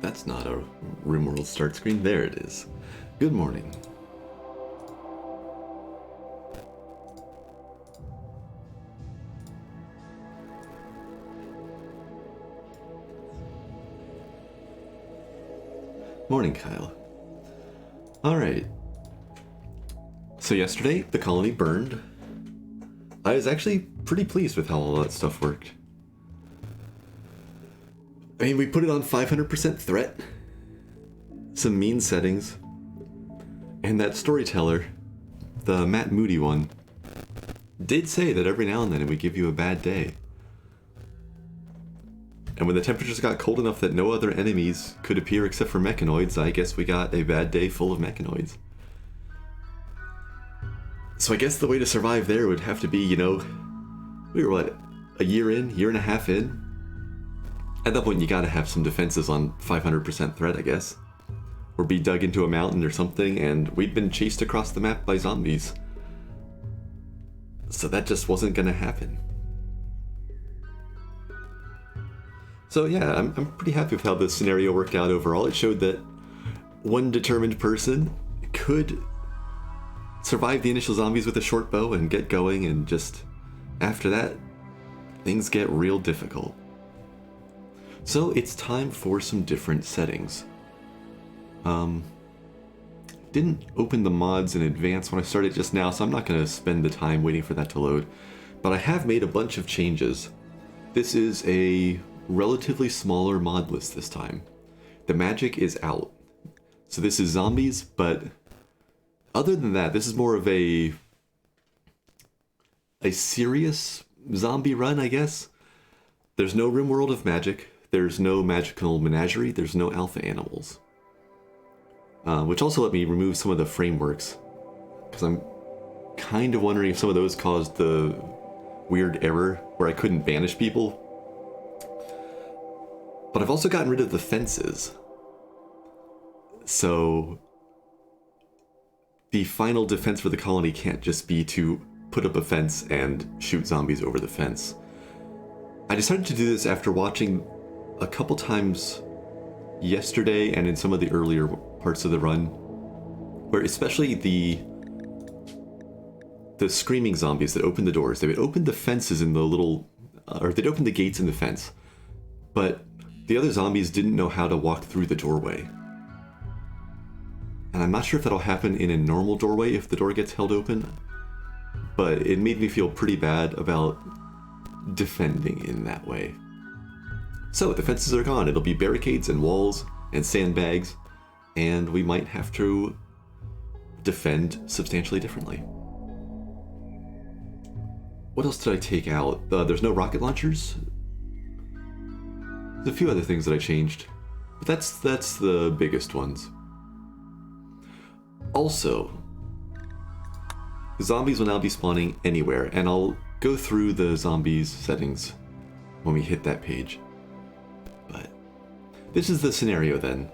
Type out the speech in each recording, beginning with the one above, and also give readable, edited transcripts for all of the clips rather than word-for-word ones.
That's not a RimWorld start screen. There it is. Good morning. Morning, Kyle. Alright. So yesterday, the colony burned. I was actually pretty pleased with how all that stuff worked. I mean, we put it on 500% threat, some mean settings, and that storyteller, the Matt Moody one, did say that every now and then it would give you a bad day. And when the temperatures got cold enough that no other enemies could appear except for mechanoids, I guess we got a bad day full of mechanoids. So I guess the way to survive there would have to be, we were what, a year and a half in? At that point, you gotta have some defenses on 500% threat, I guess. Or be dug into a mountain or something, and we'd been chased across the map by zombies. So that just wasn't gonna happen. So yeah, I'm pretty happy with how this scenario worked out overall. It showed that one determined person could survive the initial zombies with a short bow and get going, and just after that, things get real difficult. So it's time for some different settings. Didn't open the mods in advance when I started just now, so I'm not going to spend the time waiting for that to load. But I have made a bunch of changes. This is a relatively smaller mod list this time. The magic is out. So this is zombies, but other than that, this is more of a serious zombie run, I guess. There's no RimWorld of magic. There's no magical menagerie, there's no alpha animals. Which also let me remove some of the frameworks, because I'm kind of wondering if some of those caused the weird error where I couldn't banish people. But I've also gotten rid of the fences. So the final defense for the colony can't just be to put up a fence and shoot zombies over the fence. I decided to do this after watching a couple times yesterday and in some of the earlier parts of the run, where especially the screaming zombies that open the doors, they would open the fences in the little, or they'd open the gates in the fence, but the other zombies didn't know how to walk through the doorway. And I'm not sure if that'll happen in a normal doorway if the door gets held open, but it made me feel pretty bad about defending in that way. So the fences are gone. It'll be barricades and walls and sandbags, and we might have to defend substantially differently. What else did I take out? There's no rocket launchers. There's a few other things that I changed, but that's the biggest ones. Also, zombies will now be spawning anywhere, and I'll go through the zombies settings when we hit that page. But this is the scenario then.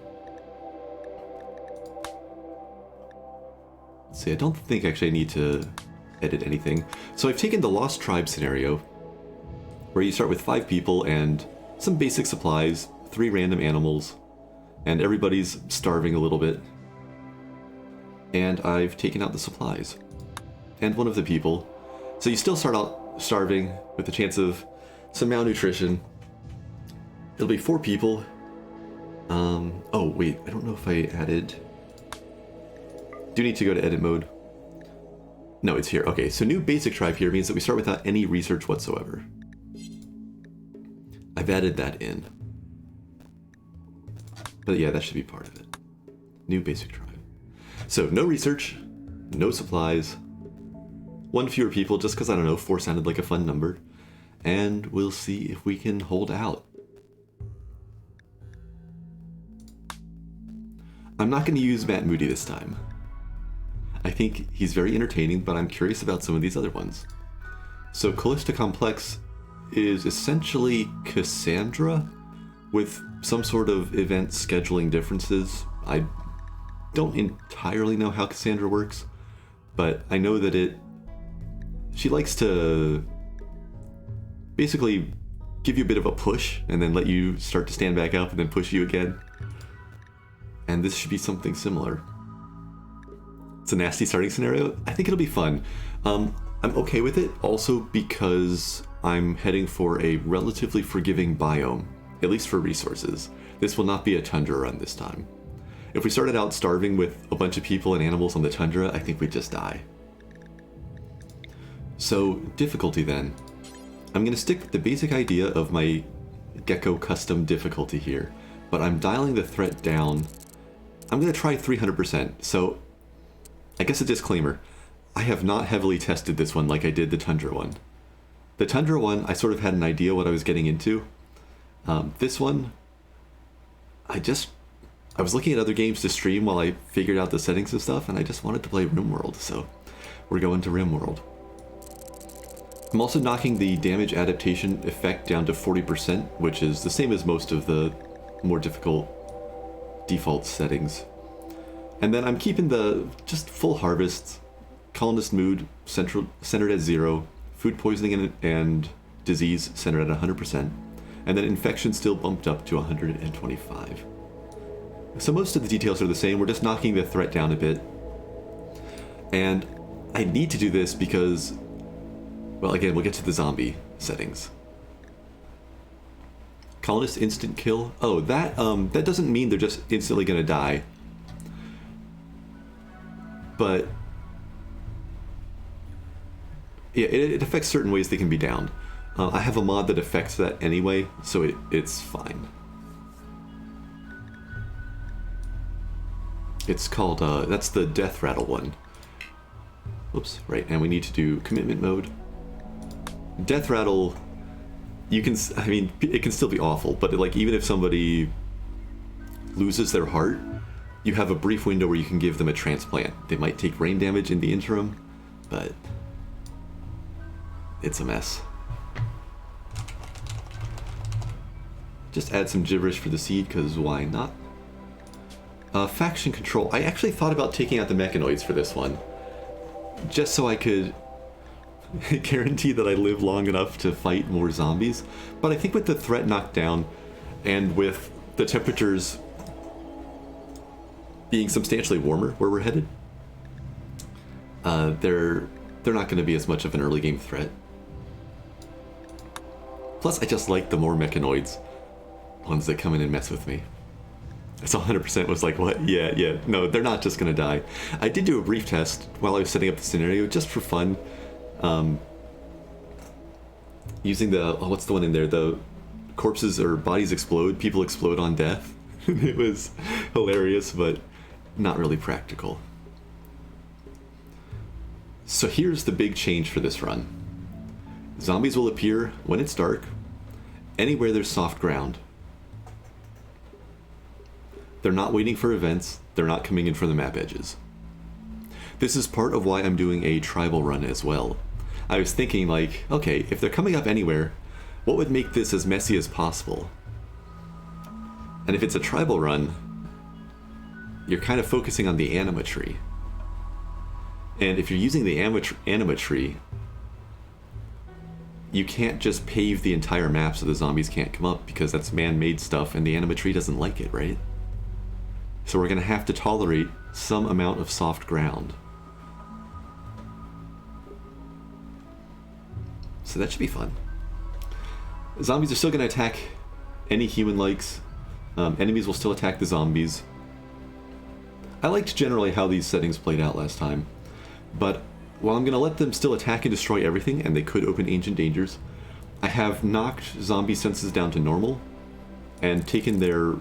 Let's see, I don't think actually I need to edit anything. So I've taken the Lost Tribe scenario, where you start with 5 people and some basic supplies, 3 random animals, and everybody's starving a little bit. And I've taken out the supplies. And one of the people. So you still start out starving with the chance of some malnutrition. It'll be 4 people. Oh wait, I don't know if I added... Do need to go to edit mode. No, it's here. Okay, so new basic tribe here means that we start without any research whatsoever. I've added that in. But yeah, that should be part of it. New basic tribe. So no research, no supplies, 1 fewer people just because, I don't know, 4 sounded like a fun number. And we'll see if we can hold out. I'm not going to use Matt Moody this time. I think he's very entertaining, but I'm curious about some of these other ones. So Callista Complex is essentially Cassandra with some sort of event scheduling differences. I don't entirely know how Cassandra works, but I know that she likes to basically give you a bit of a push and then let you start to stand back up and then push you again. And this should be something similar. It's a nasty starting scenario. I think it'll be fun. I'm okay with it also because I'm heading for a relatively forgiving biome, at least for resources. This will not be a tundra run this time. If we started out starving with a bunch of people and animals on the tundra, I think we'd just die. So, difficulty then. I'm going to stick with the basic idea of my Gecko custom difficulty here, but I'm dialing the threat down. I'm going to try 300%, so I guess a disclaimer. I have not heavily tested this one like I did the Tundra one. The Tundra one, I sort of had an idea what I was getting into. This one, I was looking at other games to stream while I figured out the settings and stuff, and I just wanted to play RimWorld, so we're going to RimWorld. I'm also knocking the damage adaptation effect down to 40%, which is the same as most of the more difficult default settings. And then I'm keeping the just full harvest, colonist mood centered at 0, food poisoning and disease centered at 100%, and then infection still bumped up to 125. So most of the details are the same, we're just knocking the threat down a bit. And I need to do this because, well, again, we'll get to the zombie settings. Colonist instant kill. Oh, that doesn't mean they're just instantly gonna die. But yeah, it affects certain ways they can be downed. I have a mod that affects that anyway, so it's fine. It's called, that's the death rattle one. Oops, right, and we need to do commitment mode. Death rattle, it can still be awful, but like even if somebody loses their heart, you have a brief window where you can give them a transplant. They might take brain damage in the interim, but it's a mess. Just add some gibberish for the seed, because why not? Faction control. I actually thought about taking out the mechanoids for this one, just so I could guarantee that I live long enough to fight more zombies. But I think with the threat knocked down, and with the temperatures being substantially warmer where we're headed, they're not going to be as much of an early game threat. Plus, I just like the more mechanoids ones that come in and mess with me. So 100% was like, what? Yeah, no, they're not just going to die. I did do a brief test while I was setting up the scenario, just for fun. Using the, what's the one in there? The corpses or bodies explode, people explode on death. It was hilarious, but not really practical. So here's the big change for this run. Zombies will appear when it's dark, anywhere there's soft ground. They're not waiting for events, they're not coming in from the map edges. This is part of why I'm doing a tribal run as well. I was thinking like, okay, if they're coming up anywhere, what would make this as messy as possible? And if it's a tribal run, you're kind of focusing on the anima tree. And if you're using the anima tree, you can't just pave the entire map so the zombies can't come up, because that's man-made stuff and the anima tree doesn't like it, right? So we're going to have to tolerate some amount of soft ground. So that should be fun. Zombies are still going to attack any human likes. Enemies will still attack the zombies. I liked generally how these settings played out last time, but while I'm going to let them still attack and destroy everything, and they could open ancient dangers, I have knocked zombie senses down to normal and taken their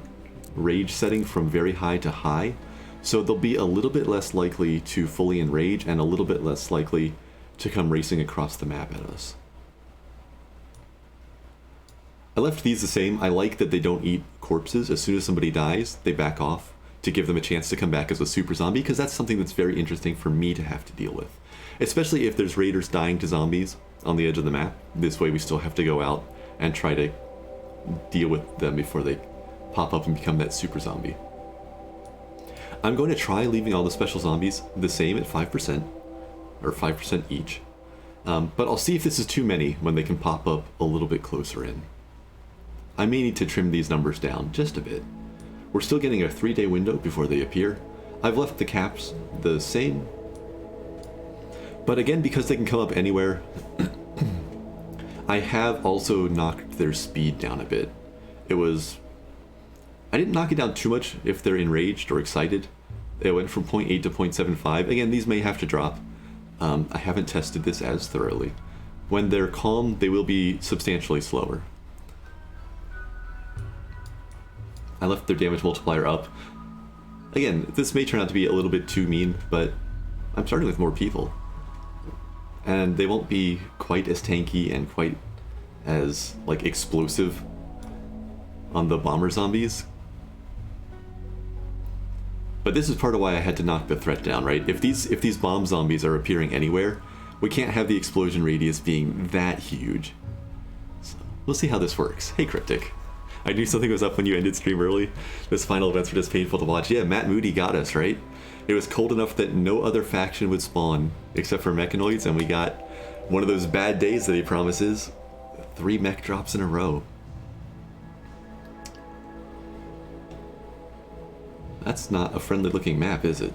rage setting from very high to high, so they'll be a little bit less likely to fully enrage and a little bit less likely to come racing across the map at us. I left these the same. I like that they don't eat corpses. As soon as somebody dies, they back off to give them a chance to come back as a super zombie, because that's something that's very interesting for me to have to deal with. Especially if there's raiders dying to zombies on the edge of the map. This way we still have to go out and try to deal with them before they pop up and become that super zombie. I'm going to try leaving all the special zombies the same at 5%, or 5% each. But I'll see if this is too many when they can pop up a little bit closer in. I may need to trim these numbers down just a bit. We're still getting a 3-day window before they appear. I've left the caps the same. But again, because they can come up anywhere, I have also knocked their speed down a bit. I didn't knock it down too much if they're enraged or excited. It went from 0.8 to 0.75. Again, these may have to drop. I haven't tested this as thoroughly. When they're calm, they will be substantially slower. I left their damage multiplier up. Again, this may turn out to be a little bit too mean, but I'm starting with more people. And they won't be quite as tanky and quite as, like, explosive on the bomber zombies. But this is part of why I had to knock the threat down, right? If these bomb zombies are appearing anywhere, we can't have the explosion radius being that huge. So we'll see how this works. Hey, Cryptic. I knew something was up when you ended stream early. Those final events were just painful to watch. Yeah, Matt Moody got us, right? It was cold enough that no other faction would spawn except for mechanoids, and we got one of those bad days that he promises. 3 mech drops in a row. That's not a friendly looking map, is it?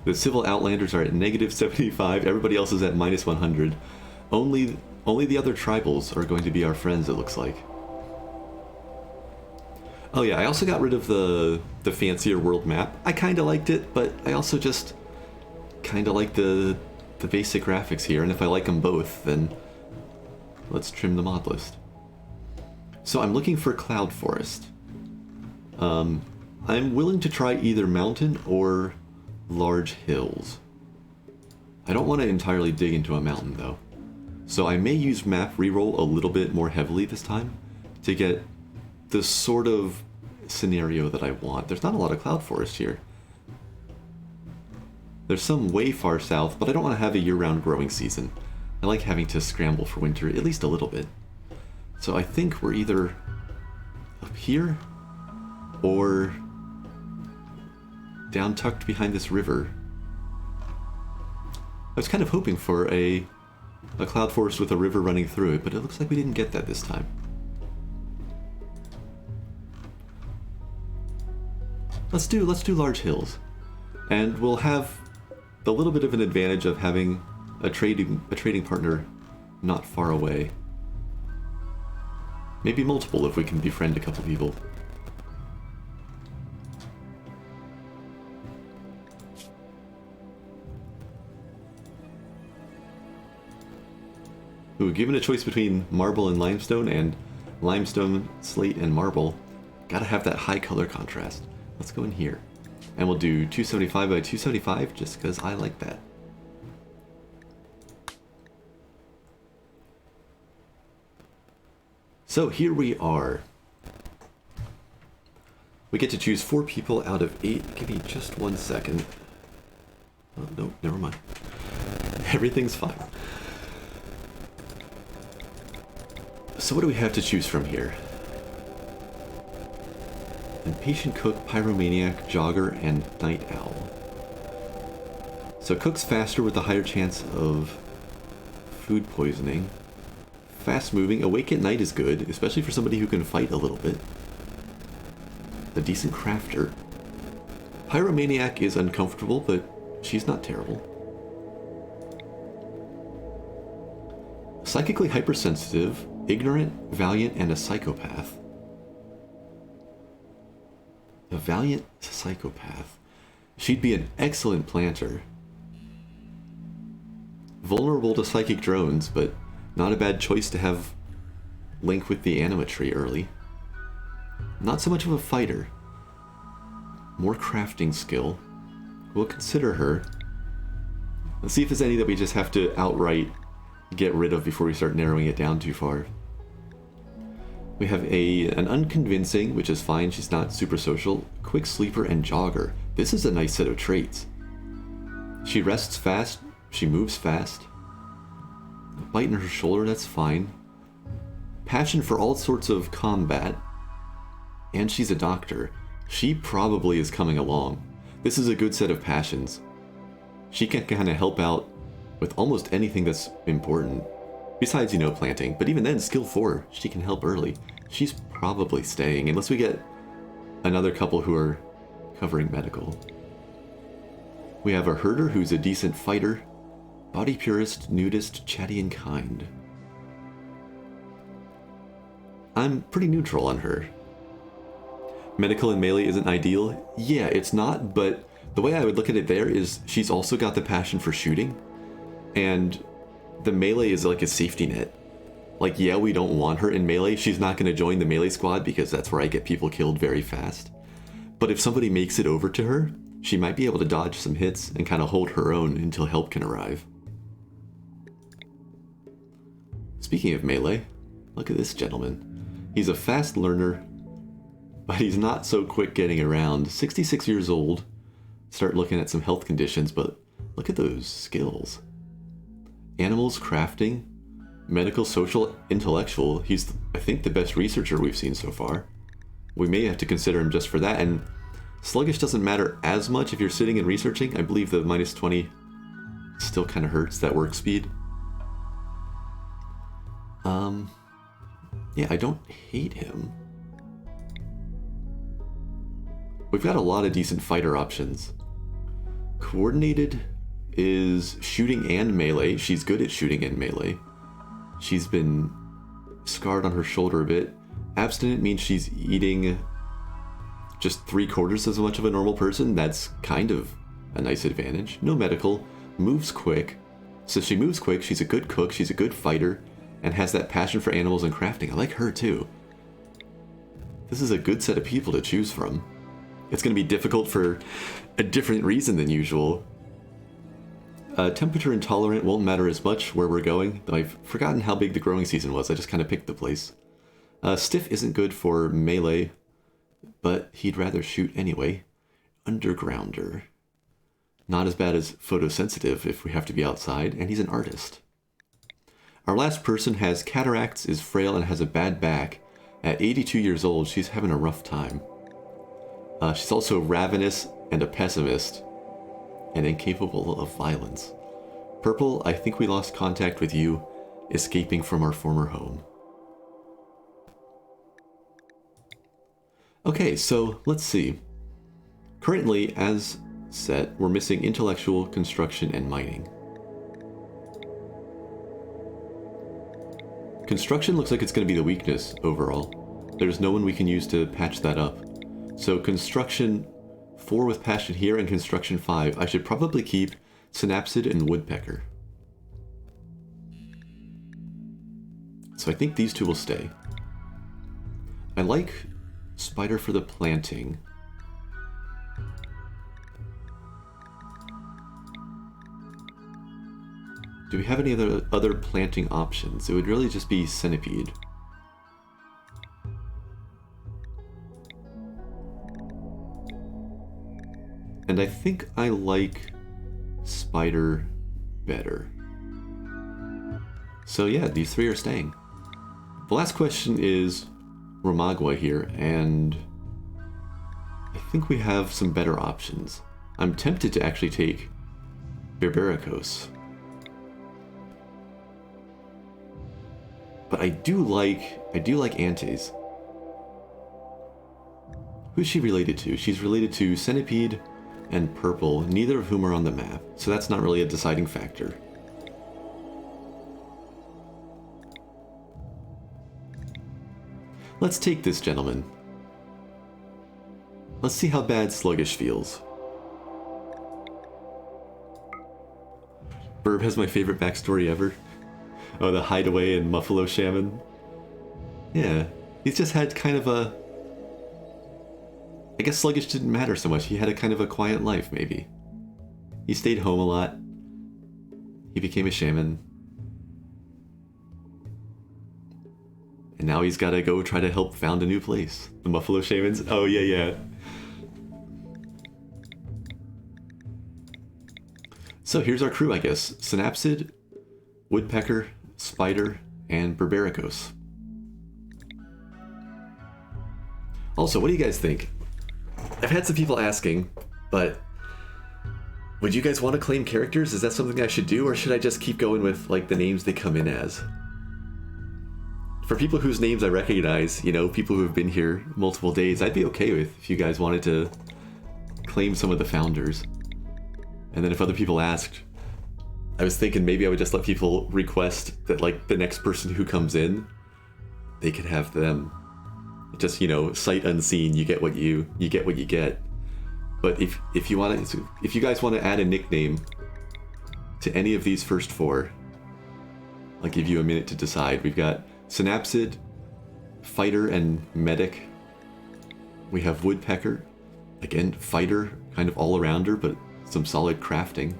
The civil outlanders are at -75, everybody else is at -100. Only the other tribals are going to be our friends, it looks like. Oh yeah, I also got rid of the fancier world map. I kinda liked it, but I also just kinda like the basic graphics here, and if I like them both, then let's trim the mod list. So I'm looking for Cloud Forest. I'm willing to try either mountain or large hills. I don't want to entirely dig into a mountain though. So I may use map reroll a little bit more heavily this time to get the sort of scenario that I want. There's not a lot of Cloud Forest here. There's some way far south, but I don't want to have a year-round growing season. I like having to scramble for winter at least a little bit. So I think we're either up here or down tucked behind this river. I was kind of hoping for a Cloud Forest with a river running through it, but it looks like we didn't get that this time. Let's do large hills, and we'll have a little bit of an advantage of having a trading partner not far away. Maybe multiple if we can befriend a couple people. Ooh, given a choice between marble and limestone, slate, and marble, gotta have that high color contrast. Let's go in here. And we'll do 275 by 275 just because I like that. So here we are. We get to choose 4 people out of 8. Give me just 1 second. Oh, no, never mind. Everything's fine. So what do we have to choose from here? Impatient Cook, Pyromaniac, Jogger, and Night Owl. So Cook's faster with a higher chance of food poisoning. Fast moving. Awake at night is good, especially for somebody who can fight a little bit. A decent crafter. Pyromaniac is uncomfortable, but she's not terrible. Psychically hypersensitive, ignorant, valiant, and a psychopath. A valiant psychopath. She'd be an excellent planter. Vulnerable to psychic drones, but not a bad choice to have link with the anima tree early. Not so much of a fighter. More crafting skill. We'll consider her. Let's see if there's any that we just have to outright get rid of before we start narrowing it down too far. We have an unconvincing, which is fine, she's not super social, quick sleeper, and jogger. This is a nice set of traits. She rests fast, she moves fast. A bite in her shoulder, that's fine. Passion for all sorts of combat. And she's a doctor. She probably is coming along. This is a good set of passions. She can kind of help out with almost anything that's important. Besides, you know, planting. But even then, skill 4, she can help early. She's probably staying, unless we get another couple who are covering medical. We have a herder who's a decent fighter, body purist, nudist, chatty, and kind. I'm pretty neutral on her. Medical and melee isn't ideal. Yeah, it's not, but the way I would look at it there is she's also got the passion for shooting, and the melee is like a safety net. Like, yeah, we don't want her in melee. She's not going to join the melee squad because that's where I get people killed very fast. But if somebody makes it over to her, she might be able to dodge some hits and kind of hold her own until help can arrive. Speaking of melee, look at this gentleman. He's a fast learner, but he's not so quick getting around. 66 years old. Start looking at some health conditions, but look at those skills. Animals, crafting, medical, social, intellectual. He's, I think, the best researcher we've seen so far. We may have to consider him just for that, and sluggish doesn't matter as much if you're sitting and researching. I believe the minus 20 still kind of hurts that work speed. Yeah, I don't hate him. We've got a lot of decent fighter options. Coordinated is shooting and melee. She's good at shooting and melee. She's been scarred on her shoulder a bit. Abstinent means she's eating just 3/4 as much of a normal person. That's kind of a nice advantage. No medical. Moves quick. So she moves quick. She's a good cook. She's a good fighter. And has that passion for animals and crafting. I like her too. This is a good set of people to choose from. It's going to be difficult for a different reason than usual. Temperature intolerant won't matter as much where we're going, though I've forgotten how big the growing season was. I just kind of picked the place. Stiff isn't good for melee, but he'd rather shoot anyway. Undergrounder. Not as bad as photosensitive if we have to be outside, and he's an artist. Our last person has cataracts, is frail, and has a bad back. At 82 years old, she's having a rough time. She's also ravenous and a pessimist, and incapable of violence. Purple, I think we lost contact with you, escaping from our former home. Okay, so let's see. Currently, as set, we're missing intellectual, construction, and mining. Construction looks like it's going to be the weakness overall. There's no one we can use to patch that up. So construction 4 with passion here and construction 5. I should probably keep synapsid and woodpecker. So I think these two will stay. I like spider for the planting. Do we have any other planting options? It would really just be centipede. And I think I like spider better. So yeah, these three are staying. The last question is Romagua here, and I think we have some better options. I'm tempted to actually take Berbericos. But I do like entails. Who's she related to? She's related to centipede and purple, neither of whom are on the map, so that's not really a deciding factor. Let's take this gentleman. Let's see how bad sluggish feels. Burb has my favorite backstory ever. Oh, the hideaway and Muffalo Shaman. Yeah, he's just had kind of a... I guess sluggish didn't matter so much. He had a kind of a quiet life, maybe. He stayed home a lot. He became a shaman. And now he's gotta go try to help found a new place. The Muffalo Shamans? Oh, yeah. So here's our crew, I guess. Synapsid, Woodpecker, Spider, and Berbericos. Also, what do you guys think? I've had some people asking, but would you guys want to claim characters? Is that something I should do, or should I just keep going with like the names they come in as? For people whose names I recognize, you know, people who have been here multiple days, I'd be okay with if you guys wanted to claim some of the founders. And then if other people asked, I was thinking maybe I would just let people request that, like, the next person who comes in, they could have them. Just, you know, sight unseen, you get what you get. But if you guys want to add a nickname to any of these first four, I'll give you a minute to decide. We've got Synapsid, Fighter and Medic. We have Woodpecker, again, Fighter, kind of all-arounder, but some solid crafting.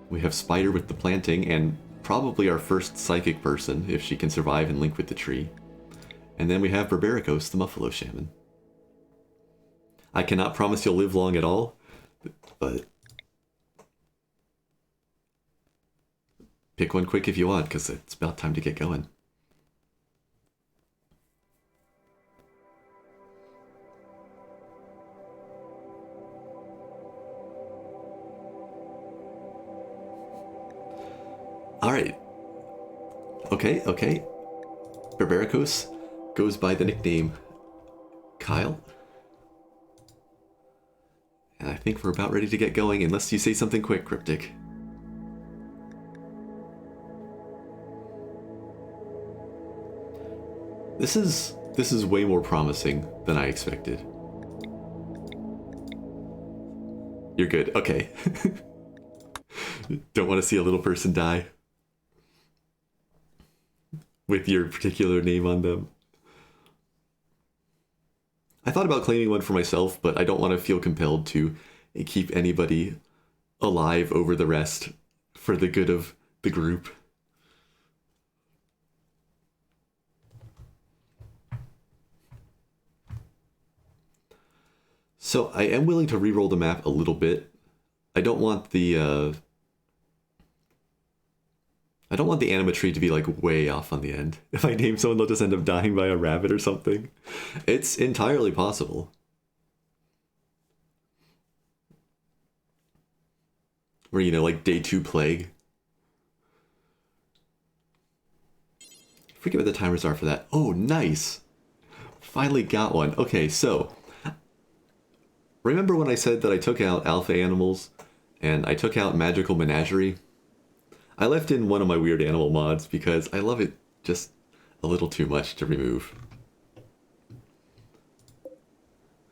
We have Spider with the planting, and probably our first psychic person, if she can survive and link with the tree. And then we have Barbaricos, the Muffalo Shaman. I cannot promise you'll live long at all, but pick one quick if you want, because it's about time to get going. Alright. Okay. Barbaricos goes by the nickname Kyle. And I think we're about ready to get going, unless you say something quick, Cryptic. This is way more promising than I expected. You're good. Okay. Don't want to see a little person die with your particular name on them. I thought about claiming one for myself, but I don't want to feel compelled to keep anybody alive over the rest for the good of the group. So I am willing to re-roll the map a little bit. I don't want the animatree to be like way off on the end. If I name someone, they'll just end up dying by a rabbit or something. It's entirely possible. Or, you know, like day 2 plague. I forget what the timers are for that. Oh, nice! Finally got one. Okay, so remember when I said that I took out alpha animals and I took out magical menagerie? I left in one of my weird animal mods because I love it just a little too much to remove.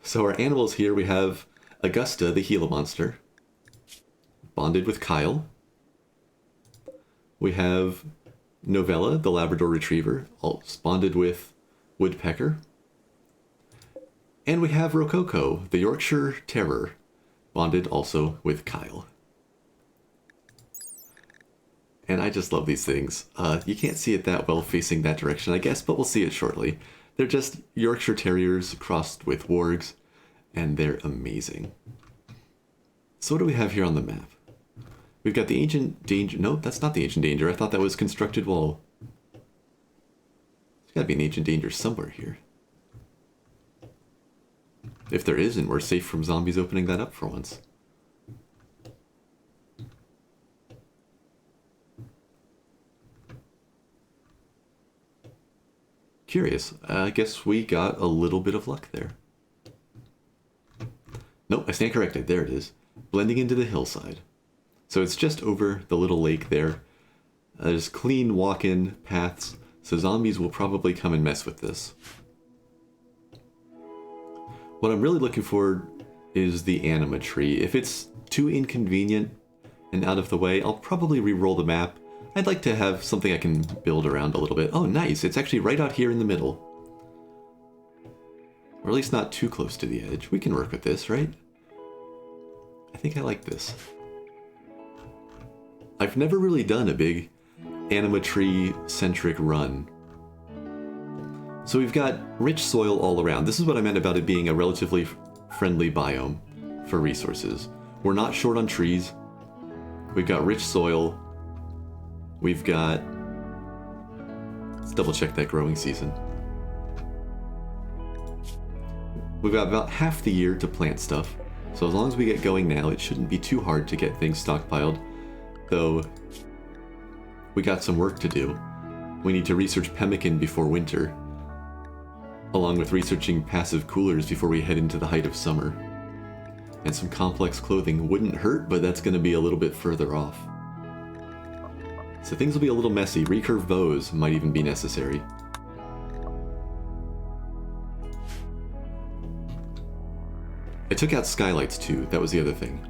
So our animals here, we have Augusta, the Gila monster, bonded with Kyle. We have Novella, the Labrador retriever, bonded with Woodpecker. And we have Rococo, the Yorkshire Terror, bonded also with Kyle. And I just love these things. You can't see it that well facing that direction, I guess, but we'll see it shortly. They're just Yorkshire Terriers crossed with wargs, and they're amazing. So what do we have here on the map? We've got the Ancient Danger. No, that's not the Ancient Danger. I thought that was Constructed Wall. There's gotta be an Ancient Danger somewhere here. If there isn't, we're safe from zombies opening that up for once. Curious. I guess we got a little bit of luck there. Nope, I stand corrected. There it is. Blending into the hillside. So it's just over the little lake there. There's clean walk-in paths, so zombies will probably come and mess with this. What I'm really looking for is the anima tree. If it's too inconvenient and out of the way, I'll probably re-roll the map. I'd like to have something I can build around a little bit. Oh, nice. It's actually right out here in the middle. Or at least not too close to the edge. We can work with this, right? I think I like this. I've never really done a big anima tree-centric run. So we've got rich soil all around. This is what I meant about it being a relatively friendly biome for resources. We're not short on trees. We've got rich soil. We've got... Let's double check that growing season. We've got about half the year to plant stuff. So as long as we get going now, it shouldn't be too hard to get things stockpiled. Though, we got some work to do. We need to research pemmican before winter, along with researching passive coolers before we head into the height of summer. And some complex clothing wouldn't hurt, but that's going to be a little bit further off. So things will be a little messy. Recurve bows might even be necessary. I took out skylights too, that was the other thing.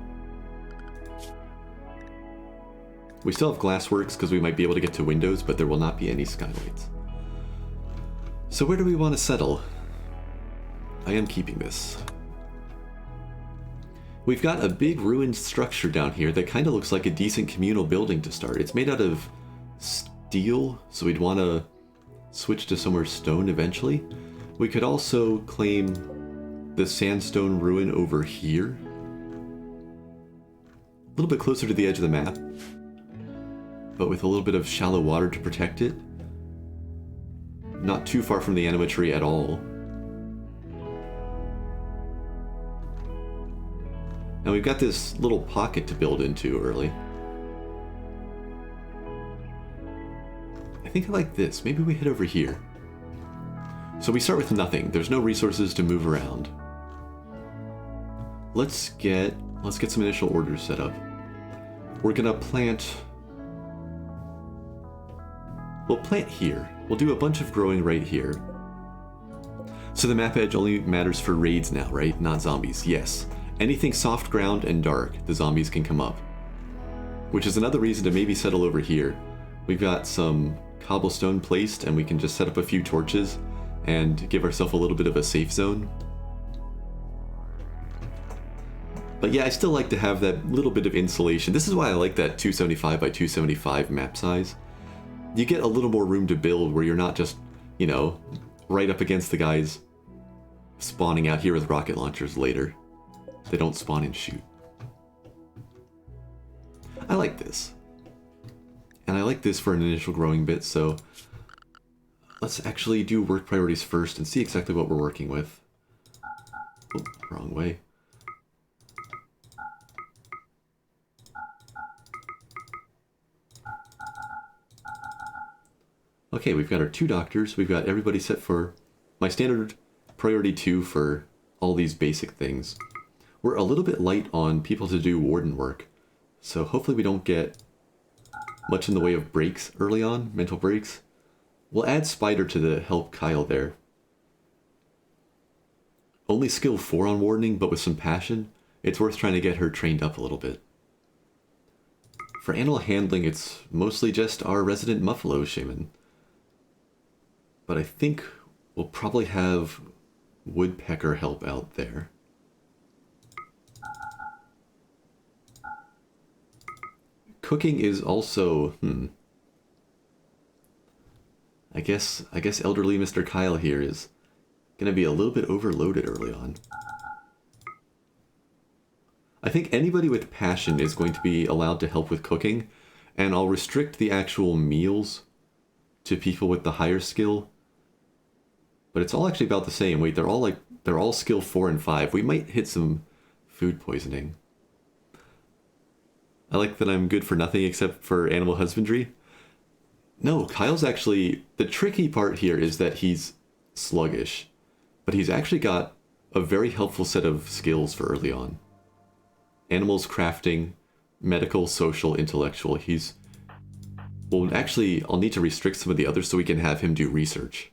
We still have glassworks because we might be able to get to windows, but there will not be any skylights. So where do we want to settle? I am keeping this. We've got a big ruined structure down here that kind of looks like a decent communal building to start. It's made out of steel, so we'd want to switch to somewhere stone eventually. We could also claim the sandstone ruin over here. A little bit closer to the edge of the map, but with a little bit of shallow water to protect it. Not too far from the anima tree at all. Now we've got this little pocket to build into early. I think I like this. Maybe we head over here. So we start with nothing. There's no resources to move around. Let's get some initial orders set up. We're gonna plant... We'll plant here. We'll do a bunch of growing right here. So the map edge only matters for raids now, right? Not zombies. Yes. Anything soft ground and dark, the zombies can come up. Which is another reason to maybe settle over here. We've got some cobblestone placed and we can just set up a few torches and give ourselves a little bit of a safe zone. But yeah, I still like to have that little bit of insulation. This is why I like that 275 by 275 map size. You get a little more room to build where you're not just, you know, right up against the guys spawning out here with rocket launchers later. They don't spawn and shoot. I like this. And I like this for an initial growing bit, so let's actually do work priorities first and see exactly what we're working with. Oh, wrong way. Okay, we've got our 2 doctors. We've got everybody set for my standard priority 2 for all these basic things. We're a little bit light on people to do warden work, so hopefully we don't get much in the way of breaks early on, mental breaks. We'll add Spider to help Kyle there. Only skill 4 on wardening, but with some passion. It's worth trying to get her trained up a little bit. For animal handling, it's mostly just our resident Muffalo shaman. But I think we'll probably have woodpecker help out there. Cooking is also, I guess elderly Mr. Kyle here is gonna be a little bit overloaded early on. I think anybody with passion is going to be allowed to help with cooking, and I'll restrict the actual meals to people with the higher skill. But it's all actually about the same. Wait, they're all skill 4 and 5. We might hit some food poisoning. I like that I'm good for nothing except for animal husbandry. No, Kyle's actually... The tricky part here is that he's sluggish. But he's actually got a very helpful set of skills for early on. Animals, crafting, medical, social, intellectual. Well, actually, I'll need to restrict some of the others so we can have him do research.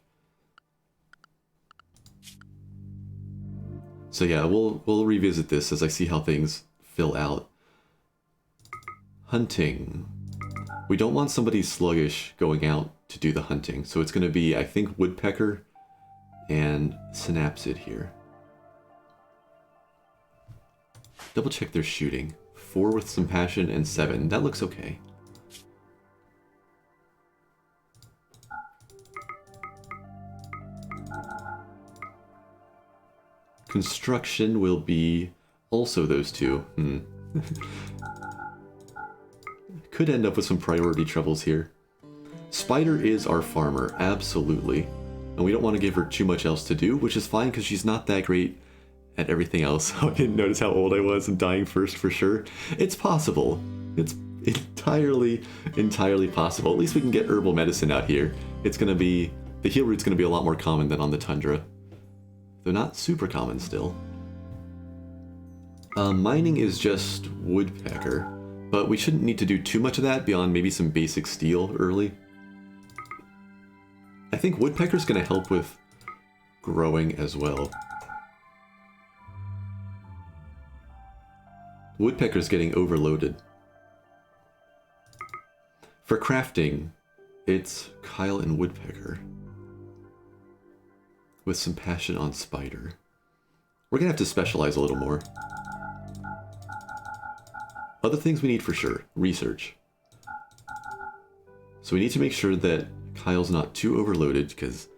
So yeah, we'll revisit this as I see how things fill out. Hunting. We don't want somebody sluggish going out to do the hunting, so it's going to be, I think, woodpecker and synapsid here. Double check their shooting. 4 with some passion and 7. That looks okay. Construction will be also those 2. Could end up with some priority troubles here. Spider is our farmer, absolutely. And we don't want to give her too much else to do, which is fine because she's not that great at everything else. I didn't notice how old I was and dying first for sure. It's possible. It's entirely possible. At least we can get herbal medicine out here it's going to be, the heal root's going to be a lot more common than on the tundra. Though not super common still. Mining is just woodpecker, but we shouldn't need to do too much of that beyond maybe some basic steel early. I think woodpecker's going to help with growing as well. Woodpecker's getting overloaded. For crafting, it's Kyle and woodpecker. With some passion on spider. We're gonna have to specialize a little more. Other things we need for sure. Research. So we need to make sure that Kyle's not too overloaded because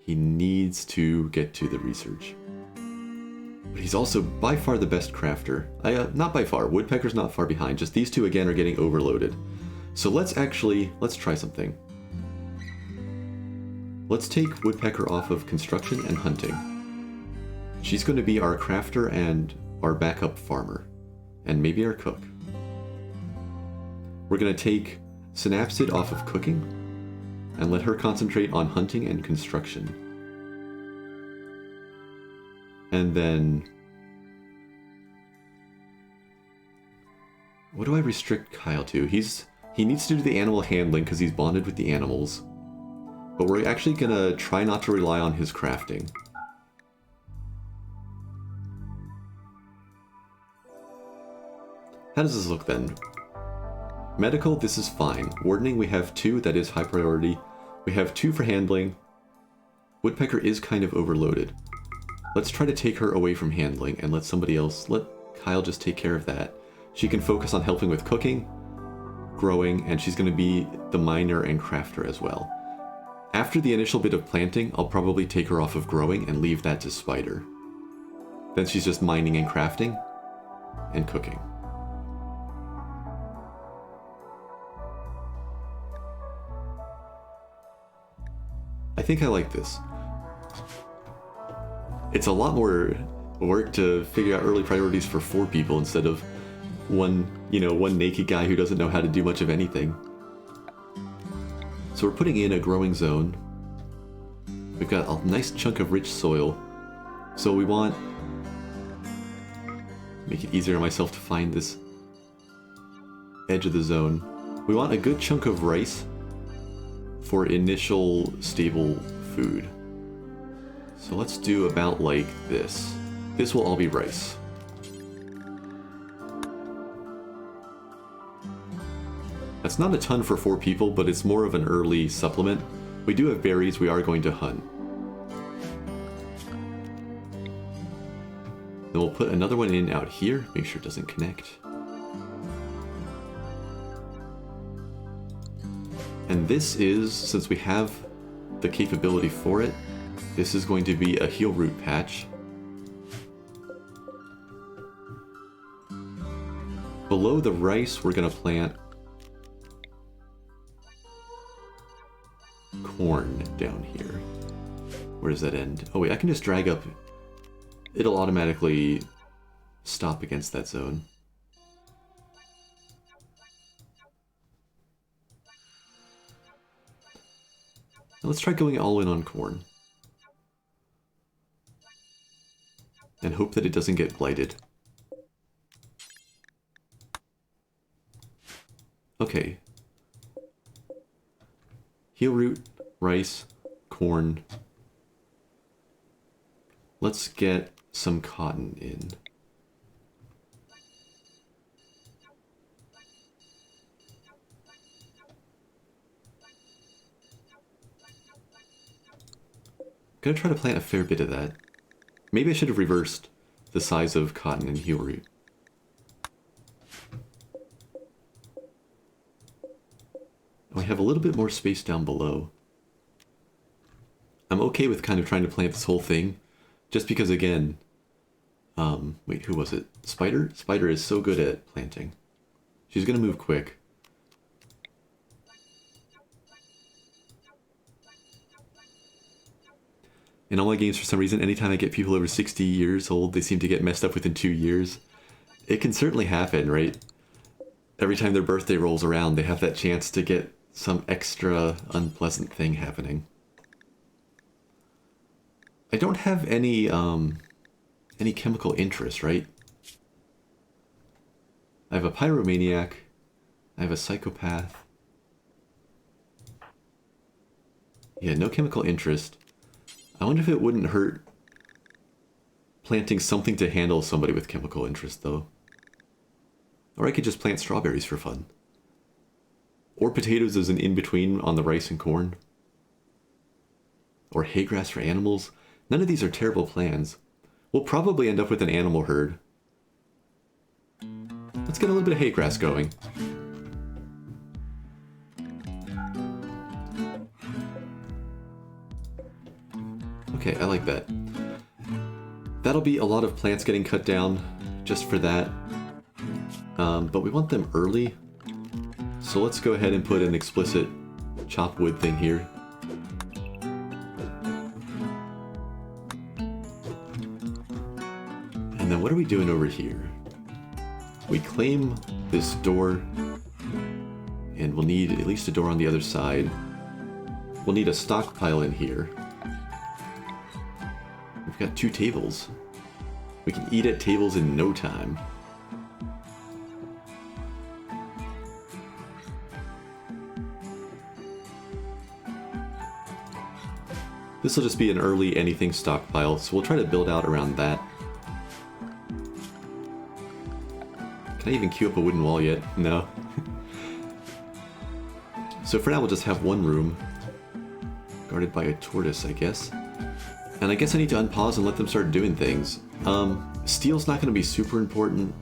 he needs to get to the research. But he's also by far the best crafter. Not by far. Woodpecker's not far behind. Just these two again are getting overloaded. So let's try something. Let's take Woodpecker off of construction and hunting. She's going to be our crafter and our backup farmer. And maybe our cook. We're going to take Synapsid off of cooking and let her concentrate on hunting and construction. And then... what do I restrict Kyle to? He needs to do the animal handling because he's bonded with the animals. But we're actually gonna try not to rely on his crafting. How does this look then? Medical, this is fine. Wardening, we have 2, that is high priority. We have 2 for handling. Woodpecker is kind of overloaded. Let's try to take her away from handling and let Kyle just take care of that. She can focus on helping with cooking, growing, and she's going to be the miner and crafter as well. After the initial bit of planting, I'll probably take her off of growing and leave that to Spider. Then she's just mining and crafting and cooking. I think I like this. It's a lot more work to figure out early priorities for 4 people instead of one naked guy who doesn't know how to do much of anything. So we're putting in a growing zone. We've got a nice chunk of rich soil. So we want... make it easier on myself to find this edge of the zone. We want a good chunk of rice for initial stable food. So let's do about like this. This will all be rice. That's not a ton for 4 people, but it's more of an early supplement. We do have berries we are going to hunt. Then we'll put another one in out here, make sure it doesn't connect. And this is, since we have the capability for it, this is going to be a heal root patch. Below the rice, we're going to plant corn down here. Where does that end? Oh wait, I can just drag up. It'll automatically stop against that zone. Now let's try going all in on corn. And hope that it doesn't get blighted. Okay. Heal root, rice, corn. Let's get some cotton in. Gonna try to plant a fair bit of that. Maybe I should have reversed the size of cotton and heal root. I have a little bit more space down below. I'm okay with kind of trying to plant this whole thing, just because again, wait, who was it? Spider? Spider is so good at planting. She's gonna move quick. In all my games, for some reason, anytime I get people over 60 years old, they seem to get messed up within 2 years. It can certainly happen, right? Every time their birthday rolls around, they have that chance to get some extra unpleasant thing happening. I don't have any chemical interest, right? I have a pyromaniac. I have a psychopath. Yeah, no chemical interest. I wonder if it wouldn't hurt planting something to handle somebody with chemical interest, though. Or I could just plant strawberries for fun. Or potatoes as an in-between on the rice and corn. Or hay grass for animals. None of these are terrible plans. We'll probably end up with an animal herd. Let's get a little bit of hay grass going. Okay, I like that. That'll be a lot of plants getting cut down just for that. But we want them early. So let's go ahead and put an explicit chop wood thing here. And then what are we doing over here? We claim this door, and we'll need at least a door on the other side. We'll need a stockpile in here. We've got 2 tables. We can eat at tables in no time. This will just be an early anything stockpile, so we'll try to build out around that. Can I even queue up a wooden wall yet? No. So for now we'll just have one room, guarded by a tortoise, I guess. And I guess I need to unpause and let them start doing things. Steel's not going to be super important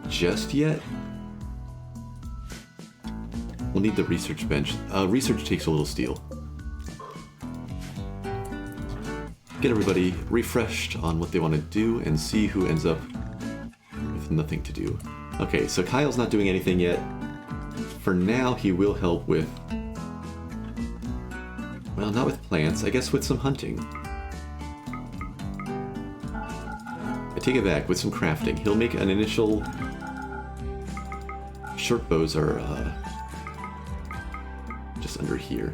just yet. We'll need the research bench. Research takes a little steel. Get everybody refreshed on what they want to do and see who ends up with nothing to do. Okay, so Kyle's not doing anything yet. For now, he will help with... well, not with plants, I guess with some hunting. I take it back, with some crafting. He'll make an initial... short bows are just under here.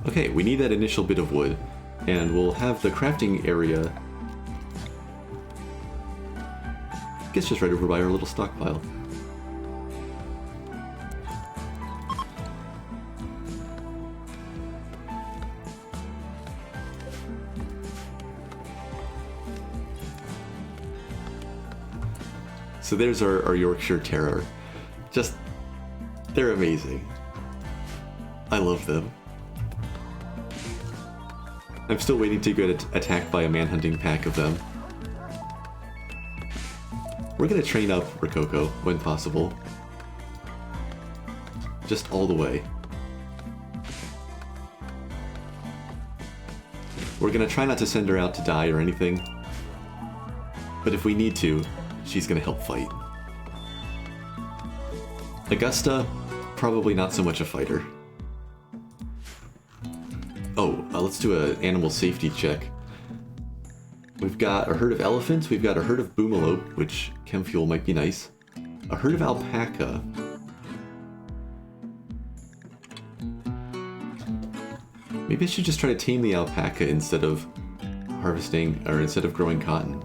Okay, we need that initial bit of wood, and we'll have the crafting area, I guess, just right over by our little stockpile. So there's our Yorkshire Terror. Just, they're amazing. I love them. I'm still waiting to get attacked by a manhunting pack of them. We're gonna train up Rococo when possible. Just all the way. We're gonna try not to send her out to die or anything. But if we need to, she's gonna help fight. Augusta, probably not so much a fighter. Oh, let's do an animal safety check. We've got a herd of elephants, we've got a herd of boomalope, which chem fuel might be nice. A herd of alpaca. Maybe I should just try to tame the alpaca instead of harvesting, or instead of growing cotton.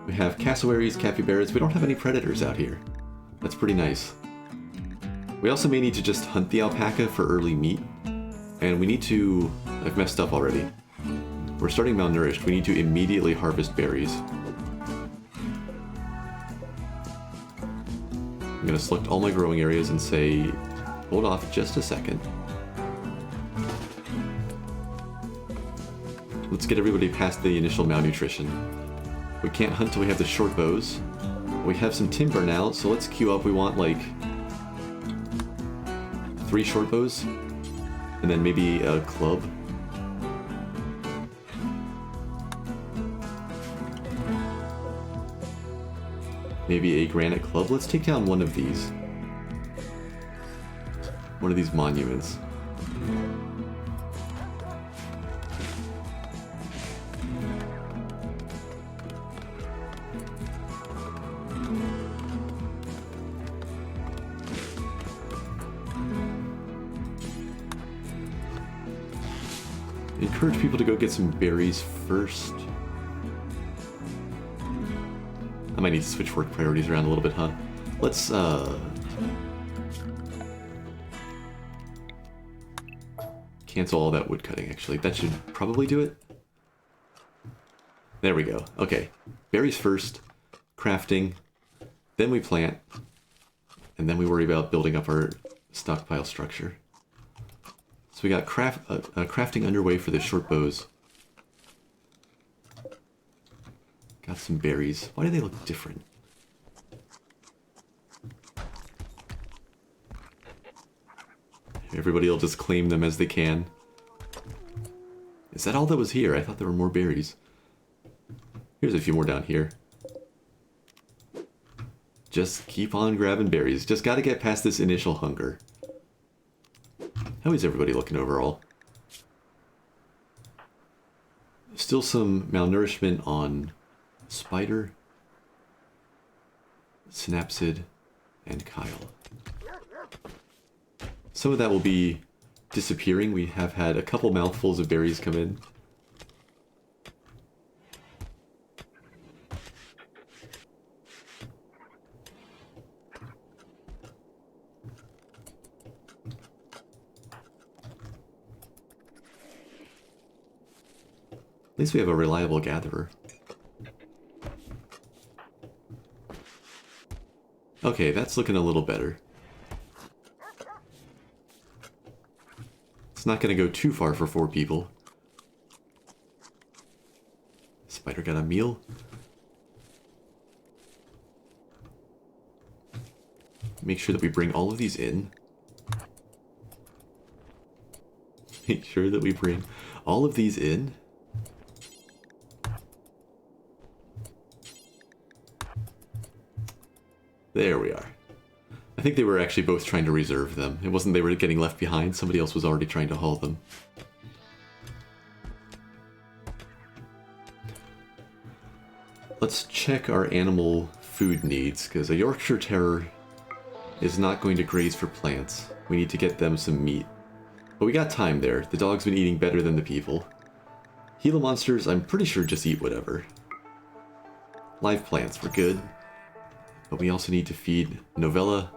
We have cassowaries, capybaras. We don't have any predators out here. That's pretty nice. We also may need to just hunt the alpaca for early meat. And we need to... I've messed up already. We're starting malnourished. We need to immediately harvest berries. I'm going to select all my growing areas and say, hold off just a second. Let's get everybody past the initial malnutrition. We can't hunt till we have the short bows. We have some timber now, so let's queue up. We want like 3 short bows. And then maybe a club. Maybe a granite club. Let's take down one of these. One of these monuments. encourage people to go get some berries first. I might need to switch work priorities around a little bit, huh? Let's, cancel all that wood cutting, actually. That should probably do it. There we go. Okay. Berries first, crafting, then we plant, and then we worry about building up our stockpile structure. So we got crafting underway for the short bows. Got some berries. Why do they look different? Everybody will just claim them as they can. Is that all that was here? I thought there were more berries. Here's a few more down here. Just keep on grabbing berries. Just gotta get past this initial hunger. How is everybody looking overall? Still some malnourishment on Spider, Synapsid, and Kyle. Some of that will be disappearing. We have had a couple mouthfuls of berries come in. At least we have a reliable gatherer. Okay, that's looking a little better. It's not going to go too far for 4 people. Spider got a meal. Make sure that we bring all of these in. Make sure that we bring all of these in. There we are. I think they were actually both trying to reserve them. It wasn't they were getting left behind, somebody else was already trying to haul them. Let's check our animal food needs, because a Yorkshire Terrier is not going to graze for plants. We need to get them some meat. But we got time there. The dog's been eating better than the people. Gila monsters, I'm pretty sure just eat whatever. Live plants, we're good. But we also need to feed Novella,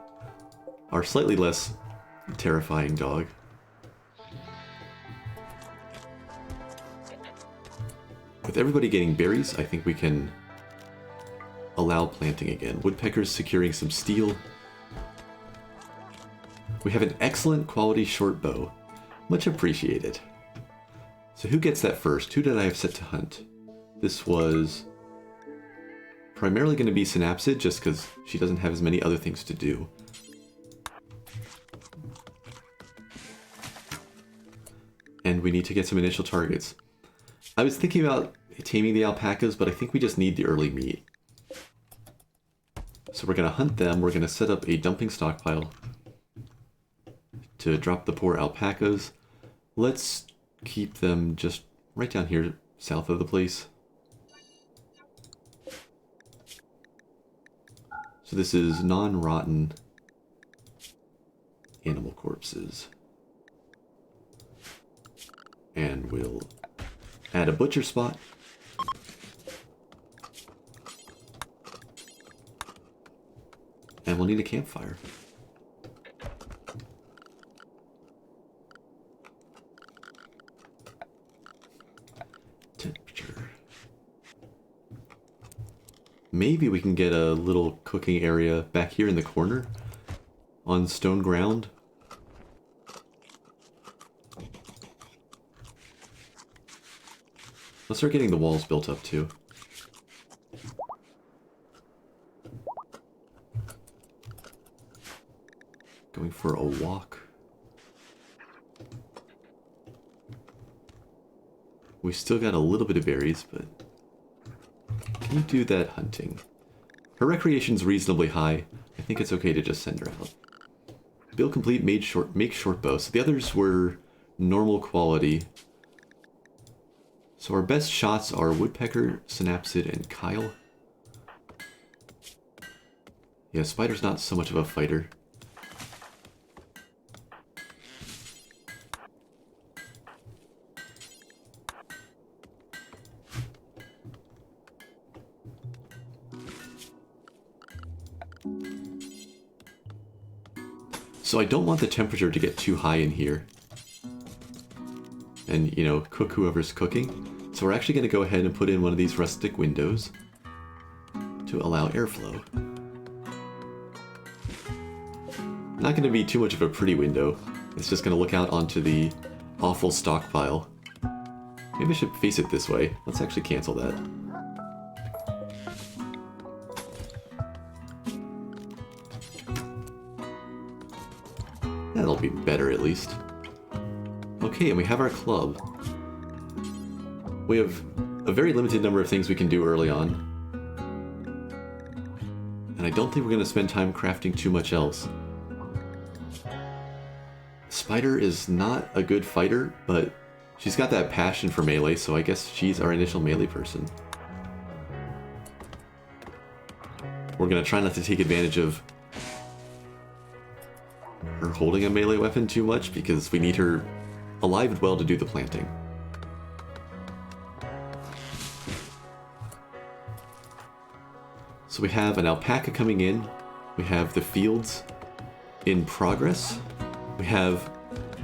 our slightly less terrifying dog. With everybody getting berries, I think we can allow planting again. Woodpeckers securing some steel. We have an excellent quality short bow. Much appreciated. So who gets that first? Who did I have set to hunt? This was primarily going to be Synapsid, just because she doesn't have as many other things to do. And we need to get some initial targets. I was thinking about taming the alpacas, but I think we just need the early meat. So we're going to hunt them. We're going to set up a dumping stockpile to drop the poor alpacas. Let's keep them just right down here south of the place. So this is non-rotten animal corpses. And we'll add a butcher spot. And we'll need a campfire. Temperature. Maybe we can get a little cooking area back here in the corner on stone ground. Let's start getting the walls built up too. Going for a walk. We still got a little bit of berries, but can you do that hunting? Her recreation's reasonably high. I think it's okay to just send her out. Build complete, make short bow. So the others were normal quality. So our best shots are Woodpecker, Synapsid, and Kyle. Yeah, Spider's not so much of a fighter. So I don't want the temperature to get too high in here. And, you know, cook whoever's cooking. So we're actually going to go ahead and put in one of these rustic windows to allow airflow. Not going to be too much of a pretty window. It's just going to look out onto the awful stockpile. Maybe I should face it this way. Let's actually cancel that. That'll be better at least. Okay, and we have our club. We have a very limited number of things we can do early on. And I don't think we're going to spend time crafting too much else. Spider is not a good fighter, but she's got that passion for melee, so I guess she's our initial melee person. We're going to try not to take advantage of her holding a melee weapon too much, because we need her alive and well to do the planting. So we have an alpaca coming in, we have the fields in progress, we have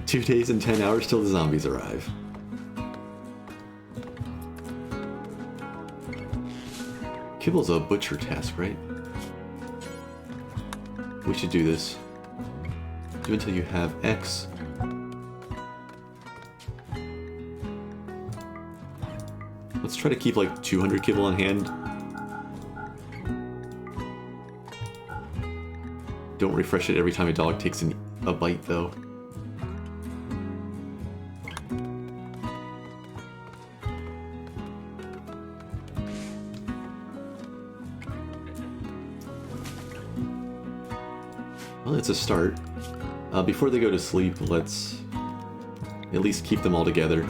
2 days and 10 hours till the zombies arrive. Kibble's a butcher task, right? We should do this. Do until you have X. Let's try to keep like 200 kibble on hand. Don't refresh it every time a dog takes a bite though. Well, it's a start. Before they go to sleep, let's at least keep them all together.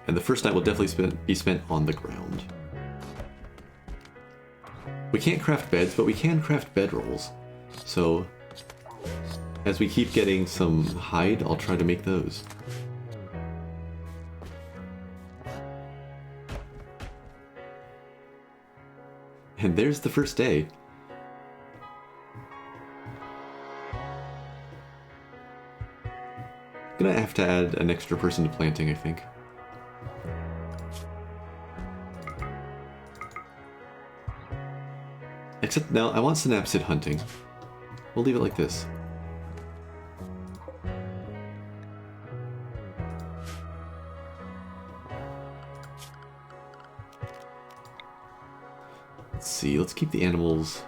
And the first night will definitely be spent on the ground. We can't craft beds, but we can craft bedrolls. So, as we keep getting some hide, I'll try to make those. And there's the first day. Gonna have to add an extra person to planting, I think. Except now, I want synapsid hunting. We'll leave it like this. Let's see, let's keep the animals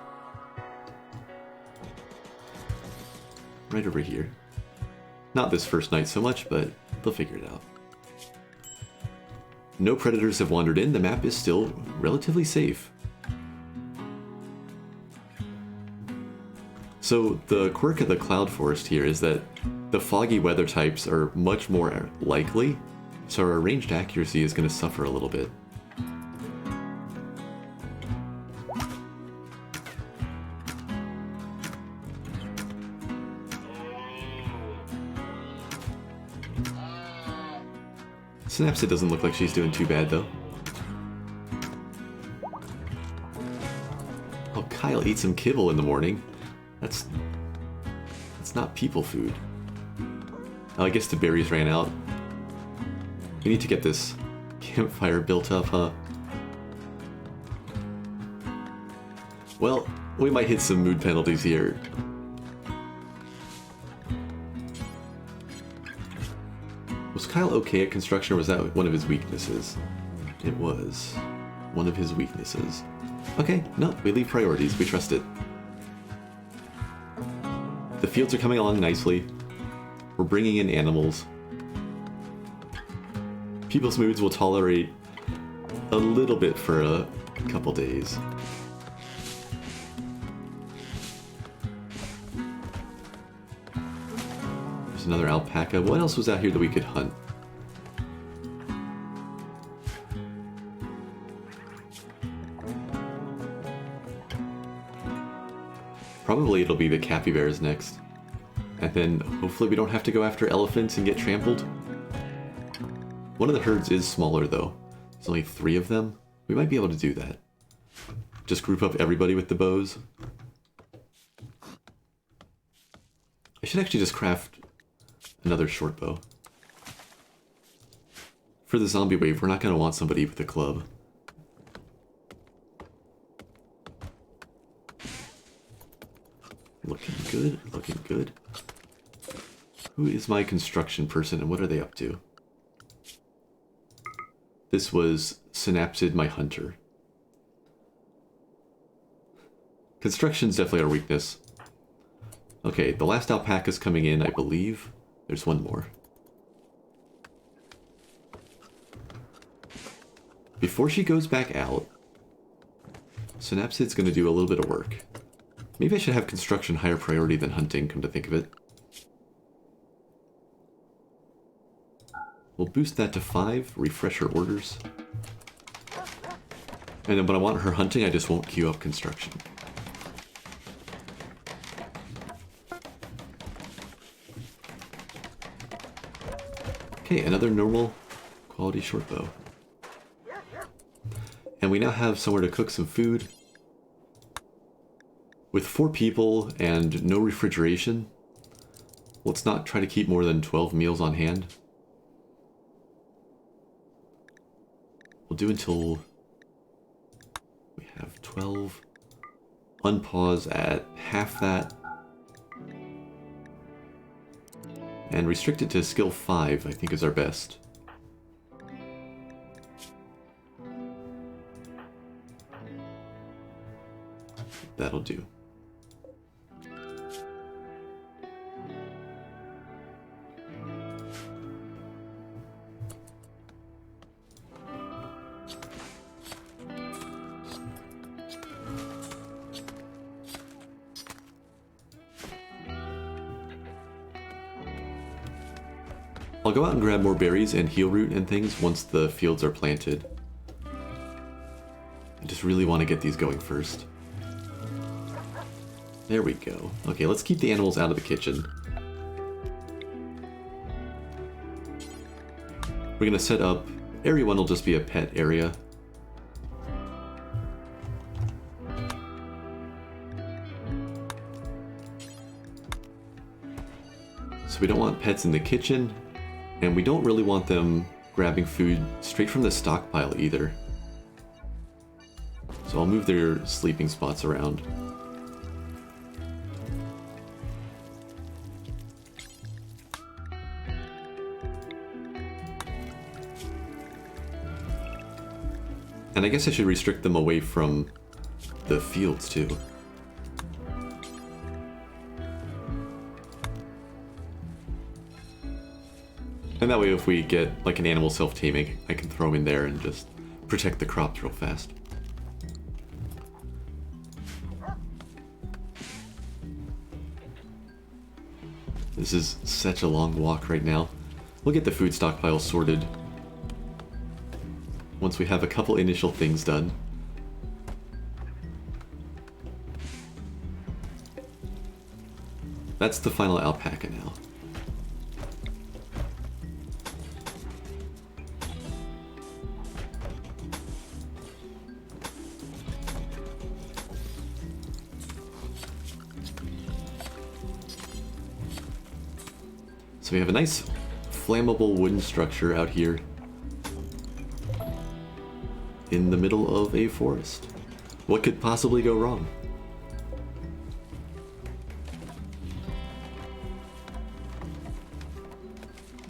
right over here. Not this first night so much, but they'll figure it out. No predators have wandered in, the map is still relatively safe. So the quirk of the cloud forest here is that the foggy weather types are much more likely, so our ranged accuracy is going to suffer a little bit. Synapsid doesn't look like she's doing too bad though. Oh, Kyle ate some kibble in the morning. That's not people food. Oh, I guess the berries ran out. We need to get this campfire built up, huh? Well, we might hit some mood penalties here. Was Kyle okay at construction, or was that one of his weaknesses? It was one of his weaknesses. Okay, no, we leave priorities, we trust it. The fields are coming along nicely. We're bringing in animals. People's moods will tolerate a little bit for a couple days. There's another alpaca. What else was out here that we could hunt? Probably it'll be the capybaras next. And then hopefully we don't have to go after elephants and get trampled. One of the herds is smaller though. There's only 3 of them. We might be able to do that. Just group up everybody with the bows. I should actually just craft another short bow. For the zombie wave, we're not going to want somebody with a club. Looking good, looking good. Who is my construction person and what are they up to? This was Synapsid, my hunter. Construction's definitely our weakness. Okay, the last alpaca's coming in, I believe. There's one more. Before she goes back out, Synapsid's going to do a little bit of work. Maybe I should have construction higher priority than hunting, come to think of it. We'll boost that to 5, refresh her orders. And then when I want her hunting, I just won't queue up construction. Okay, another normal quality short bow. And we now have somewhere to cook some food. With 4 people and no refrigeration, let's not try to keep more than 12 meals on hand. We'll do until we have 12. Unpause at half that. And restrict it to skill 5, I think is our best. That'll do. I'll go out and grab more berries and heal root and things once the fields are planted. I just really want to get these going first. There we go. Okay, let's keep the animals out of the kitchen. We're gonna set up... Area 1 will just be a pet area. So we don't want pets in the kitchen. And we don't really want them grabbing food straight from the stockpile either. So I'll move their sleeping spots around. And I guess I should restrict them away from the fields too. And that way if we get like an animal self-taming, I can throw them in there and just protect the crops real fast. This is such a long walk right now. We'll get the food stockpile sorted once we have a couple initial things done. That's the final alpaca now. So we have a nice flammable wooden structure out here in the middle of a forest. What could possibly go wrong?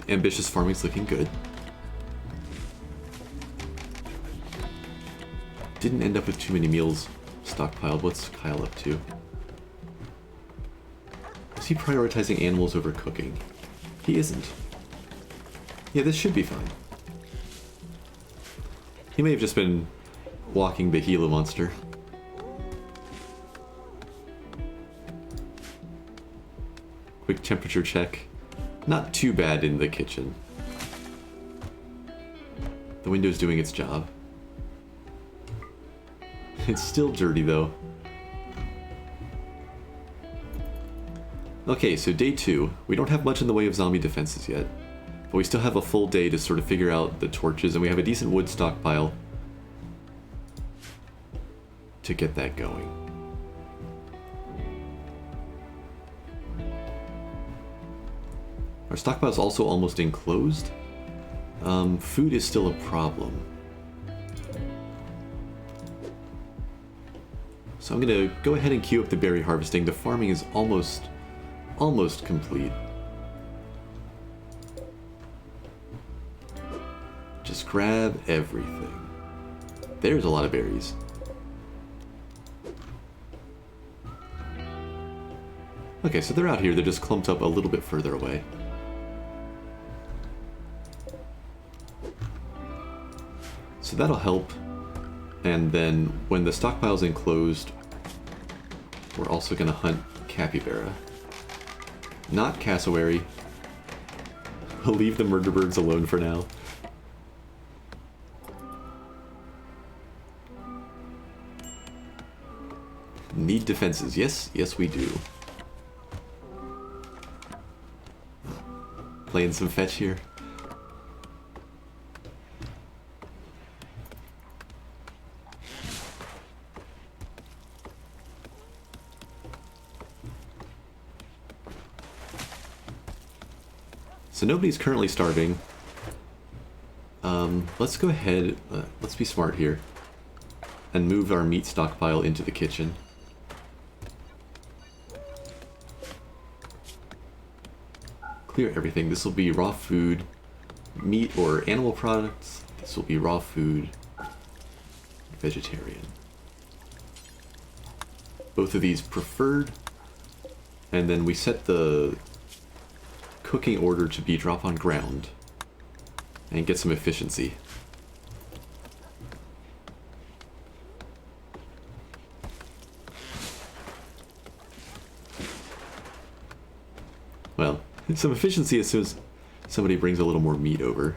Ambitious farming's looking good. Didn't end up with too many meals stockpiled. What's Kyle up to? Is he prioritizing animals over cooking? He isn't. Yeah, this should be fine. He may have just been walking the Gila monster. Quick temperature check. Not too bad in the kitchen. The window's doing its job. It's still dirty though. Okay, so day 2. We don't have much in the way of zombie defenses yet, but we still have a full day to sort of figure out the torches, and we have a decent wood stockpile. to get that going. Our stockpile is also almost enclosed. Food is still a problem. So I'm gonna go ahead and queue up the berry harvesting. The farming is almost complete. Just grab everything. There's a lot of berries. Okay, so they're out here. They're just clumped up a little bit further away. So that'll help. And then when the stockpile's enclosed, we're also going to hunt capybara. Not cassowary. We'll leave the murder birds alone for now. Need defenses. Yes, yes we do. Playing some fetch here. So nobody's currently starving. Let's go ahead, let's be smart here, and move our meat stockpile into the kitchen. Clear everything. This will be raw food, meat or animal products. This will be raw food, vegetarian. Both of these preferred, and then we set the cooking order to be drop on ground and get some efficiency. Well, some efficiency as soon as somebody brings a little more meat over.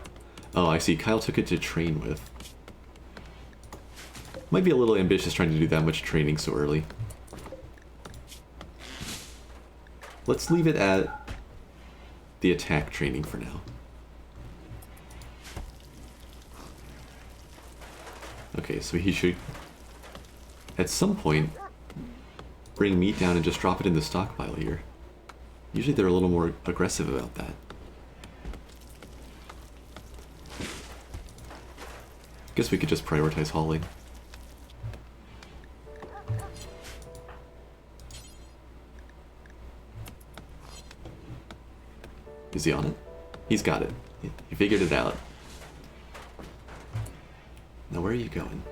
Oh, I see. Kyle took it to train with. Might be a little ambitious trying to do that much training so early. Let's leave it at the attack training for now. Okay, so he should, at some point, bring meat down and just drop it in the stockpile here. Usually they're a little more aggressive about that. Guess we could just prioritize hauling. Is he on it? He's got it. He figured it out. Now where are you going?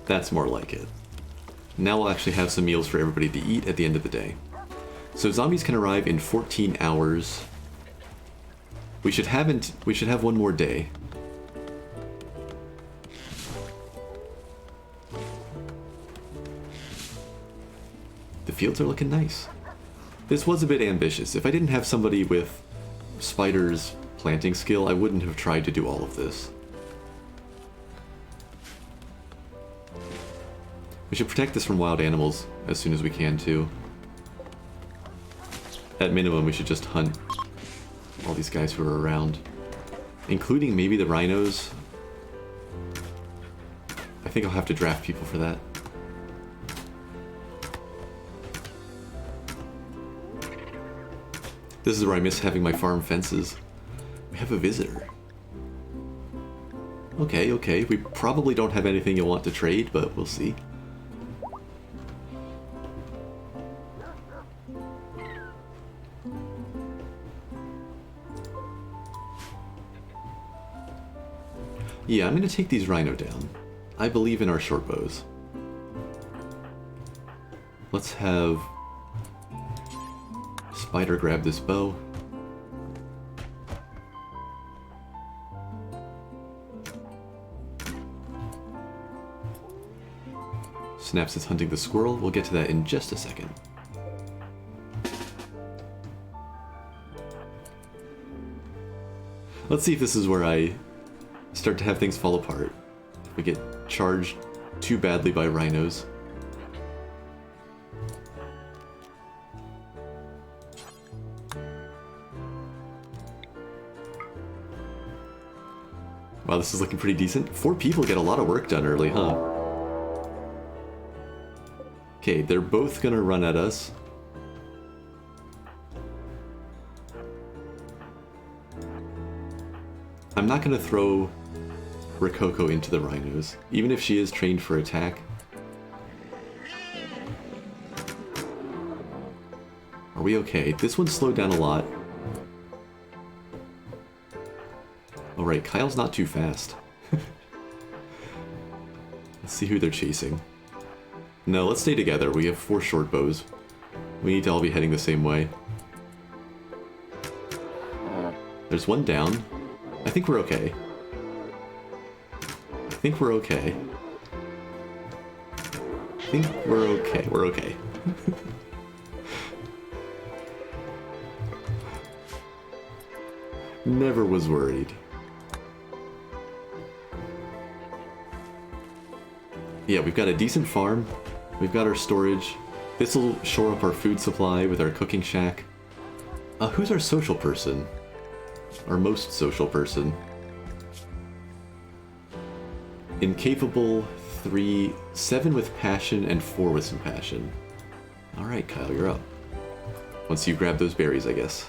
That's more like it. Now we'll actually have some meals for everybody to eat at the end of the day. So zombies can arrive in 14 hours. We should have one more day. The fields are looking nice. This was a bit ambitious. If I didn't have somebody with Spider's planting skill, I wouldn't have tried to do all of this. We should protect this from wild animals as soon as we can, too. At minimum, we should just hunt all these guys who are around. Including maybe the rhinos. I think I'll have to draft people for that. This is where I miss having my farm fences. We have a visitor. Okay, okay. We probably don't have anything you'll want to trade, but we'll see. Yeah, I'm going to take these rhino down. I believe in our short bows. Let's have Spider grab this bow. Snaps is hunting the squirrel. We'll get to that in just a second. Let's see if this is where I start to have things fall apart. If we get charged too badly by rhinos. Wow, this is looking pretty decent. 4 people get a lot of work done early, huh? Okay, they're both gonna run at us. I'm not gonna throw Rococo into the rhinos, even if she is trained for attack. Are we okay? This one slowed down a lot. Alright, Kyle's not too fast. Let's see who they're chasing. No, let's stay together. We have 4 short bows. We need to all be heading the same way. There's one down. I think we're okay. I think we're okay. I think we're okay. We're okay. Never was worried. Yeah, we've got a decent farm. We've got our storage. This will shore up our food supply with our cooking shack. Who's our social person? Our most social person? Incapable, 3, 7 with passion, and 4 with some passion. Alright, Kyle, you're up. Once you grab those berries, I guess.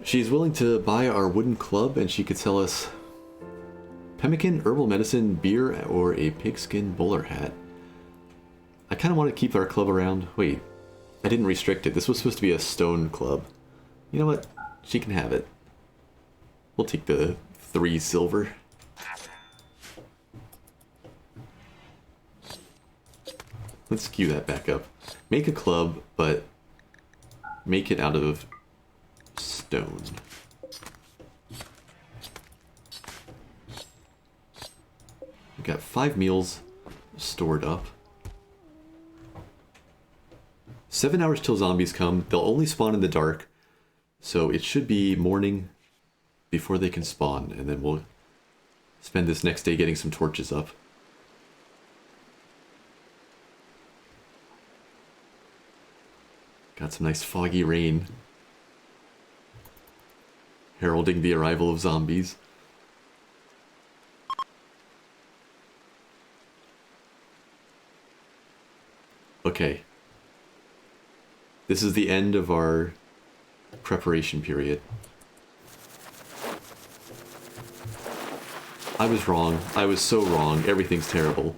She's willing to buy our wooden club, and she could sell us pemmican, herbal medicine, beer, or a pigskin bowler hat. I kind of want to keep our club around. Wait, I didn't restrict it. This was supposed to be a stone club. You know what? She can have it. We'll take the 3 silver. Let's skew that back up. Make a club, but make it out of stone. We've got 5 meals stored up. 7 hours till zombies come. They'll only spawn in the dark, so it should be morning before they can spawn, and then we'll spend this next day getting some torches up. Got some nice foggy rain heralding the arrival of zombies. Okay. This is the end of our preparation period. I was wrong. I was so wrong. Everything's terrible.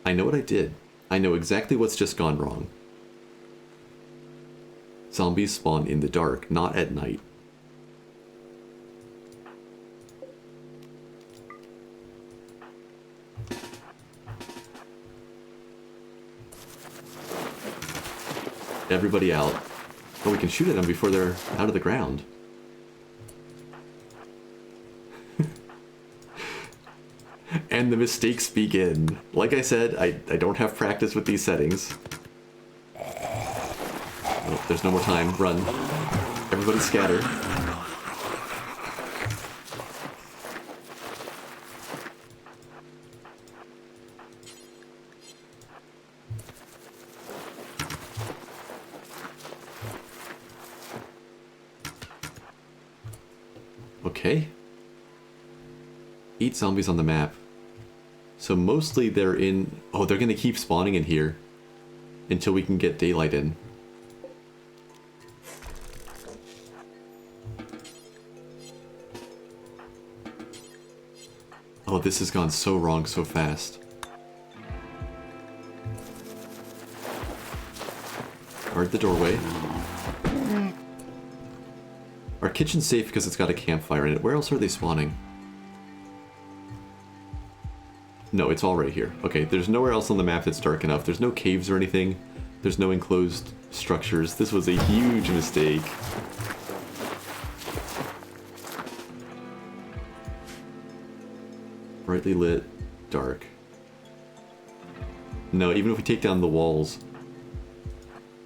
I know what I did. I know exactly what's just gone wrong. Zombies spawn in the dark, not at night. Everybody out. Oh, we can shoot at them before they're out of the ground. And the mistakes begin. Like I said, I don't have practice with these settings. Oh, there's no more time. Run. Everybody scatter. Okay. 8 zombies on the map. So mostly they're in... Oh, they're gonna keep spawning in here until we can get daylight in. Oh, this has gone so wrong so fast. Guard the doorway. Our kitchen's safe because it's got a campfire in it. Where else are they spawning? No, it's all right here. Okay, there's nowhere else on the map that's dark enough. There's no caves or anything. There's no enclosed structures. This was a huge mistake. Brightly lit, dark. No, even if we take down the walls,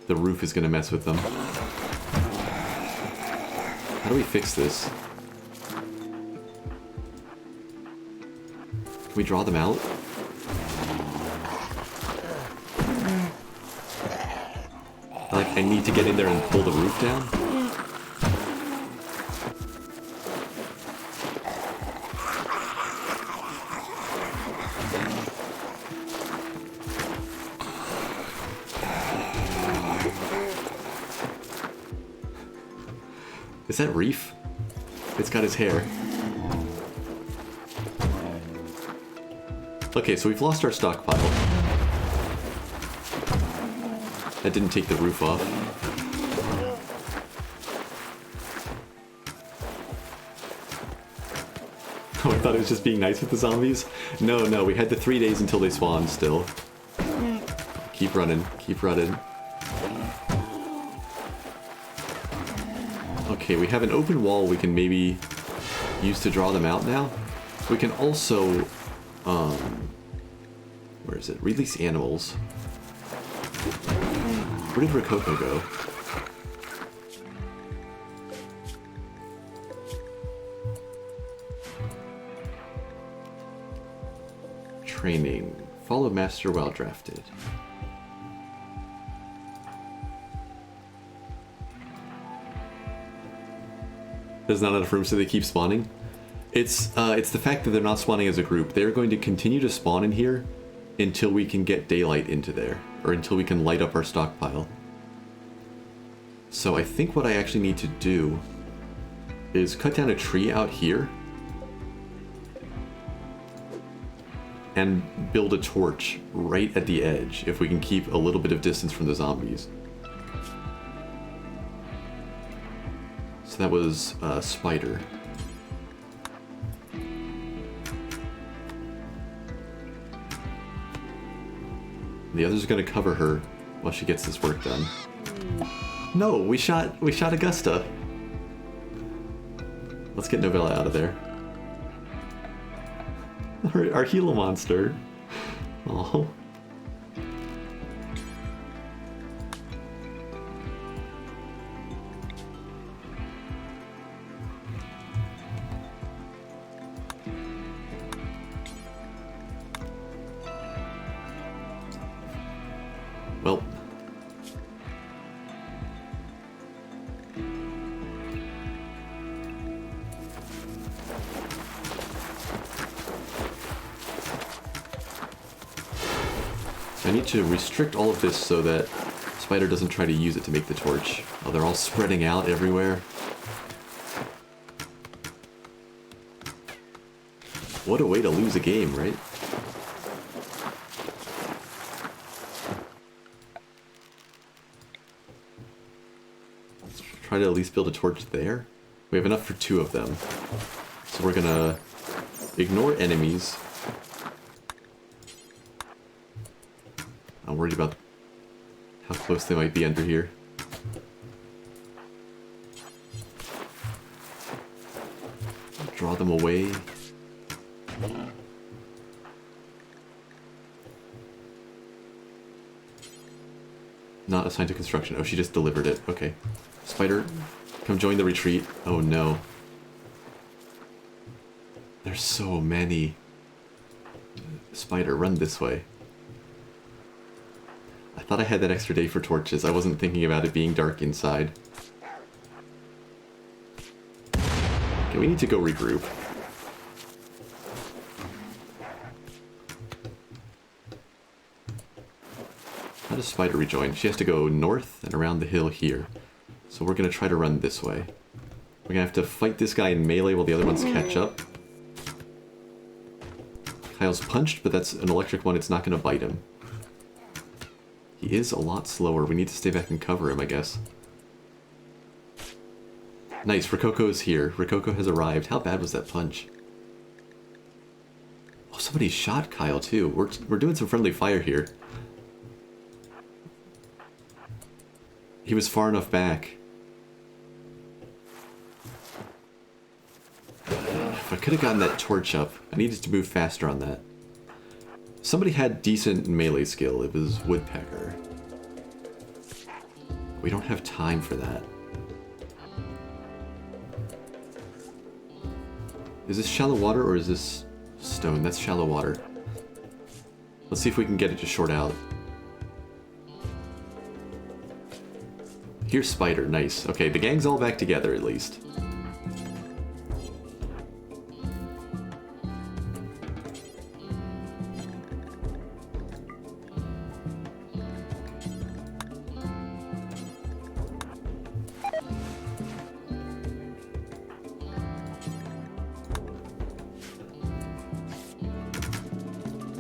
the roof is gonna mess with them. How do we fix this? Can we draw them out? Like, I need to get in there and pull the roof down? Is that Reef? It's got his hair. Okay, so we've lost our stockpile. That didn't take the roof off. Oh, I thought it was just being nice with the zombies? No, we had the 3 days until they spawned still. Keep running, keep running. Okay, we have an open wall we can maybe use to draw them out now. We can also, where is it? Release animals. Where did Rococo go? Training. Follow master while drafted. There's not enough room, so they keep spawning. It's the fact that they're not spawning as a group. They're going to continue to spawn in here until we can get daylight into there, or until we can light up our stockpile. So I think what I actually need to do is cut down a tree out here and build a torch right at the edge if we can keep a little bit of distance from the zombies. So that was Spider. The others are going to cover her while she gets this work done. No, we shot Augusta. Let's get Novella out of there. Our Gila monster. Oh. Well. I need to restrict all of this so that Spider doesn't try to use it to make the torch. Oh, they're all spreading out everywhere. What a way to lose a game, right? Let's try to at least build a torch there. We have enough for 2 of them. So we're gonna ignore enemies. I'm worried about how close they might be under here. Draw them away. Not assigned to construction. Oh, she just delivered it. Okay. Spider, come join the retreat. Oh no. There's so many. Spider, run this way. I thought I had that extra day for torches. I wasn't thinking about it being dark inside. Okay, we need to go regroup. How does Spider rejoin? She has to go north and around the hill here. So we're going to try to run this way. We're going to have to fight this guy in melee while the other ones catch up. Kyle's punched, but that's an electric one. It's not going to bite him. He is a lot slower. We need to stay back and cover him, I guess. Nice, Rococo is here. Rococo has arrived. How bad was that punch? Oh, somebody shot Kyle, too. We're doing some friendly fire here. He was far enough back. If I could have gotten that torch up, I needed to move faster on that. Somebody had decent melee skill. It was Woodpecker. We don't have time for that. Is this shallow water or is this stone? That's shallow water. Let's see if we can get it to short out. Here's Spider, nice. Okay, the gang's all back together at least.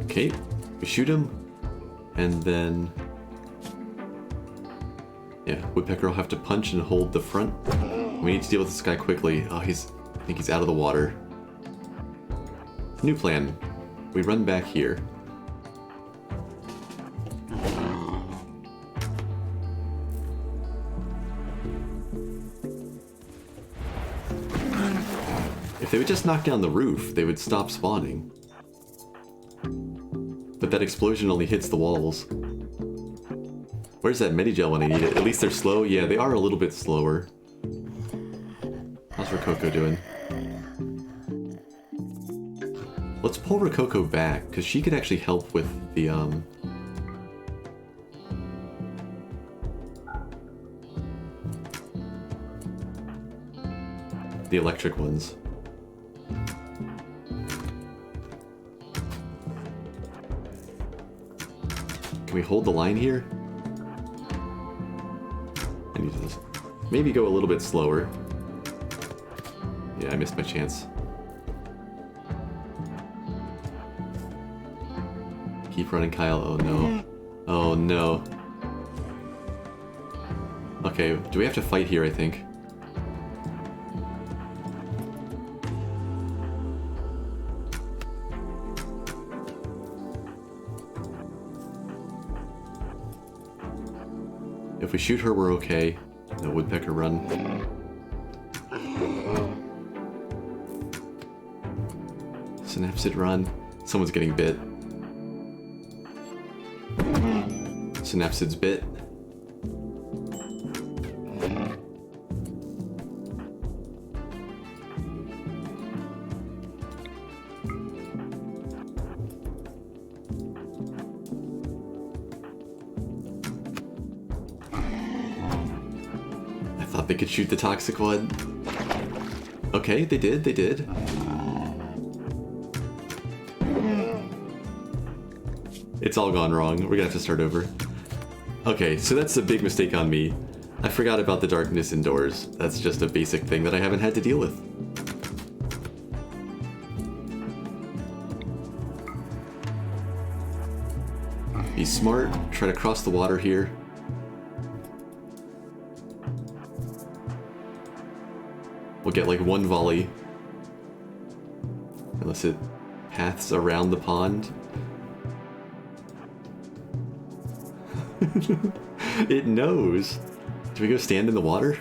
Okay, we shoot him, and then... yeah, Woodpecker will have to punch and hold the front. We need to deal with this guy quickly. Oh, I think he's out of the water. New plan. We run back here. If they would just knock down the roof, they would stop spawning. But that explosion only hits the walls. Where's that Medigel when I need it? At least they're slow? Yeah, they are a little bit slower. How's Rococo doing? Let's pull Rococo back, because she could actually help with the, electric ones. Can we hold the line here? I need to just maybe go a little bit slower. Yeah, I missed my chance. Keep running, Kyle. Oh no. Oh no. Okay, do we have to fight here, I think? If we shoot her, we're okay. No Woodpecker run. Synapsid run. Someone's getting bit. Synapsid's bit. They could shoot the toxic one. Okay, they did, they did. It's all gone wrong. We're gonna have to start over. Okay, so that's a big mistake on me. I forgot about the darkness indoors. That's just a basic thing that I haven't had to deal with. Be smart, try to cross the water here. We'll get like one volley. Unless it paths around the pond. It knows. Do we go stand in the water?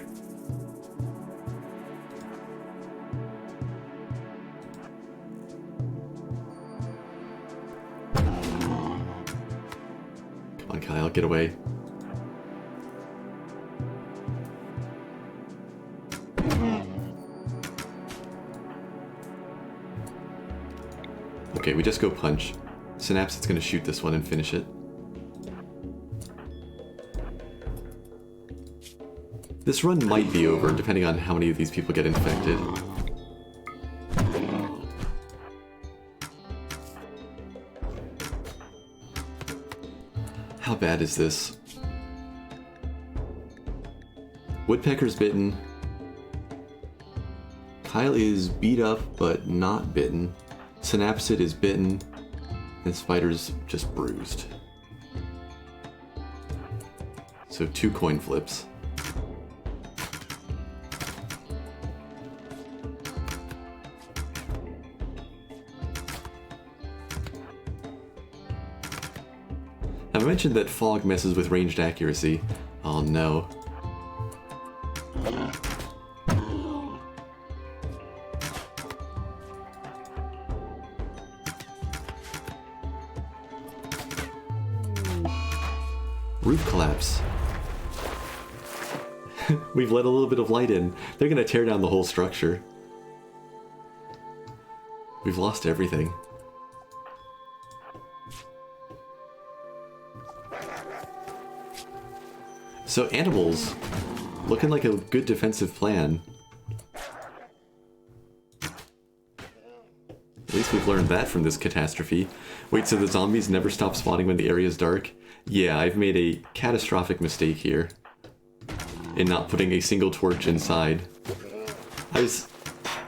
Come on, Kyle, get away. Okay, we just go punch. Synapse is gonna shoot this one and finish it. This run might be over, depending on how many of these people get infected. How bad is this? Woodpecker's bitten. Kyle is beat up, but not bitten. Synapsid is bitten, and Spider's just bruised. So 2 coin flips. I mentioned that fog messes with ranged accuracy. Oh no. Roof collapse. We've let a little bit of light in. They're gonna tear down the whole structure. We've lost everything. So animals Looking like a good defensive plan. At least we've learned that from this catastrophe. Wait, so the zombies never stop spawning when the area is dark? Yeah, I've made a catastrophic mistake here in not putting a single torch inside.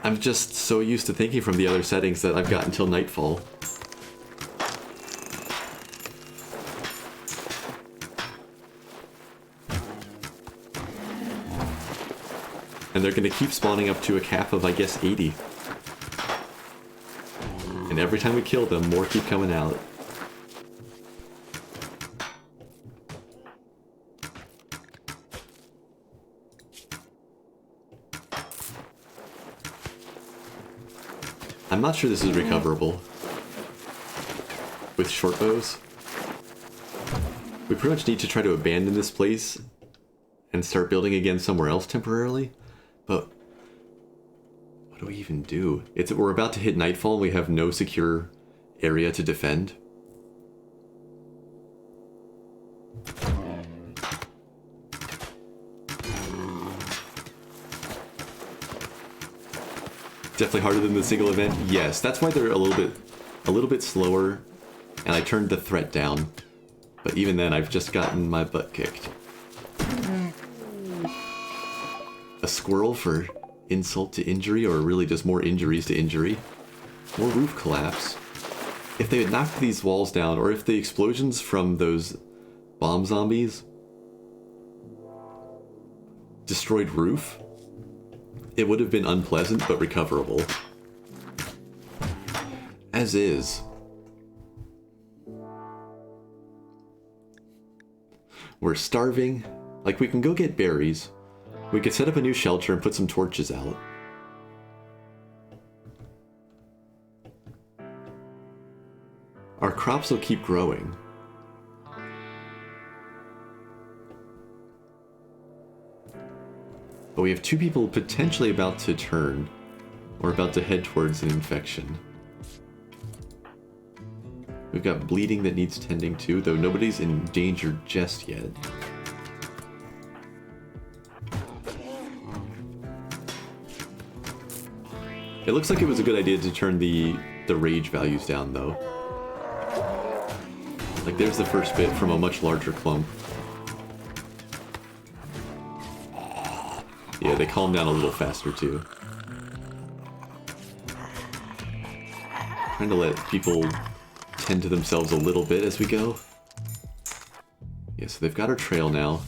I'm just so used to thinking from the other settings that I've got until nightfall. And they're gonna keep spawning up to a cap of, I guess, 80. And every time we kill them, more keep coming out. I'm not sure this is recoverable with short bows. We pretty much need to try to abandon this place and start building again somewhere else temporarily. But what do we even do? We're about to hit nightfall and we have no secure area to defend. Definitely harder than the single event. Yes, that's why they're a little bit slower, and I turned the threat down. But even then, I've just gotten my butt kicked. A squirrel for insult to injury, or really just more injuries to injury. More roof collapse. If they had knocked these walls down, or if the explosions from those bomb zombies destroyed roof, it would have been unpleasant, but recoverable. As is. We're starving. Like, we can go get berries. We could set up a new shelter and put some torches out. Our crops will keep growing. But we have 2 people potentially about to turn, or about to head towards an infection. We've got bleeding that needs tending to, though nobody's in danger just yet. It looks like it was a good idea to turn the rage values down, though. Like, there's the first bit from a much larger clump. Yeah, they calm down a little faster, too. Trying to let people tend to themselves a little bit as we go. Yeah, so they've got our trail now.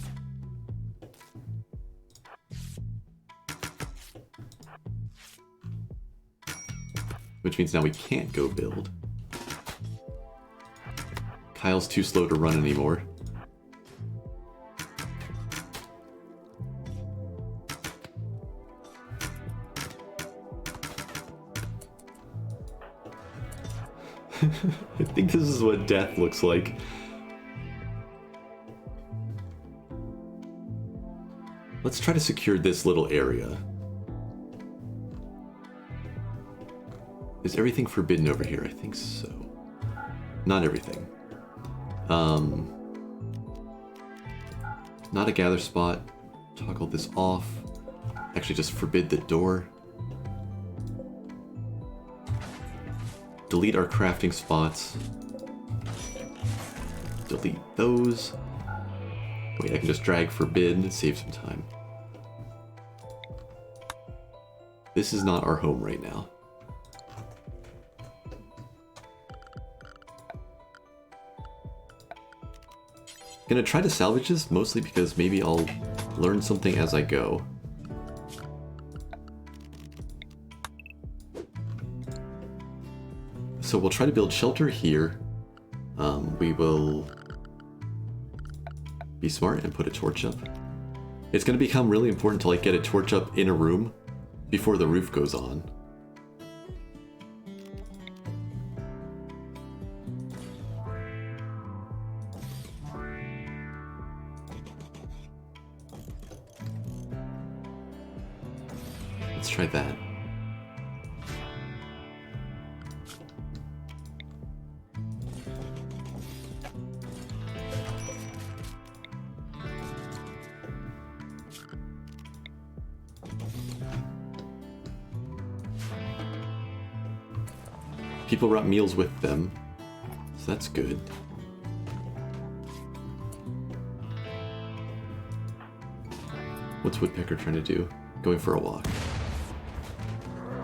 Which means now we can't go build. Kyle's too slow to run anymore. I think this is what death looks like. Let's try to secure this little area. Is everything forbidden over here? I think so. Not everything. Not a gather spot. Toggle this off. Actually, just forbid the door. Delete our crafting spots. Delete those. Wait, I can just drag forbid and save some time. This is not our home right now. Gonna try to salvage this, mostly because maybe I'll learn something as I go. So we'll try to build shelter here. We will be smart and put a torch up. It's gonna become really important to like get a torch up in a room before the roof goes on. Let's try that. People brought meals with them, so that's good. What's Woodpecker trying to do? Going for a walk.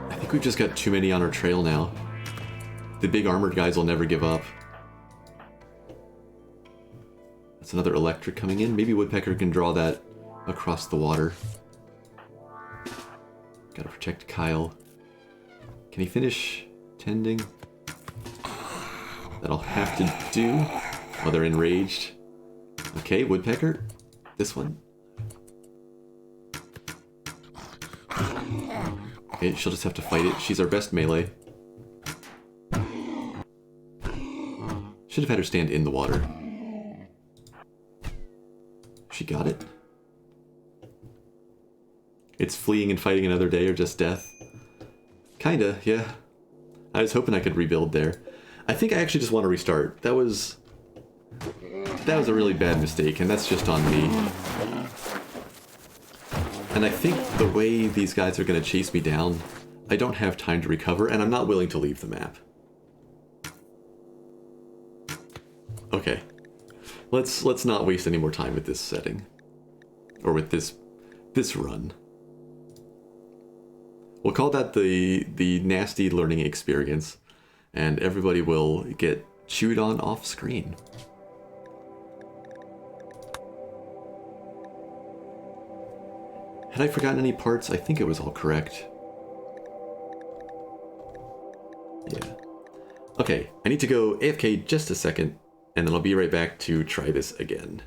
I think we've just got too many on our trail now. The big armored guys will never give up. That's another electric coming in. Maybe Woodpecker can draw that across the water. Gotta protect Kyle. Can he finish tending? That'll have to do. Oh, they're enraged. Okay, Woodpecker. This one. Okay, she'll just have to fight it. She's our best melee. Should have had her stand in the water. She got it. It's fleeing and fighting another day or just death. Kinda, yeah. I was hoping I could rebuild there. I think I actually just want to restart. That was a really bad mistake, and that's just on me. And I think the way these guys are going to chase me down, I don't have time to recover, and I'm not willing to leave the map. Okay. Let's not waste any more time with this setting. Or with this run. We'll call that the nasty learning experience, and everybody will get chewed on off screen. Had I forgotten any parts? I think it was all correct. Yeah. Okay, I need to go AFK just a second, and then I'll be right back to try this again.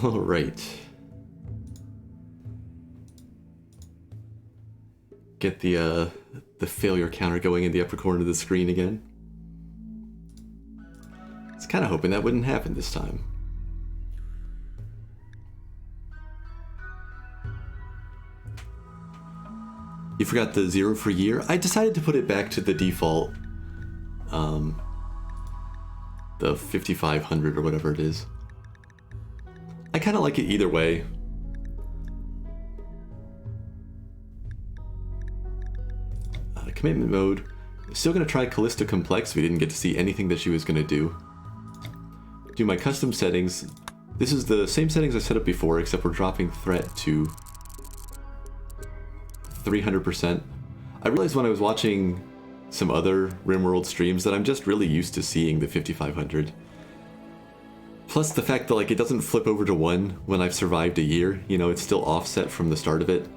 All right. Get the failure counter going in the upper corner of the screen again. I was kind of hoping that wouldn't happen this time. You forgot the 0 for year? I decided to put it back to the default, the 5500 or whatever it is. I kind of like it either way. Commitment mode. Still going to try Callisto Complex. We didn't get to see anything that she was going to do. Do my custom settings. This is the same settings I set up before, except we're dropping threat to 300%. I realized when I was watching some other RimWorld streams that I'm just really used to seeing the 5500. Plus the fact that like it doesn't flip over to 1 when I've survived a year, you know, it's still offset from the start of it.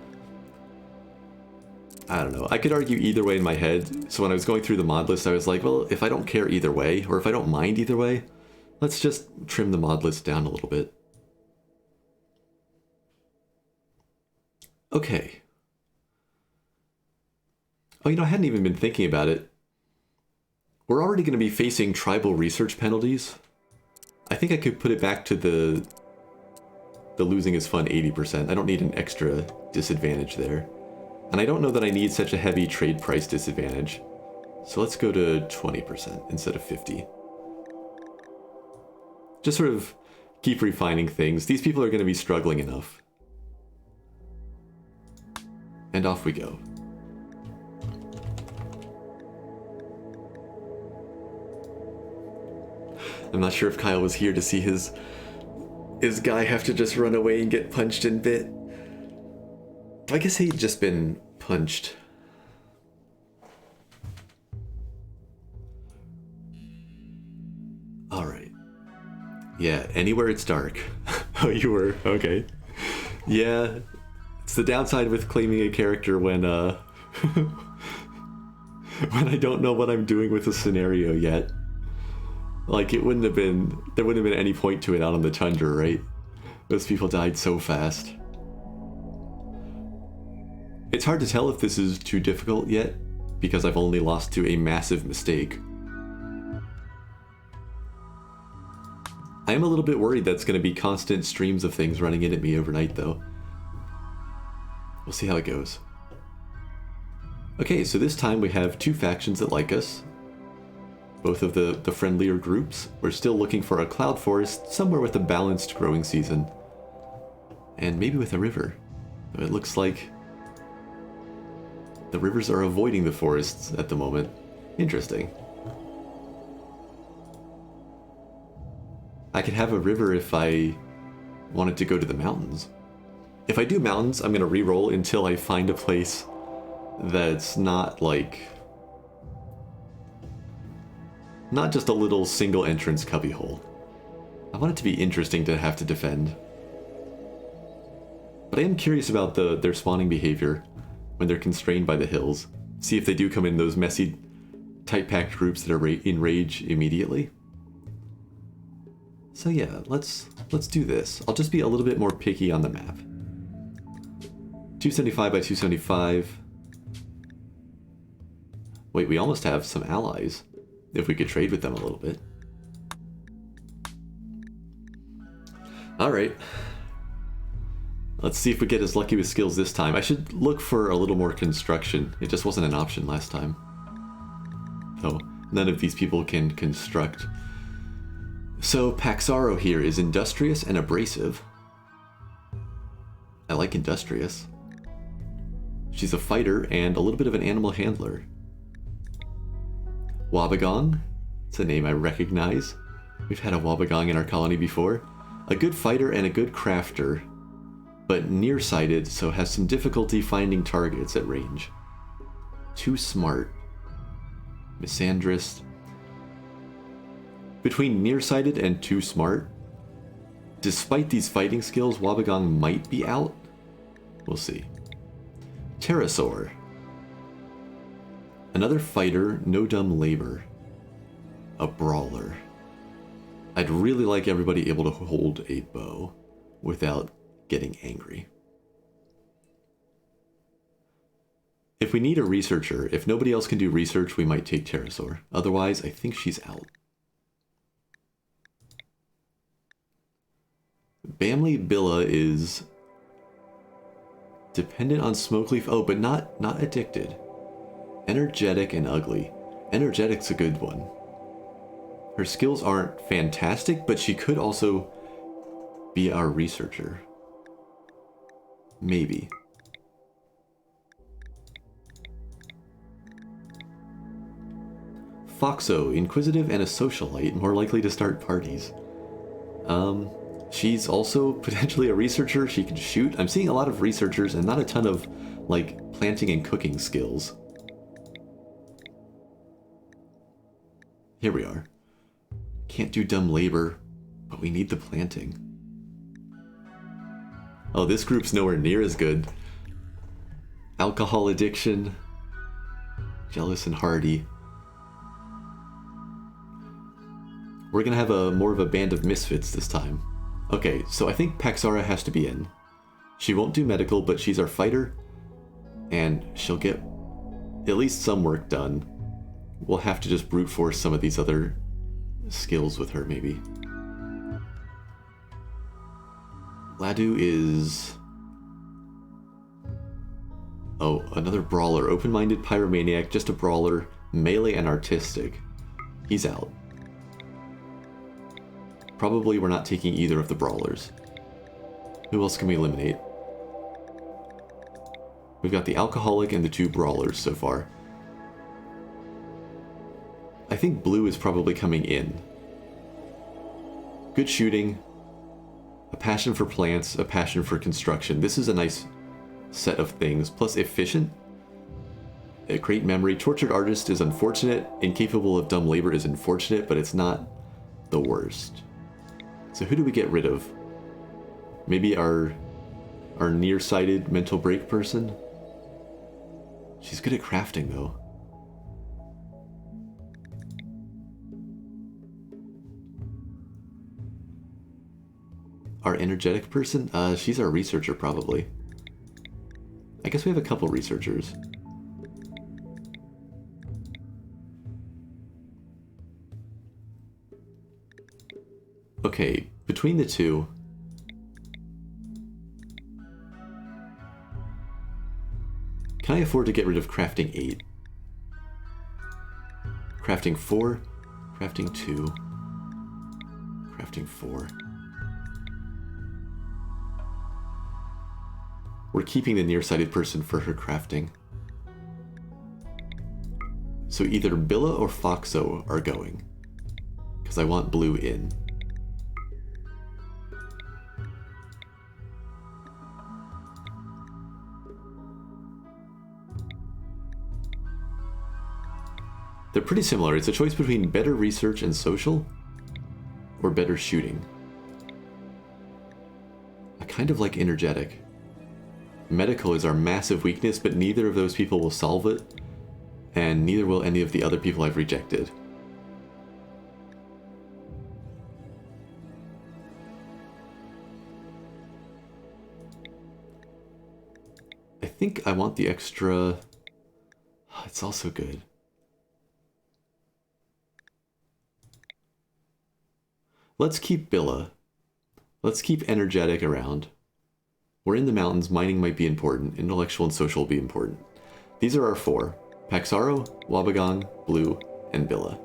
I don't know. I could argue either way in my head. So when I was going through the mod list, I was like, well, if I don't care either way, or if I don't mind either way, let's just trim the mod list down a little bit. Okay. Oh, you know, I hadn't even been thinking about it. We're already going to be facing tribal research penalties. I think I could put it back to the losing is fun 80%. I don't need an extra disadvantage there. And I don't know that I need such a heavy trade price disadvantage. So let's go to 20% instead of 50. Just sort of keep refining things. These people are going to be struggling enough. And off we go. I'm not sure if Kyle was here to see his guy have to just run away and get punched and bit. I guess he'd just been punched. Alright. Yeah, anywhere it's dark. Oh, you were? Okay. Yeah, it's the downside with claiming a character when, when I don't know what I'm doing with a scenario yet. Like, there wouldn't have been any point to it out on the tundra, right? Those people died so fast. It's hard to tell if this is too difficult yet, because I've only lost to a massive mistake. I am a little bit worried that's going to be constant streams of things running in at me overnight, though. We'll see how it goes. Okay, so this time we have two factions that like us. Both of the friendlier groups. We're still looking for a cloud forest, somewhere with a balanced growing season. And maybe with a river. It looks like the rivers are avoiding the forests at the moment. Interesting. I could have a river if I wanted to go to the mountains. If I do mountains, I'm going to reroll until I find a place that's not like... not just a little single entrance cubbyhole. I want it to be interesting to have to defend. But I am curious about their spawning behavior when they're constrained by the hills. See if they do come in those messy, tight-packed groups that are in rage immediately. So yeah, let's do this. I'll just be a little bit more picky on the map. 275 by 275. Wait, we almost have some allies. If we could trade with them a little bit. Alright. Let's see if we get as lucky with skills this time. I should look for a little more construction. It just wasn't an option last time. Though none of these people can construct. So Paxaro here is industrious and abrasive. I like industrious. She's a fighter and a little bit of an animal handler. Wabagong, it's a name I recognize. We've had a Wabagong in our colony before. A good fighter and a good crafter, but nearsighted, so has some difficulty finding targets at range. Too smart. Misandrist. Between nearsighted and too smart, despite these fighting skills, Wabagong might be out. We'll see. Pterosaur. Another fighter, no dumb labor. A brawler. I'd really like everybody able to hold a bow without getting angry. If we need a researcher, if nobody else can do research, we might take Pterosaur. Otherwise, I think she's out. Bamley Billa is dependent on Smokeleaf. Oh, but not addicted. Energetic and ugly. Energetic's a good one. Her skills aren't fantastic, but she could also be our researcher. Maybe. Foxo, inquisitive and a socialite, more likely to start parties. She's also potentially a researcher. She can shoot. I'm seeing a lot of researchers and not a ton of, like, planting and cooking skills. Here we are. Can't do dumb labor, but we need the planting. Oh, this group's nowhere near as good. Alcohol addiction. Jealous and hardy. We're gonna have more of a band of misfits this time. Okay, so I think Paxara has to be in. She won't do medical, but she's our fighter, and she'll get at least some work done. We'll have to just brute force some of these other skills with her, maybe. Ladu is... oh, another brawler. Open-minded pyromaniac, just a brawler, melee and artistic. He's out. Probably we're not taking either of the brawlers. Who else can we eliminate? We've got the alcoholic and the 2 brawlers so far. I think blue is probably coming in. Good shooting, a passion for plants, a passion for construction. This is a nice set of things. Plus efficient, a great memory. Tortured artist is unfortunate. Incapable of dumb labor is unfortunate, but it's not the worst. So who do we get rid of? Maybe our nearsighted mental break person? She's good at crafting, though. Our energetic person? She's our researcher, probably. I guess we have a couple researchers. Okay, between the two... can I afford to get rid of crafting 8? Crafting 4, crafting 2, crafting 4. We're keeping the nearsighted person for her crafting. So either Billa or Foxo are going, because I want blue in. They're pretty similar. It's a choice between better research and social, or better shooting. I kind of like energetic. Medical is our massive weakness, but neither of those people will solve it, and neither will any of the other people I've rejected. I think I want the extra... it's also good. Let's keep Billa. Let's keep energetic around. We're in the mountains, mining might be important, intellectual and social will be important. These are our 4. Paxaro, Wabagang, Blue, and Billa.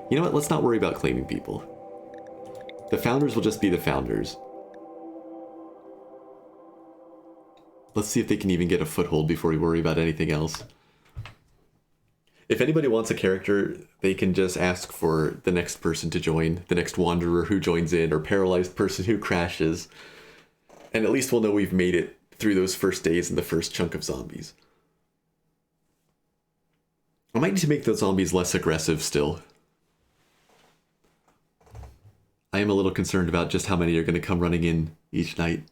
You know what, let's not worry about claiming people. The founders will just be the founders. Let's see if they can even get a foothold before we worry about anything else. If anybody wants a character, they can just ask for the next person to join, the next wanderer who joins in, or paralyzed person who crashes. And at least we'll know we've made it through those first days and the first chunk of zombies. I might need to make those zombies less aggressive still. I am a little concerned about just how many are going to come running in each night.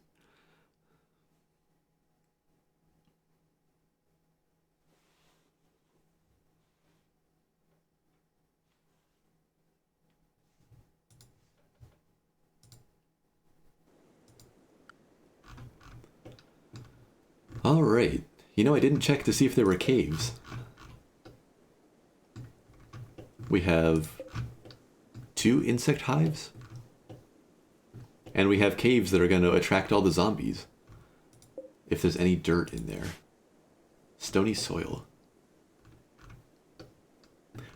Alright. You know, I didn't check to see if there were caves. We have 2 insect hives. And we have caves that are going to attract all the zombies. If there's any dirt in there. Stony soil.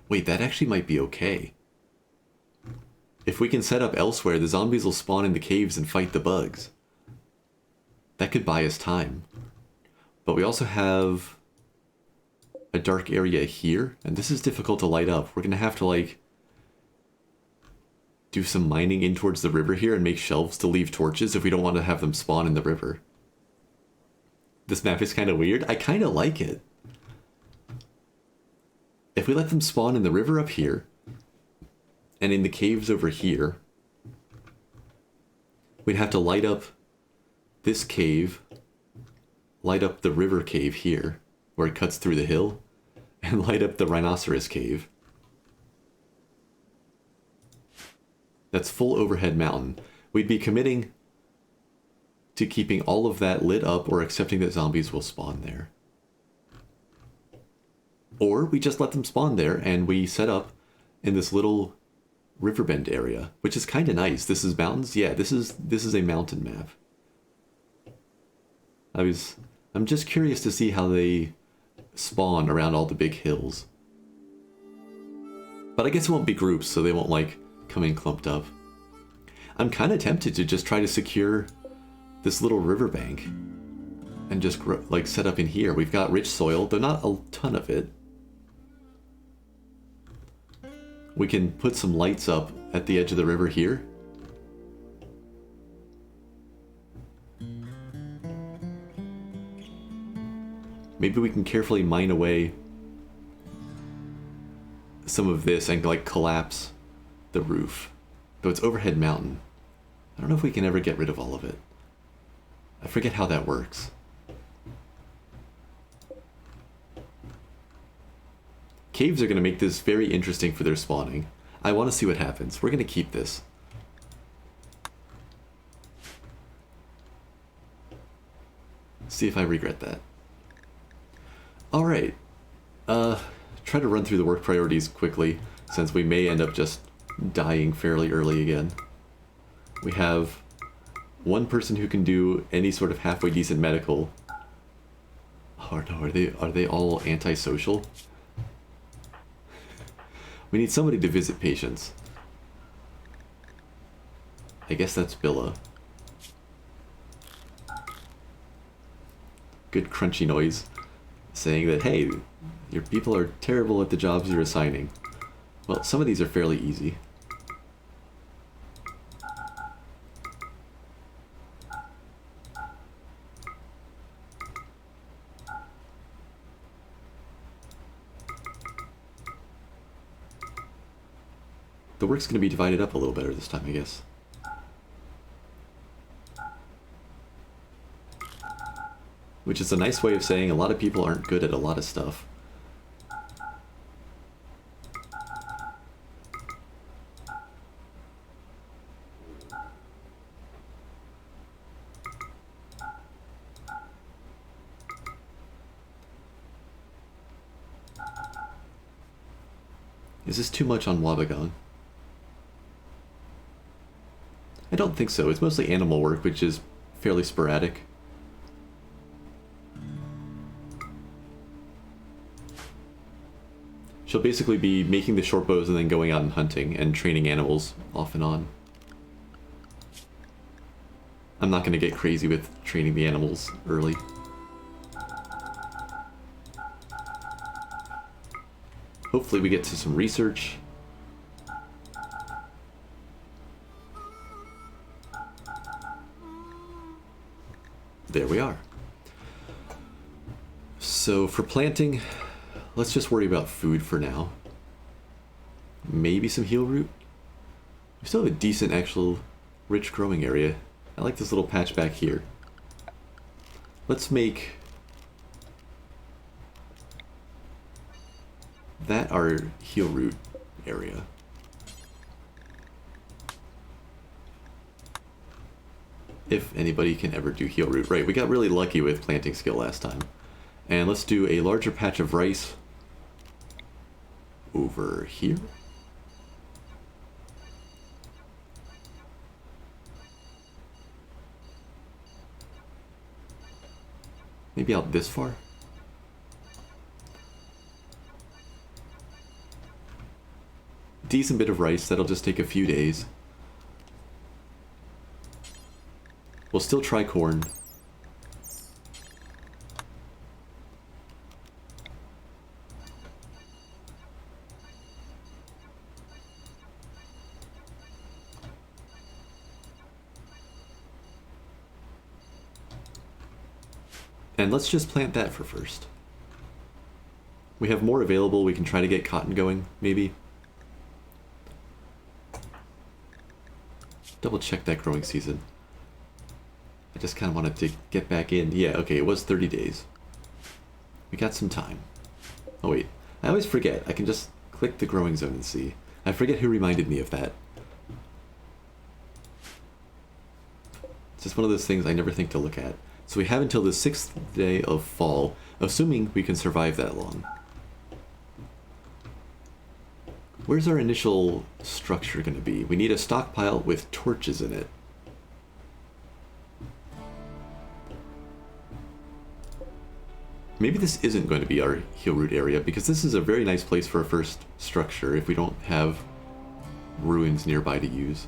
Wait, that actually might be okay. If we can set up elsewhere, the zombies will spawn in the caves and fight the bugs. That could buy us time. But we also have a dark area here, and this is difficult to light up. We're going to have to, like, do some mining in towards the river here and make shelves to leave torches if we don't want to have them spawn in the river. This map is kind of weird. I kind of like it. If we let them spawn in the river up here, and in the caves over here, we'd have to light up this cave light up the river cave here, where it cuts through the hill, and light up the rhinoceros cave. That's full overhead mountain. We'd be committing to keeping all of that lit up or accepting that zombies will spawn there. Or we just let them spawn there and we set up in this little riverbend area, which is kind of nice. This is mountains? Yeah, this is a mountain map. I'm just curious to see how they spawn around all the big hills. But I guess it won't be groups, so they won't like come in clumped up. I'm kind of tempted to just try to secure this little riverbank and just like set up in here. We've got rich soil, though not a ton of it. We can put some lights up at the edge of the river here. Maybe we can carefully mine away some of this and like collapse the roof. Though it's overhead mountain. I don't know if we can ever get rid of all of it. I forget how that works. Caves are going to make this very interesting for their spawning. I want to see what happens. We're going to keep this. See if I regret that. Alright. Try to run through the work priorities quickly, since we may end up just dying fairly early again. We have one person who can do any sort of halfway decent medical. Oh no, are they all antisocial? We need somebody to visit patients. I guess that's Billa. Good crunchy noise saying that, hey, your people are terrible at the jobs you're assigning. Well, some of these are fairly easy. The work's going to be divided up a little better this time, I guess. Which is a nice way of saying a lot of people aren't good at a lot of stuff. Is this too much on Wabagon? I don't think so. It's mostly animal work, which is fairly sporadic. She'll basically be making the short bows and then going out and hunting and training animals off and on. I'm not going to get crazy with training the animals early. Hopefully we get to some research. There we are. So for planting, let's just worry about food for now. Maybe some heel root. We still have a decent, actual, rich growing area. I like this little patch back here. Let's make that our heel root area. If anybody can ever do heel root. Right, we got really lucky with planting skill last time. And let's do a larger patch of rice over here. Maybe out this far? Decent bit of rice, that'll just take a few days. We'll still try corn. And let's just plant that for first. We have more available, we can try to get cotton going, maybe. Double check that growing season. I just kind of wanted to get back in. Yeah, okay, it was 30 days. We got some time. Oh wait, I always forget. I can just click the growing zone and see. I forget who reminded me of that. It's just one of those things I never think to look at. So we have until the 6th day of fall, assuming we can survive that long. Where's our initial structure going to be? We need a stockpile with torches in it. Maybe this isn't going to be our heal root area, because this is a very nice place for a first structure if we don't have ruins nearby to use.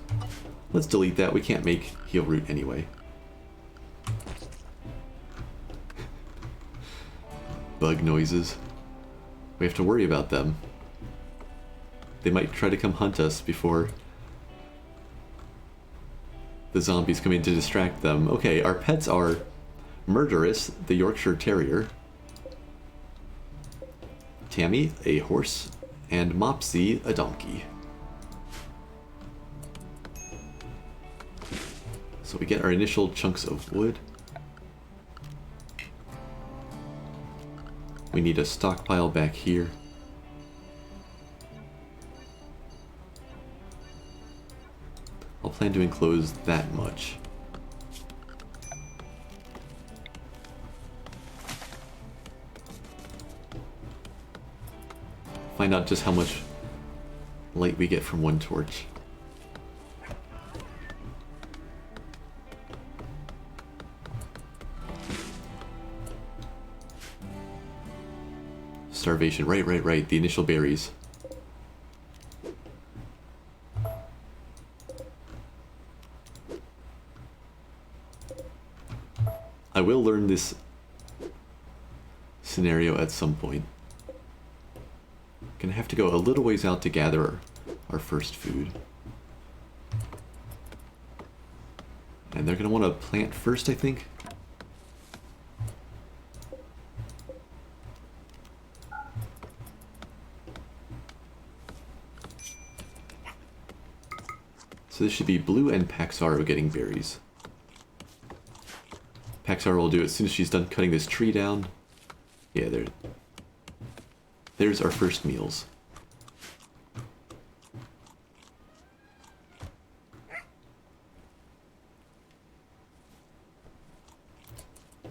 Let's delete that. We can't make heal root anyway. Bug noises. We have to worry about them. They might try to come hunt us before the zombies come in to distract them. Okay, our pets are Murderous, the Yorkshire Terrier, Tammy, a horse, and Mopsy, a donkey. So we get our initial chunks of wood. We need a stockpile back here. I'll plan to enclose that much. Find out just how much light we get from one torch. Starvation, right. The initial berries. I will learn this scenario at some point. Gonna have to go a little ways out to gather our first food. And they're gonna want to plant first, I think. So this should be Blue and Paxaro getting berries. Paxaro will do it as soon as she's done cutting this tree down. Yeah, there's our first meals.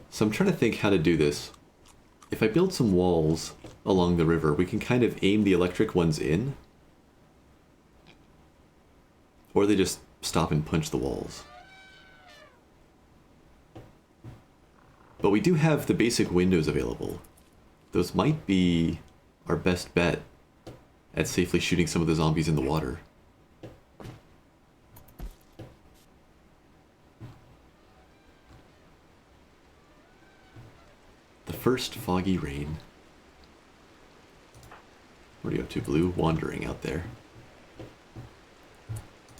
So I'm trying to think how to do this. If I build some walls along the river, we can kind of aim the electric ones in. Or they just stop and punch the walls. But we do have the basic windows available. Those might be our best bet at safely shooting some of the zombies in the water. The first foggy rain. What are you up to, Blue? Wandering out there.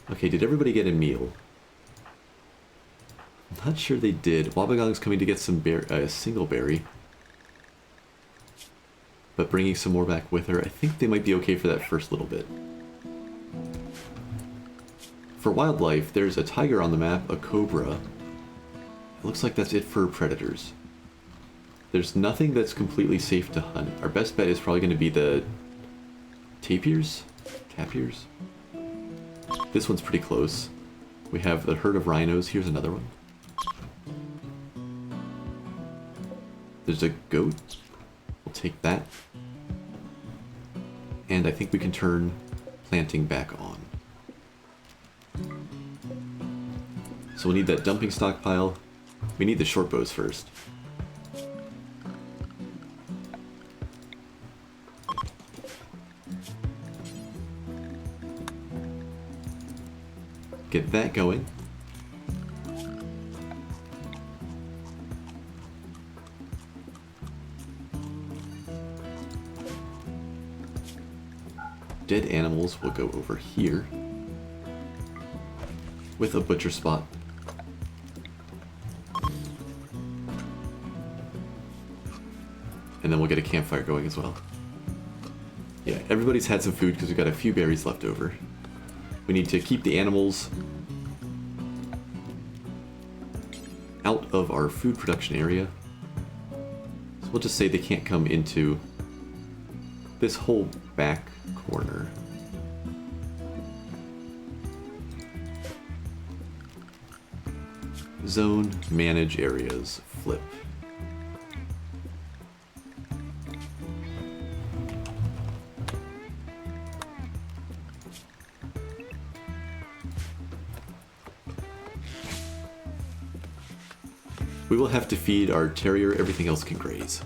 Okay, did everybody get a meal? I'm not sure they did. Wabagong's coming to get some single berry. But bringing some more back with her. I think they might be okay for that first little bit. For wildlife, there's a tiger on the map, a cobra. It looks like that's it for predators. There's nothing that's completely safe to hunt. Our best bet is probably going to be the tapirs? Tapirs? This one's pretty close. We have the herd of rhinos. Here's another one. There's a goat. We'll take that. And I think we can turn planting back on. So we'll need that dumping stockpile. We need the short bows first. Get that going. Dead animals will go over here with a butcher spot. And then we'll get a campfire going as well. Yeah, everybody's had some food because we've got a few berries left over. We need to keep the animals out of our food production area. So we'll just say they can't come into this whole back corner. Zone, manage areas, flip. We will have to feed our terrier, everything else can graze.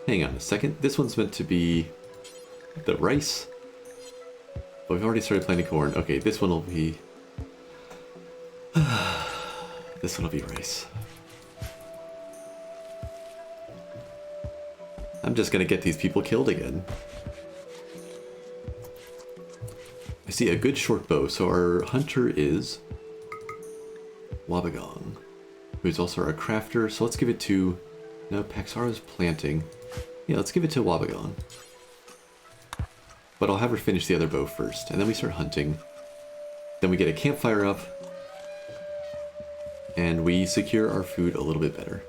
Hang on a second, this one's meant to be the rice. But we've already started planting corn. Okay, this one will be... this one will be rice. I'm just gonna get these people killed again. I see a good short bow, so our hunter is Wabagong, who's also our crafter, so let's give it to... No, Paxara's planting. Yeah, let's give it to Wabagong. But I'll have her finish the other bow first, and then we start hunting. Then we get a campfire up, and we secure our food a little bit better.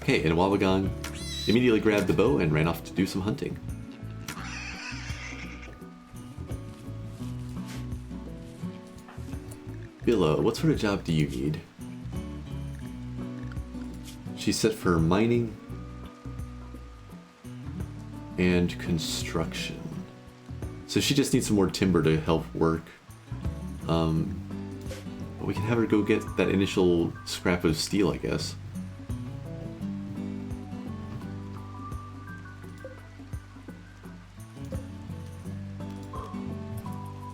Okay, and Wabagong immediately grabbed the bow and ran off to do some hunting. Billa, what sort of job do you need? She's set for mining and construction. So she just needs some more timber to help work. But we can have her go get that initial scrap of steel, I guess.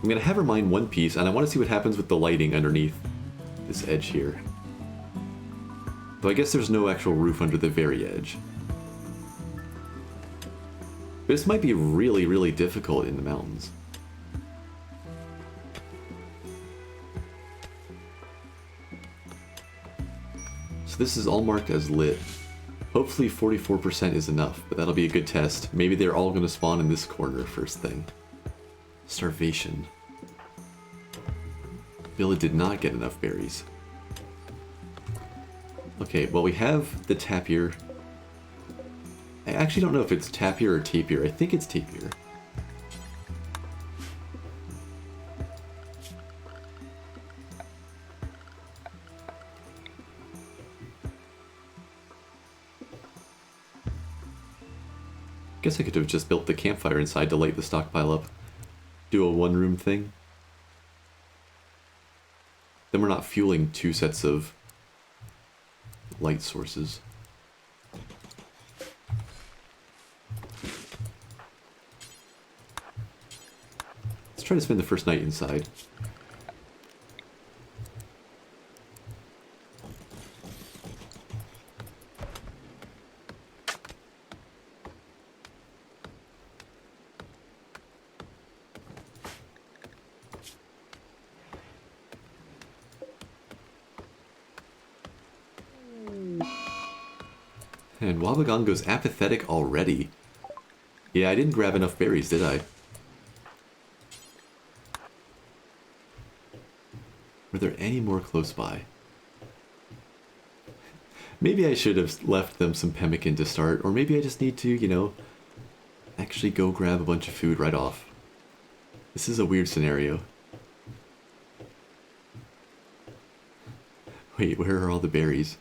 I'm gonna have her mine one piece, and I want to see what happens with the lighting underneath this edge here. Though I guess there's no actual roof under the very edge. But this might be really, really difficult in the mountains. So this is all marked as lit. Hopefully 44% is enough, but that'll be a good test. Maybe they're all gonna spawn in this corner first thing. Starvation. Billa did not get enough berries. Okay, well we have the tapir. I actually don't know if it's tapir or tapir. I think it's tapir. Guess I could have just built the campfire inside to light the stockpile up. Do a one-room thing. Then we're not fueling two sets of light sources. Let's try to spend the first night inside. And Wabagong goes apathetic already. Yeah, I didn't grab enough berries, did I? Were there any more close by? Maybe I should have left them some pemmican to start, or maybe I just need to, you know, actually go grab a bunch of food right off. This is a weird scenario. Wait, where are all the berries?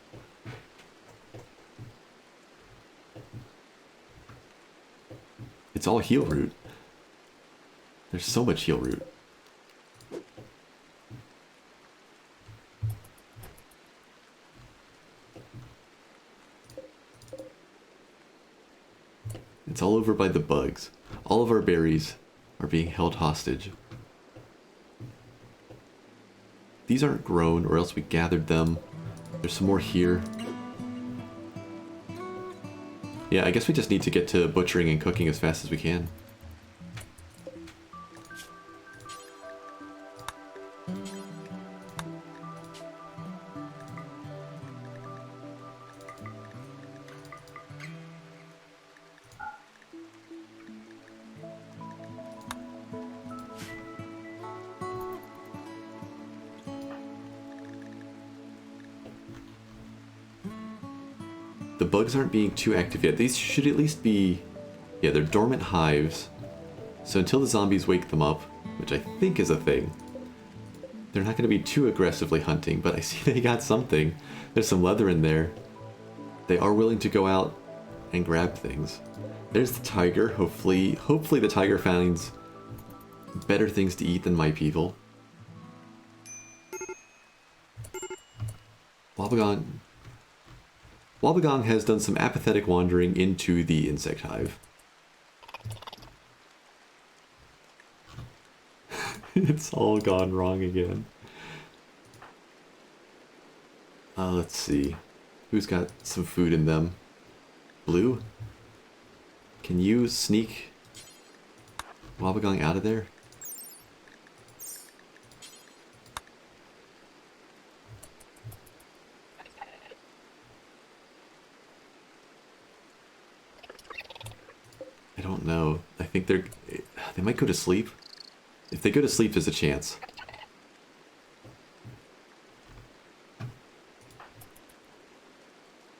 It's all heel root. There's so much heel root. It's all over by the bugs. All of our berries are being held hostage. These aren't grown, or else we gathered them. There's some more here. Yeah, I guess we just need to get to butchering and cooking as fast as we can. The bugs aren't being too active yet. These should at least be... yeah, they're dormant hives. So until the zombies wake them up, which I think is a thing, they're not going to be too aggressively hunting, but I see they got something. There's some leather in there. They are willing to go out and grab things. There's the tiger. Hopefully the tiger finds better things to eat than my people. Wobbegong has done some apathetic wandering into the insect hive. It's all gone wrong again. Let's see. Who's got some food in them? Blue? Can you sneak Wobbegong out of there? I don't know. I think they might go to sleep. If they go to sleep, there's a chance.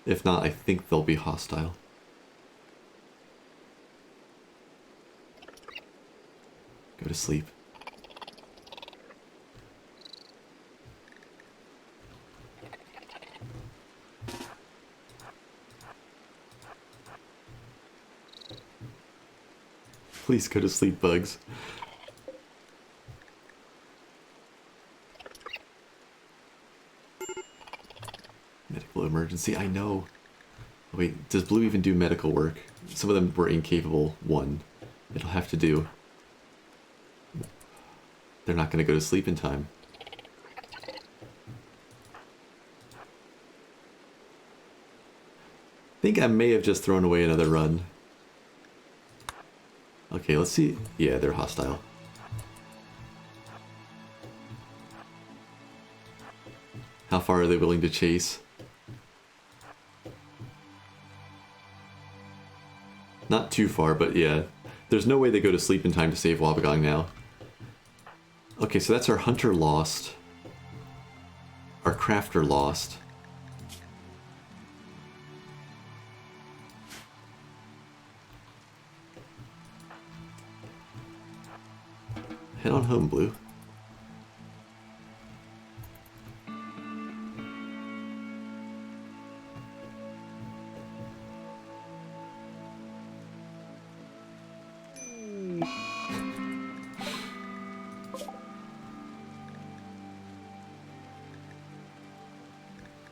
If not, I think they'll be hostile. Go to sleep. Please go to sleep, bugs. Medical emergency, I know. Wait, does Blue even do medical work? Some of them were incapable. One. It'll have to do. They're not going to go to sleep in time. I think I may have just thrown away another run. Okay, let's see. Yeah, they're hostile. How far are they willing to chase? Not too far, but yeah. There's no way they go to sleep in time to save Wobbegong now. Okay, so that's our hunter lost. Our crafter lost. Head on home, Blue.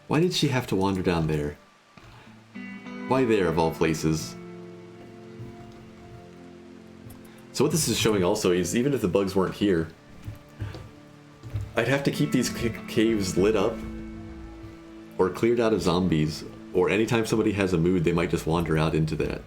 Why did she have to wander down there? Why there, of all places? So what this is showing also is, even if the bugs weren't here, I'd have to keep these caves lit up, or cleared out of zombies, or anytime somebody has a mood, they might just wander out into that.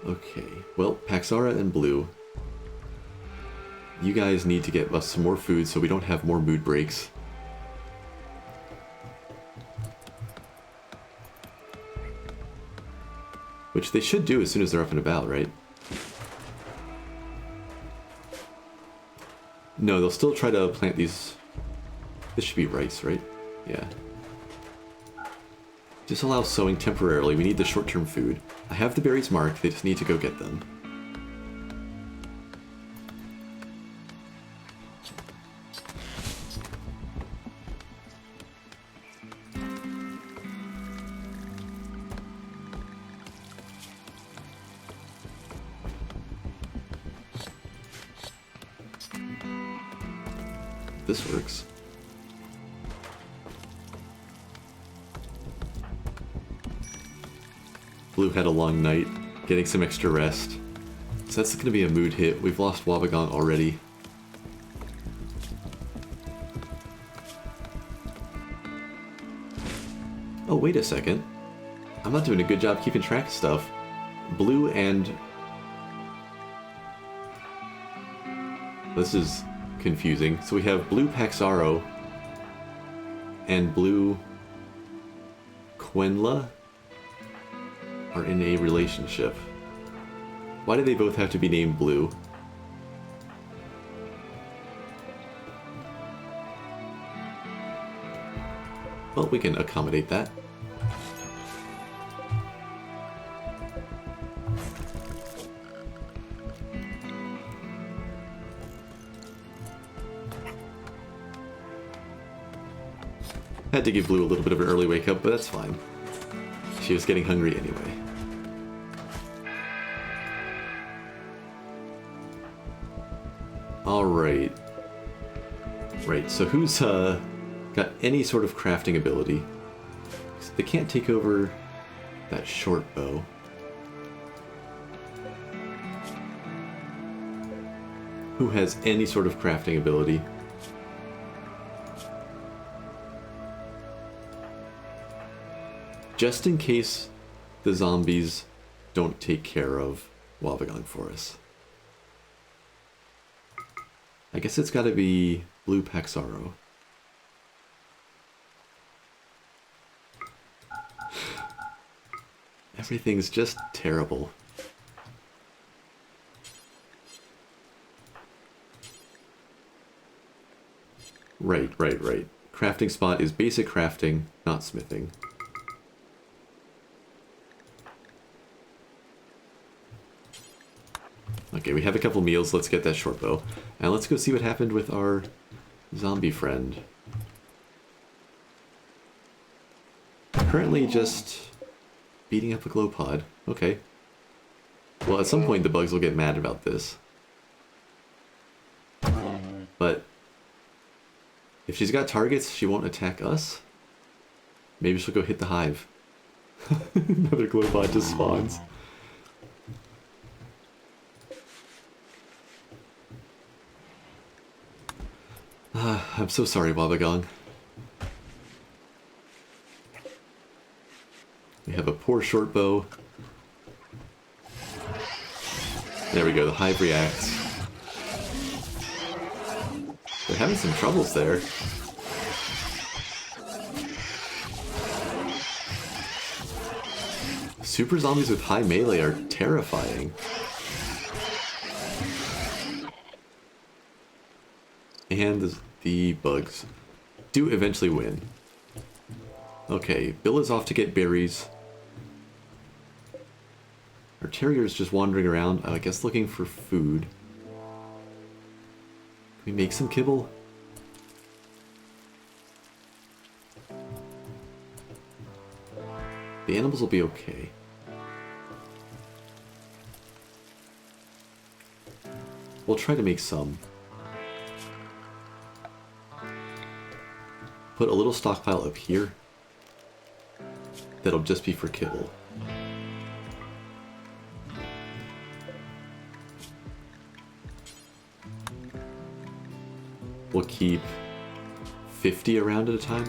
Okay, well, Paxara and Blue, you guys need to get us some more food so we don't have more mood breaks. Which they should do as soon as they're up and about, right? No, they'll still try to plant these... This should be rice, right? Yeah. Disallow sowing temporarily. We need the short-term food. I have the berries marked, they just need to go get them. this works. Blue had a long night, getting some extra rest. So that's going to be a mood hit. We've lost Wobbegong already. Oh, wait a second. I'm not doing a good job keeping track of stuff. Blue and... This is confusing. So we have Blue Paxaro and Blue Quenla are in a relationship. Why do they both have to be named Blue? Well, we can accommodate that. Had to give Blue a little bit of an early wake up, but that's fine. She was getting hungry anyway. Alright. Right, so who's got any sort of crafting ability? They can't take over that short bow. Who has any sort of crafting ability? Just in case the zombies don't take care of Wobbegong for us. I guess it's gotta be Blue Paxaro. Everything's just terrible. Right. Crafting spot is basic crafting, not smithing. Okay, we have a couple meals. Let's get that short bow. And let's go see what happened with our zombie friend. Currently just beating up a glow pod. Okay. Well, at some point the bugs will get mad about this. But if she's got targets, she won't attack us. Maybe she'll go hit the hive. Another glow pod just spawns. I'm so sorry, Wobbegong. We have a poor short bow. There we go, the hive reacts. They're having some troubles there. Super zombies with high melee are terrifying. And the bugs do eventually win. Okay, Bill is off to get berries. Our terrier is just wandering around, I guess looking for food. Can we make some kibble? The animals will be okay. We'll try to make some. Put a little stockpile up here. That'll just be for kibble. We'll keep 50 around at a time.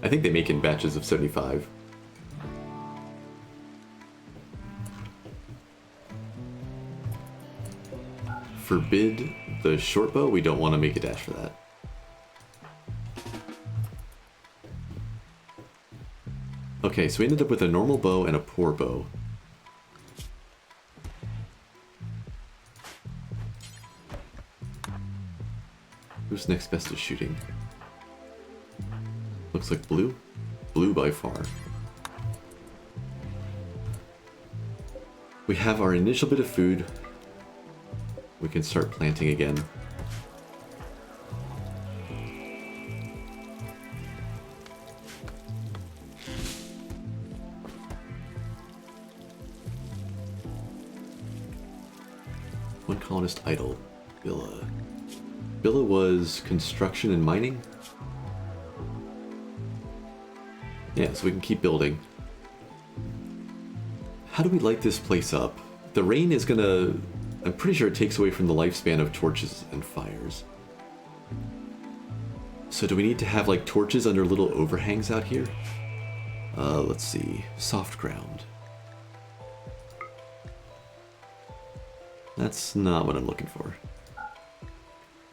I think they make in batches of 75. Forbid the short bow, we don't want to make a dash for that. Okay, so we ended up with a normal bow and a poor bow. Who's next best at shooting? Looks like blue. Blue by far. We have our initial bit of food. We can start planting again. Colonist idle. Billa. Billa was construction and mining? Yeah, so we can keep building. How do we light this place up? The rain is gonna... I'm pretty sure it takes away from the lifespan of torches and fires. So do we need to have like torches under little overhangs out here? Let's see. Soft ground. That's not what I'm looking for.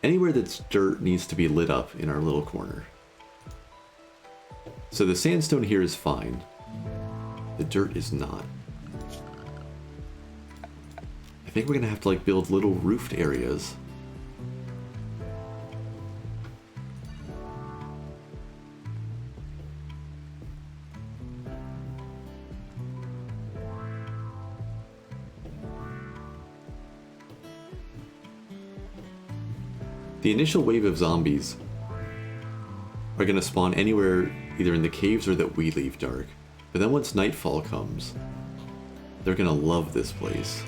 Anywhere that's dirt needs to be lit up in our little corner. So the sandstone here is fine. The dirt is not. I think we're gonna have to like build little roofed areas. The initial wave of zombies are going to spawn anywhere either in the caves or that we leave dark. But then once nightfall comes, they're going to love this place.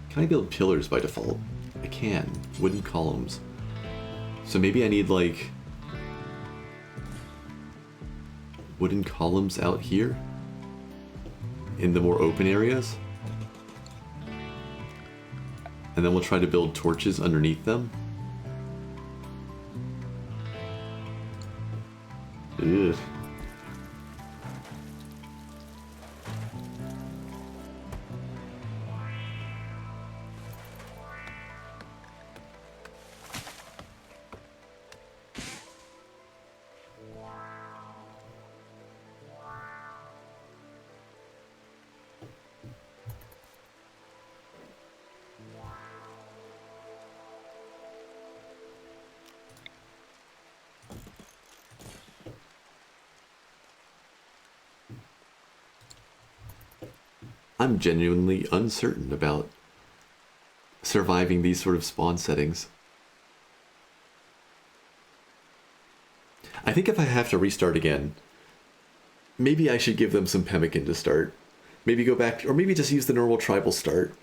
Can I build pillars by default? I can. Wooden columns. So maybe I need like wooden columns out here in the more open areas. And then we'll try to build torches underneath them. Ugh. I'm genuinely uncertain about surviving these sort of spawn settings. I think if I have to restart again, maybe I should give them some pemmican to start. Maybe go back, or maybe just use the normal tribal start.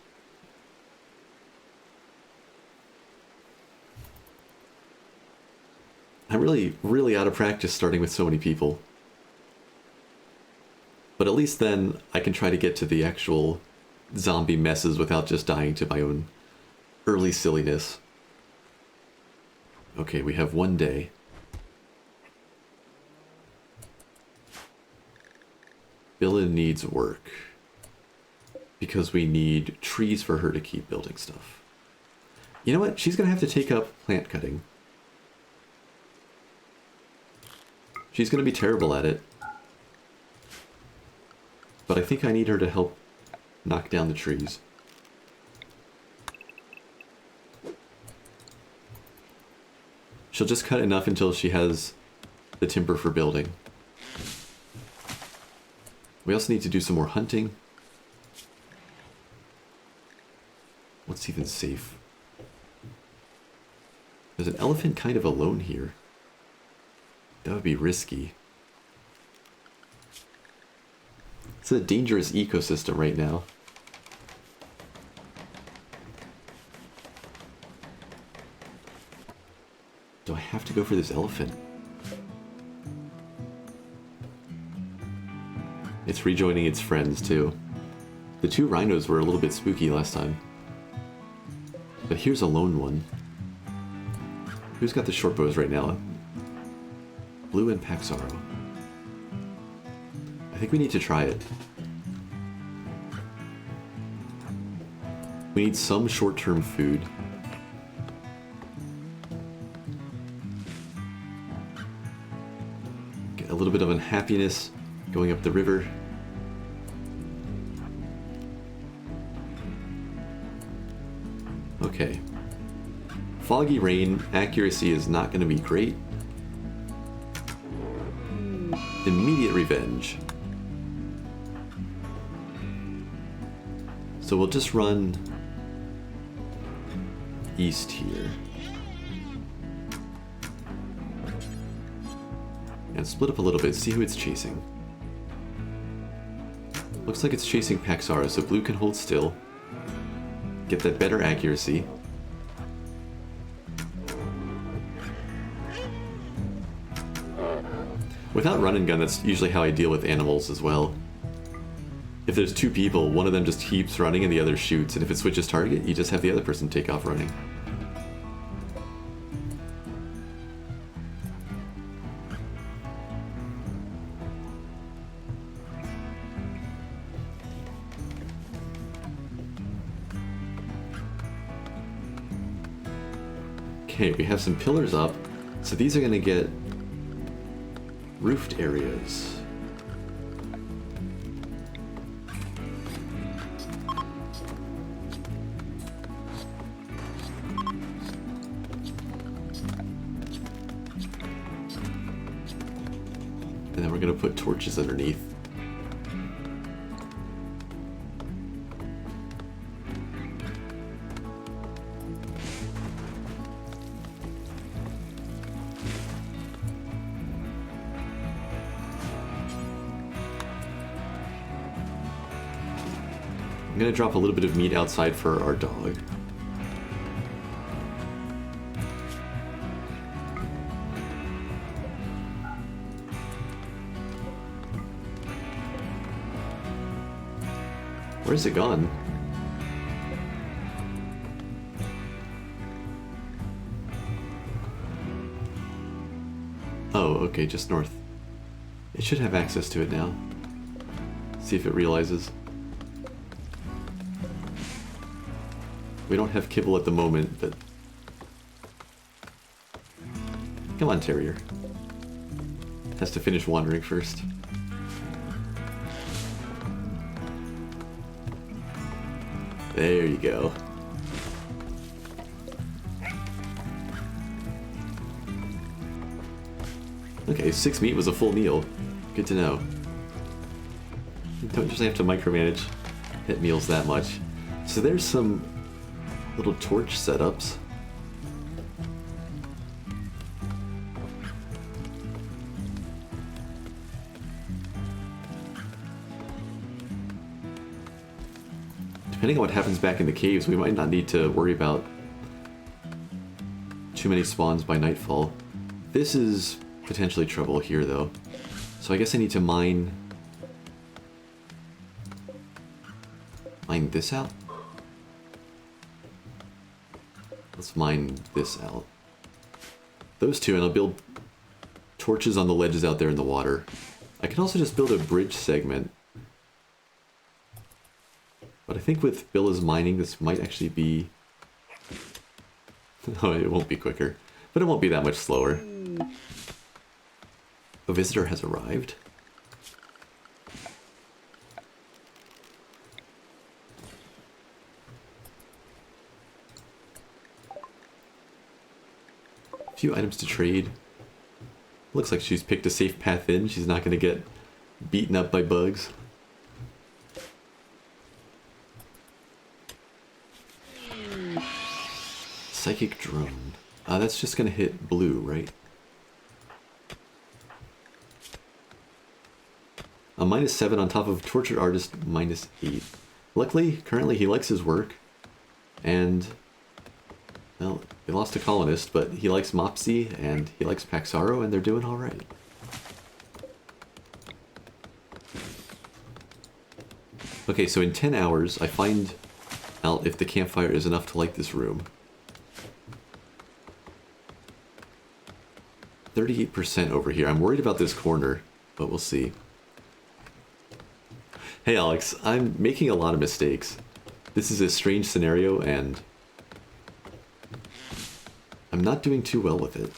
I'm really out of practice starting with so many people. But at least then I can try to get to the actual zombie messes without just dying to my own early silliness. Okay, we have one day. Billa needs work. Because we need trees for her to keep building stuff. You know what? She's going to have to take up plant cutting. She's going to be terrible at it. But I think I need her to help knock down the trees. She'll just cut enough until she has the timber for building. We also need to do some more hunting. What's even safe? There's an elephant kind of alone here. That would be risky. It's a dangerous ecosystem right now. Do I have to go for this elephant? It's rejoining its friends too. The two rhinos were a little bit spooky last time. But here's a lone one. Who's got the short bows right now? Blue and Paxaro. I think we need to try it. We need some short-term food. Get a little bit of unhappiness going up the river. Okay. Foggy rain, accuracy is not going to be great. Immediate revenge. So we'll just run east here. And split up a little bit, see who it's chasing. Looks like it's chasing Paxara, so blue can hold still. Get that better accuracy. Without run and gun, that's usually how I deal with animals as well. If there's two people, one of them just keeps running and the other shoots, and if it switches target, you just have the other person take off running. Okay, we have some pillars up, so these are going to get roofed areas. And then we're going to put torches underneath. I'm going to drop a little bit of meat outside for our dog. Where's it gone? Oh, okay, just north. It should have access to it now. See if it realizes. We don't have kibble at the moment, but... Come on, terrier. Has to finish wandering first. There you go. Okay, 6 meat was a full meal. Good to know. You don't usually have to micromanage pet meals that much. So there's some little torch setups. Depending on what happens back in the caves, we might not need to worry about too many spawns by nightfall. This is potentially trouble here, though. So I guess I need to mine this out? Let's mine this out. Those two, and I'll build torches on the ledges out there in the water. I can also just build a bridge segment. But I think with Billa's mining, this might actually be... Oh, it won't be quicker. But it won't be that much slower. A visitor has arrived. A few items to trade. Looks like she's picked a safe path in. She's not going to get beaten up by bugs. Psychic drone. That's just gonna hit blue, right? A -7 on top of Tortured Artist -8. Luckily, currently he likes his work. And, well, they lost a colonist, but he likes Mopsy and he likes Paxaro, and they're doing alright. Okay, so in 10 hours, I find out if the campfire is enough to light this room. 38% over here. I'm worried about this corner, but we'll see. Hey Alex, I'm making a lot of mistakes. This is a strange scenario, and I'm not doing too well with it.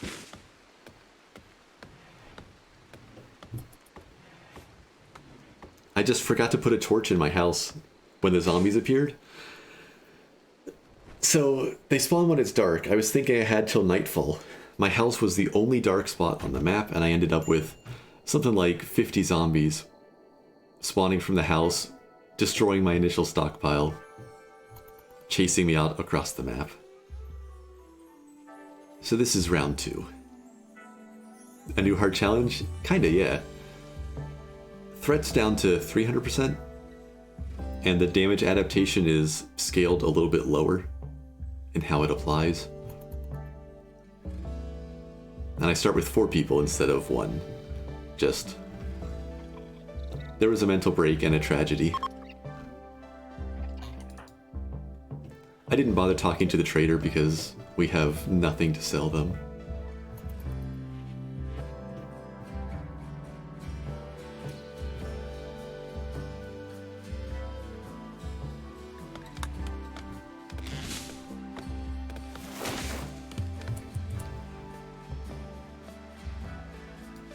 I just forgot to put a torch in my house when the zombies appeared. So, they spawn when it's dark. I was thinking I had till nightfall. My house was the only dark spot on the map, and I ended up with something like 50 zombies spawning from the house, destroying my initial stockpile, chasing me out across the map. So this is round 2. A new hard challenge? Kinda, yeah. Threats down to 300%. And the damage adaptation is scaled a little bit lower in how it applies. And I start with 4 people instead of 1. Just... there was a mental break and a tragedy. I didn't bother talking to the trader because we have nothing to sell them.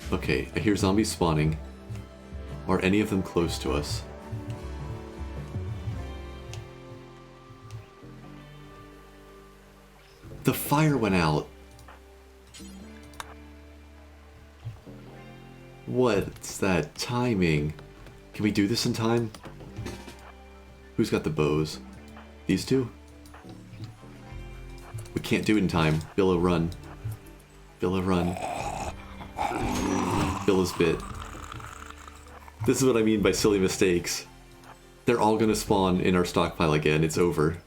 Okay, I hear zombies spawning. Are any of them close to us? The fire went out. What's that timing? Can we do this in time? Who's got the bows? These two? We can't do it in time. Billa, run. Billa, run. Billa's bit. This is what I mean by silly mistakes. They're all gonna spawn in our stockpile again. It's over.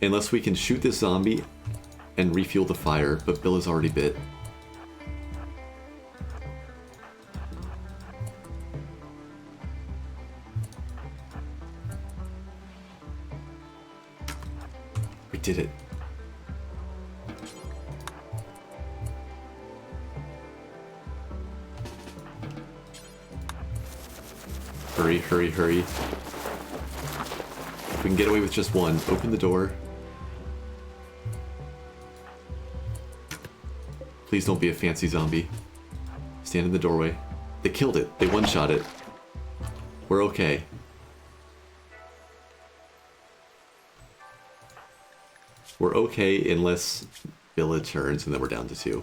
Unless we can shoot this zombie and refuel the fire, but Billa's already bit. We did it. Hurry, hurry, hurry. If we can get away with just one, open the door. Please don't be a fancy zombie. Stand in the doorway. They killed it. They one-shot it. We're okay. We're okay unless Billa turns and then we're down to 2.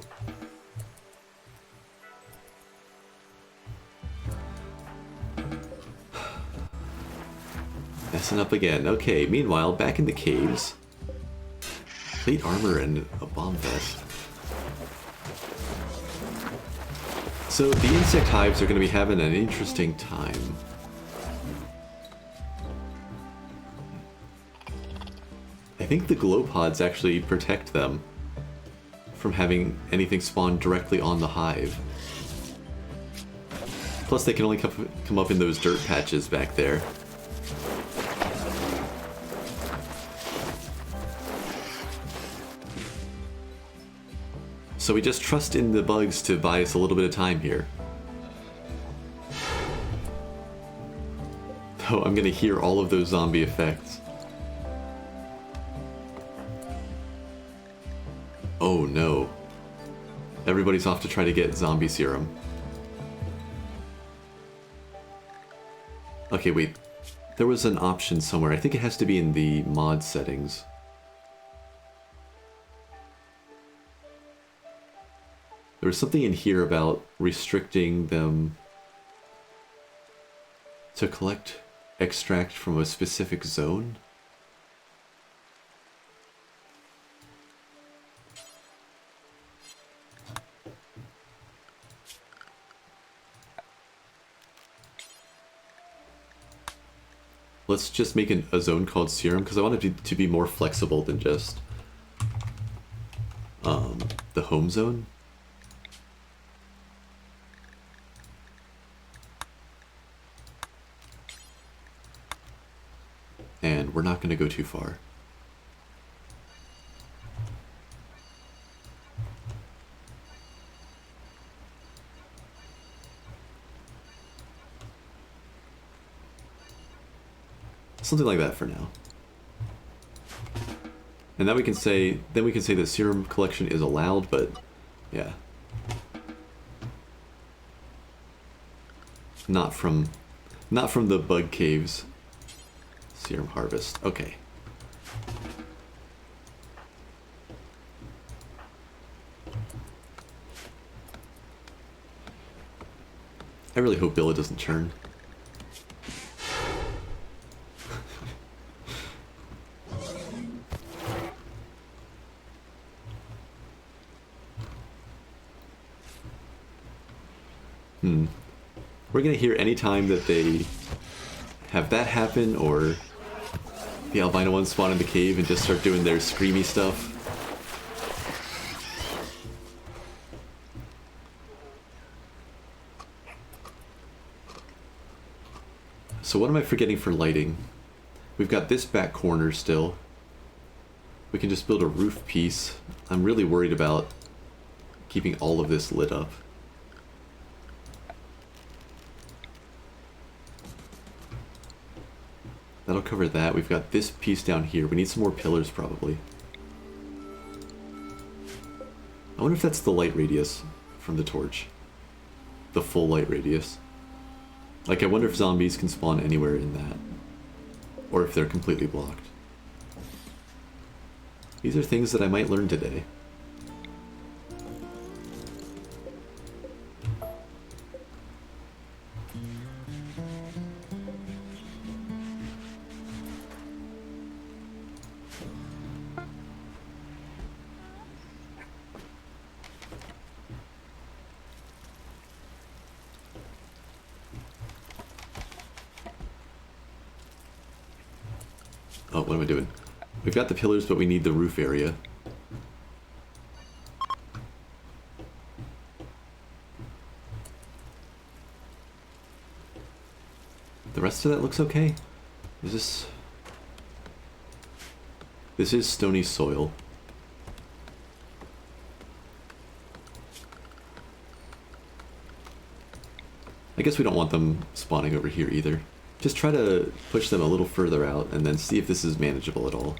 Messing up again. Okay, meanwhile, back in the caves. Plate armor and a bomb vest. So the insect hives are going to be having an interesting time. I think the glow pods actually protect them from having anything spawn directly on the hive. Plus they can only come up in those dirt patches back there. So we just trust in the bugs to buy us a little bit of time here. Oh, I'm gonna hear all of those zombie effects. Oh no. Everybody's off to try to get zombie serum. Okay, wait. There was an option somewhere. I think it has to be in the mod settings. There was something in here about restricting them to collect extract from a specific zone. Let's just make a zone called Serum, because I want it to be more flexible than just the home zone. And we're not going to go too far. Something like that for now. And then we can say that serum collection is allowed, but yeah. Not from the bug caves. Serum harvest. Okay. I really hope Billa doesn't turn. We're gonna hear any time that they have that happen, or the albino ones spawn in the cave and just start doing their screamy stuff. So what am I forgetting for lighting? We've got this back corner still. We can just build a roof piece. I'm really worried about keeping all of this lit up. That'll cover that. We've got this piece down here. We need some more pillars, probably. I wonder if that's the light radius from the torch. The full light radius. Like, I wonder if zombies can spawn anywhere in that. Or if they're completely blocked. These are things that I might learn today. Oh, what am I doing? We've got the pillars, but we need the roof area. The rest of that looks okay. This is stony soil. I guess we don't want them spawning over here either. Just try to push them a little further out and then see if this is manageable at all.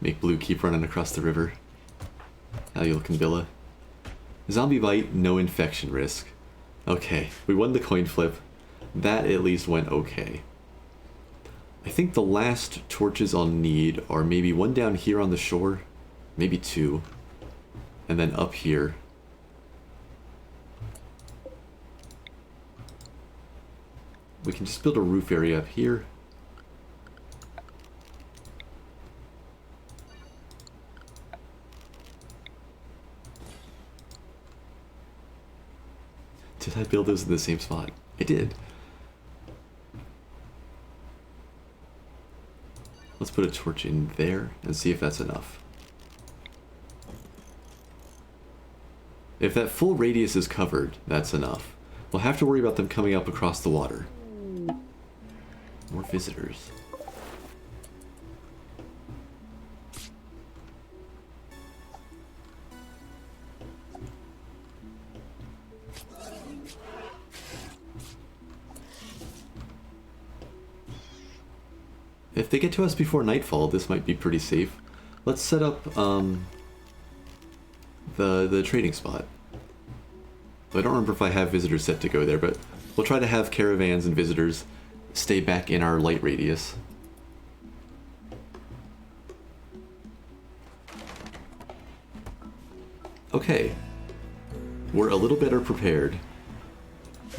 Make Blue keep running across the river. How you looking, Billa? Zombie bite, no infection risk. Okay, we won the coin flip. That at least went okay. I think the last torches I'll need are maybe one down here on the shore, maybe two, and then up here. We can just build a roof area up here. Did I build those in the same spot? I did. Let's put a torch in there and see if that's enough. If that full radius is covered, that's enough. We'll have to worry about them coming up across the water. More visitors. If they get to us before nightfall, this might be pretty safe. Let's set up the trading spot. I don't remember if I have visitors set to go there, but we'll try to have caravans and visitors stay back in our light radius. Okay. We're a little better prepared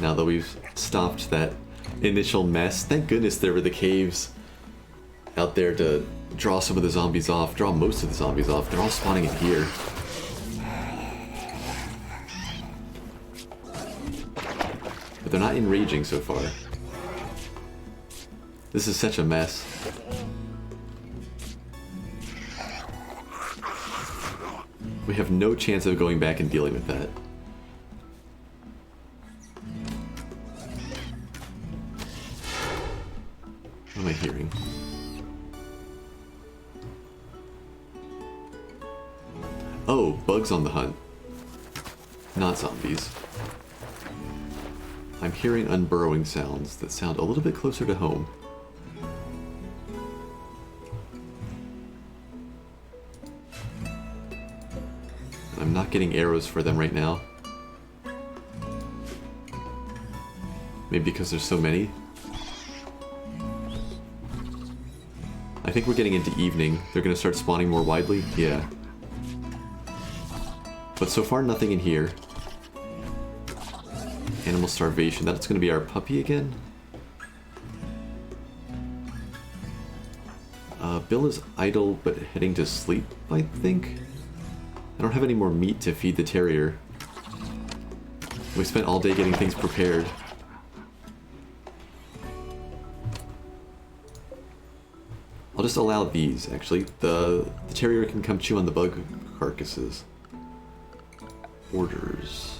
now that we've stopped that initial mess. Thank goodness there were the caves out there to draw some of the zombies off, draw most of the zombies off. They're all spawning in here. But they're not enraging so far. This is such a mess. We have no chance of going back and dealing with that. What am I hearing? Oh, bugs on the hunt. Not zombies. I'm hearing unburrowing sounds that sound a little bit closer to home. I'm not getting arrows for them right now. Maybe because there's so many. I think we're getting into evening. They're gonna start spawning more widely. Yeah. But so far, nothing in here. Animal starvation. That's going to be our puppy again. Bill is idle but heading to sleep, I think. I don't have any more meat to feed the terrier. We spent all day getting things prepared. I'll just allow these, actually. The terrier can come chew on the bug carcasses. Orders.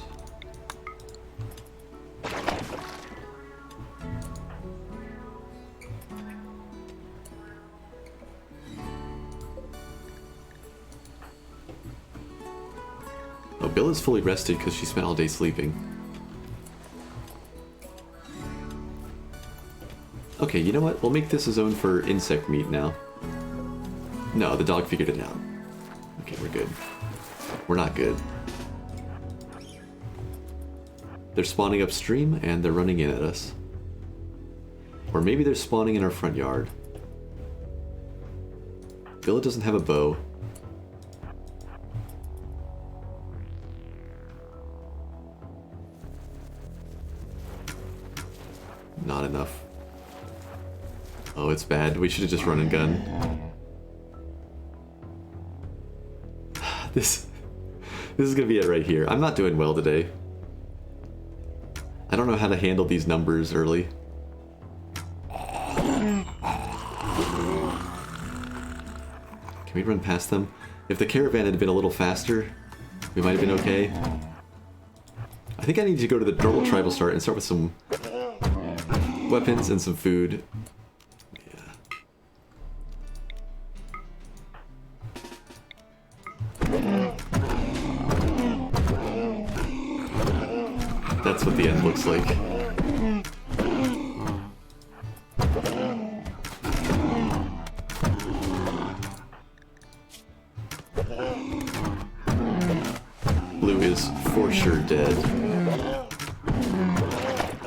Oh, Bill is fully rested because she spent all day sleeping. Okay, you know what? We'll make this a zone for insect meat now. No, the dog figured it out. Okay, we're good. We're not good. They're spawning upstream and they're running in at us. Or maybe they're spawning in our front yard. Bill doesn't have a bow. Not enough. Oh, it's bad. We should have just run and gun. This is gonna be it right here. I'm not doing well today. I don't know how to handle these numbers early. Can we run past them? If the caravan had been a little faster, we might have been okay. I think I need to go to the normal tribal start and start with some weapons and some food. That's what the end looks like. Blue is for sure dead.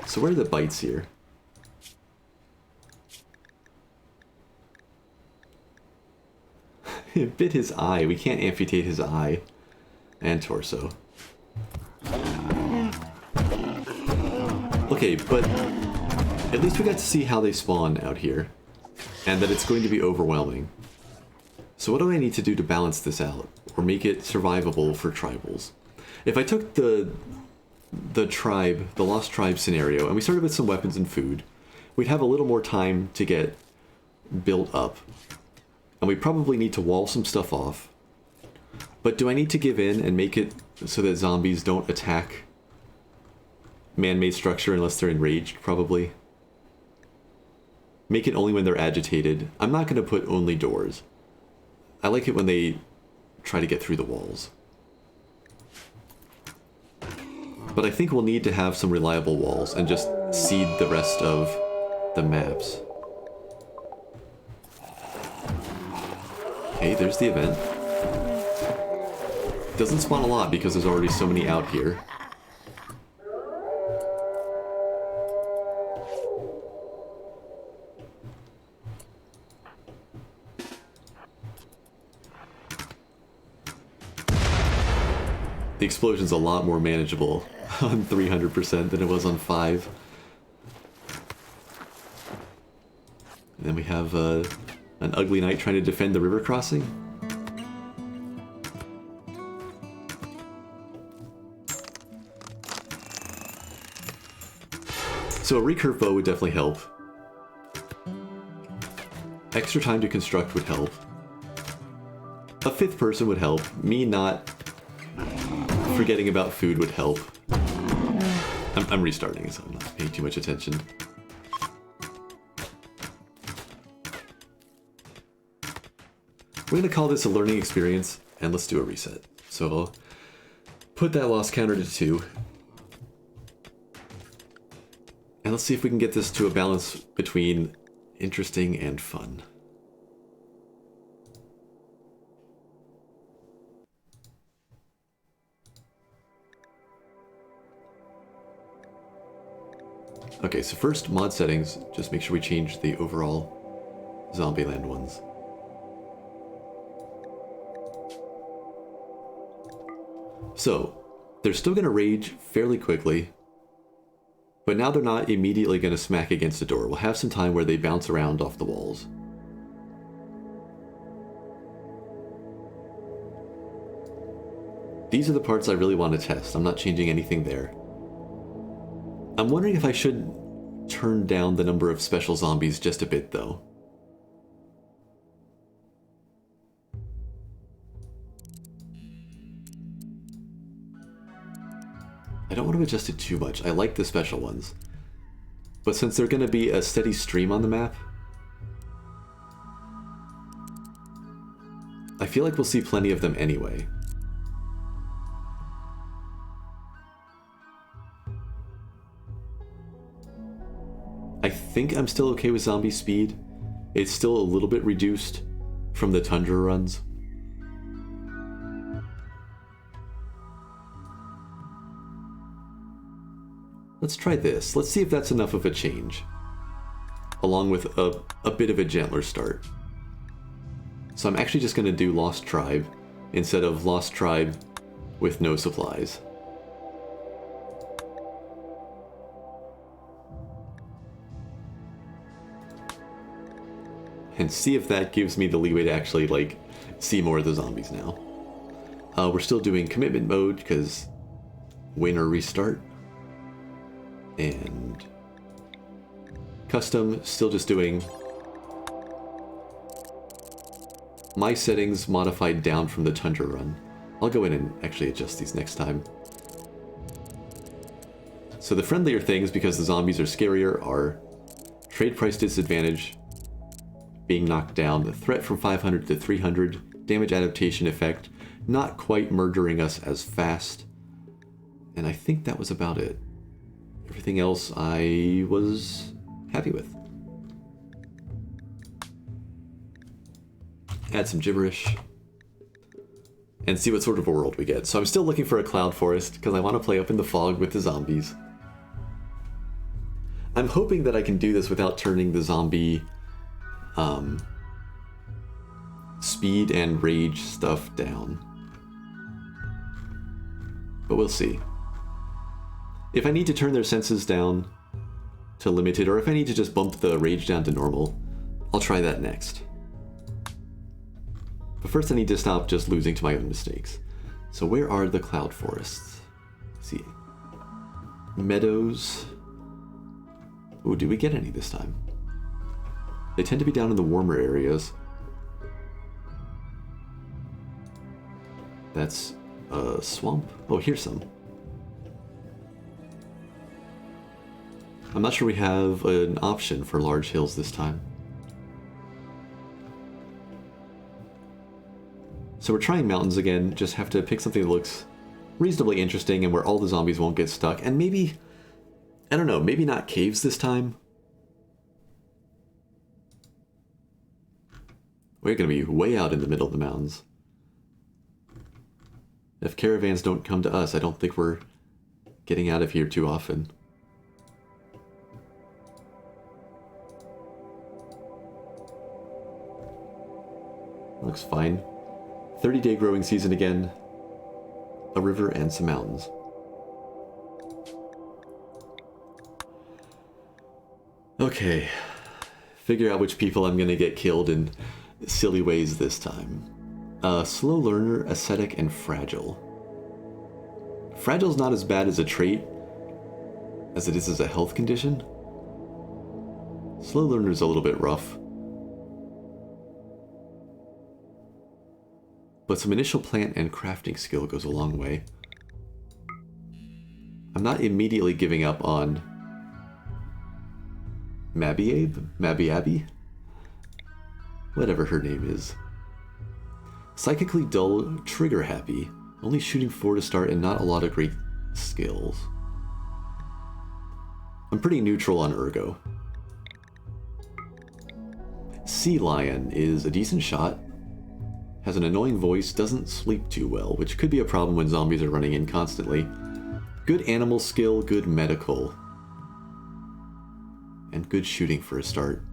So where are the bites here? It bit his eye. We can't amputate his eye and torso. Okay, but at least we got to see how they spawn out here, and that it's going to be overwhelming. So what do I need to do to balance this out, or make it survivable for tribals? If I took the Lost Tribe scenario, and we started with some weapons and food, we'd have a little more time to get built up. And we probably need to wall some stuff off. But do I need to give in and make it so that zombies don't attack man-made structure unless they're enraged, probably? Make it only when they're agitated. I'm not going to put only doors. I like it when they try to get through the walls. But I think we'll need to have some reliable walls and just seed the rest of the maps. Okay, there's the event. Doesn't spawn a lot because there's already so many out here. The explosion's a lot more manageable on 300% than it was on 5. And then we have an ugly knight trying to defend the river crossing. So a recurve bow would definitely help. Extra time to construct would help. A 5th person would help. Me not forgetting about food would help. I'm restarting, so I'm not paying too much attention. We're gonna call this a learning experience, and let's do a reset. So I'll put that loss counter to 2. And let's see if we can get this to a balance between interesting and fun. Okay, so first, mod settings, just make sure we change the overall Zombieland ones. So, they're still going to rage fairly quickly, but now they're not immediately going to smack against the door. We'll have some time where they bounce around off the walls. These are the parts I really want to test. I'm not changing anything there. I'm wondering if I should turn down the number of special zombies just a bit, though. I don't want to adjust it too much. I like the special ones. But since they're going to be a steady stream on the map, I feel like we'll see plenty of them anyway. I think I'm still okay with zombie speed. It's still a little bit reduced from the Tundra runs. Let's try this. Let's see if that's enough of a change, along with a bit of a gentler start. So I'm actually just going to do Lost Tribe instead of Lost Tribe with no supplies. And see if that gives me the leeway to actually, like, see more of the zombies now. We're still doing commitment mode, because win or restart. And custom, still just doing my settings modified down from the Tundra run. I'll go in and actually adjust these next time. So the friendlier things, because the zombies are scarier, are trade price disadvantage, being knocked down, the threat from 500 to 300, damage adaptation effect, not quite murdering us as fast, and I think that was about it. Everything else I was happy with. Add some gibberish, and see what sort of a world we get. So I'm still looking for a cloud forest, because I want to play up in the fog with the zombies. I'm hoping that I can do this without turning the zombie speed and rage stuff down. But we'll see. If I need to turn their senses down to limited, or if I need to just bump the rage down to normal, I'll try that next. But first I need to stop just losing to my own mistakes. So where are the cloud forests? Let's see. Meadows. Ooh, do we get any this time? They tend to be down in the warmer areas. That's a swamp. Oh, here's some. I'm not sure we have an option for large hills this time. So we're trying mountains again, just have to pick something that looks reasonably interesting and where all the zombies won't get stuck. And maybe, I don't know, maybe not caves this time. We're going to be way out in the middle of the mountains. If caravans don't come to us, I don't think we're getting out of here too often. Looks fine. 30-day growing season again. A river and some mountains. Okay. Figure out which people I'm going to get killed in silly ways this time. Slow learner, ascetic, and fragile. Fragile's not as bad as a trait as it is as a health condition. Slow learner's a little bit rough. But some initial plant and crafting skill goes a long way. I'm not immediately giving up on Mabby? Whatever her name is. Psychically dull, trigger happy. Only shooting 4 to start and not a lot of great skills. I'm pretty neutral on Ergo. Sea Lion is a decent shot. Has an annoying voice, doesn't sleep too well, which could be a problem when zombies are running in constantly. Good animal skill, good medical. And good shooting for a start.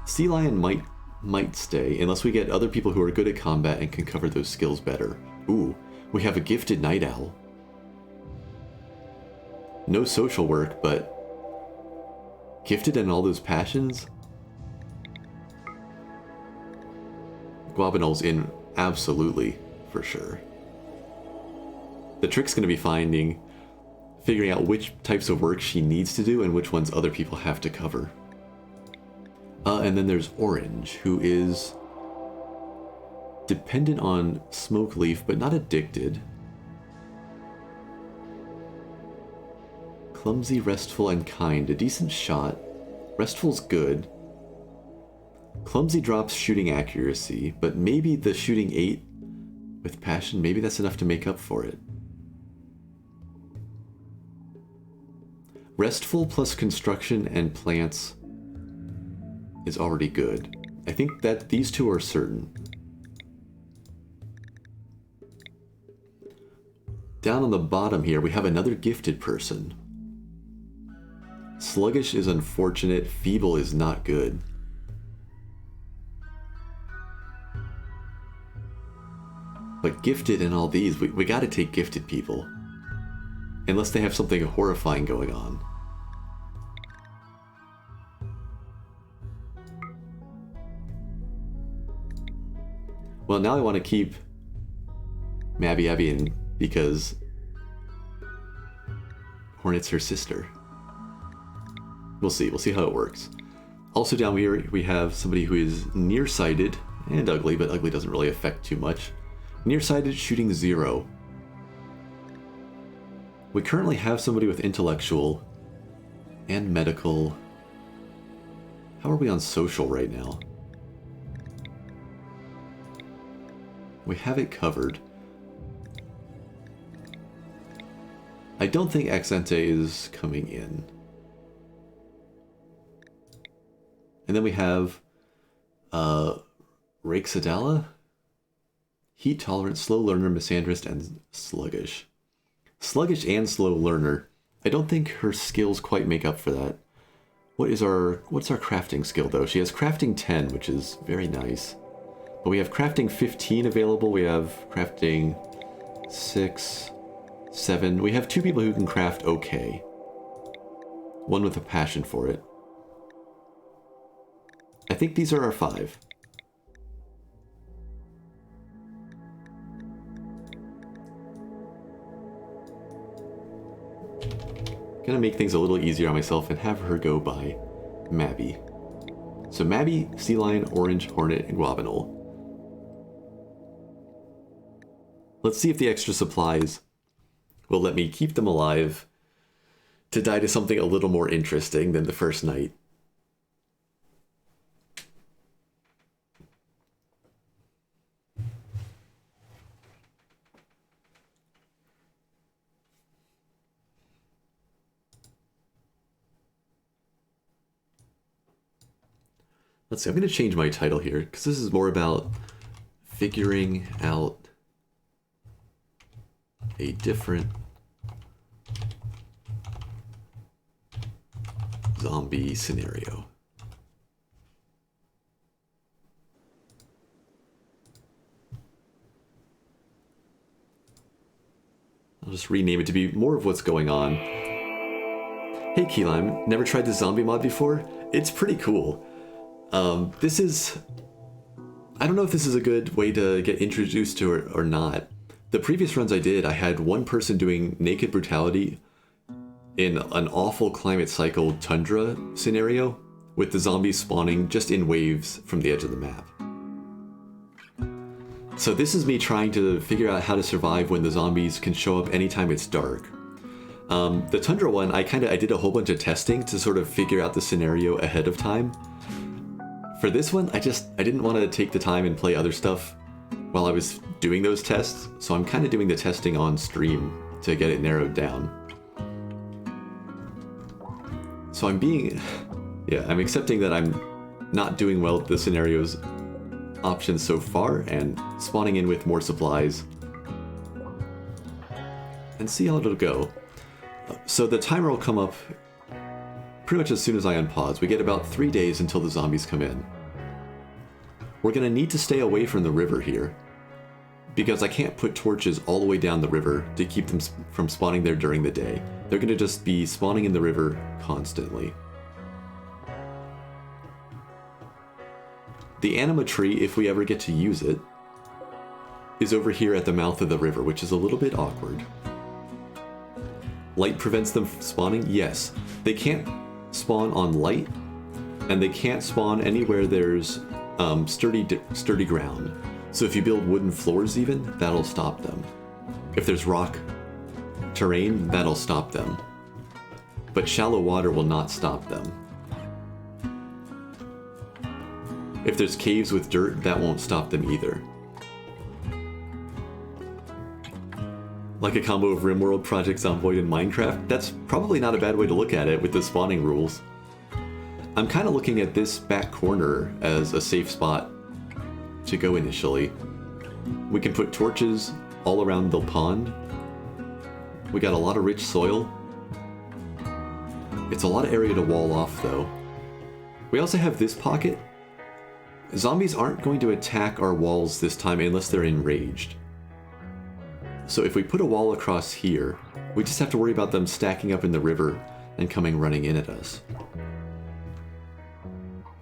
Sea Lion might stay, unless we get other people who are good at combat and can cover those skills better. Ooh, we have a gifted Night Owl. No social work, but gifted in all those passions? Guabinol's in absolutely, for sure. The trick's going to be figuring out which types of work she needs to do and which ones other people have to cover. And then there's Orange, who is dependent on Smoke Leaf, but not addicted. Clumsy, Restful, and Kind. A decent shot. Restful's good. Clumsy drops shooting accuracy, but maybe the shooting 8 with Passion, maybe that's enough to make up for it. Restful plus Construction and Plants is already good. I think that these two are certain. Down on the bottom here, we have another gifted person. Sluggish is unfortunate. Feeble is not good. But gifted in all these, we gotta take gifted people. Unless they have something horrifying going on. Well, now I want to keep Mabby Abby in because Hornet's her sister. We'll see how it works. Also down here we have somebody who is nearsighted and ugly, but ugly doesn't really affect too much. Nearsighted, shooting 0. We currently have somebody with intellectual and medical. How are we on social right now? We have it covered. I don't think Accente is coming in. And then we have Rakesadala, Heat Tolerant, Slow Learner, Misandrist, and Sluggish. Sluggish and Slow Learner. I don't think her skills quite make up for that. What's our crafting skill though? She has crafting 10, which is very nice. But we have crafting 15 available. We have crafting 6, 7. We have 2 people who can craft okay. One with a passion for it. I think these are our 5. Gonna make things a little easier on myself and have her go by Mabby. So Mabby, Sea Lion, Orange, Hornet, and Guabanol. Let's see if the extra supplies will let me keep them alive to die to something a little more interesting than the first night. Let's see, I'm going to change my title here, because this is more about figuring out a different zombie scenario. I'll just rename it to be more of what's going on. Hey Key Lime, never tried the zombie mod before? It's pretty cool. This is... I don't know if this is a good way to get introduced to it or not. The previous runs I did, I had one person doing naked brutality in an awful climate cycle tundra scenario, with the zombies spawning just in waves from the edge of the map. So this is me trying to figure out how to survive when the zombies can show up anytime it's dark. The tundra one, I did a whole bunch of testing to sort of figure out the scenario ahead of time. For this one, I didn't want to take the time and play other stuff while I was doing those tests, so I'm kind of doing the testing on stream to get it narrowed down. So I'm accepting that I'm not doing well with the scenario's options so far, and spawning in with more supplies, and see how it'll go. So the timer will come up pretty much as soon as I unpause. We get about 3 days until the zombies come in. We're going to need to stay away from the river here, because I can't put torches all the way down the river to keep them from spawning there during the day. They're going to just be spawning in the river constantly. The anima tree, if we ever get to use it, is over here at the mouth of the river, which is a little bit awkward. Light prevents them from spawning? Yes. They can't spawn on light, and they can't spawn anywhere there's sturdy ground. So if you build wooden floors even, that'll stop them. If there's rock terrain, that'll stop them. But shallow water will not stop them. If there's caves with dirt, that won't stop them either. Like a combo of RimWorld, Project Zomboid, and Minecraft, that's probably not a bad way to look at it with the spawning rules. I'm kind of looking at this back corner as a safe spot to go initially. We can put torches all around the pond. We got a lot of rich soil. It's a lot of area to wall off though. We also have this pocket. Zombies aren't going to attack our walls this time unless they're enraged. So if we put a wall across here, we just have to worry about them stacking up in the river and coming running in at us.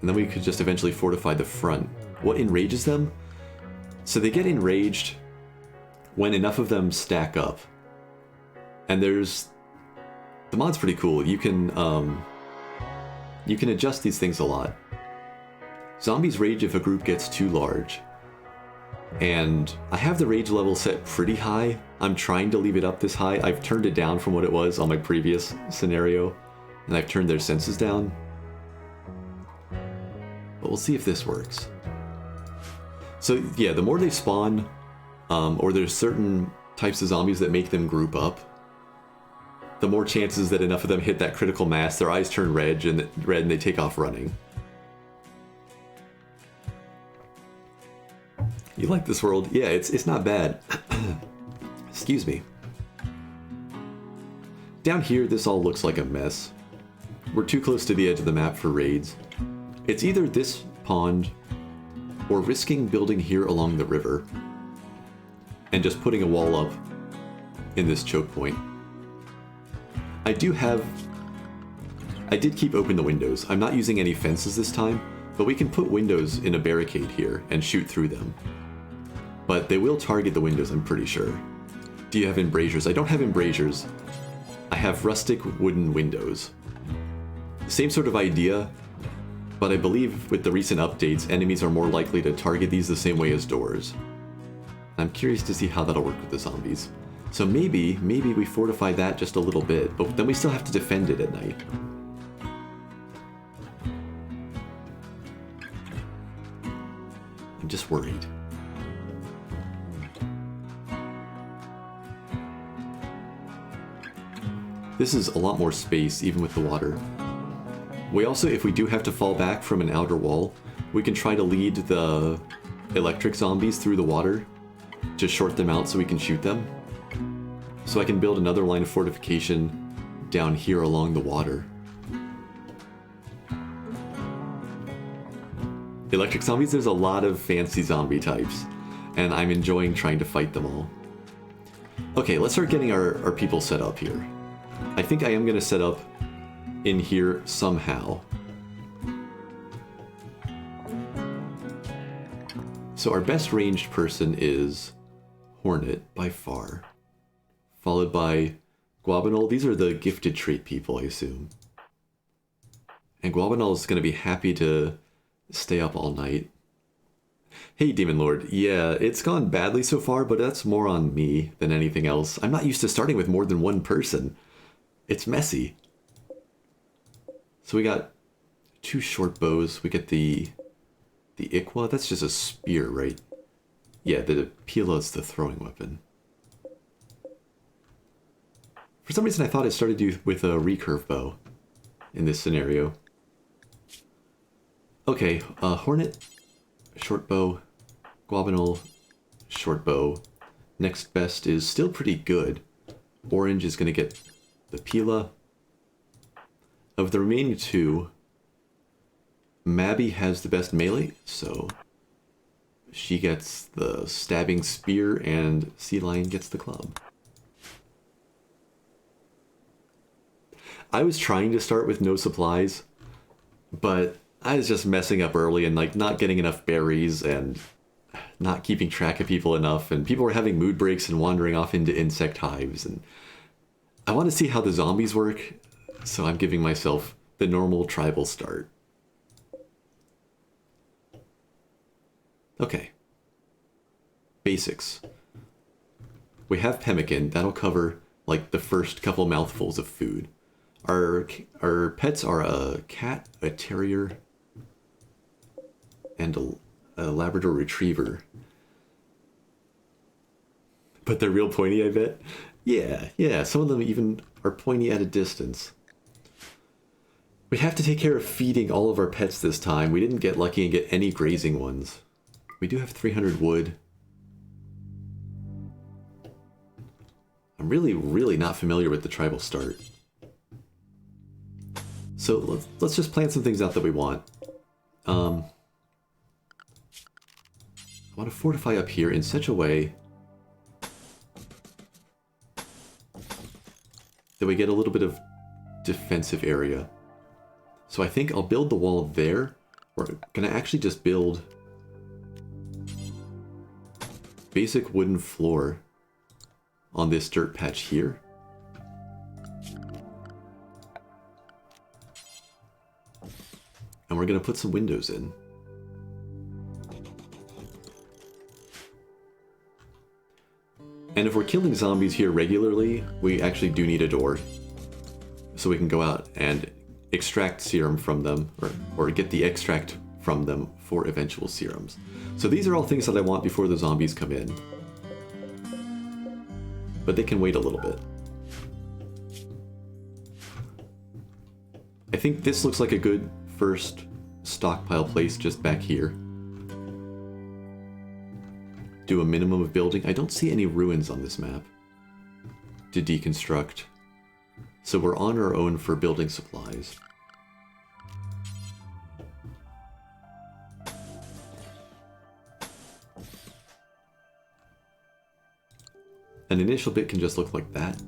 And then we could just eventually fortify the front. What enrages them? So they get enraged when enough of them stack up. And there's... the mod's pretty cool. You can adjust these things a lot. Zombies rage if a group gets too large. And I have the rage level set pretty high. I'm trying to leave it up this high. I've turned it down from what it was on my previous scenario, and I've turned their senses down. But we'll see if this works. So yeah, the more they spawn, or there's certain types of zombies that make them group up, the more chances that enough of them hit that critical mass, their eyes turn red and they take off running. You like this world? Yeah, it's not bad. Excuse me. Down here, this all looks like a mess. We're too close to the edge of the map for raids. It's either this pond or risking building here along the river and just putting a wall up in this choke point. I did keep open the windows. I'm not using any fences this time, but we can put windows in a barricade here and shoot through them. But they will target the windows, I'm pretty sure. Do you have embrasures? I don't have embrasures. I have rustic wooden windows. Same sort of idea, but I believe with the recent updates, enemies are more likely to target these the same way as doors. I'm curious to see how that'll work with the zombies. So maybe we fortify that just a little bit, but then we still have to defend it at night. I'm just worried. This is a lot more space, even with the water. We also, if we do have to fall back from an outer wall, we can try to lead the electric zombies through the water to short them out so we can shoot them. So I can build another line of fortification down here along the water. Electric zombies, there's a lot of fancy zombie types, and I'm enjoying trying to fight them all. Okay, let's start getting our people set up here. I think I am going to set up in here somehow. So our best ranged person is Hornet by far, followed by Guabanol. These are the gifted trait people, I assume. And Guabanol is going to be happy to stay up all night. Hey, Demon Lord. Yeah, it's gone badly so far, but that's more on me than anything else. I'm not used to starting with more than one person. It's messy. So we got 2 short bows. We get the Ikwa. That's just a spear, right? Yeah, the Pila is the throwing weapon. For some reason I thought it started with a recurve bow in this scenario. Okay, Hornet, short bow, Guabanol, short bow. Next best is still pretty good. Orange is going to get the Pila. Of the remaining 2, Mabby has the best melee, so she gets the stabbing spear and Sea Lion gets the club. I was trying to start with no supplies, but I was just messing up early and like not getting enough berries and not keeping track of people enough, and people were having mood breaks and wandering off into insect hives, and I want to see how the zombies work, so I'm giving myself the normal tribal start. Okay. Basics. We have pemmican. That'll cover, like, the first couple mouthfuls of food. Our pets are a cat, a terrier, and a Labrador Retriever. But they're real pointy, I bet. Yeah, some of them even are pointy at a distance. We have to take care of feeding all of our pets this time. We didn't get lucky and get any grazing ones. We do have 300 wood. I'm really not familiar with the tribal start. So let's just plan some things out that we want. I want to fortify up here in such a way that we get a little bit of defensive area. So I think I'll build the wall there. We're gonna actually just build basic wooden floor on this dirt patch here. And we're gonna put some windows in. And if we're killing zombies here regularly, we actually do need a door. So we can go out and extract serum from them, or get the extract from them for eventual serums. So these are all things that I want before the zombies come in. But they can wait a little bit. I think this looks like a good first stockpile place just back here. Do a minimum of building. I don't see any ruins on this map to deconstruct. So we're on our own for building supplies. An initial bit can just look like that.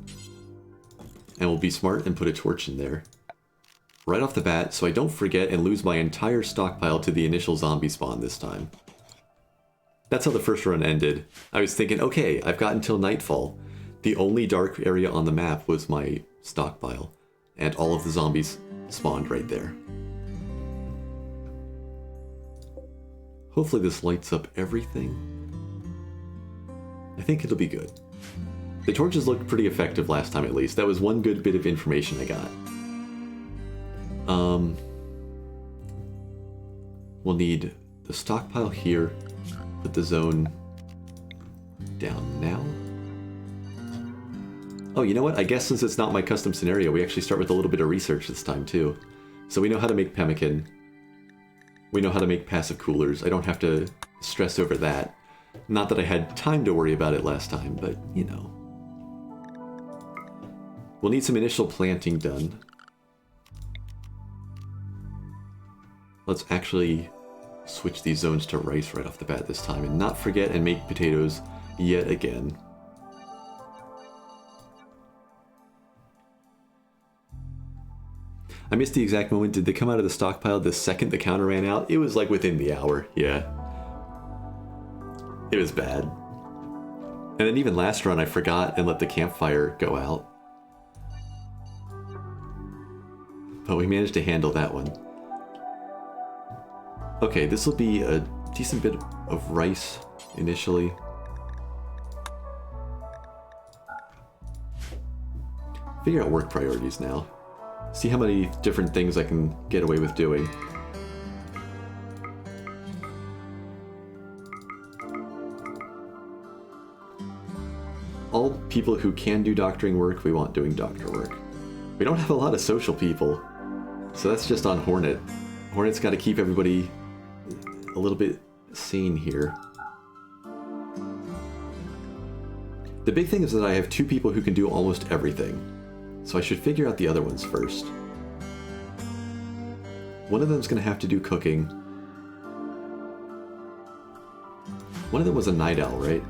And we'll be smart and put a torch in there. Right off the bat, so I don't forget and lose my entire stockpile to the initial zombie spawn this time. That's how the first run ended. I was thinking, okay, I've got until nightfall. The only dark area on the map was my stockpile, and all of the zombies spawned right there. Hopefully this lights up everything. I think it'll be good. The torches looked pretty effective last time at least. That was one good bit of information I got. We'll need the stockpile here. Put the zone down now. Oh, you know what? I guess since it's not my custom scenario, we actually start with a little bit of research this time too. So we know how to make pemmican. We know how to make passive coolers. I don't have to stress over that. Not that I had time to worry about it last time, but you know. We'll need some initial planting done. Let's actually switch these zones to rice right off the bat this time and not forget and make potatoes yet again. I missed the exact moment. Did they come out of the stockpile the second the counter ran out? It was like within the hour, yeah. It was bad. And then even last run I forgot and let the campfire go out. But we managed to handle that one. Okay, this will be a decent bit of rice initially. Figure out work priorities now. See how many different things I can get away with doing. All people who can do doctoring work, we want doing doctor work. We don't have a lot of social people, so that's just on Hornet. Hornet's got to keep everybody a little bit sane here. The big thing is that I have two people who can do almost everything, so I should figure out the other ones first. One of them's going to have to do cooking. One of them was a night owl, right?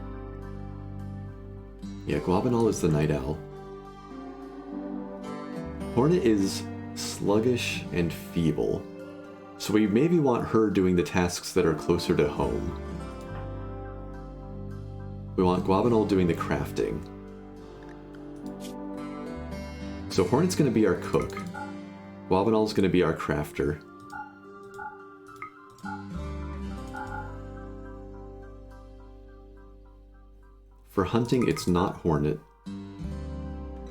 Yeah, Guabanal is the night owl. Hornet is sluggish and feeble. So we maybe want her doing the tasks that are closer to home. We want Guabanol doing the crafting. So Hornet's going to be our cook. Guabanol's going to be our crafter. For hunting, it's not Hornet.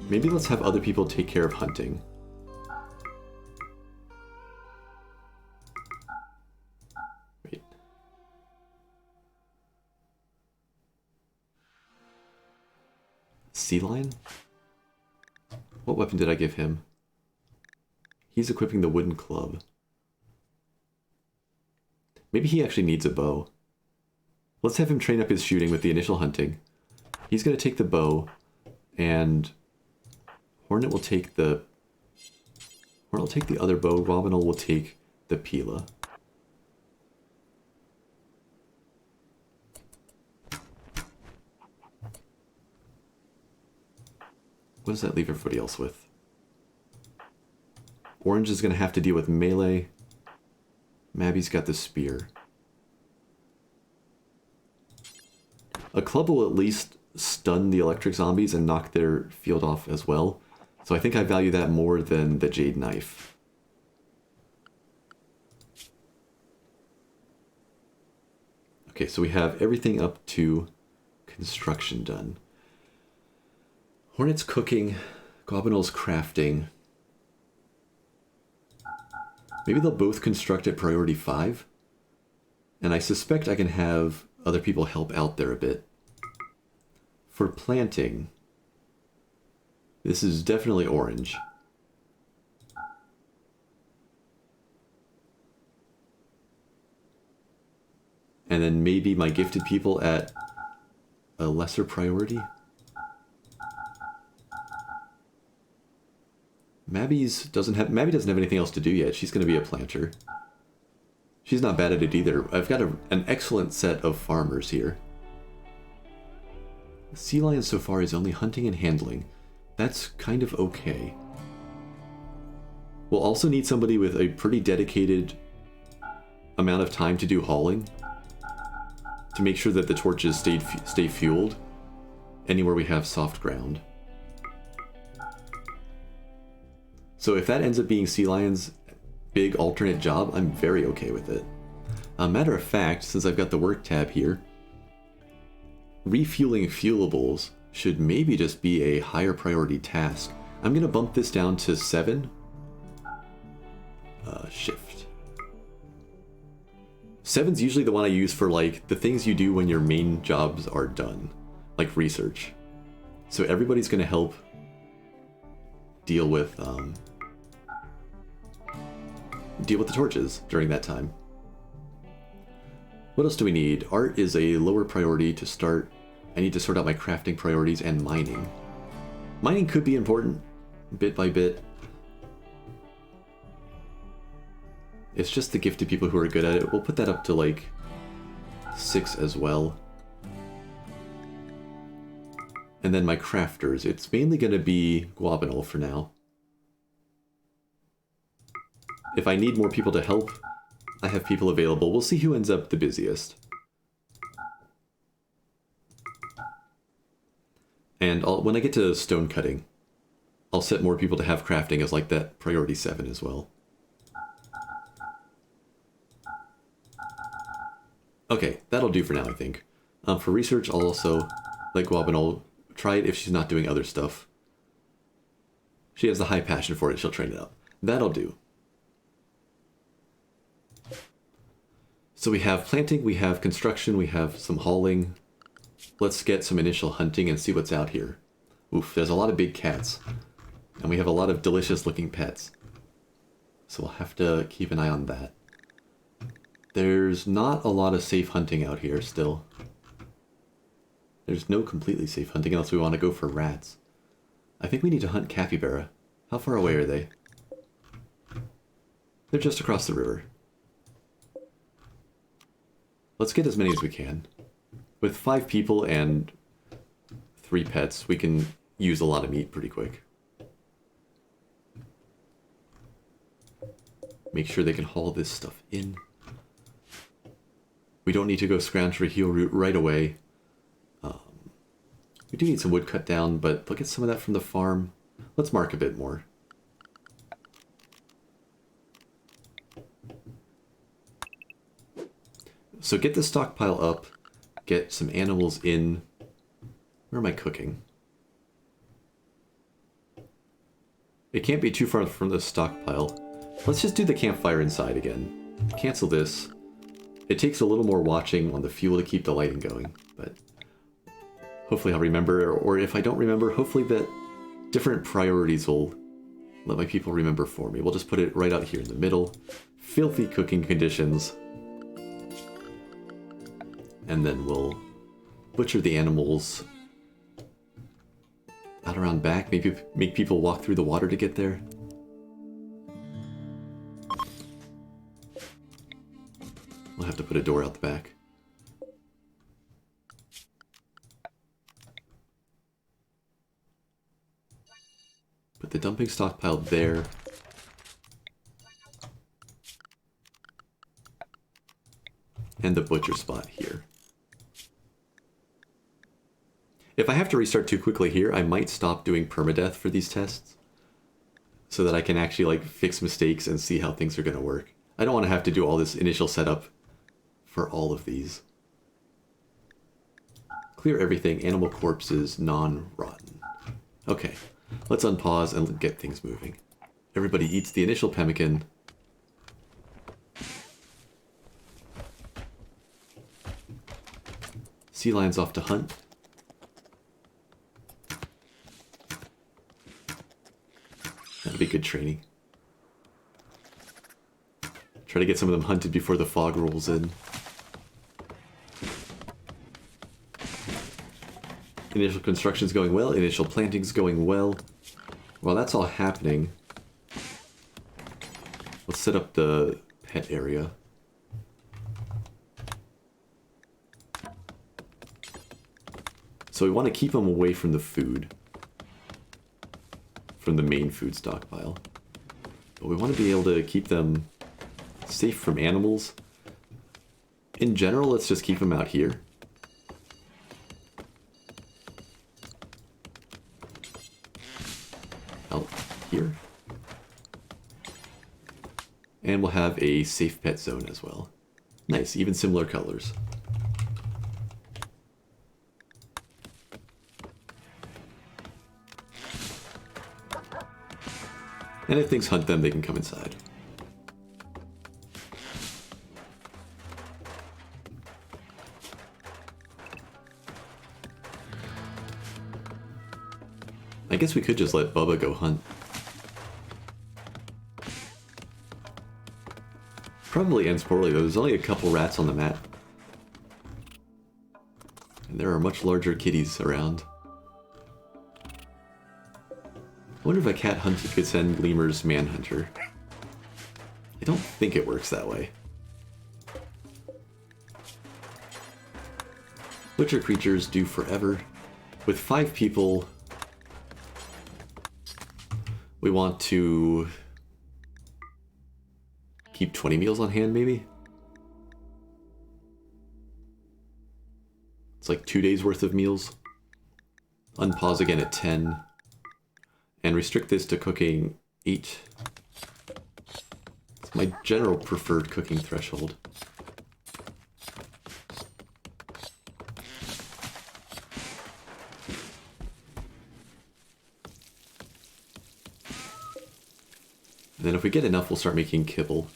Maybe let's have other people take care of hunting. Wait. Sea Lion? What weapon did I give him? He's equipping the wooden club. Maybe he actually needs a bow. Let's have him train up his shooting with the initial hunting. He's going to take the bow, and Hornet will take the other bow. Robinal will take the Pila. What does that leave everybody else with? Orange is going to have to deal with melee. Mabby's got the spear. A club will at least stun the electric zombies and knock their field off as well. So I think I value that more than the jade knife. Okay, so we have everything up to construction done. Hornet's cooking, Guabanol's crafting. Maybe they'll both construct at priority 5. And I suspect I can have other people help out there a bit. For planting, this is definitely orange. And then maybe my gifted people at a lesser priority. Mabby doesn't have anything else to do yet. She's going to be a planter. She's not bad at it either. I've got an excellent set of farmers here. Sea Lion so far is only hunting and handling. That's kind of okay. We'll also need somebody with a pretty dedicated amount of time to do hauling, to make sure that the torches stay fueled anywhere we have soft ground. So if that ends up being Sea Lion's big alternate job, I'm very okay with it. Matter of fact, since I've got the work tab here, refueling fuelables should maybe just be a higher priority task. I'm going to bump this down to 7. Shift. 7's usually the one I use for like the things you do when your main jobs are done, like research. So everybody's going to help deal with the torches during that time. What else do we need? Art is a lower priority to start. I need to sort out my crafting priorities and mining. Mining could be important, bit by bit. It's just the gifted people who are good at it. We'll put that up to like 6 as well. And then my crafters. It's mainly going to be Guabanol for now. If I need more people to help, I have people available. We'll see who ends up the busiest. And when I get to stone cutting, I'll set more people to have crafting as like that priority 7 as well. Okay, that'll do for now, I think. For research, I'll also let Guabanol try it if she's not doing other stuff. She has the high passion for it, she'll train it up. That'll do. So we have planting, we have construction, we have some hauling. Let's get some initial hunting and see what's out here. Oof, there's a lot of big cats. And we have a lot of delicious looking pets. So we'll have to keep an eye on that. There's not a lot of safe hunting out here still. There's no completely safe hunting unless we want to go for rats. I think we need to hunt capybara. How far away are they? They're just across the river. Let's get as many as we can. With 5 people and 3 pets, we can use a lot of meat pretty quick. Make sure they can haul this stuff in. We don't need to go scrounge for a heal root right away. We do need some wood cut down, but look at some of that from the farm. Let's mark a bit more. So get the stockpile up, get some animals in. Where am I cooking? It can't be too far from the stockpile. Let's just do the campfire inside again. Cancel this. It takes a little more watching on the fuel to keep the lighting going, but hopefully I'll remember, or if I don't remember, hopefully that different priorities will let my people remember for me. We'll just put it right out here in the middle. Filthy cooking conditions. And then we'll butcher the animals out around back. Maybe make people walk through the water to get there. We'll have to put a door out the back. Put the dumping stockpile there. And the butcher spot here. If I have to restart too quickly here, I might stop doing permadeath for these tests. So that I can actually like fix mistakes and see how things are going to work. I don't want to have to do all this initial setup for all of these. Clear everything, animal corpses, non-rotten. Okay, let's unpause and get things moving. Everybody eats the initial pemmican. Sea lion's off to hunt. That'd be good training. Try to get some of them hunted before the fog rolls in. Initial construction's going well, initial planting's going well. While that's all happening, let's set up the pet area. So we want to keep them away from the food. From the main food stockpile. But we want to be able to keep them safe from animals. In general, let's just keep them out here. Out here. And we'll have a safe pet zone as well. Nice, even similar colors. And if things hunt them, they can come inside. I guess we could just let Bubba go hunt. Probably ends poorly though. There's only a couple rats on the map. And there are much larger kitties around. I wonder if a cat hunter could send lemurs manhunter. I don't think it works that way. Butcher creatures do forever. With 5 people, we want to keep 20 meals on hand, maybe? It's like 2 days worth of meals. Unpause again at 10. And restrict this to cooking 8. It's my general preferred cooking threshold. And then if we get enough, we'll start making kibble.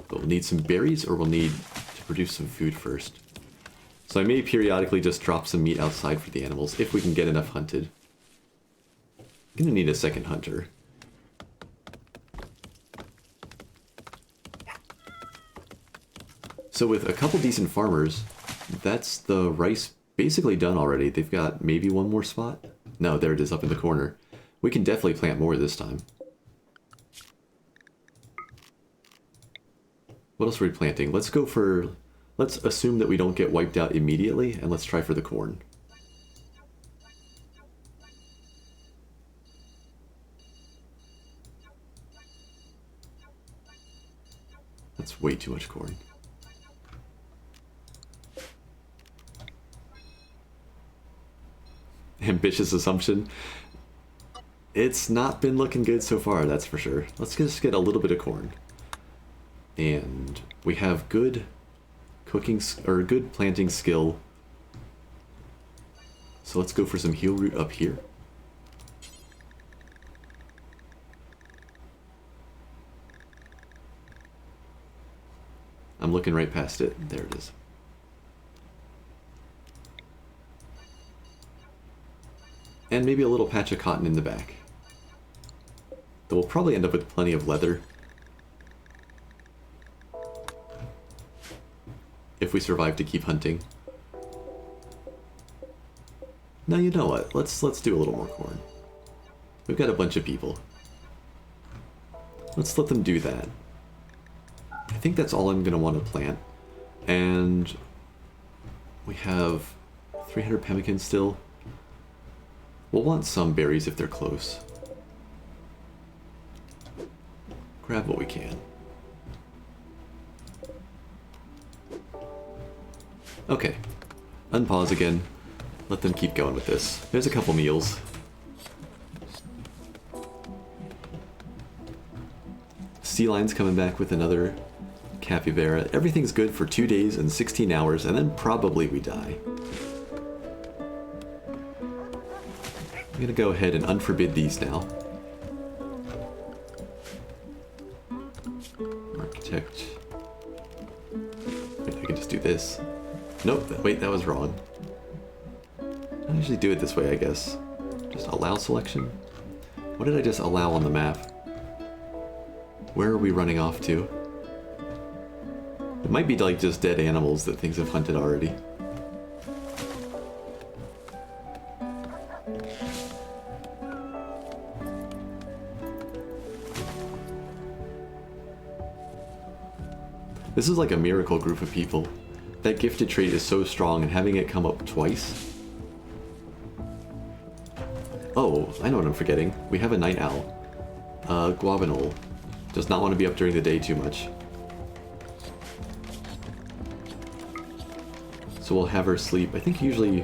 But we'll need some berries, or we'll need to produce some food first. So I may periodically just drop some meat outside for the animals, if we can get enough hunted. I'm gonna need a second hunter. So with a couple decent farmers, that's the rice basically done already. They've got maybe one more spot? No, there it is up in the corner. We can definitely plant more this time. What else are we planting? Let's assume that we don't get wiped out immediately, and let's try for the corn. That's way too much corn. Ambitious assumption. It's not been looking good so far, that's for sure. Let's just get a little bit of corn. And we have good cooking, or good planting skill. So let's go for some heal root up here. I'm looking right past it. There it is. And maybe a little patch of cotton in the back. Though we'll probably end up with plenty of leather. If we survive to keep hunting. Now you know what, let's do a little more corn. We've got a bunch of people. Let's let them do that. I think that's all I'm going to want to plant. And we have 300 pemmican still. We'll want some berries if they're close. Grab what we can. Okay. Unpause again. Let them keep going with this. There's a couple meals. Sea lion's coming back with another capybara. Everything's good for 2 days and 16 hours, and then probably we die. I'm gonna go ahead and unforbid these now. Architect. Wait, I can just do this. Nope, wait, that was wrong. I usually do it this way, I guess. Just allow selection. What did I just allow on the map? Where are we running off to? It might be like just dead animals that things have hunted already. This is like a miracle group of people. That gifted trait is so strong, and having it come up twice. Oh, I know what I'm forgetting. We have a night owl. Guabanol. Does not want to be up during the day too much. So we'll have her sleep. I think usually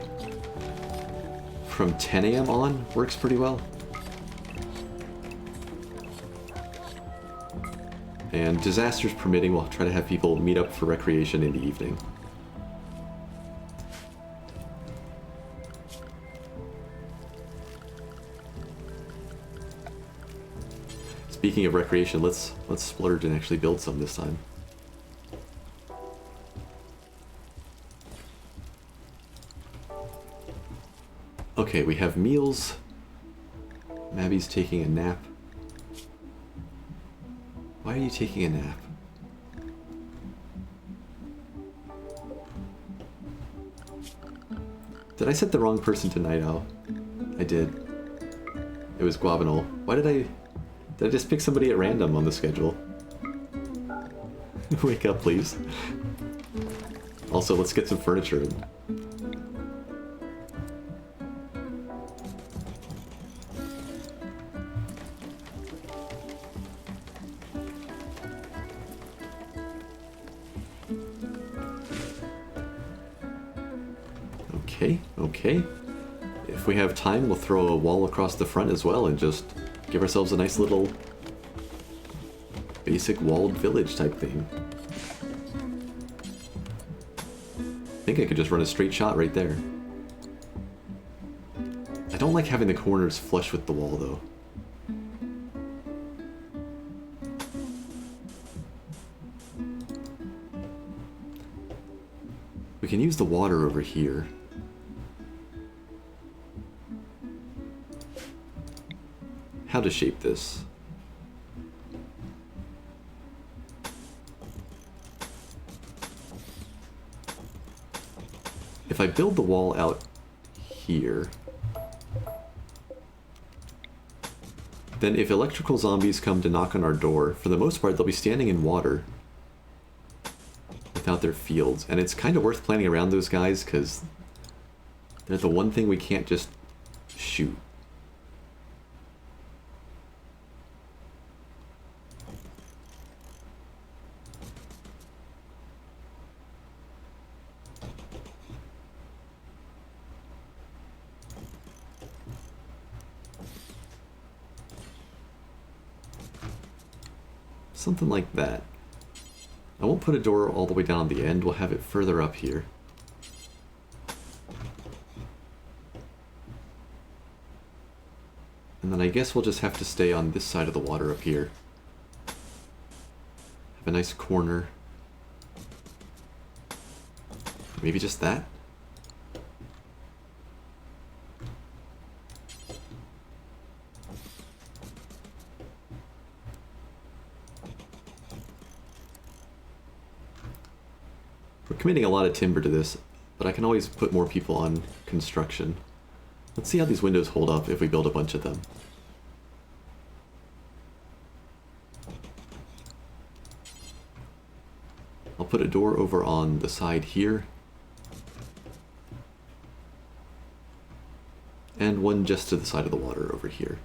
from 10 a.m. on works pretty well. And disasters permitting, we'll try to have people meet up for recreation in the evening. Speaking of recreation, let's splurge and actually build some this time. Okay, we have meals. Mabby's taking a nap. Why are you taking a nap? Did I set the wrong person to night owl? I did. It was Guabanol. Why did I just pick somebody at random on the schedule? Wake up, please. Also, let's get some furniture in. Okay. If we have time, we'll throw a wall across the front as well and just give ourselves a nice little basic walled village type thing. I think I could just run a straight shot right there. I don't like having the corners flush with the wall though. We can use the water over here. How to shape this. If I build the wall out here, then if electrical zombies come to knock on our door, for the most part they'll be standing in water without their fields, and it's kind of worth planning around those guys because they're the one thing we can't just shoot. Something like that. I won't put a door all the way down on the end, we'll have it further up here. And then I guess we'll just have to stay on this side of the water up here. Have a nice corner. Maybe just that? We're committing a lot of timber to this, but I can always put more people on construction. Let's see how these windows hold up if we build a bunch of them. I'll put a door over on the side here. And one just to the side of the water over here.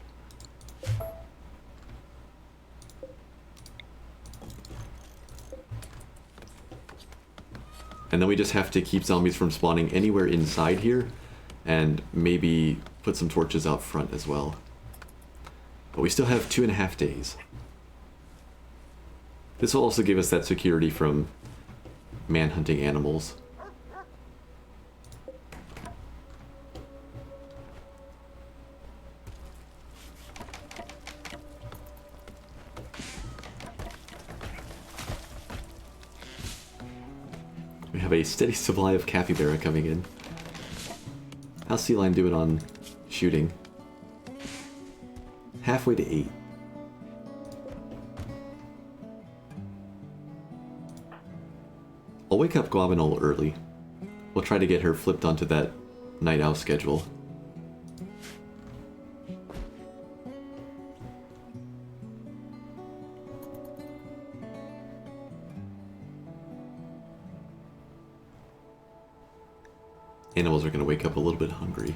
And then we just have to keep zombies from spawning anywhere inside here, and maybe put some torches out front as well. But we still have 2.5 days. This will also give us that security from man-hunting animals. We have a steady supply of capybara coming in. How's Sea Lion doing on shooting? Halfway to 8. I'll wake up Guabinol early. We'll try to get her flipped onto that night owl schedule. Animals are going to wake up a little bit hungry.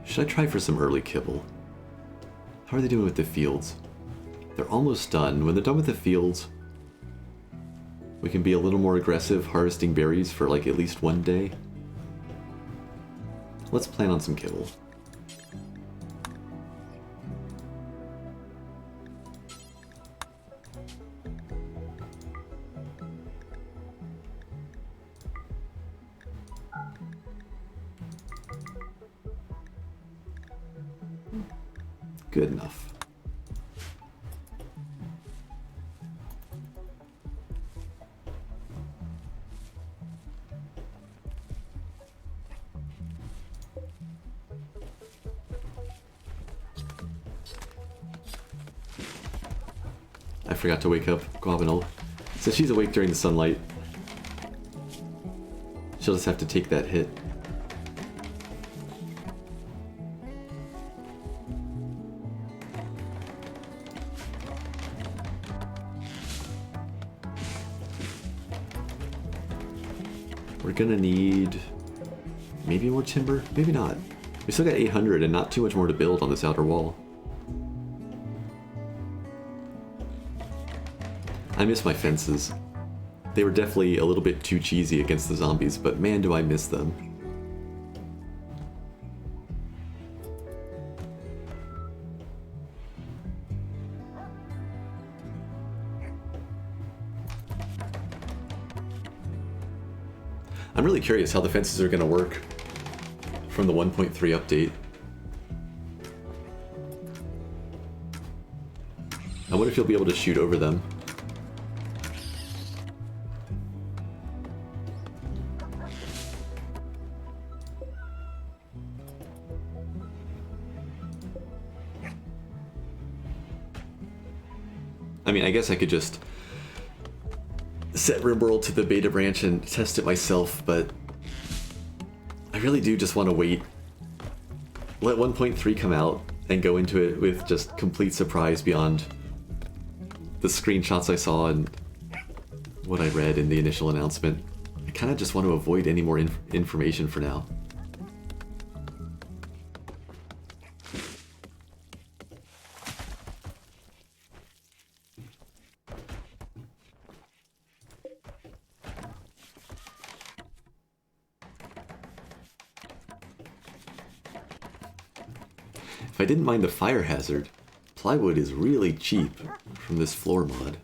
Should I try for some early kibble? How are they doing with the fields? They're almost done. When they're done with the fields, we can be a little more aggressive harvesting berries for like at least 1 day. Let's plan on some kibble. Good enough. I forgot to wake up Guabinol. So she's awake during the sunlight. She'll just have to take that hit. We're gonna need maybe more timber, maybe not. We still got 800 and not too much more to build on this outer wall. I miss my fences. They were definitely a little bit too cheesy against the zombies, but man do I miss them. I'm really curious how the fences are going to work from the 1.3 update. I wonder if you'll be able to shoot over them. I mean, I guess I could just set RimWorld to the beta branch and test it myself, but I really do just want to wait. Let 1.3 come out and go into it with just complete surprise beyond the screenshots I saw and what I read in the initial announcement. I kind of just want to avoid any more information for now. If I didn't mind the fire hazard, plywood is really cheap from this floor mod.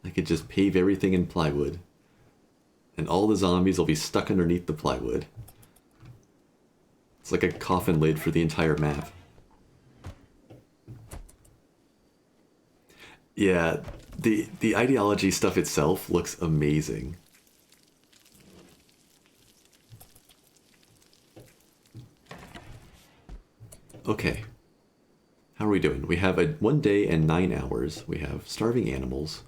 I could just pave everything in plywood, and all the zombies will be stuck underneath the plywood. It's like a coffin lid for the entire map. Yeah, the ideology stuff itself looks amazing. Okay. How are we doing? We have 1 day and 9 hours. We have starving animals.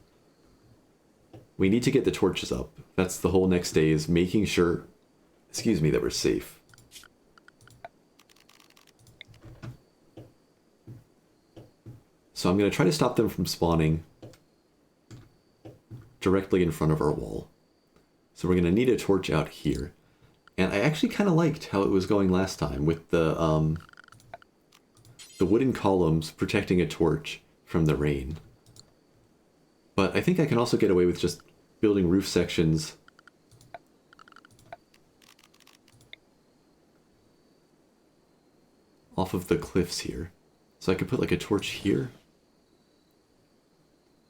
We need to get the torches up. That's the whole next day, is making sure, excuse me, that we're safe. So I'm going to try to stop them from spawning directly in front of our wall. So we're going to need a torch out here. And I actually kind of liked how it was going last time with the wooden columns protecting a torch from the rain. But I think I can also get away with just building roof sections off of the cliffs here. So I could put like a torch here.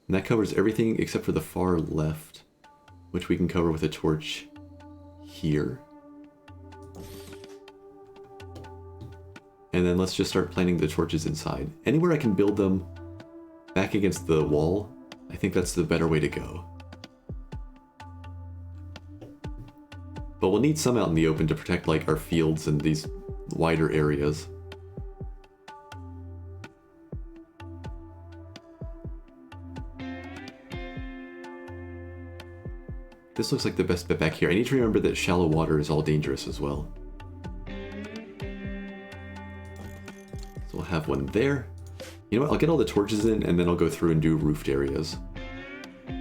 And that covers everything except for the far left, which we can cover with a torch here. And then let's just start planting the torches inside. Anywhere I can build them back against the wall, I think that's the better way to go. But we'll need some out in the open to protect like our fields and these wider areas. This looks like the best bet back here. I need to remember that shallow water is all dangerous as well. So we'll have one there. You know what, I'll get all the torches in and then I'll go through and do roofed areas. I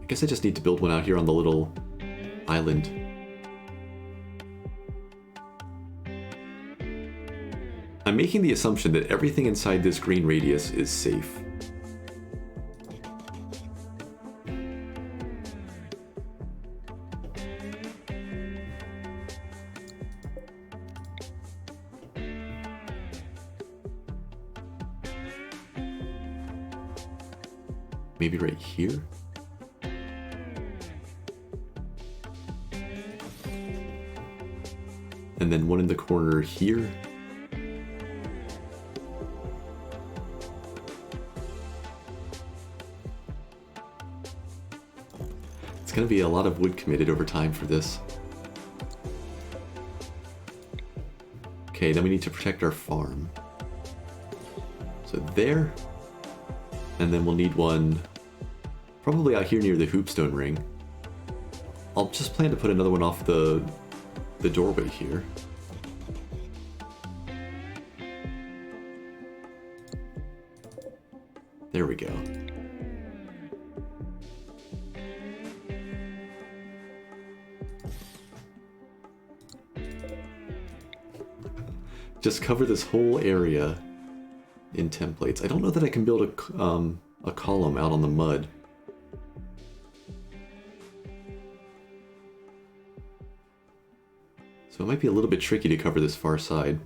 guess I just need to build one out here on the little island. I'm making the assumption that everything inside this green radius is safe. Maybe right here? And then one in the corner here. It's gonna be a lot of wood committed over time for this. Okay, then we need to protect our farm. So there. And then we'll need one probably out here near the hoopstone ring. I'll just plan to put another one off the doorway here. There we go. Just cover this whole area in templates. I don't know that I can build a column out on the mud. So it might be a little bit tricky to cover this far side.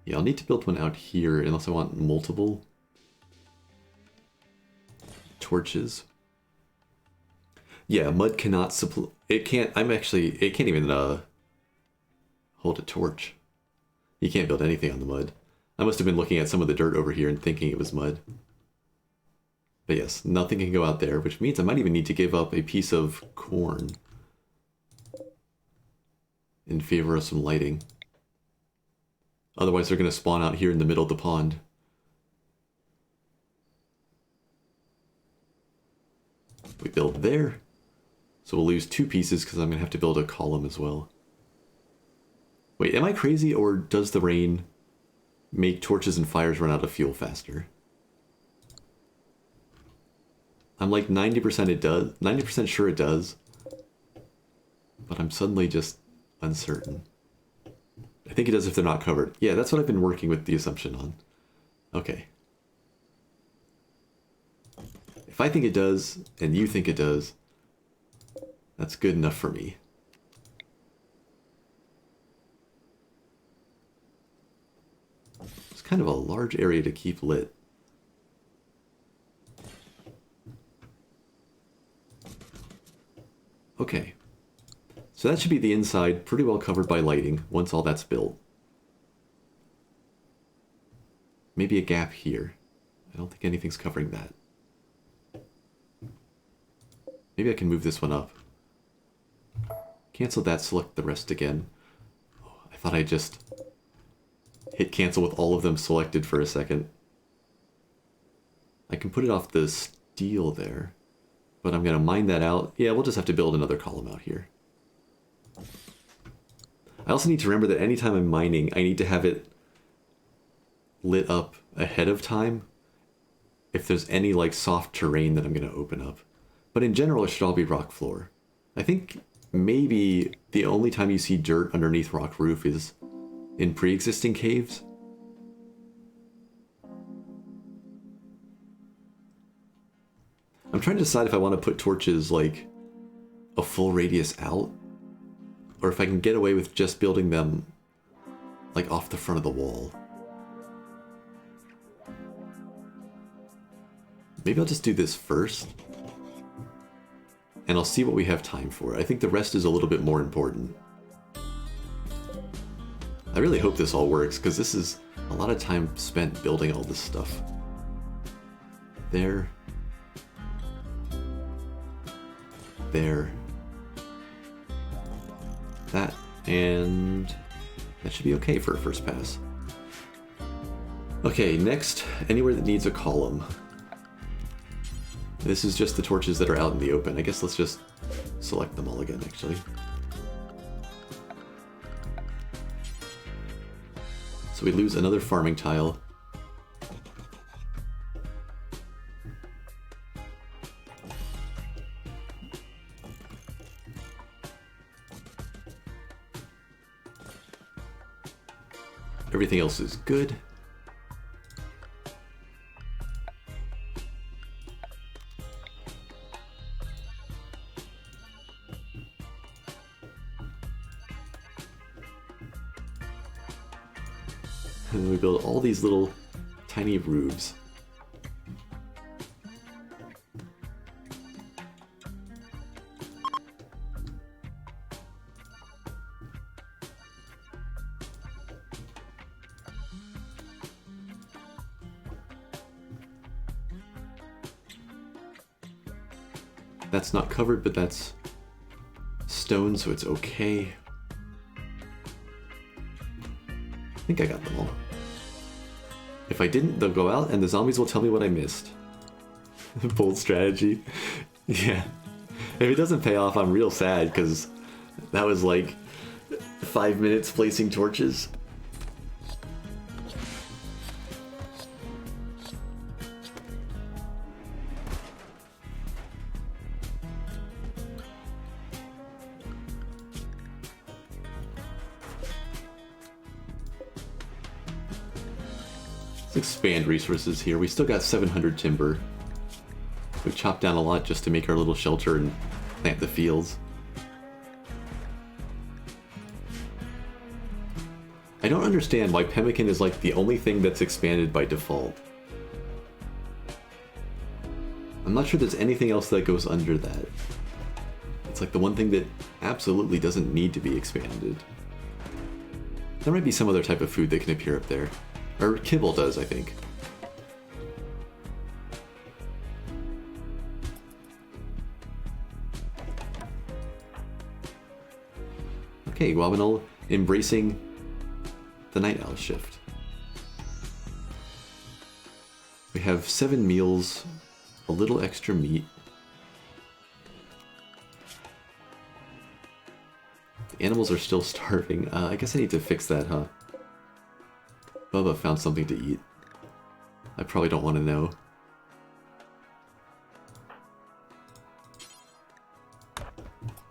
Yeah, I'll need to build one out here unless I want multiple torches. Yeah, mud cannot supply. It can't. It can't even hold a torch. You can't build anything on the mud. I must have been looking at some of the dirt over here and thinking it was mud. But yes, nothing can go out there, which means I might even need to give up a piece of corn in favor of some lighting. Otherwise they're going to spawn out here in the middle of the pond. We build there. So we'll lose 2 pieces because I'm going to have to build a column as well. Wait, am I crazy, or does the rain make torches and fires run out of fuel faster? I'm like 90% it does, 90% sure it does, but I'm suddenly just uncertain. I think it does if they're not covered. Yeah, that's what I've been working with the assumption on. Okay. If I think it does, and you think it does, that's good enough for me. It's kind of a large area to keep lit. Okay. So that should be the inside, pretty well covered by lighting, once all that's built. Maybe a gap here. I don't think anything's covering that. Maybe I can move this one up. Cancel that, select the rest again. Oh, I thought I just hit cancel with all of them selected for a second. I can put it off the steel there, but I'm going to mine that out. Yeah, we'll just have to build another column out here. I also need to remember that anytime I'm mining, I need to have it lit up ahead of time if there's any like soft terrain that I'm going to open up. But in general, it should all be rock floor. I think maybe the only time you see dirt underneath rock roof is in pre-existing caves. I'm trying to decide if I want to put torches like a full radius out, or if I can get away with just building them like off the front of the wall. Maybe I'll just do this first, and I'll see what we have time for. I think the rest is a little bit more important. I really hope this all works, because this is a lot of time spent building all this stuff. There. There. That. And that should be okay for a first pass. Okay, next, anywhere that needs a column. This is just the torches that are out in the open. I guess let's just select them all again, actually. So we lose another farming tile. Everything else is good. And we build all these little tiny roofs. That's not covered, but that's stone, so it's okay. I think I got them all. If I didn't, they'll go out and the zombies will tell me what I missed. Bold strategy. Yeah. If it doesn't pay off, I'm real sad, because that was like 5 minutes placing torches. Let's expand resources here. We still got 700 timber. We've chopped down a lot just to make our little shelter and plant the fields. I don't understand why pemmican is like the only thing that's expanded by default. I'm not sure there's anything else that goes under that. It's like the one thing that absolutely doesn't need to be expanded. There might be some other type of food that can appear up there. Or kibble does, I think. Okay, Guabinol embracing the night owl shift. We have 7 meals, a little extra meat. The animals are still starving. I guess I need to fix that, huh? Bubba found something to eat. I probably don't want to know.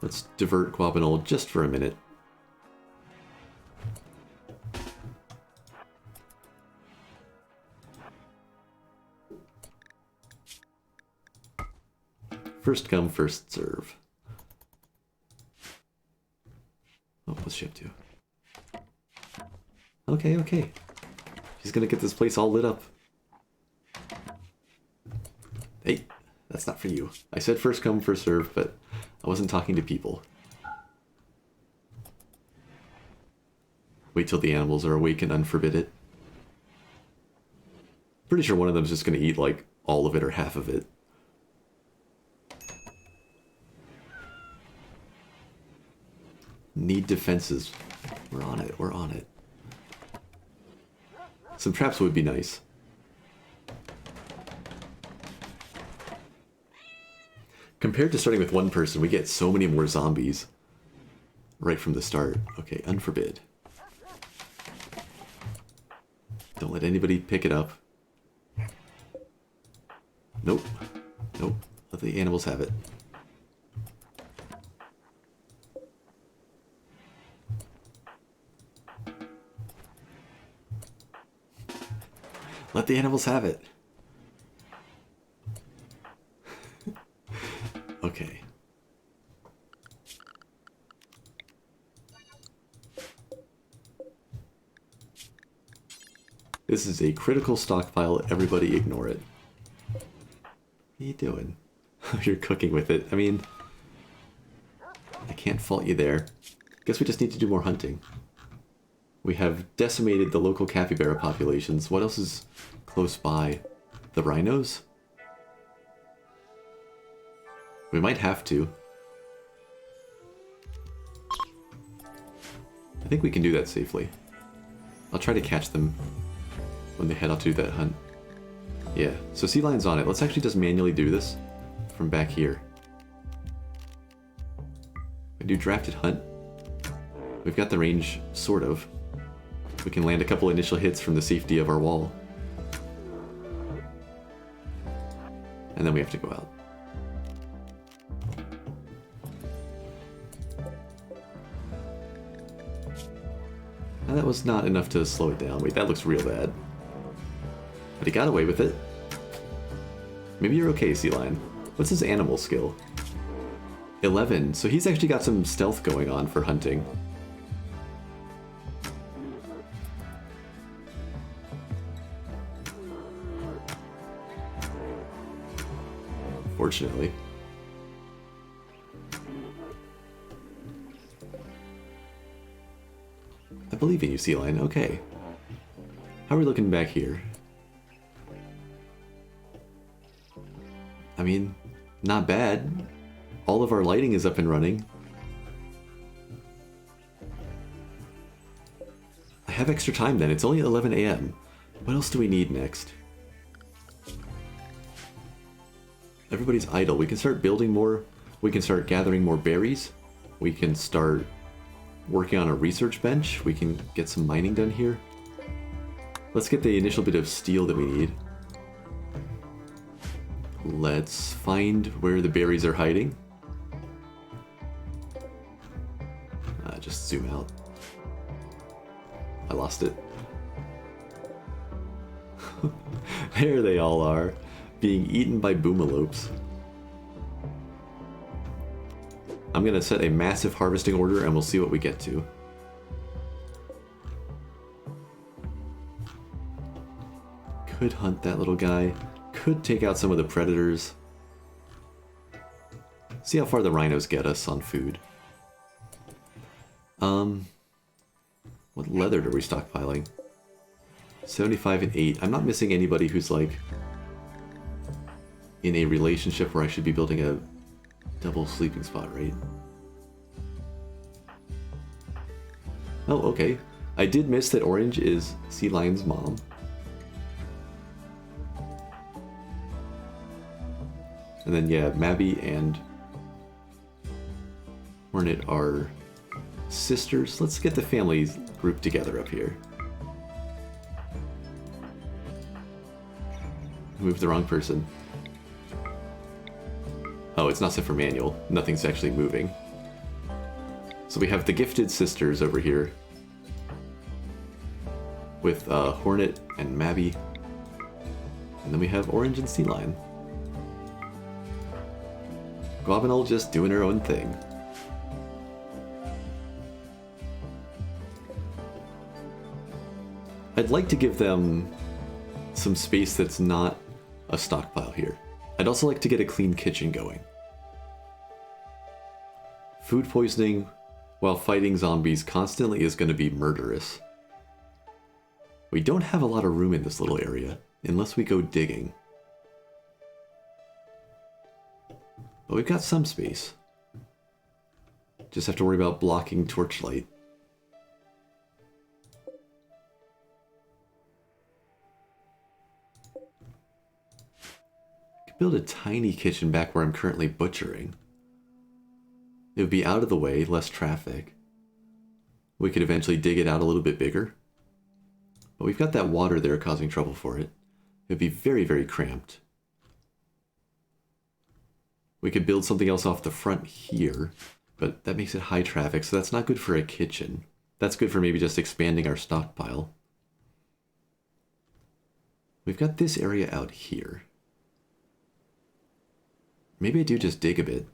Let's divert Guabinol just for a minute. first come, first serve. Oh, what's she up to? Okay, okay. She's gonna get this place all lit up. Hey, that's not for you. I said first come, first serve, but I wasn't talking to people. Wait till the animals are awake and unforbid it. Pretty sure one of them's just gonna eat, like, all of it or half of it. Need defenses. We're on it, we're on it. Some traps would be nice. Compared to starting with one person, we get so many more zombies right from the start. Okay, unforbid. Don't let anybody pick it up. Nope. Nope. Let the animals have it. Let the animals have it. Okay. This is a critical stockpile. Everybody ignore it. What are you doing? You're cooking with it. I mean, I can't fault you there. Guess we just need to do more hunting. We have decimated the local capybara populations. What else is close by? The rhinos? We might have to. I think we can do that safely. I'll try to catch them when they head out to do that hunt. Yeah, so sea lion's on it. Let's actually just manually do this from back here. I do drafted hunt. We've got the range, sort of. We can land a couple initial hits from the safety of our wall. And then we have to go out. And that was not enough to slow it down. Wait, that looks real bad. But he got away with it. Maybe you're okay, sea lion. What's his animal skill? 11. So he's actually got some stealth going on for hunting. Fortunately. I believe in you, sea lion. Okay. How are we looking back here? I mean, not bad. All of our lighting is up and running. I have extra time then. It's only 11 a.m. What else do we need next? Everybody's idle. We can start building more. We can start gathering more berries. We can start working on a research bench. We can get some mining done here. Let's get the initial bit of steel that we need. Let's find where the berries are hiding. Just zoom out. I lost it. There they all are, being eaten by boomalopes. I'm gonna set a massive harvesting order and we'll see what we get to. Could hunt that little guy. Could take out some of the predators. See how far the rhinos get us on food. What leather are we stockpiling? 75 and 8. I'm not missing anybody who's like in a relationship where I should be building a double sleeping spot, right? Oh, okay. I did miss that Orange is Sea Lion's mom. And then, yeah, Mabby and Hornet are sisters. Let's get the families grouped together up here. Moved the wrong person. Oh, it's not set for manual. Nothing's actually moving. So we have the gifted sisters over here with Hornet and Mabby. And then we have Orange and Sea Lion. Guabanol just doing her own thing. I'd like to give them some space that's not a stockpile here. I'd also like to get a clean kitchen going. Food poisoning while fighting zombies constantly is going to be murderous. We don't have a lot of room in this little area, unless we go digging. But we've got some space. Just have to worry about blocking torchlight. Could build a tiny kitchen back where I'm currently butchering. It would be out of the way, less traffic. We could eventually dig it out a little bit bigger. But we've got that water there causing trouble for it. It would be very, very cramped. We could build something else off the front here, but that makes it high traffic, so that's not good for a kitchen. That's good for maybe just expanding our stockpile. We've got this area out here. Maybe I do just dig a bit.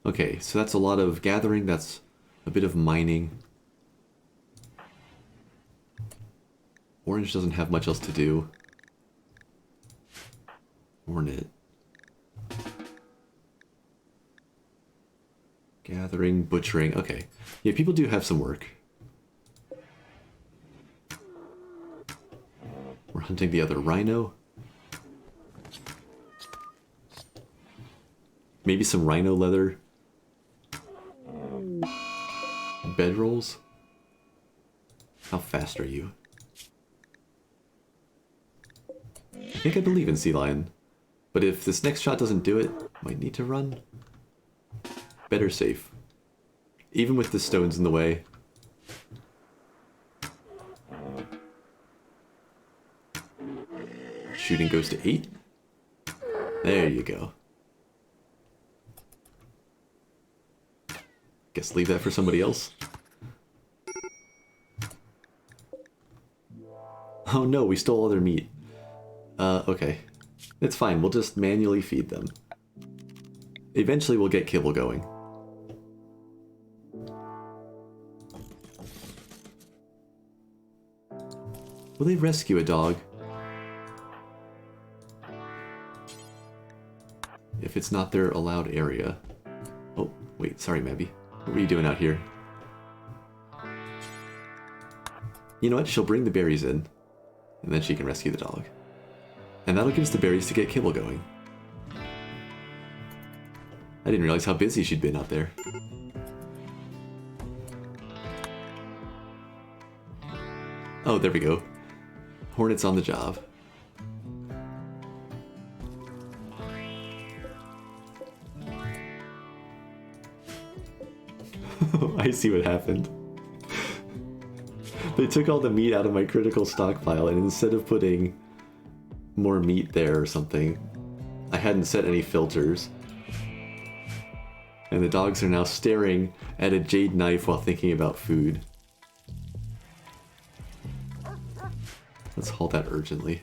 Okay, so that's a lot of gathering, that's a bit of mining. Orange doesn't have much else to do. Hornet. Gathering, butchering, okay. Yeah, people do have some work. We're hunting the other rhino. Maybe some rhino leather. Bedrolls? How fast are you? I think I believe in Sea Lion. But if this next shot doesn't do it, might need to run. Better safe. Even with the stones in the way. Shooting goes to 8. There you go. Guess leave that for somebody else. Oh no, we stole all their meat. Okay. It's fine, we'll just manually feed them. Eventually we'll get kibble going. Will they rescue a dog? If it's not their allowed area. Oh, wait, sorry, Mabby. What are you doing out here? You know what? She'll bring the berries in, and then she can rescue the dog. And that'll give us the berries to get kibble going. I didn't realize how busy she'd been out there. Oh, there we go. Hornet's on the job. I see what happened. They took all the meat out of my critical stockpile, and instead of putting more meat there or something, I hadn't set any filters. And the dogs are now staring at a jade knife while thinking about food. Let's haul that urgently.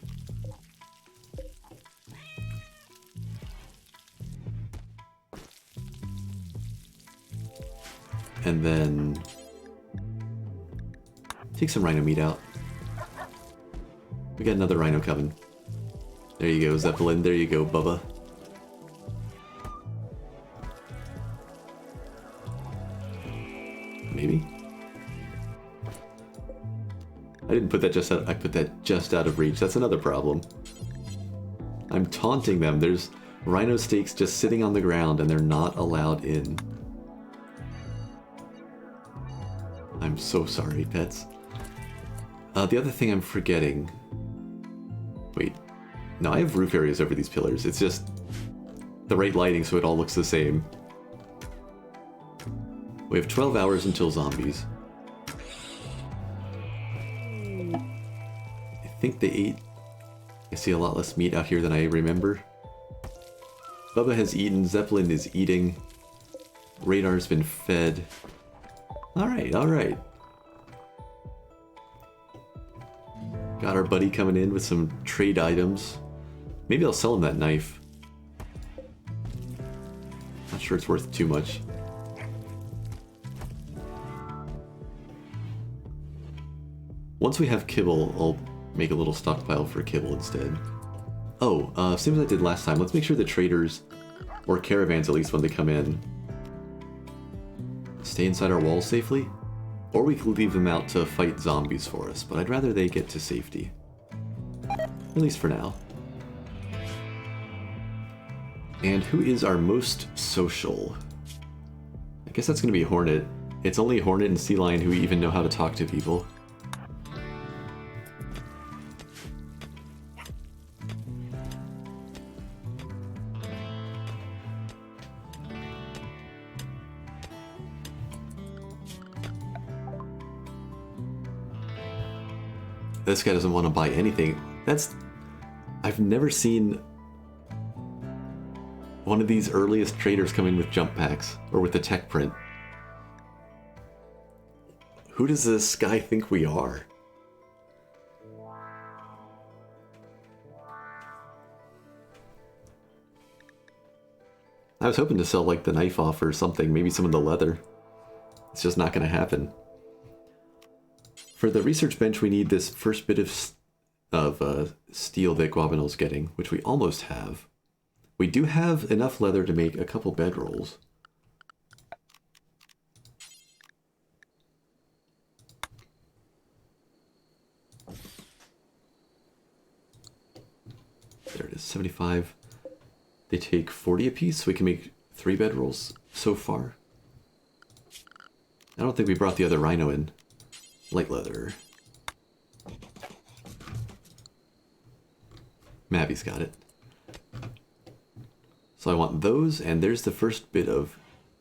And then take some rhino meat out. We got another rhino coming. There you go, Zeppelin. There you go, Bubba. Maybe? I didn't put that just out. I put that just out of reach. That's another problem. I'm taunting them. There's rhino steaks just sitting on the ground and they're not allowed in. I'm so sorry, pets. The other thing I'm forgetting... Wait. No, I have roof areas over these pillars. It's just the right lighting so it all looks the same. We have 12 hours until zombies. I think they ate... I see a lot less meat out here than I remember. Bubba has eaten, Zeppelin is eating. Radar's been fed. Alright, alright. Got our buddy coming in with some trade items. Maybe I'll sell him that knife. Not sure it's worth too much. Once we have kibble, I'll make a little stockpile for kibble instead. Oh, same as I did last time, let's make sure the traders, or caravans at least when they come in, stay inside our walls safely. Or we could leave them out to fight zombies for us, but I'd rather they get to safety. At least for now. And who is our most social? I guess that's going to be Hornet. It's only Hornet and Sea Lion who even know how to talk to people. This guy doesn't want to buy anything. I've never seen one of these earliest traders come in with jump packs, or with the tech print. Who does this guy think we are? I was hoping to sell like the knife off or something, maybe some of the leather. It's just not going to happen. For the research bench, we need this first bit of steel that Guabinol's getting, which we almost have. We do have enough leather to make a couple bedrolls. There it is, 75. They take 40 apiece, so we can make 3 bedrolls so far. I don't think we brought the other rhino in. Light leather. Mabby's got it. So I want those, and there's the first bit of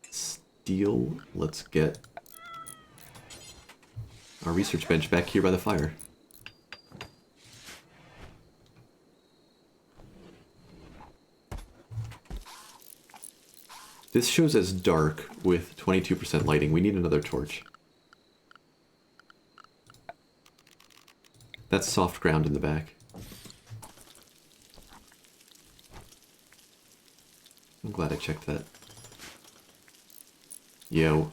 steel. Let's get our research bench back here by the fire. This shows as dark with 22% lighting. We need another torch. That's soft ground in the back. I'm glad I checked that. Yo.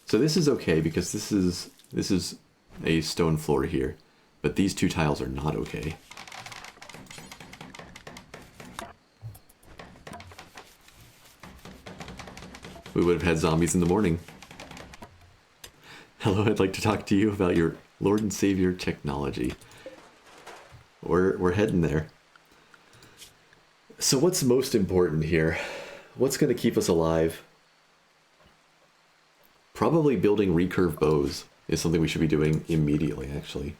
So this is okay because this is a stone floor here, but these 2 tiles are not okay. We would have had zombies in the morning. Hello, I'd like to talk to you about your Lord and Savior technology. We're heading there. So what's most important here? What's going to keep us alive? Probably building recurve bows is something we should be doing immediately, actually.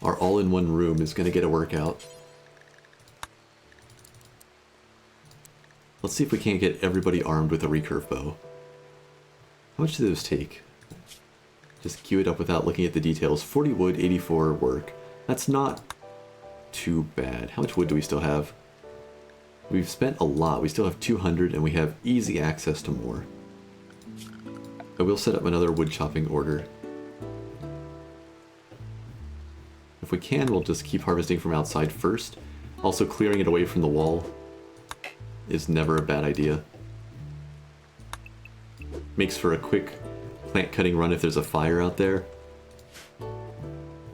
Our all-in-one room is going to get a workout. Let's see if we can't get everybody armed with a recurve bow. How much do those take? Just queue it up without looking at the details. 40 wood, 84 work. That's not too bad. How much wood do we still have? We've spent a lot. We still have 200 and we have easy access to more. I will set up another wood chopping order. If we can, we'll just keep harvesting from outside first. Also, clearing it away from the wall is never a bad idea. Makes for a quick plant cutting run if there's a fire out there.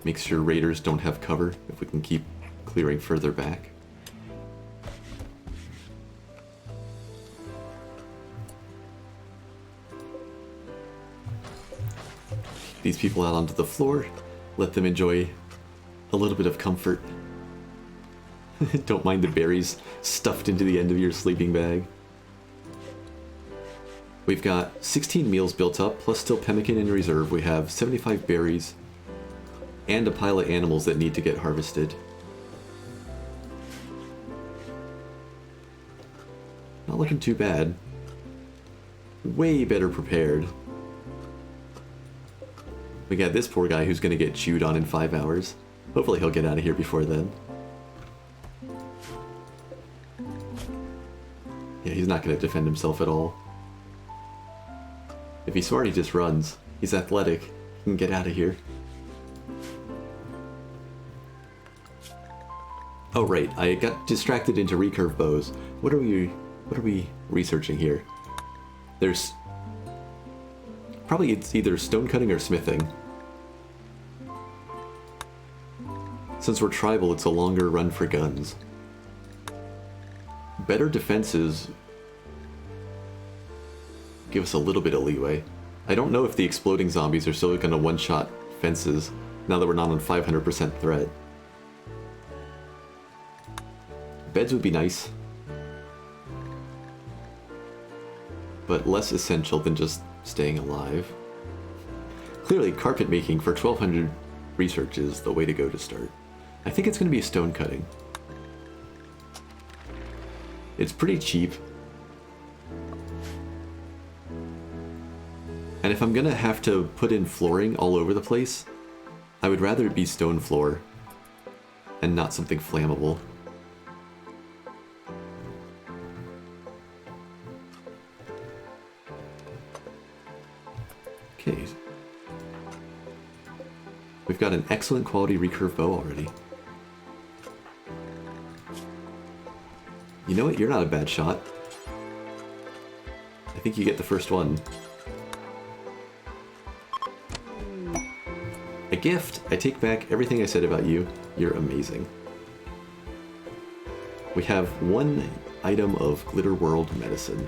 Makes sure raiders don't have cover if we can keep clearing further back. These people out onto the floor, let them enjoy a little bit of comfort. Don't mind the berries stuffed into the end of your sleeping bag. We've got 16 meals built up, plus still pemmican in reserve. We have 75 berries, and a pile of animals that need to get harvested. Not looking too bad. Way better prepared. We got this poor guy who's going to get chewed on in 5 hours. Hopefully he'll get out of here before then. Yeah, he's not going to defend himself at all. If he's smart, he just runs. He's athletic. He can get out of here. Oh right, I got distracted into recurve bows. What are we researching here? There's probably it's either stone cutting or smithing. Since we're tribal, it's a longer run for guns. Better defenses give us a little bit of leeway. I don't know if the exploding zombies are still going to one-shot fences now that we're not on 500% threat. Beds would be nice, but less essential than just staying alive. Clearly, carpet making for 1200 research is the way to go to start. I think it's going to be stone cutting. It's pretty cheap. And if I'm going to have to put in flooring all over the place, I would rather it be stone floor and not something flammable. Okay. We've got an excellent quality recurve bow already. You know what? You're not a bad shot. I think you get the first one. A gift! I take back everything I said about you. You're amazing. We have one item of Glitter World medicine.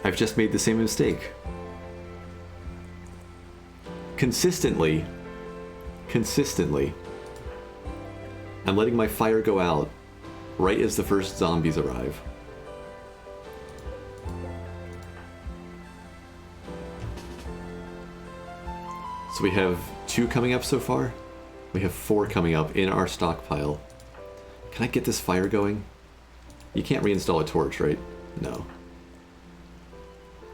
I've just made the same mistake. Consistently, I'm letting my fire go out right as the first zombies arrive. So we have 2 coming up so far. We have 4 coming up in our stockpile. Can I get this fire going? You can't reinstall a torch, right? No.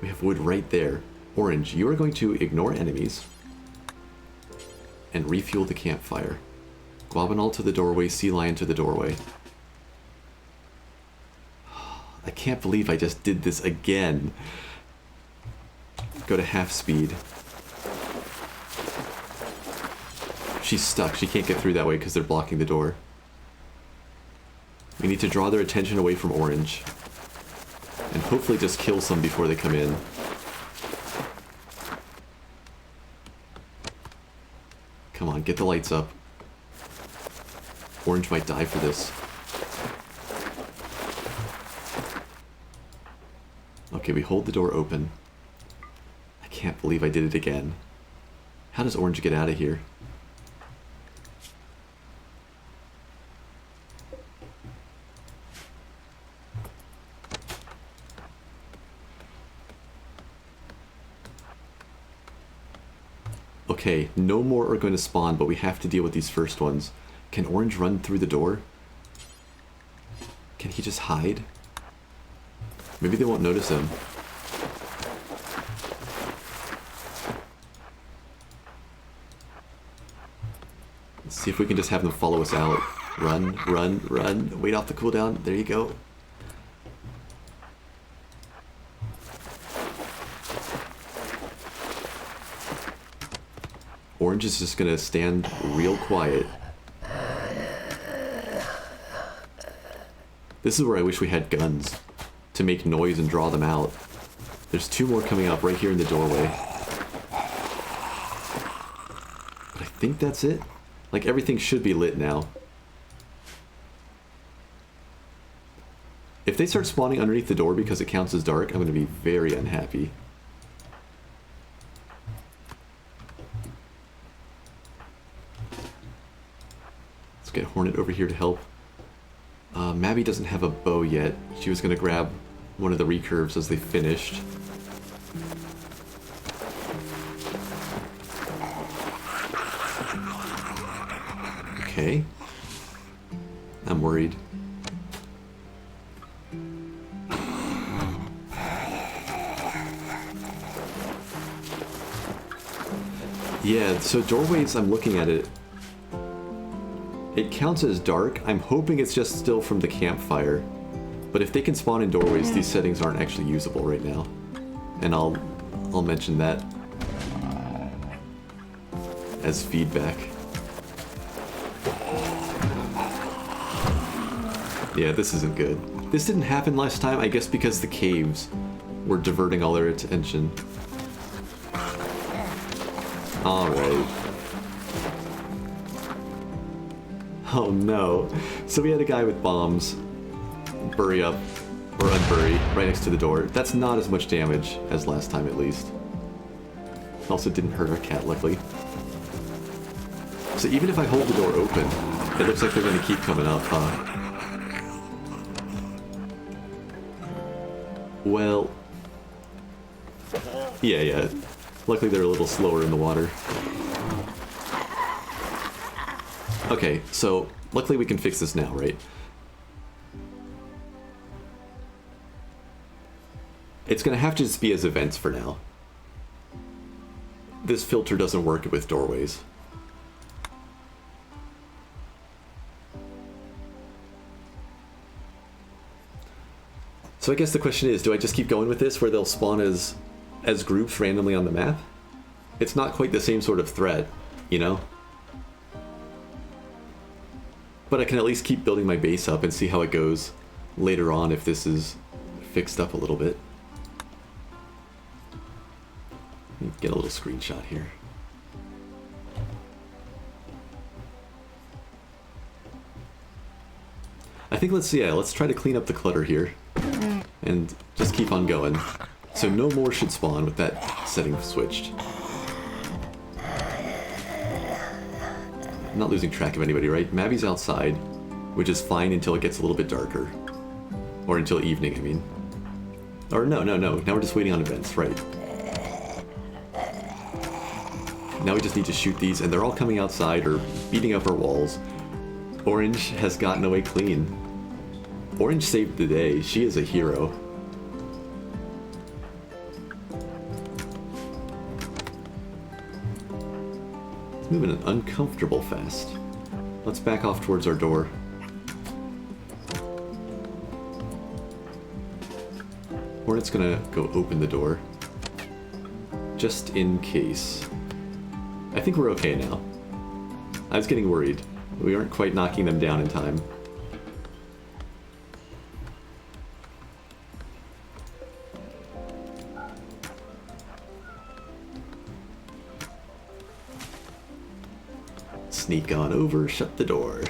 We have wood right there. Orange, you are going to ignore enemies and refuel the campfire. Guabanal to the doorway, Sea Lion to the doorway. I can't believe I just did this again. Go to half speed. She's stuck. She can't get through that way because they're blocking the door. We need to draw their attention away from Orange. And hopefully just kill some before they come in. Come on, get the lights up. Orange might die for this. Okay, we hold the door open. I can't believe I did it again. How does Orange get out of here? Okay, no more are going to spawn, but we have to deal with these first ones. Can Orange run through the door? Can he just hide? Maybe they won't notice him. Let's see if we can just have them follow us out. Run, run, run. Wait off the cooldown. There you go. Orange is just gonna stand real quiet. This is where I wish we had guns to make noise and draw them out. There's 2 more coming up right here in the doorway. But I think that's it. Like, everything should be lit now. If they start spawning underneath the door because it counts as dark, I'm gonna be very unhappy. Get Hornet over here to help. Mabby doesn't have a bow yet. She was going to grab one of the recurves as they finished. Okay. I'm worried. Yeah, so doorways, I'm looking at it. It counts as dark. I'm hoping it's just still from the campfire. But if they can spawn in doorways, these settings aren't actually usable right now. And I'll mention that as feedback. Yeah, this isn't good. This didn't happen last time, I guess because the caves were diverting all their attention. Alright. Oh no. So we had a guy with bombs bury up, or unbury, right next to the door. That's not as much damage as last time, at least. Also didn't hurt our cat, luckily. So even if I hold the door open, it looks like they're going to keep coming up, huh? Well... Yeah. Luckily they're a little slower in the water. Okay, so luckily we can fix this now, right? It's gonna have to just be as events for now. This filter doesn't work with doorways. So I guess the question is, do I just keep going with this where they'll spawn as groups randomly on the map? It's not quite the same sort of threat, you know? But I can at least keep building my base up and see how it goes later on if this is fixed up a little bit. Let me get a little screenshot here. I think let's try to clean up the clutter here and just keep on going. So no more should spawn with that setting switched. I'm not losing track of anybody, right? Mabby's outside, which is fine until it gets a little bit darker. Or until evening, I mean. Or no. Now we're just waiting on events, right. Now we just need to shoot these, and they're all coming outside or beating up our walls. Orange has gotten away clean. Orange saved the day. She is a hero. It's moving an uncomfortable fast. Let's back off towards our door. Hornet's gonna go open the door. Just in case. I think we're okay now. I was getting worried. We aren't quite knocking them down in time. Sneak on over, shut the door.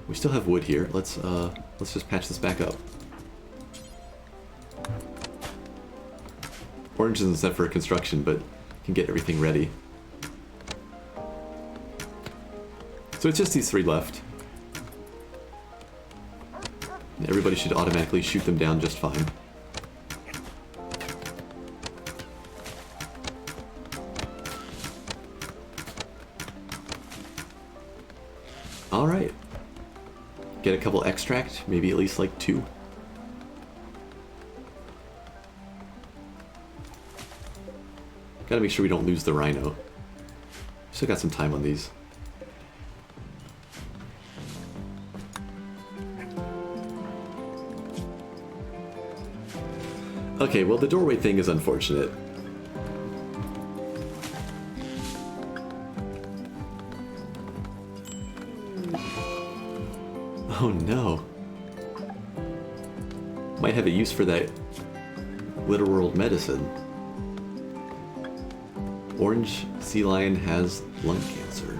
We still have wood here. Let's just patch this back up. Orange isn't set for construction, but can get everything ready. So it's just these three left. Everybody should automatically shoot them down just fine. Alright. Get a couple extract, maybe at least like 2. Gotta make sure we don't lose the rhino. Still got some time on these. Okay, well the doorway thing is unfortunate. Oh no. Might have a use for that Little World medicine. Orange sea lion has lung cancer.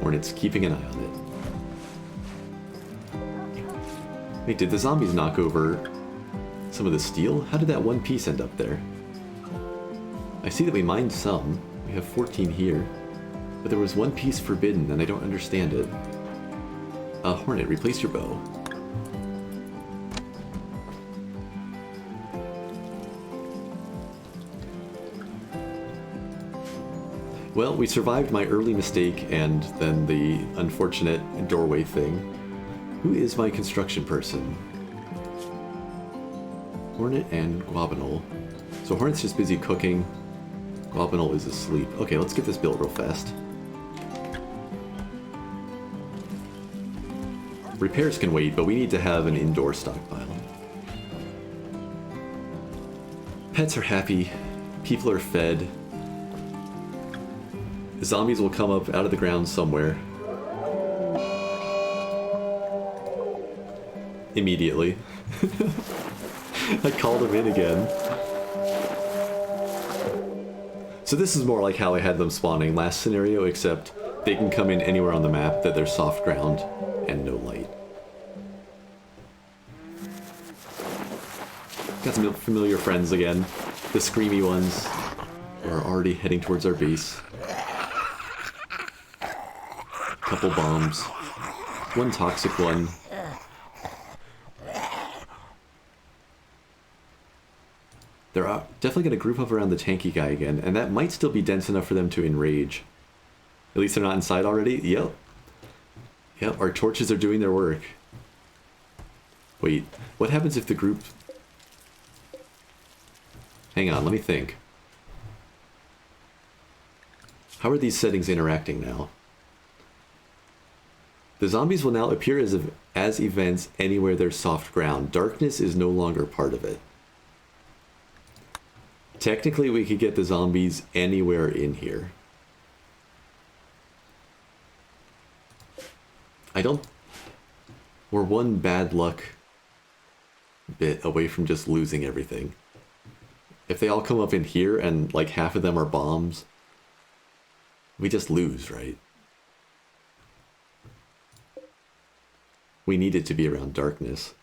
Hornet's keeping an eye on it. Wait, did the zombies knock over some of the steel? How did that one piece end up there? I see that we mined some. We have 14 here. But there was one piece forbidden, and I don't understand it. Hornet, replace your bow. Well, we survived my early mistake and then the unfortunate doorway thing. Who is my construction person? Hornet and Guabanol. So Hornet's just busy cooking. Guabanol is asleep. Okay, let's get this built real fast. Repairs can wait, but we need to have an indoor stockpile. Pets are happy. People are fed. Zombies will come up out of the ground somewhere. Immediately. I called them in again. So this is more like how I had them spawning last scenario, except they can come in anywhere on the map that there's soft ground and no light. Got some familiar friends again. The screamy ones are already heading towards our base. Couple bombs. One toxic one. They're definitely going to group up around the tanky guy again, and that might still be dense enough for them to enrage. At least they're not inside already? Yep. Yep, our torches are doing their work. Wait, what happens if the group... Hang on, let me think. How are these settings interacting now? The zombies will now appear as events anywhere there's soft ground. Darkness is no longer part of it. Technically, we could get the zombies anywhere in here. We're one bad luck bit away from just losing everything. If they all come up in here and like half of them are bombs, we just lose, right? We need it to be around darkness.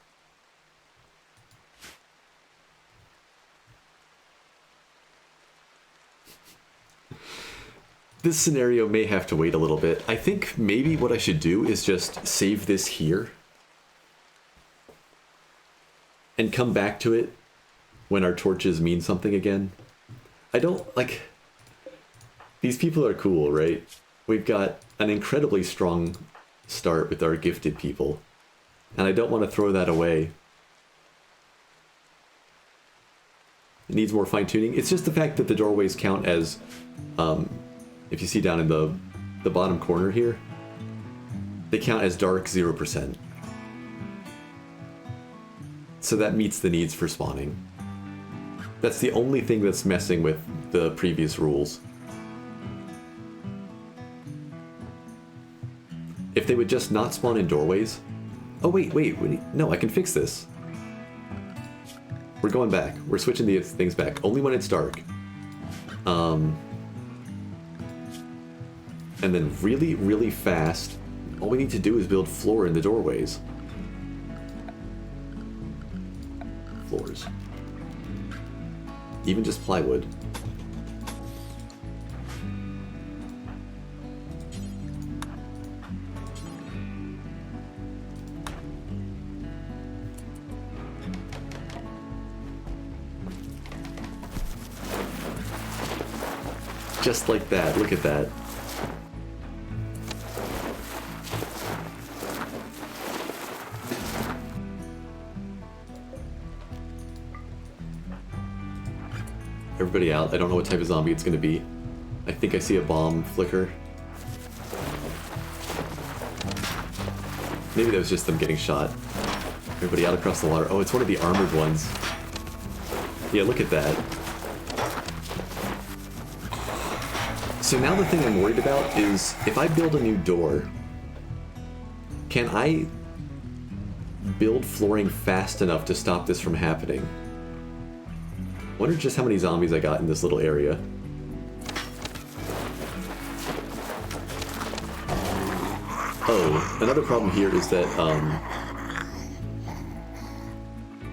This scenario may have to wait a little bit. I think maybe what I should do is just save this here and come back to it when our torches mean something again. I don't, like, these people are cool, right? We've got an incredibly strong start with our gifted people, and I don't want to throw that away. It needs more fine-tuning. It's just the fact that the doorways count as, if you see down in the bottom corner here, they count as dark 0%. So that meets the needs for spawning. That's the only thing that's messing with the previous rules. If they would just not spawn in doorways... Oh, wait, no, I can fix this. We're going back. We're switching these things back. Only when it's dark. And then really, really fast, all we need to do is build floor in the doorways. Floors. Even just plywood. Just like that, look at that. Everybody out. I don't know what type of zombie it's going to be. I think I see a bomb flicker. Maybe that was just them getting shot. Everybody out across the water. Oh, it's one of the armored ones. Yeah, look at that. So now the thing I'm worried about is, if I build a new door, can I build flooring fast enough to stop this from happening? I wonder just how many zombies I got in this little area. Oh, another problem here is that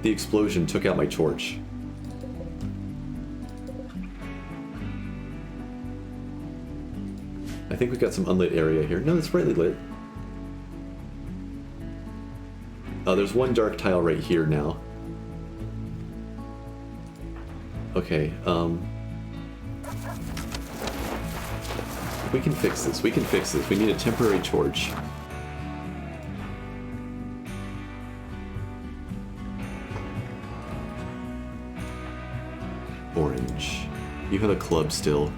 the explosion took out my torch. I think we've got some unlit area here. No, it's brightly lit. Oh, there's one dark tile right here now. We can fix this. We can fix this. We need a temporary torch. Orange. You have a club still.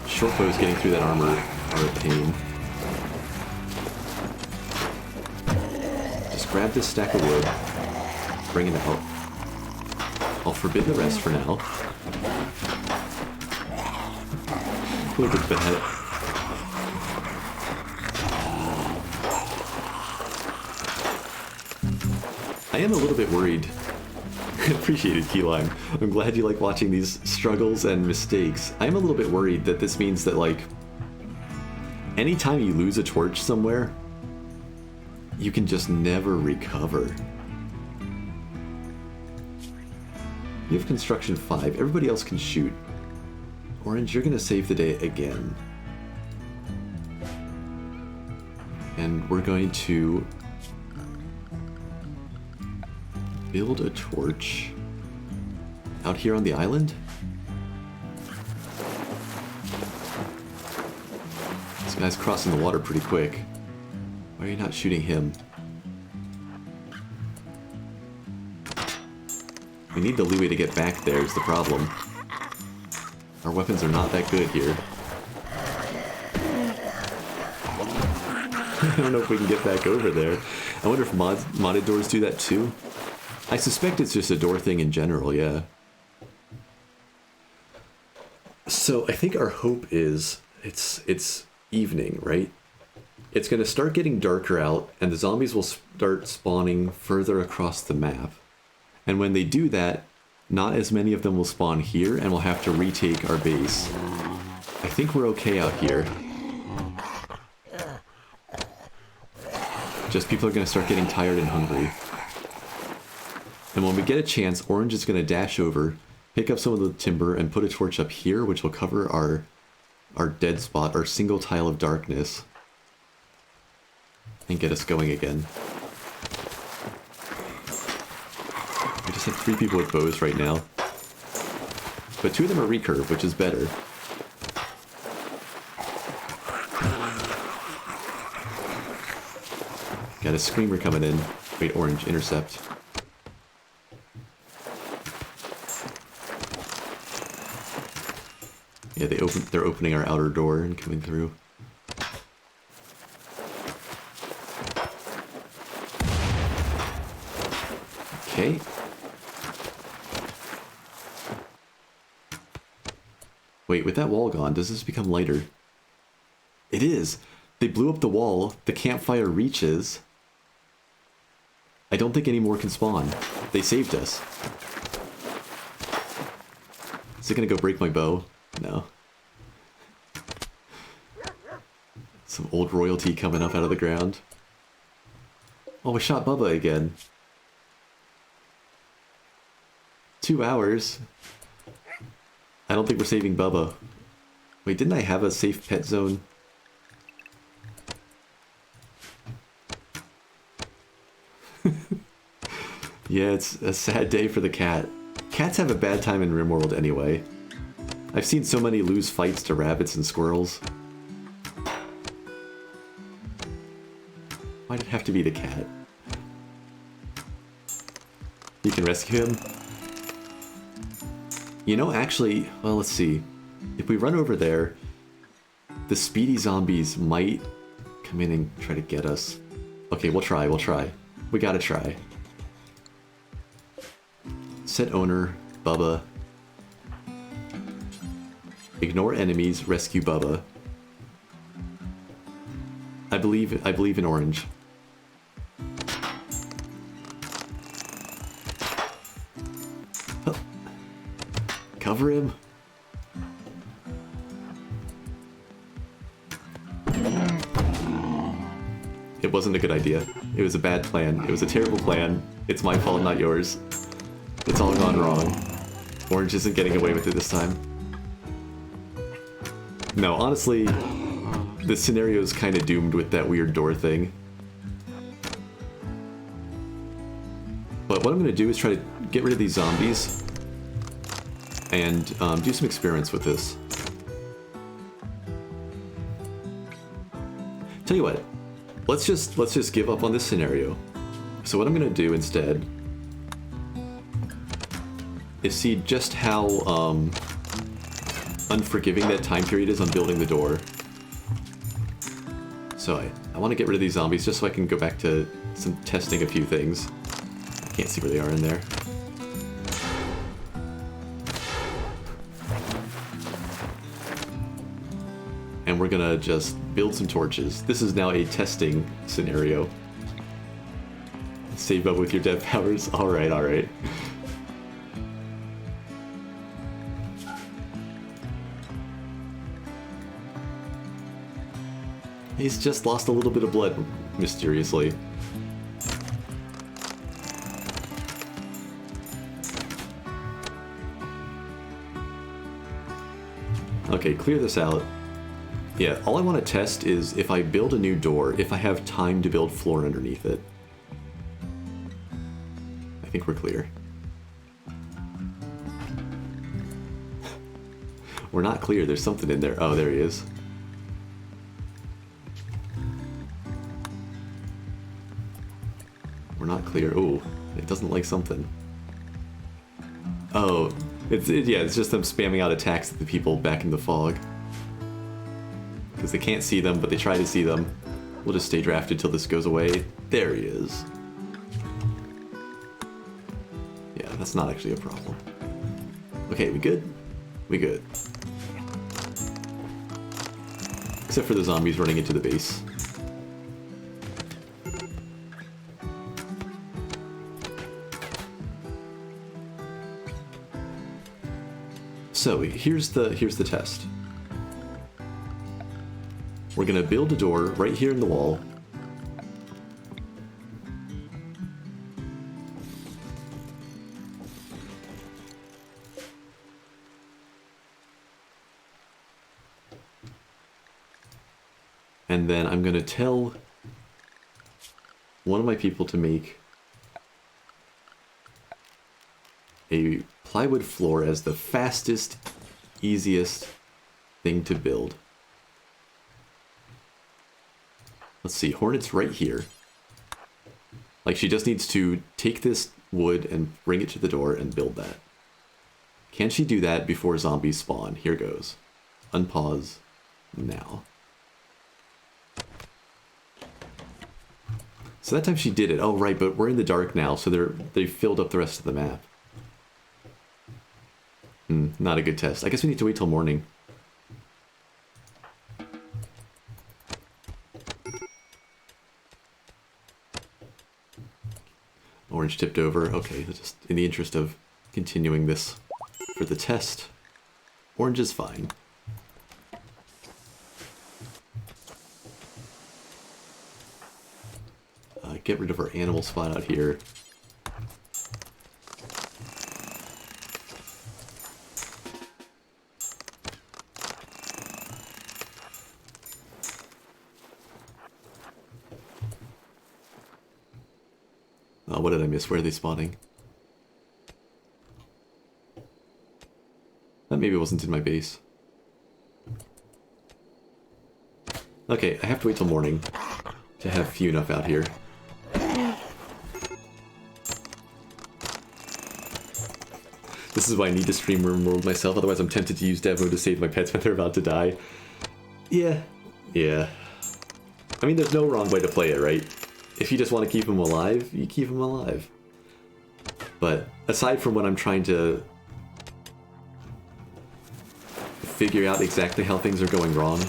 Short bows getting through that armor are a pain. Just grab this stack of wood. Bring it out. I'll forbid the rest for now. Look at that. I am a little bit worried. Appreciate it, Keyline. I'm glad you like watching these struggles and mistakes. I am a little bit worried that this means that, like, anytime you lose a torch somewhere, you can just never recover. You have construction 5. Everybody else can shoot. Orange, you're gonna save the day again. And we're going to build a torch out here on the island. This guy's crossing the water pretty quick. Why are you not shooting him? We need the leeway to get back there is the problem. Our weapons are not that good here. I don't know if we can get back over there. I wonder if modded doors do that too. I suspect it's just a door thing in general, yeah. So I think our hope is it's evening, right? It's going to start getting darker out, and the zombies will start spawning further across the map. And when they do that, not as many of them will spawn here, and we'll have to retake our base. I think we're okay out here. Just people are going to start getting tired and hungry. And when we get a chance, Orange is going to dash over, pick up some of the timber, and put a torch up here, which will cover our dead spot, our single tile of darkness, and get us going again. We just have 3 people with bows right now. But 2 of them are recurve, which is better. Got a screamer coming in. Wait, Orange, intercept. Yeah, they're opening our outer door and coming through. Okay. Wait, with that wall gone, does this become lighter? It is! They blew up the wall, the campfire reaches. I don't think any more can spawn. They saved us. Is it gonna go break my bow? No. Some old royalty coming up out of the ground. Oh, we shot Bubba again. 2 hours. I don't think we're saving Bubba. Wait, didn't I have a safe pet zone? Yeah, it's a sad day for the cat. Cats have a bad time in RimWorld anyway. I've seen so many lose fights to rabbits and squirrels. Why'd it have to be the cat? You can rescue him? You know, actually, well, let's see. If we run over there, the speedy zombies might come in and try to get us. Okay, we'll try. We gotta try. Set owner, Bubba. Ignore enemies, rescue Bubba. I believe in Orange. Oh. Cover him. It wasn't a good idea. It was a bad plan. It was a terrible plan. It's my fault, not yours. It's all gone wrong. Orange isn't getting away with it this time. No, honestly, this scenario is kind of doomed with that weird door thing. But what I'm going to do is try to get rid of these zombies. and do some experiments with this. Tell you what, let's just give up on this scenario. So what I'm gonna do instead is see just how unforgiving that time period is on building the door. So I want to get rid of these zombies just so I can go back to testing a few things. I can't see where they are in there. And we're gonna just build some torches. This is now a testing scenario. Save up with your dev powers. Alright, alright. He's just lost a little bit of blood, mysteriously. Okay, clear this out. Yeah, all I want to test is if I build a new door, if I have time to build floor underneath it. I think we're clear. We're not clear, there's something in there. Oh, there he is. We're not clear. Ooh, it doesn't like something. Oh, yeah, it's just them spamming out attacks at the people back in the fog. Because they can't see them, but they try to see them. We'll just stay drafted till this goes away. There he is. Yeah, that's not actually a problem. Okay, we good? We good. Except for the zombies running into the base. So here's the test. We're gonna build a door right here in the wall. And then I'm gonna tell one of my people to make a plywood floor as the fastest, easiest thing to build. Let's see, Hornet's right here. Like, she just needs to take this wood and bring it to the door and build that. Can she do that before zombies spawn? Here goes. Unpause now. So that time she did it. Oh, right, but we're in the dark now, so they filled up the rest of the map. Not a good test. I guess we need to wait till morning. Orange tipped over. Okay, just in the interest of continuing this for the test. Orange is fine. Get rid of our animal spot out here. What did I miss? Where are they spawning? That maybe wasn't in my base. Okay, I have to wait till morning to have few enough out here. This is why I need to stream RimWorld myself, otherwise I'm tempted to use dev mode to save my pets when they're about to die. Yeah. I mean, there's no wrong way to play it, right? If you just want to keep them alive, you keep them alive. But aside from when I'm trying to figure out exactly how things are going wrong,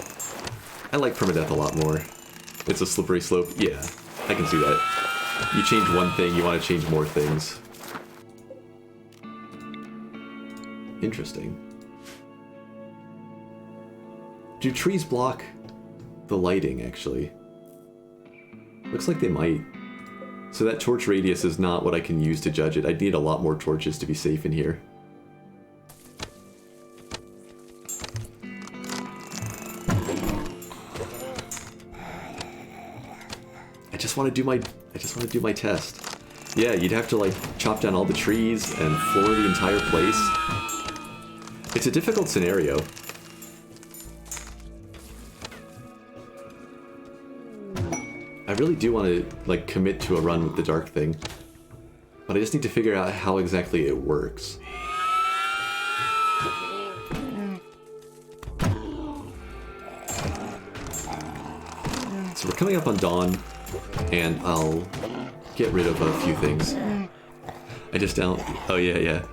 I like permadeath a lot more. It's a slippery slope. Yeah, I can see that. You change one thing, you want to change more things. Interesting. Do trees block the lighting, actually? Looks like they might. So that torch radius is not what I can use to judge it. I'd need a lot more torches to be safe in here. I just want to do my test. Yeah, you'd have to like chop down all the trees and floor the entire place. It's a difficult scenario. I really do want to, like, commit to a run with the dark thing. But I just need to figure out how exactly it works. So we're coming up on dawn, and I'll get rid of a few things. I just don't... Oh, yeah.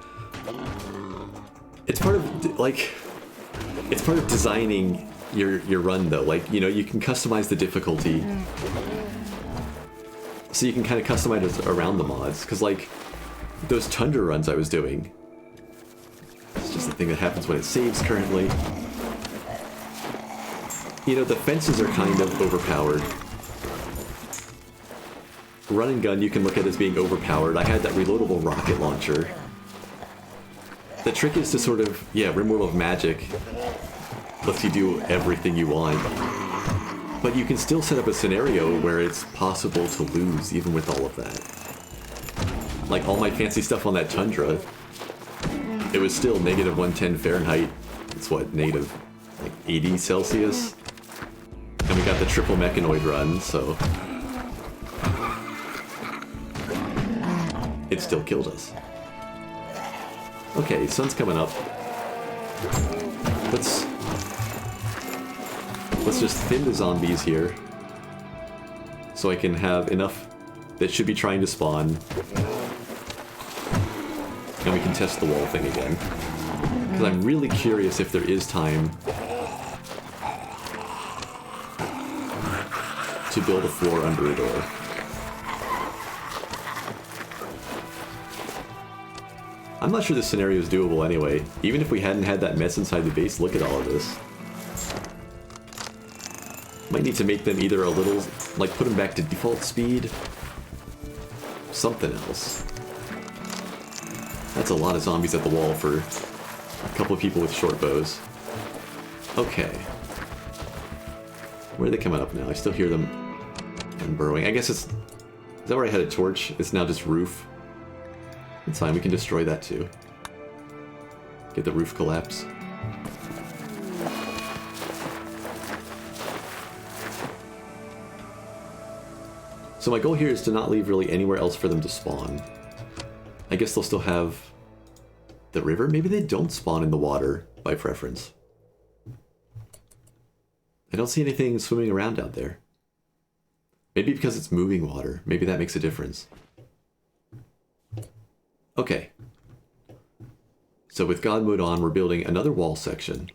It's part of, like... It's part of designing your run, though. Like, you know, you can customize the difficulty. So you can kind of customize it around the mods. Because, like, those Tundra runs I was doing... It's just the thing that happens when it saves currently. You know, the fences are kind of overpowered. Run and gun you can look at as being overpowered. I had that reloadable rocket launcher. The trick is to sort of, yeah, removal of magic lets you do everything you want. But you can still set up a scenario where it's possible to lose even with all of that. Like all my fancy stuff on that Tundra, it was still negative 110 Fahrenheit. It's what, negative like 80 Celsius? And we got the triple mechanoid run, so... It still killed us. Okay, sun's coming up. Let's just thin the zombies here. So I can have enough that should be trying to spawn. And we can test the wall thing again. Because I'm really curious if there is time to build a floor under a door. I'm not sure this scenario is doable anyway. Even if we hadn't had that mess inside the base, look at all of this. Might need to make them either a little, like put them back to default speed. Something else. That's a lot of zombies at the wall for a couple of people with short bows. Okay. Where are they coming up now? I still hear them burrowing. I guess it's... Is that where I had a torch? It's now just roof. It's fine, we can destroy that too. Get the roof collapse. So my goal here is to not leave really anywhere else for them to spawn. I guess they'll still have the river. Maybe they don't spawn in the water by preference. I don't see anything swimming around out there. Maybe because it's moving water. Maybe that makes a difference. Okay. So with God mode on, we're building another wall section.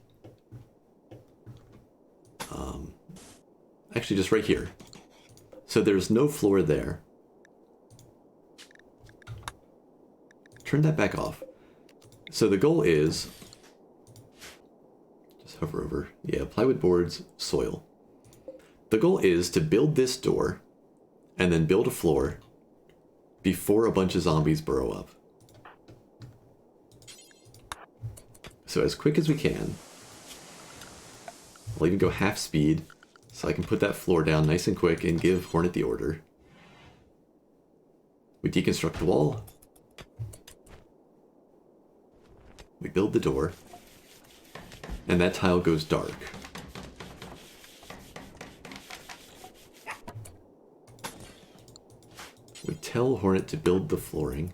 Actually, just right here. So there's no floor there. Turn that back off. So the goal is... Just hover over. Yeah, plywood boards, soil. The goal is to build this door, and then build a floor before a bunch of zombies burrow up. So as quick as we can. I'll even go half speed, so I can put that floor down nice and quick and give Hornet the order. We deconstruct the wall. We build the door. And that tile goes dark. We tell Hornet to build the flooring.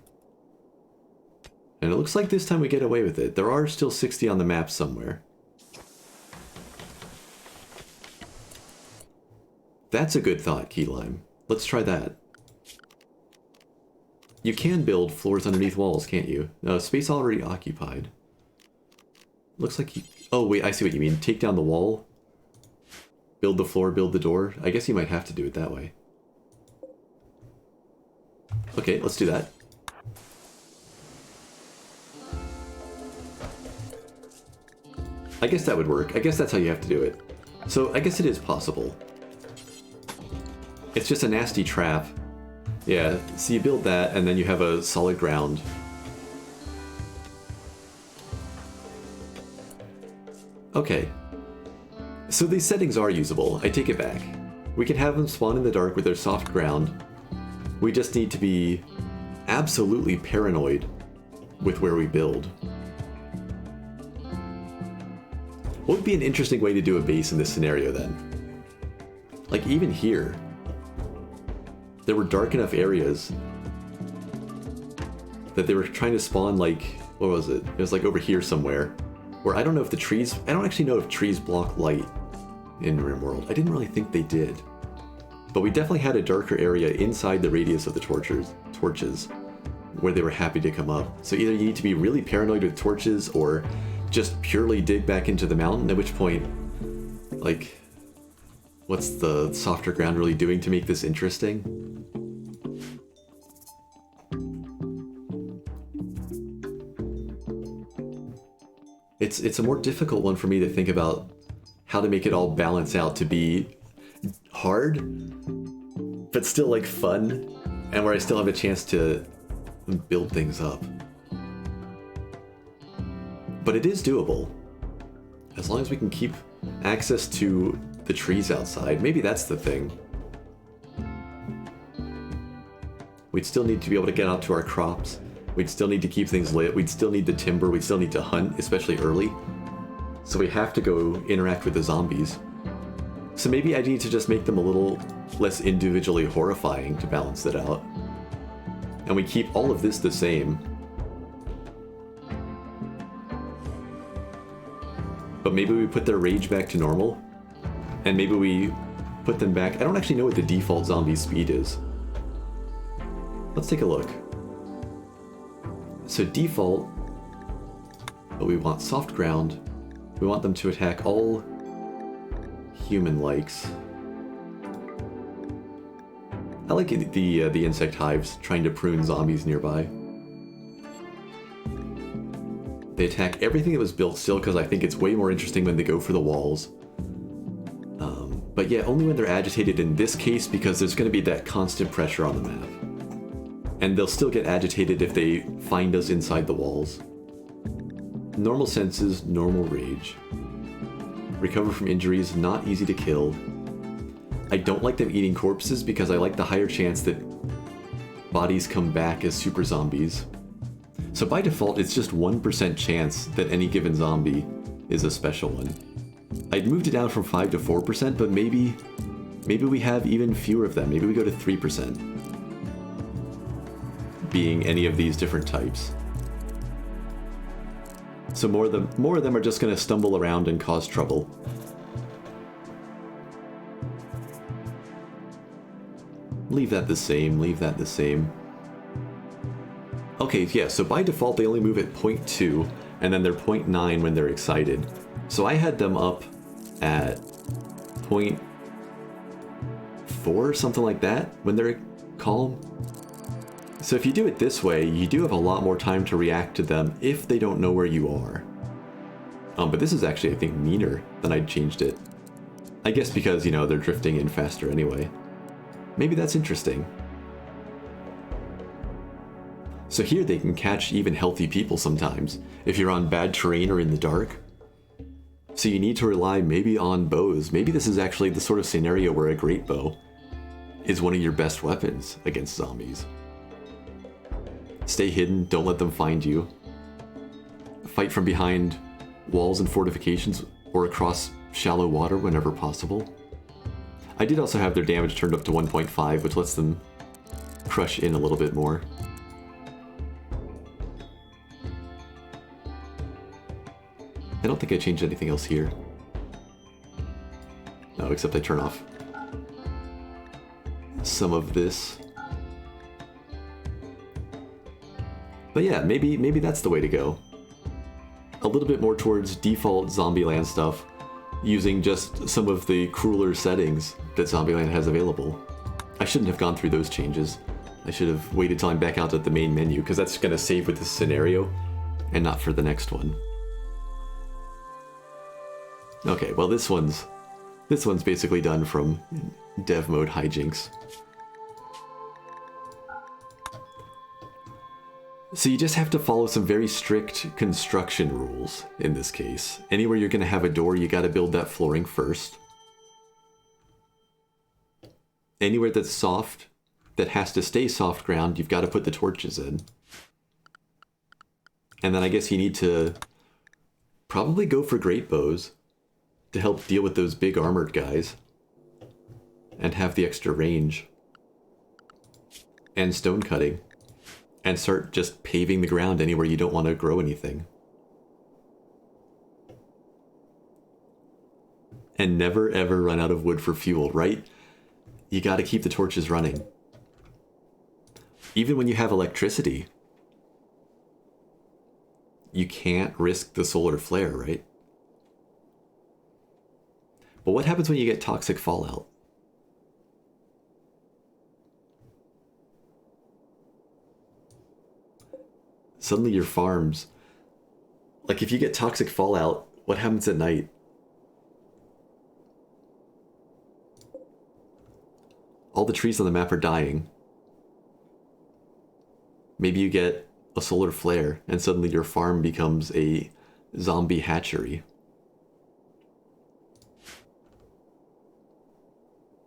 And it looks like this time we get away with it. There are still 60 on the map somewhere. That's a good thought, Key Lime. Let's try that. You can build floors underneath walls, can't you? No, space already occupied. Looks like you... Oh, wait, I see what you mean. Take down the wall. Build the floor, build the door. I guess you might have to do it that way. Okay, let's do that. I guess that would work. I guess that's how you have to do it. So, I guess it is possible. It's just a nasty trap. Yeah, so you build that, and then you have a solid ground. Okay. So these settings are usable. I take it back. We can have them spawn in the dark with their soft ground. We just need to be absolutely paranoid with where we build. What would be an interesting way to do a base in this scenario then? Like even here, there were dark enough areas that they were trying to spawn like, what was it? It was like over here somewhere, where I don't know if the trees, I don't actually know if trees block light in RimWorld. I didn't really think they did. But we definitely had a darker area inside the radius of the torches where they were happy to come up. So either you need to be really paranoid with torches or just purely dig back into the mountain, at which point, like, what's the softer ground really doing to make this interesting? It's a more difficult one for me to think about how to make it all balance out to be hard, but still like fun, and where I still have a chance to build things up. But it is doable, as long as we can keep access to the trees outside. Maybe that's the thing. We'd still need to be able to get out to our crops. We'd still need to keep things lit. We'd still need the timber. We'd still need to hunt, especially early. So we have to go interact with the zombies. So maybe I need to just make them a little less individually horrifying to balance that out. And we keep all of this the same. But maybe we put their rage back to normal. And maybe we put them back. I don't actually know what the default zombie speed is. Let's take a look. So default, but we want soft ground. We want them to attack all human likes. I like the insect hives trying to prune zombies nearby. They attack everything that was built still because I think it's way more interesting when they go for the walls. But yeah, only when they're agitated in this case, because there's going to be that constant pressure on the map. And they'll still get agitated if they find us inside the walls. Normal senses, normal rage. Recover from injuries, not easy to kill. I don't like them eating corpses because I like the higher chance that bodies come back as super zombies. So by default, it's just 1% chance that any given zombie is a special one. I'd moved it down from 5 to 4%, but maybe we have even fewer of them. Maybe we go to 3%. Being any of these different types. So more of them are just going to stumble around and cause trouble. Leave that the same, leave that the same. Okay, yeah, so by default they only move at 0.2, and then they're 0.9 when they're excited. So I had them up at 0.4, something like that, when they're calm. So if you do it this way, you do have a lot more time to react to them if they don't know where you are. But this is actually, I think, meaner than I'd changed it. I guess because, you know, they're drifting in faster anyway. Maybe that's interesting. So here they can catch even healthy people sometimes, if you're on bad terrain or in the dark. So you need to rely maybe on bows. Maybe this is actually the sort of scenario where a great bow is one of your best weapons against zombies. Stay hidden, don't let them find you. Fight from behind walls and fortifications or across shallow water whenever possible. I did also have their damage turned up to 1.5, which lets them crush in a little bit more. I don't think I changed anything else here. No, except I turn off some of this. But yeah, maybe that's the way to go. A little bit more towards default Zombieland stuff, using just some of the crueler settings that Zombieland has available. I shouldn't have gone through those changes. I should have waited till I'm back out at the main menu, because that's going to save with this scenario, and not for the next one. Okay, well this one's basically done from dev mode hijinks. So you just have to follow some very strict construction rules in this case. Anywhere you're going to have a door, you got to build that flooring first. Anywhere that's soft, that has to stay soft ground, you've got to put the torches in. And then I guess you need to probably go for great bows. to help deal with those big armored guys and have the extra range and stone cutting and start just paving the ground anywhere you don't want to grow anything. And never ever run out of wood for fuel, right? You got to keep the torches running. Even when you have electricity, you can't risk the solar flare, right? But what happens when you get toxic fallout? Suddenly your farms... Like, if you get toxic fallout, what happens at night? All the trees on the map are dying. Maybe you get a solar flare, and suddenly your farm becomes a zombie hatchery.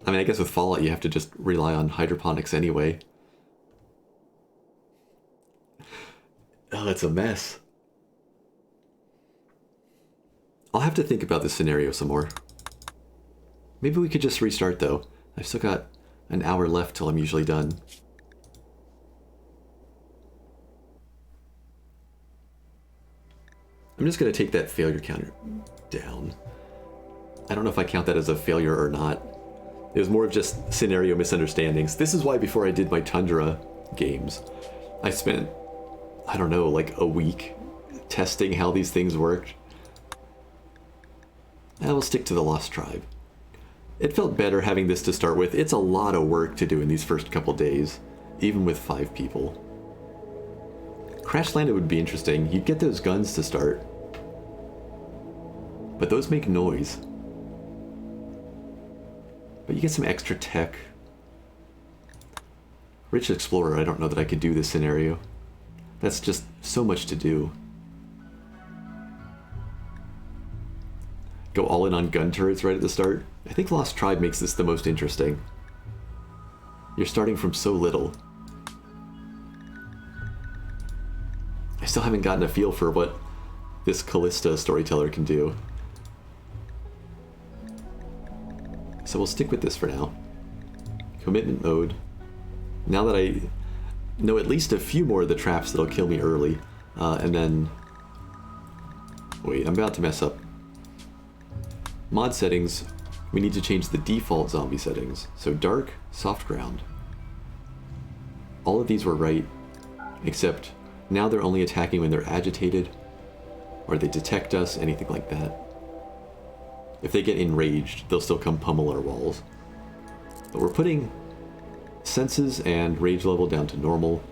I mean, I guess with Fallout you have to just rely on hydroponics anyway. Oh, it's a mess. I'll have to think about this scenario some more. Maybe we could just restart though. I've still got an hour left till I'm usually done. I'm just going to take that failure counter down. I don't know if I count that as a failure or not. It was more of just scenario misunderstandings. This is why before I did my Tundra games, I spent, I don't know, like a week testing how these things worked. I will stick to the Lost Tribe. It felt better having this to start with. It's a lot of work to do in these first couple days, even with 5 people. Crash Landed would be interesting. You'd get those guns to start. But those make noise. But you get some extra tech. Rich Explorer, I don't know that I could do this scenario. That's just so much to do. Go all in on gun turrets right at the start. I think Lost Tribe makes this the most interesting. You're starting from so little. I still haven't gotten a feel for what this Callista storyteller can do. So we'll stick with this for now. Commitment mode. Now that I know at least a few more of the traps that'll kill me early, and then... Wait, I'm about to mess up. Mod settings, we need to change the default zombie settings. So dark, soft ground. All of these were right, except now they're only attacking when they're agitated, or they detect us, anything like that. If they get enraged, they'll still come pummel our walls. But we're putting senses and rage level down to normal.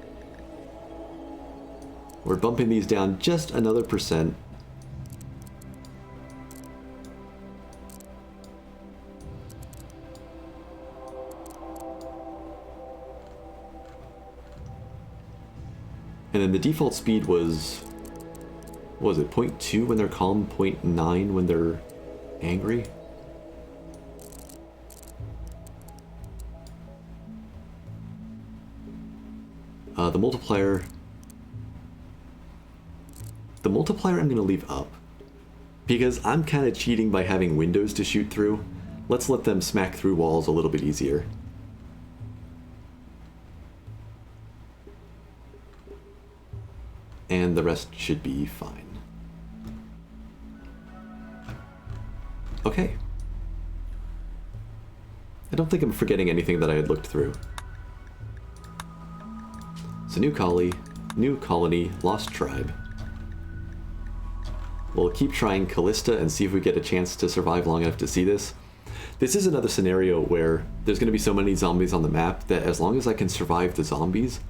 We're bumping these down just another %. And then the default speed was, what was it, 0.2 when they're calm, 0.9 when they're angry? The multiplier I'm going to leave up, because I'm kind of cheating by having windows to shoot through. Let's let them smack through walls a little bit easier. And the rest should be fine. Okay. I don't think I'm forgetting anything that I had looked through. So new colony, Lost Tribe. We'll keep trying Callista and see if we get a chance to survive long enough to see this. This is another scenario where there's going to be so many zombies on the map that as long as I can survive the zombies,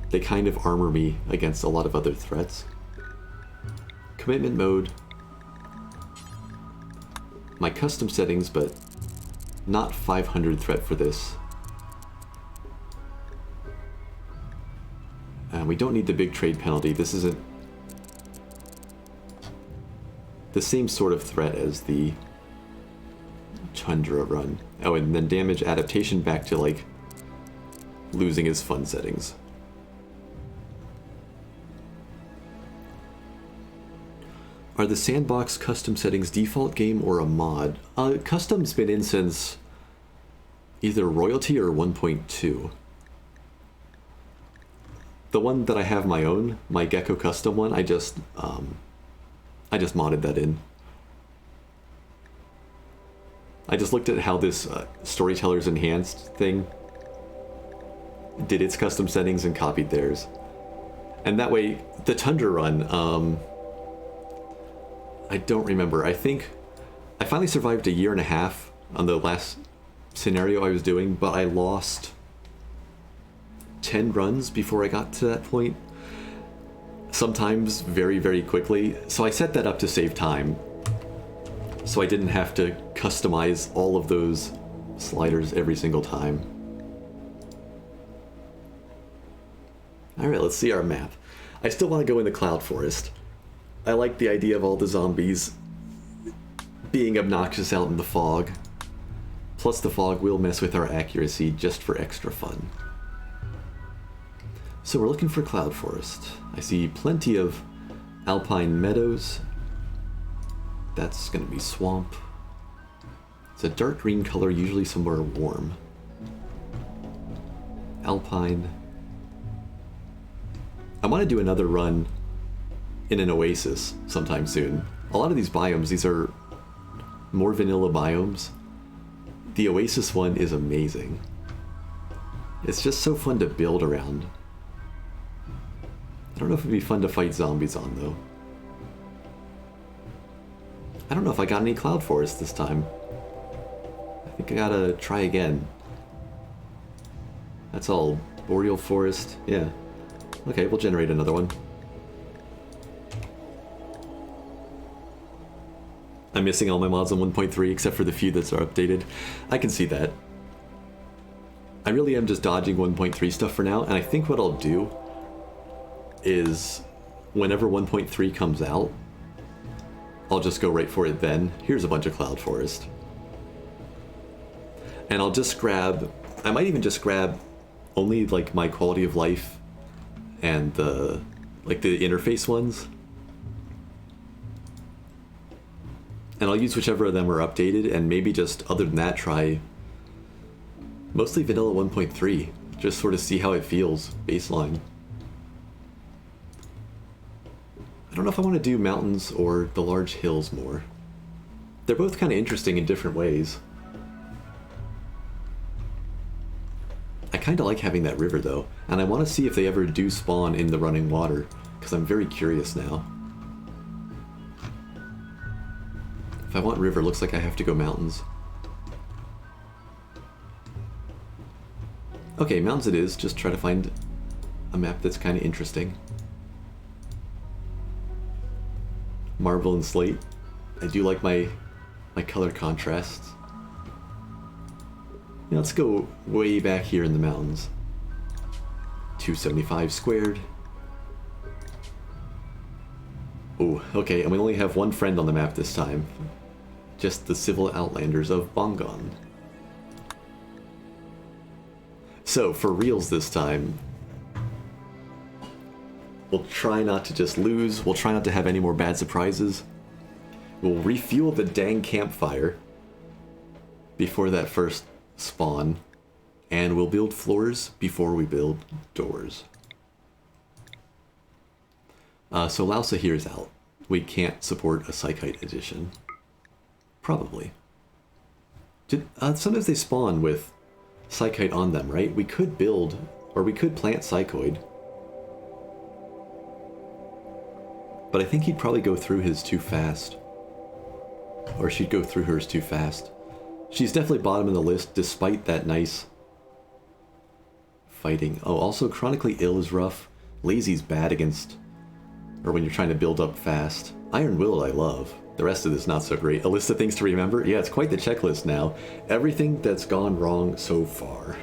they kind of armor me against a lot of other threats. Commitment mode. My custom settings, but not 500 threat for this. We don't need the big trade penalty. This isn't the same sort of threat as the Tundra run. Oh, and then damage adaptation back to, like, losing his fun settings. Are Are the sandbox custom settings default game or a mod? Custom's been in since either Royalty or 1.2. The one that I have my own, my Gecko custom one, I just modded that in. I just looked at how this Storyteller's Enhanced thing did its custom settings and copied theirs. And that way, the Tundra run, I don't remember. I think I finally survived a year and a half on the last scenario I was doing, but I lost 10 runs before I got to that point. Sometimes very, very quickly. So I set that up to save time, so I didn't have to customize all of those sliders every single time. Alright, let's see our map. I still want to go in the Cloud Forest. I like the idea of all the zombies being obnoxious out in the fog. Plus the fog will mess with our accuracy just for extra fun. So we're looking for Cloud Forest. I see plenty of alpine meadows. That's going to be swamp. It's a dark green color, usually somewhere warm. Alpine. I want to do another run in an oasis sometime soon. A lot of these biomes, these are more vanilla biomes. The oasis one is amazing. It's just so fun to build around. I don't know if it'd be fun to fight zombies on, though. I don't know if I got any Cloud Forest this time. I think I gotta try again. That's all Boreal Forest, yeah. Okay, we'll generate another one. I'm missing all my mods on 1.3 except for the few that are updated. I can see that. I really am just dodging 1.3 stuff for now, and I think what I'll do is whenever 1.3 comes out, I'll just go right for it then. Here's a bunch of Cloud Forest. And I'll just grab, I might even just grab only like my quality of life and the interface ones. And I'll use whichever of them are updated, and maybe just, other than that, try mostly vanilla 1.3. Just sort of see how it feels, baseline. I don't know if I want to do mountains or the large hills more. They're both kind of interesting in different ways. I kind of like having that river though, and I want to see if they ever do spawn in the running water, because I'm very curious now. If I want river, looks like I have to go mountains. Okay, mountains it is. Just try to find a map that's kind of interesting. Marble and slate. I do like my color contrasts. Yeah, let's go way back here in the mountains. 275 squared. Oh, okay, and we only have one friend on the map this time. Just the civil outlanders of Bongon. So, for reals this time, we'll try not to just lose, we'll try not to have any more bad surprises. We'll refuel the dang campfire before that first spawn, and we'll build floors before we build doors. So Lausa here's out. We can't support a Psychite edition. Probably. Sometimes they spawn with Psychite on them, right? We could build, or we could plant Psychoid. But I think he'd probably go through his too fast. Or she'd go through hers too fast. She's definitely bottom of the list, despite that nice fighting. Oh, also Chronically Ill is rough. Lazy's bad against, or when you're trying to build up fast. Iron Will I love. The rest of this not so great. A list of things to remember? Yeah, it's quite the checklist now. Everything that's gone wrong so far.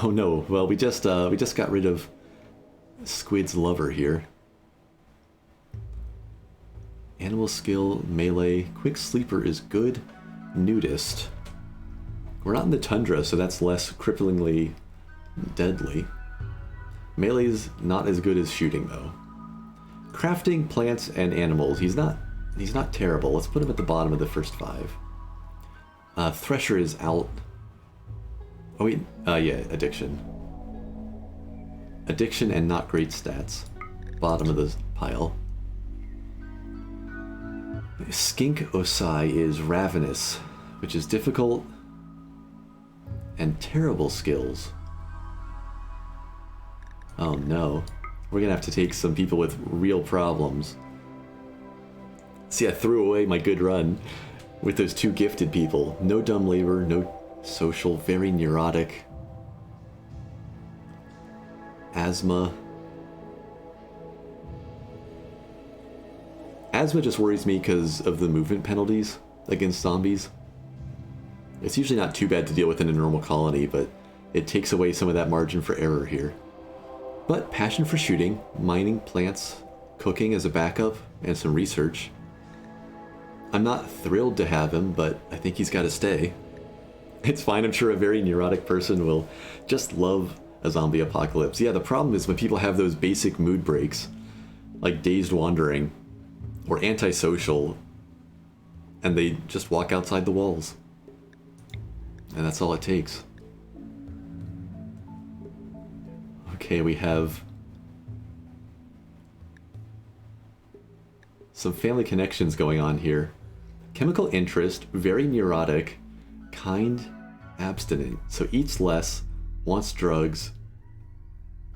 Oh no, well we just got rid of Squid's lover here. Animal skill, melee, quick sleeper is good. Nudist. We're not in the tundra, so that's less cripplingly deadly. Melee's not as good as shooting though. crafting plants and animals. He's not terrible. Let's put him at the bottom of the first 5. Thresher is out. Oh wait, yeah, addiction. Addiction and not great stats. Bottom of the pile. Skink Osai is ravenous, which is difficult and terrible skills. Oh no. We're gonna have to take some people with real problems. See, I threw away my good run with those 2 gifted people. No dumb labor, no social, very neurotic. Asthma. Asthma just worries me because of the movement penalties against zombies. It's usually not too bad to deal with in a normal colony, but it takes away some of that margin for error here. But passion for shooting, mining plants, cooking as a backup, and some research. I'm not thrilled to have him, but I think he's got to stay. It's fine, I'm sure a very neurotic person will just love a zombie apocalypse. Yeah, the problem is when people have those basic mood breaks, like dazed wandering, or antisocial, and they just walk outside the walls. And that's all it takes. Okay, we have some family connections going on here. Chemical interest, very neurotic, kind, abstinent. So eats less, wants drugs,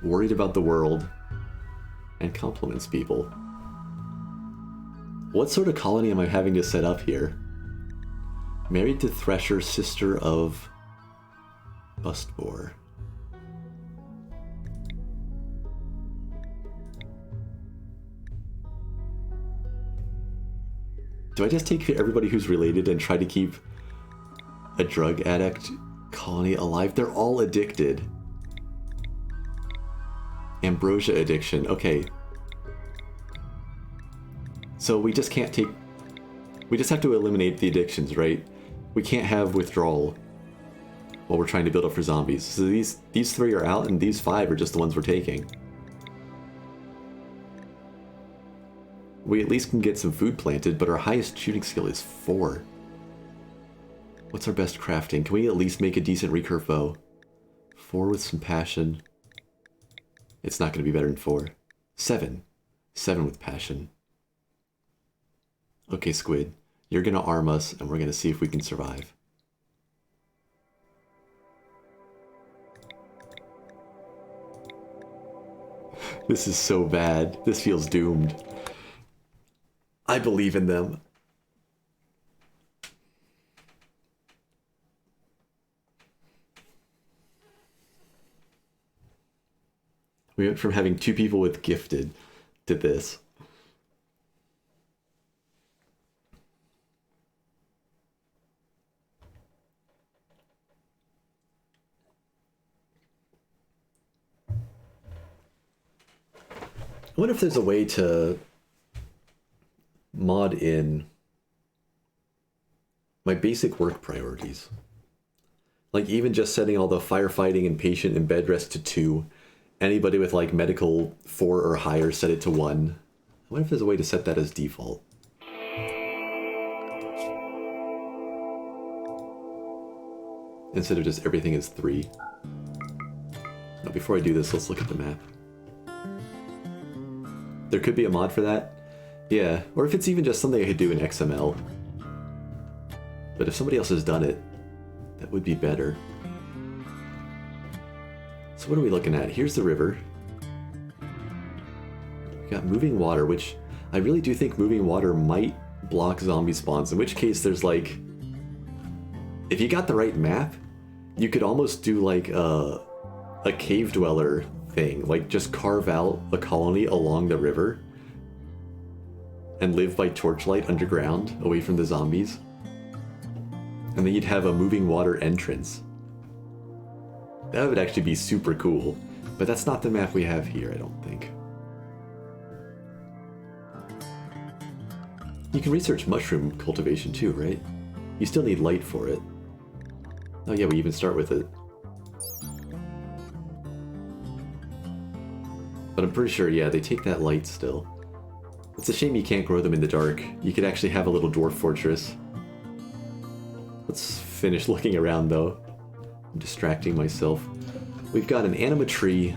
worried about the world, and compliments people. What sort of colony am I having to set up here? Married to Thresher, sister of Bustbore. Do I just take everybody who's related and try to keep a drug addict colony alive? They're all addicted. Ambrosia addiction, okay. So we just can't take... We just have to eliminate the addictions, right? We can't have withdrawal while we're trying to build up for zombies. So these 3 are out and these 5 are just the ones we're taking. We at least can get some food planted, but our highest shooting skill is 4. What's our best crafting? Can we at least make a decent recurve bow? 4 with some passion. It's not going to be better than 4. 7. 7 with passion. Okay, Squid. You're going to arm us, and we're going to see if we can survive. This is so bad. This feels doomed. I believe in them. We went from having 2 people with gifted to this. I wonder if there's a way to mod in my basic work priorities. Like even just setting all the firefighting and patient and bed rest to 2. Anybody with like medical 4 or higher, set it to 1. I wonder if there's a way to set that as default. Instead of just everything is 3. Now before I do this, let's look at the map. There could be a mod for that. Yeah, or if it's even just something I could do in XML. But if somebody else has done it, that would be better. So what are we looking at? Here's the river. We got moving water, which I really do think moving water might block zombie spawns, in which case there's like... If you got the right map, you could almost do like a cave dweller thing. Like just carve out a colony along the river and live by torchlight underground, away from the zombies. And then you'd have a moving water entrance. That would actually be super cool, but that's not the map we have here, I don't think. You can research mushroom cultivation too, right? You still need light for it. Oh yeah, we even start with it. But I'm pretty sure, yeah, they take that light still. It's a shame you can't grow them in the dark. You could actually have a little dwarf fortress. Let's finish looking around though. I'm distracting myself. We've got an anima tree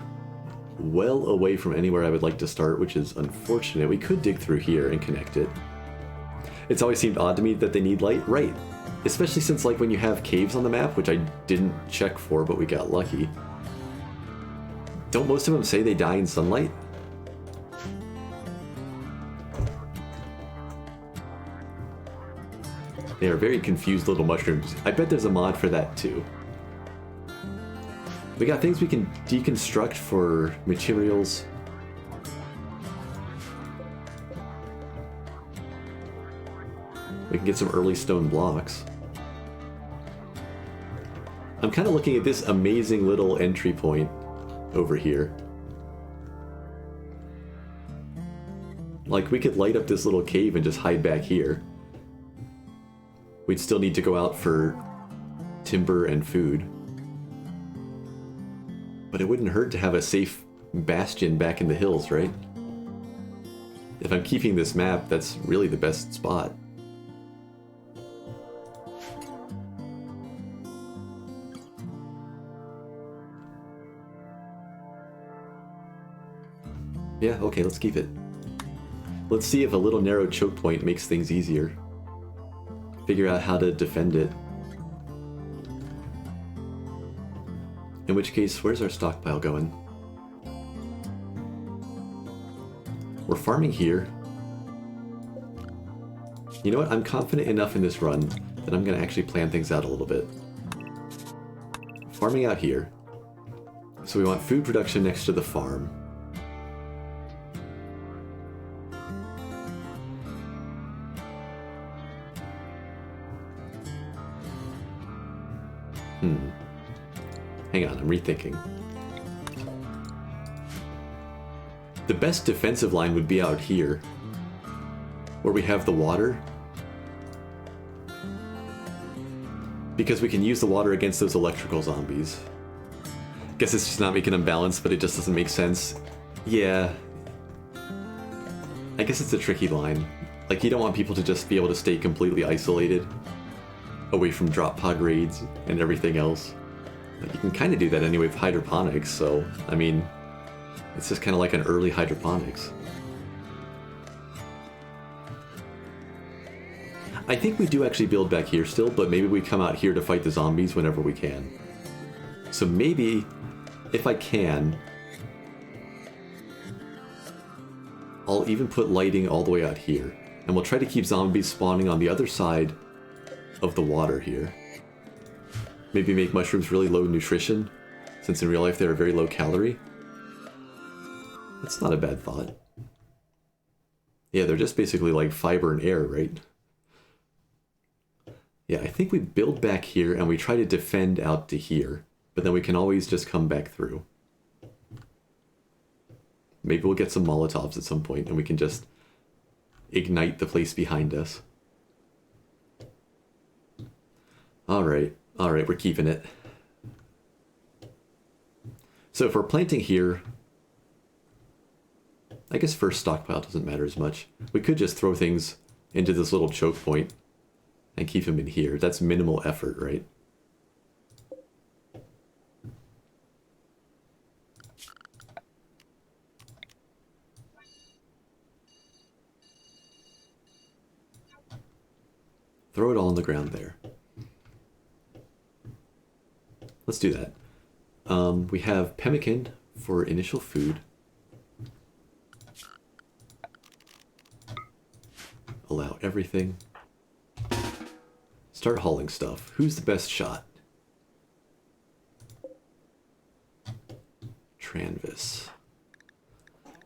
well away from anywhere I would like to start, which is unfortunate. We could dig through here and connect it. It's always seemed odd to me that they need light, right? Especially since, like, when you have caves on the map, which I didn't check for, but we got lucky. Don't most of them say they die in sunlight? They are very confused little mushrooms. I bet there's a mod for that too. We got things we can deconstruct for materials. We can get some early stone blocks. I'm kind of looking at this amazing little entry point over here. Like, we could light up this little cave and just hide back here. We'd still need to go out for timber and food. But it wouldn't hurt to have a safe bastion back in the hills, right? If I'm keeping this map, that's really the best spot. Yeah, okay, let's keep it. Let's see if a little narrow choke point makes things easier. Figure out how to defend it. In which case, where's our stockpile going? We're farming here. You know what? I'm confident enough in this run that I'm going to actually plan things out a little bit. Farming out here. So we want food production next to the farm. Hang on, I'm rethinking. The best defensive line would be out here, where we have the water. Because we can use the water against those electrical zombies. Guess it's just not making them balanced, but it just doesn't make sense. Yeah. I guess it's a tricky line. Like, you don't want people to just be able to stay completely isolated, away from drop pod raids and everything else. Like, you can kind of do that anyway with hydroponics, so, I mean, it's just kind of like an early hydroponics. I think we do actually build back here still, but maybe we come out here to fight the zombies whenever we can. So maybe, if I can, I'll even put lighting all the way out here. And we'll try to keep zombies spawning on the other side of the water here. Maybe make mushrooms really low nutrition, since in real life they're very low calorie. That's not a bad thought. Yeah, they're just basically like fiber and air, right? Yeah, I think we build back here and we try to defend out to here, but then we can always just come back through. Maybe we'll get some Molotovs at some point and we can just ignite the place behind us. Alright, we're keeping it. So if we're planting here, I guess first stockpile doesn't matter as much. We could just throw things into this little choke point and keep them in here. That's minimal effort, right? Throw it all on the ground there. Let's do that. We have pemmican for initial food. Allow everything. Start hauling stuff. Who's the best shot? Tranvis.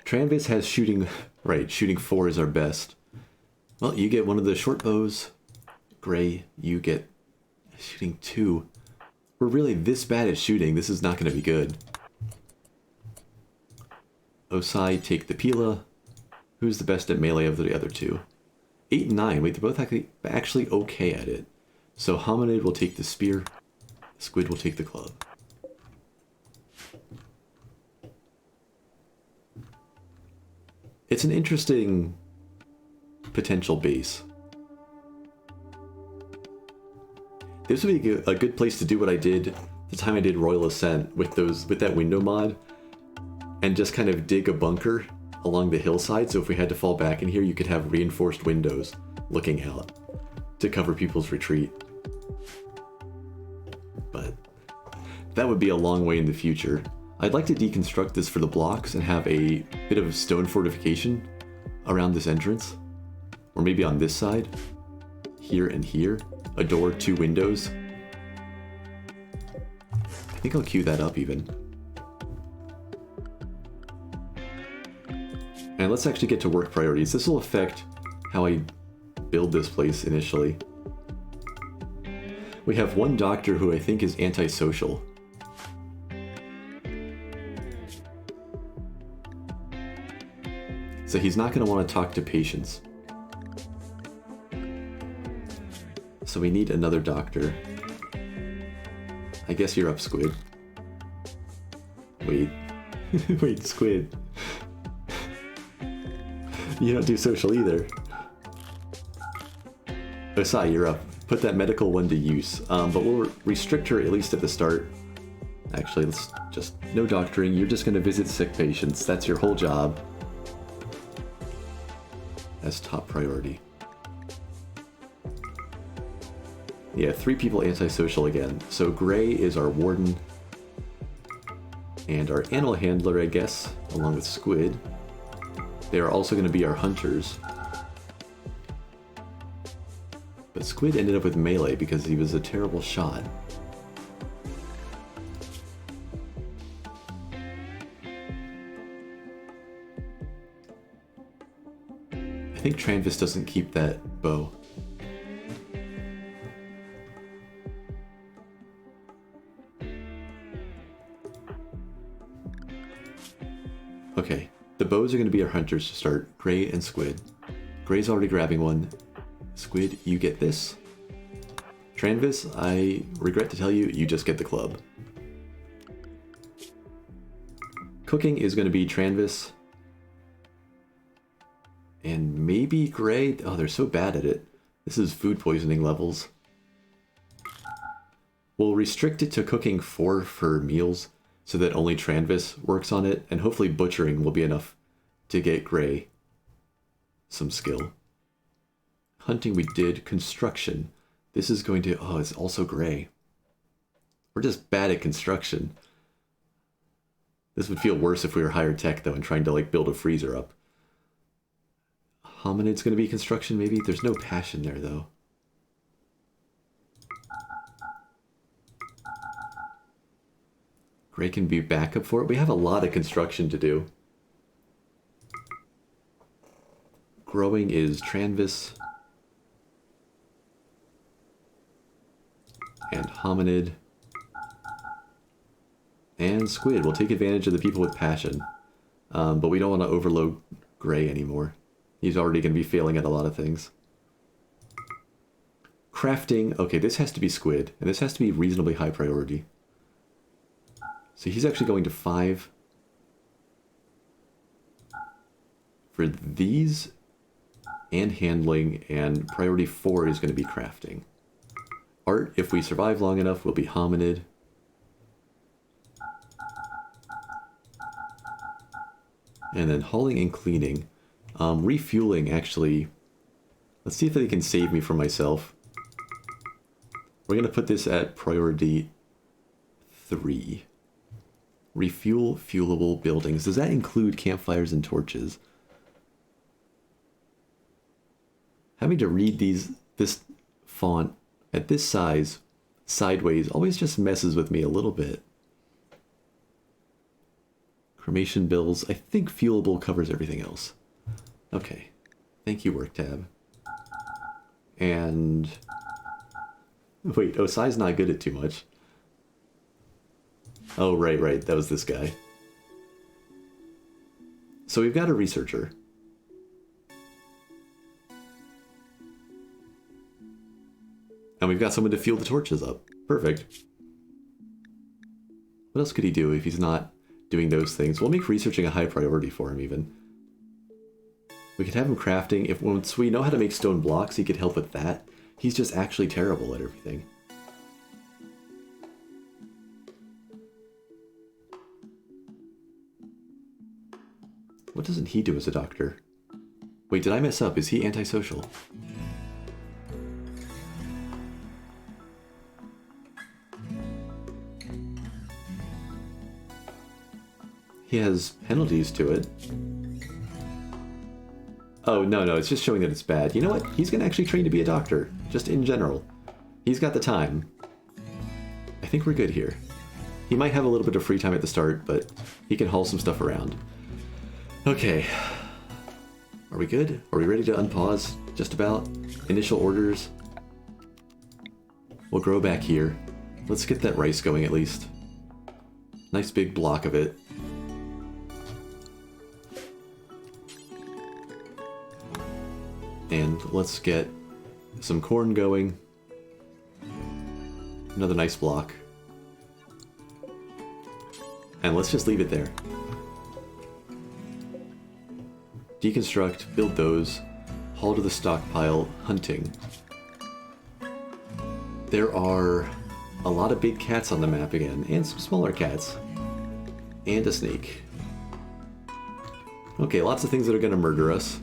Tranvis has shooting... Right, shooting 4 is our best. Well, you get one of the short bows. Gray, you get shooting 2. We're really this bad at shooting. This is not going to be good. Osai, take the Pila. Who's the best at melee of the other two? 8 and 9. Wait, they're both actually okay at it. So Hominid will take the spear. Squid will take the club. It's an interesting potential base. This would be a good place to do what I did the time I did Royal Ascent with that window mod, and just kind of dig a bunker along the hillside, so if we had to fall back in here, you could have reinforced windows looking out to cover people's retreat. But that would be a long way in the future. I'd like to deconstruct this for the blocks and have a bit of stone fortification around this entrance. Or maybe on this side, here and here, a door, 2 windows. I think I'll queue that up even. And let's actually get to work priorities. This will affect how I build this place initially. We have one doctor who I think is antisocial. So he's not going to want to talk to patients. So we need another doctor. I guess you're up, Squid. Wait. Wait, Squid. You don't do social either. Osai, you're up. Put that medical one to use. But we'll restrict her at least at the start. Actually, let's just... no doctoring. You're just going to visit sick patients. That's your whole job. That's top priority. Yeah, 3 people antisocial again. So Gray is our warden. And our animal handler, I guess, along with Squid. They are also going to be our hunters. But Squid ended up with melee because he was a terrible shot. I think Tranvis doesn't keep that bow. Okay, the bows are going to be our hunters to start. Gray and Squid. Gray's already grabbing one. Squid, you get this. Tranvis, I regret to tell you, you just get the club. Cooking is going to be Tranvis. And maybe Gray. Oh, they're so bad at it. This is food poisoning levels. We'll restrict it to cooking 4 for meals, so that only Tranvis works on it, and hopefully butchering will be enough to get Gray some skill. Hunting we did. Construction. This is going to... oh, it's also Gray. We're just bad at construction. This would feel worse if we were higher tech, though, and trying to, like, build a freezer up. Hominid's going to be construction, maybe? There's no passion there, though. Gray can be backup for it. We have a lot of construction to do. Growing is Tranvis. And Hominid. And Squid. We'll take advantage of the people with passion. But we don't want to overload Gray anymore. He's already going to be failing at a lot of things. Crafting. Okay, this has to be Squid. And this has to be reasonably high priority. So he's actually going to 5 for these and handling, and priority 4 is going to be crafting. Art, if we survive long enough, will be Hominid. And then hauling and cleaning. Refueling, actually. Let's see if they can save me from myself. We're going to put this at priority 3. Refuel fuelable buildings. Does that include campfires and torches? Having to read this font at this size sideways always just messes with me a little bit. Cremation bills. I think fuelable covers everything else. Okay. Thank you, work tab. And... wait, Osai's not good at too much. Oh, right. That was this guy. So we've got a researcher. And we've got someone to fuel the torches up. Perfect. What else could he do if he's not doing those things? We'll make researching a high priority for him, even. We could have him crafting. If once we know how to make stone blocks, he could help with that. He's just actually terrible at everything. What doesn't he do as a doctor? Wait, did I mess up? Is he antisocial? He has penalties to it. Oh, no, it's just showing that it's bad. You know what? He's gonna actually train to be a doctor, just in general. He's got the time. I think we're good here. He might have a little bit of free time at the start, but he can haul some stuff around. Okay. Are we good? Are we ready to unpause? Just about? Initial orders? We'll grow back here. Let's get that rice going at least. Nice big block of it. And let's get some corn going. Another nice block. And let's just leave it there. Deconstruct, build those, haul to the stockpile, hunting. There are a lot of big cats on the map again, and some smaller cats. And a snake. Okay, lots of things that are gonna murder us.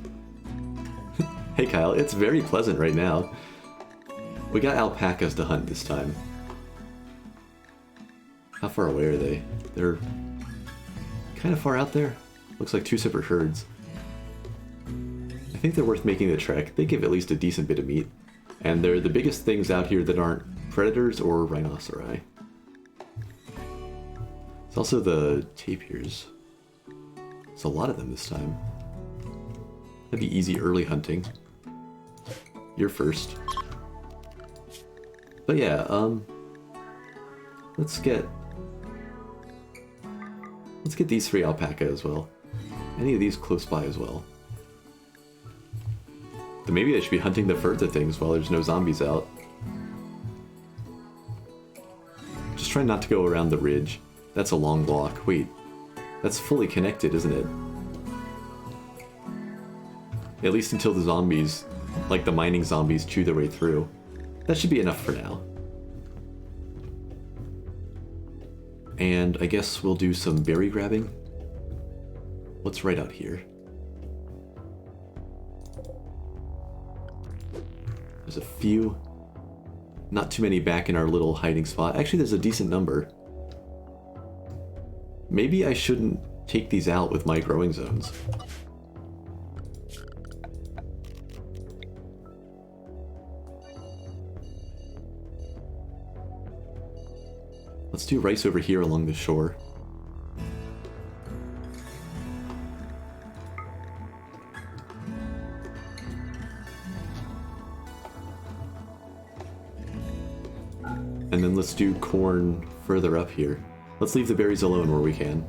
Hey Kyle, it's very pleasant right now. We got alpacas to hunt this time. How far away are they? They're kind of far out there. Looks like two separate herds. I think they're worth making the trek. They give at least a decent bit of meat. And they're the biggest things out here that aren't predators or rhinoceri. It's also the tapirs. It's a lot of them this time. That'd be easy early hunting. You're first. But yeah, let's get these 3 alpaca as well. Any of these close by as well. Then maybe I should be hunting the further things while there's no zombies out. Just try not to go around the ridge. That's a long walk. Wait, that's fully connected, isn't it? At least until the zombies, like the mining zombies, chew their way through. That should be enough for now. And I guess we'll do some berry grabbing. What's right out here? There's a few. Not too many back in our little hiding spot. Actually, there's a decent number. Maybe I shouldn't take these out with my growing zones. Let's do rice over here along the shore. And then let's do corn further up here. Let's leave the berries alone where we can.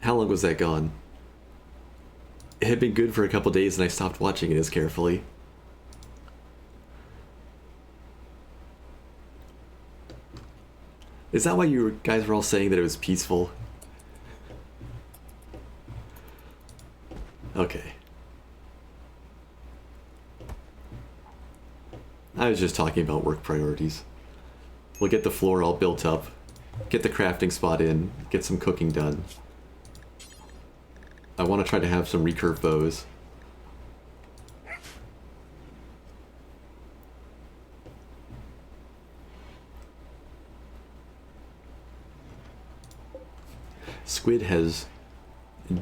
How long was that gone? It had been good for a couple days and I stopped watching it as carefully. Is that why you guys were all saying that it was peaceful? Okay. I was just talking about work priorities. We'll get the floor all built up, get the crafting spot in, get some cooking done. I want to try to have some recurve bows. Squid has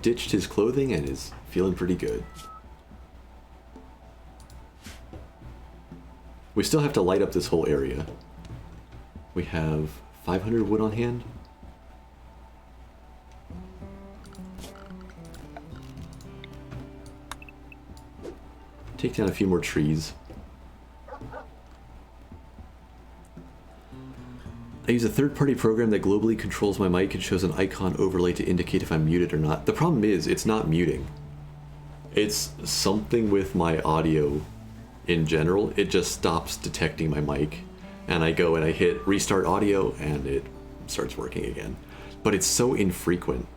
ditched his clothing and is feeling pretty good. We still have to light up this whole area. We have 500 wood on hand. Take down a few more trees. I use a third-party program that globally controls my mic and shows an icon overlay to indicate if I'm muted or not. The problem is, it's not muting. It's something with my audio in general. It just stops detecting my mic. And I go and I hit restart audio and it starts working again. But it's so infrequent.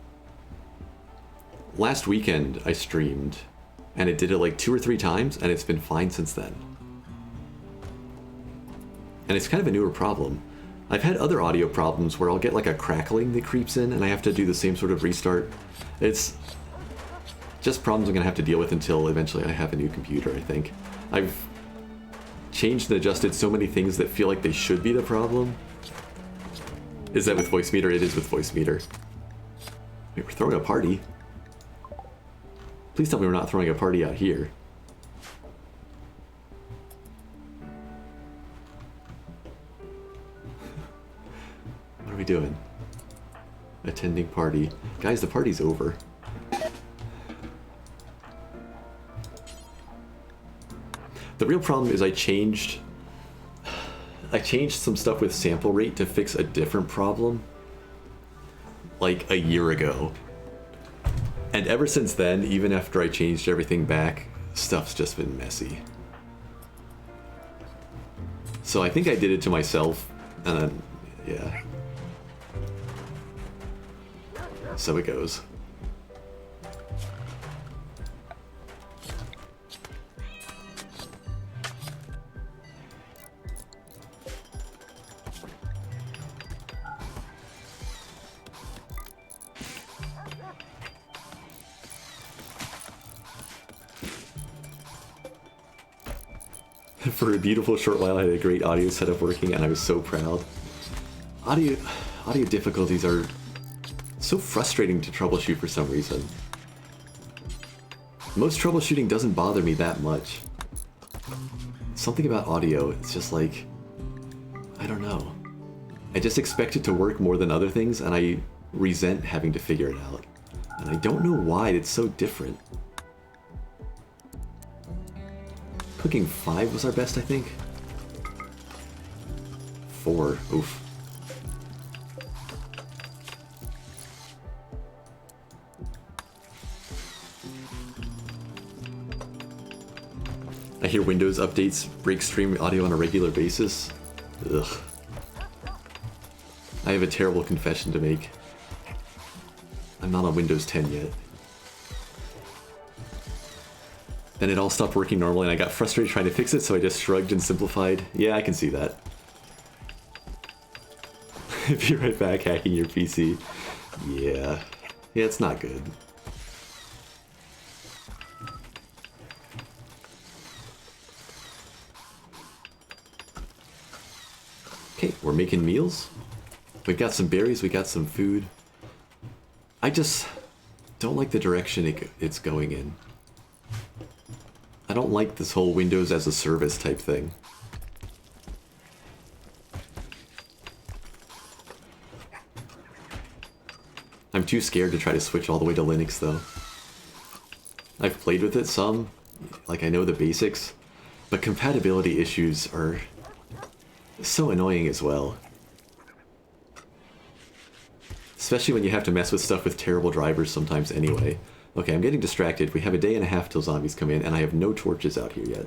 Last weekend I streamed and it did it like 2 or 3 times and it's been fine since then. And it's kind of a newer problem. I've had other audio problems where I'll get like a crackling that creeps in and I have to do the same sort of restart. It's just problems I'm gonna have to deal with until eventually I have a new computer, I think. I've changed and adjusted so many things that feel like they should be the problem. Is that with voice meter? It is with voice meter. Wait, we're throwing a party. Please tell me we're not throwing a party out here. What are we doing? Attending party. Guys, the party's over. The real problem is I changed some stuff with sample rate to fix a different problem like a year ago. And ever since then, even after I changed everything back, stuff's just been messy. So I think I did it to myself, and then, yeah. So it goes. For a beautiful short while, I had a great audio setup working, and I was so proud. Audio difficulties are so frustrating to troubleshoot for some reason. Most troubleshooting doesn't bother me that much. Something about audio, it's just like, I don't know. I just expect it to work more than other things, and I resent having to figure it out. And I don't know why it's so different. Cooking 5 was our best, I think. 4, oof. I hear Windows updates break stream audio on a regular basis. Ugh. I have a terrible confession to make. I'm not on Windows 10 yet. Then it all stopped working normally and I got frustrated trying to fix it, so I just shrugged and simplified. Yeah, I can see that. Be right back, hacking your PC. Yeah. Yeah, it's not good. Okay, we're making meals. We've got some berries, we got some food. I just don't like the direction it's going in. I don't like this whole Windows as a service type thing. I'm too scared to try to switch all the way to Linux though. I've played with it some, like I know the basics, but compatibility issues are so annoying as well. Especially when you have to mess with stuff with terrible drivers sometimes anyway. Okay, I'm getting distracted. We have a day and a half till zombies come in, and I have no torches out here yet.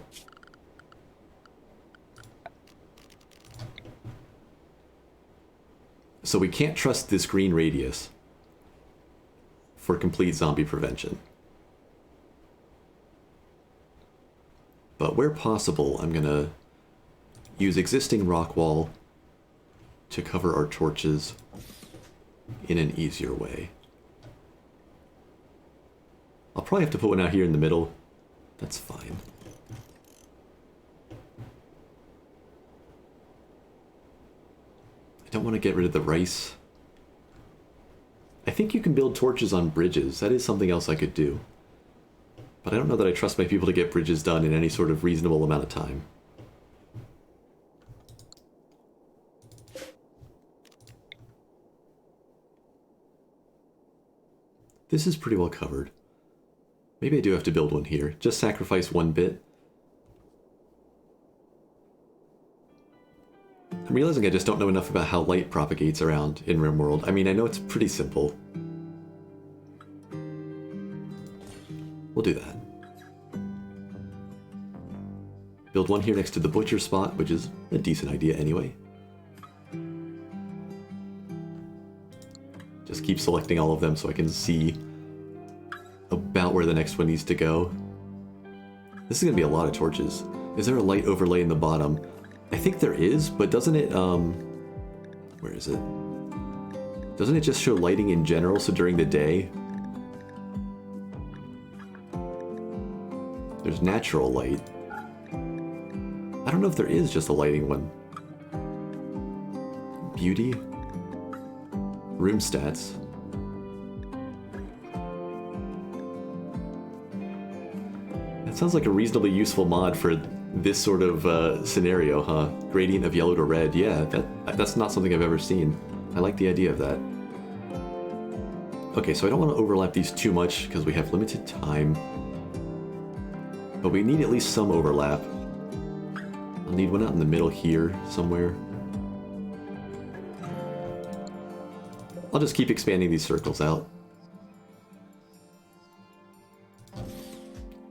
So we can't trust this green radius for complete zombie prevention. But where possible, I'm gonna use existing rock wall to cover our torches in an easier way. I'll probably have to put one out here in the middle. That's fine. I don't want to get rid of the rice. I think you can build torches on bridges. That is something else I could do. But I don't know that I trust my people to get bridges done in any sort of reasonable amount of time. This is pretty well covered. Maybe I do have to build one here. Just sacrifice one bit. I'm realizing I just don't know enough about how light propagates around in RimWorld. I mean, I know it's pretty simple. We'll do that. Build one here next to the butcher spot, which is a decent idea anyway. Just keep selecting all of them so I can see about where the next one needs to go. This is going to be a lot of torches. Is there a light overlay in the bottom? I think there is, but doesn't it, where is it? Doesn't it just show lighting in general, so during the day? There's natural light. I don't know if there is just a lighting one. Beauty? Room stats. That sounds like a reasonably useful mod for this sort of scenario, huh? Gradient of yellow to red. Yeah, that's not something I've ever seen. I like the idea of that. Okay, so I don't want to overlap these too much because we have limited time. But we need at least some overlap. I'll need one out in the middle here somewhere. I'll just keep expanding these circles out.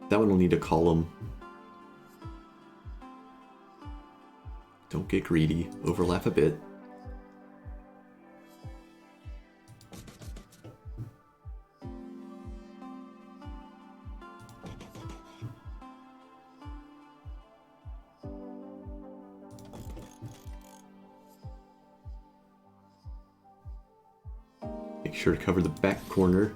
That one will need a column. Don't get greedy. Overlap a bit. Make sure to cover the back corner.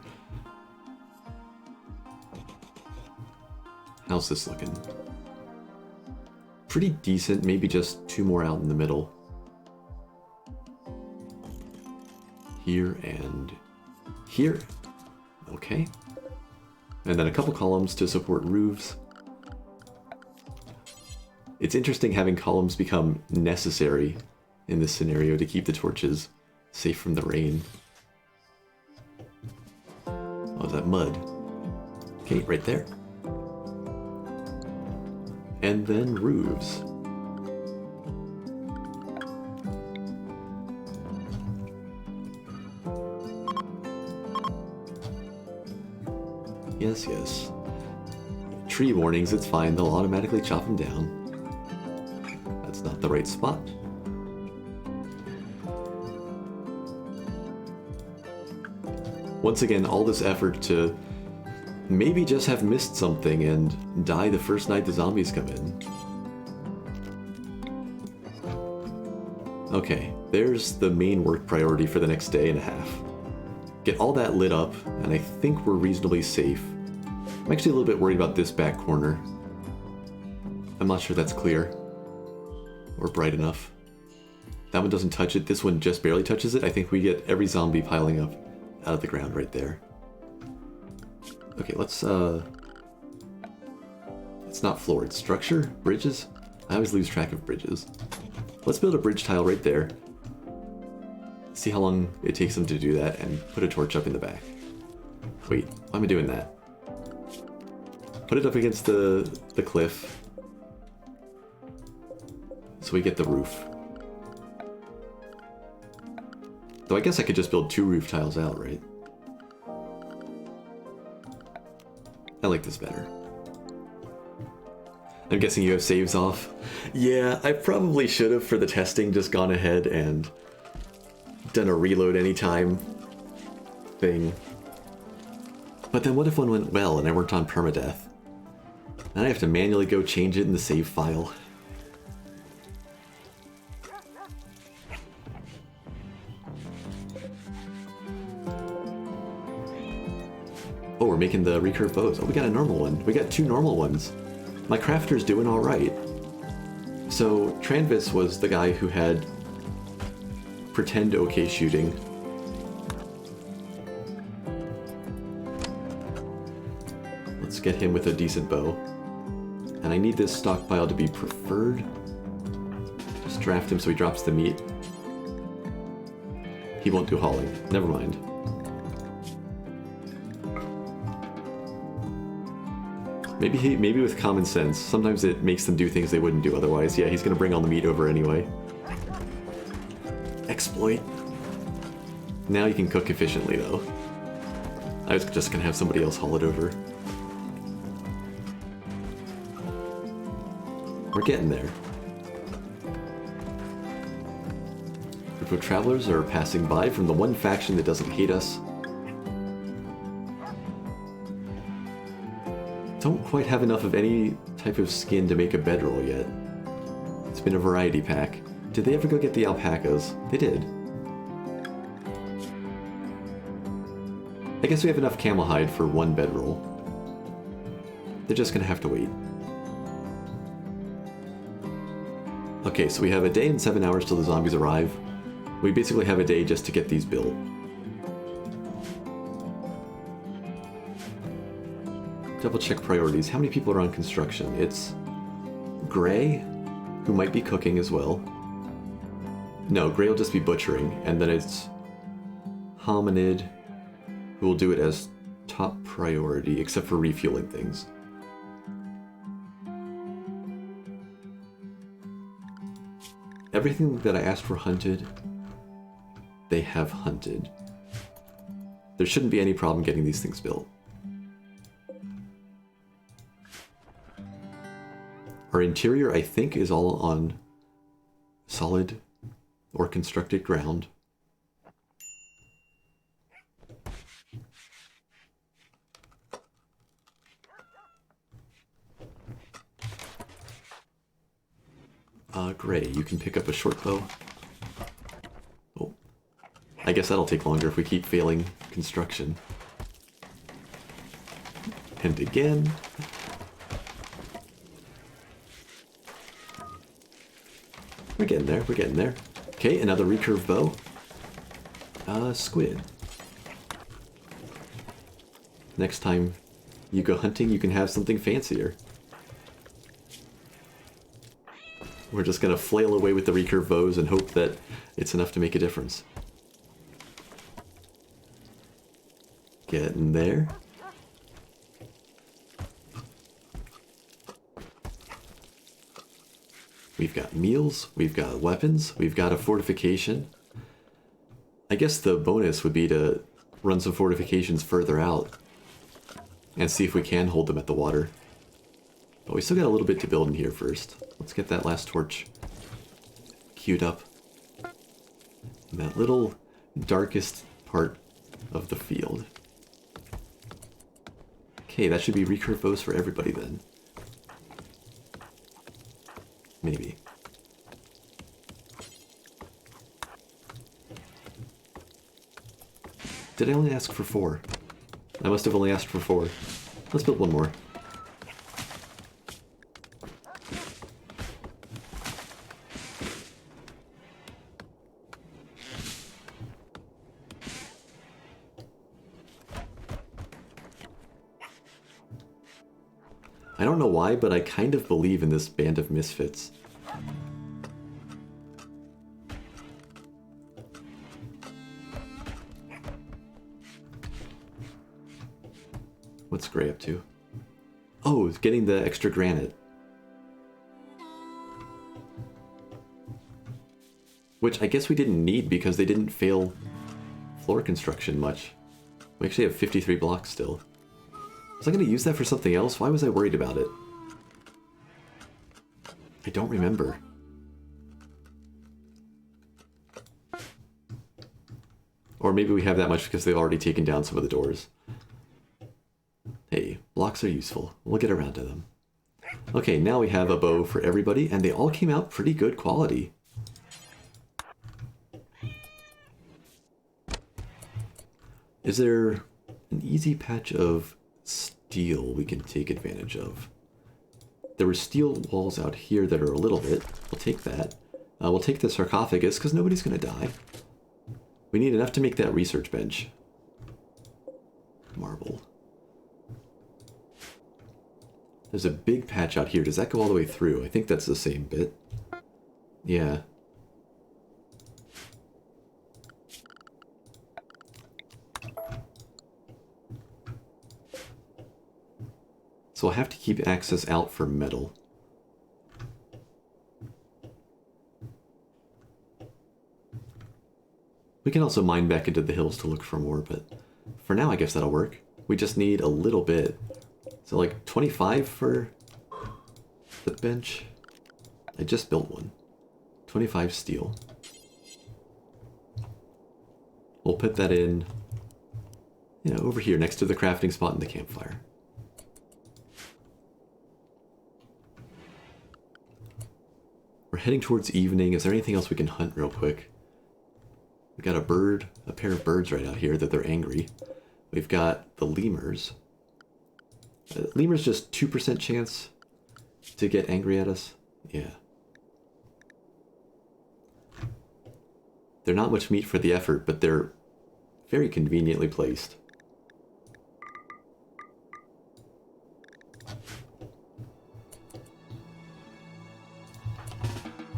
How's this looking? Pretty decent, maybe just two more out in the middle. Here and here. Okay. And then a couple columns to support roofs. It's interesting having columns become necessary in this scenario to keep the torches safe from the rain. Oh, is that mud? Okay, right there. And then roofs. Yes, yes. Tree warnings, it's fine, they'll automatically chop them down. That's not the right spot. Once again, all this effort to maybe just have missed something and die the first night the zombies come in. Okay, there's the main work priority for the next day and a half. Get all that lit up, and I think we're reasonably safe. I'm actually a little bit worried about this back corner. I'm not sure that's clear or bright enough. That one doesn't touch it, this one just barely touches it. I think we get every zombie piling up out of the ground right there. Okay, let's not floored. Structure? Bridges? I always lose track of bridges. Let's build a bridge tile right there. See how long it takes them to do that, and put a torch up in the back. Wait, why am I doing that? Put it up against the cliff, so we get the roof. Though I guess I could just build 2 roof tiles out, right? I like this better. I'm guessing you have saves off? Yeah, I probably should have, for the testing, just gone ahead and done a reload anytime thing. But then what if one went well and I worked on permadeath? Then I have to manually go change it in the save file. Oh, we're making the recurve bows. Oh, we got a normal one. We got 2 normal ones. My crafter's doing alright. So, Tranvis was the guy who had pretend okay shooting. Let's get him with a decent bow. And I need this stockpile to be preferred. Just draft him so he drops the meat. He won't do hauling. Never mind. Maybe with common sense. Sometimes it makes them do things they wouldn't do otherwise. Yeah, he's gonna bring all the meat over anyway. Exploit. Now you can cook efficiently, though. I was just gonna have somebody else haul it over. We're getting there. A group of travelers are passing by from the one faction that doesn't hate us. Don't quite have enough of any type of skin to make a bedroll yet. It's been a variety pack. Did they ever go get the alpacas? They did. I guess we have enough camel hide for 1 bedroll. They're just gonna have to wait. Okay, so we have a day and 7 hours till the zombies arrive. We basically have a day just to get these built. Double check priorities. How many people are on construction? It's Gray, who might be cooking as well. No, Gray will just be butchering, and then it's Hominid, who will do it as top priority, except for refueling things. Everything that I asked for hunted, they have hunted. There shouldn't be any problem getting these things built. Our interior, I think, is all on solid or constructed ground. Gray, you can pick up a short bow. Oh, I guess that'll take longer if we keep failing construction. And again. We're getting there, we're getting there. Okay, another recurve bow. Squid. Next time you go hunting, you can have something fancier. We're just gonna flail away with the recurve bows and hope that it's enough to make a difference. Getting there. We've got meals, we've got weapons, we've got a fortification. I guess the bonus would be to run some fortifications further out and see if we can hold them at the water. But we still got a little bit to build in here first. Let's get that last torch queued up in that little darkest part of the field. Okay, that should be recurve bows for everybody then. Maybe. Did I only ask for 4? I must have only asked for 4. Let's build one more. I don't know why, but I kind of believe in this band of misfits. What's Gray up to? Oh, it's getting the extra granite. Which I guess we didn't need because they didn't fail floor construction much. We actually have 53 blocks still. Was I going to use that for something else? Why was I worried about it? I don't remember. Or maybe we have that much because they've already taken down some of the doors. Hey, blocks are useful. We'll get around to them. Okay, now we have a bow for everybody, and they all came out pretty good quality. Is there an easy patch of steel we can take advantage of? There were steel walls out here that are a little bit. We'll take that. We'll take the sarcophagus, because nobody's going to die. We need enough to make that research bench. Marble. There's a big patch out here. Does that go all the way through? I think that's the same bit. Yeah. So we'll have to keep access out for metal. We can also mine back into the hills to look for more, but for now I guess that'll work. We just need a little bit. So like 25 for the bench. I just built one. 25 steel. We'll put that in, you know, over here next to the crafting spot and the campfire. We're heading towards evening. Is there anything else we can hunt real quick? We got a bird, a pair of birds right out here that they're angry. We've got the lemurs. Lemurs just 2% chance to get angry at us. Yeah. They're not much meat for the effort, but they're very conveniently placed.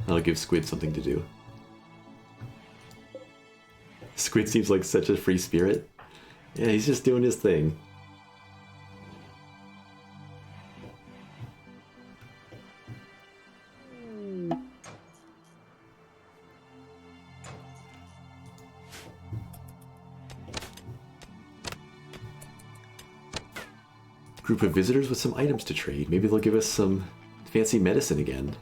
That'll give Squid something to do. Squid seems like such a free spirit. Yeah, he's just doing his thing. Group of visitors with some items to trade. Maybe they'll give us some fancy medicine again.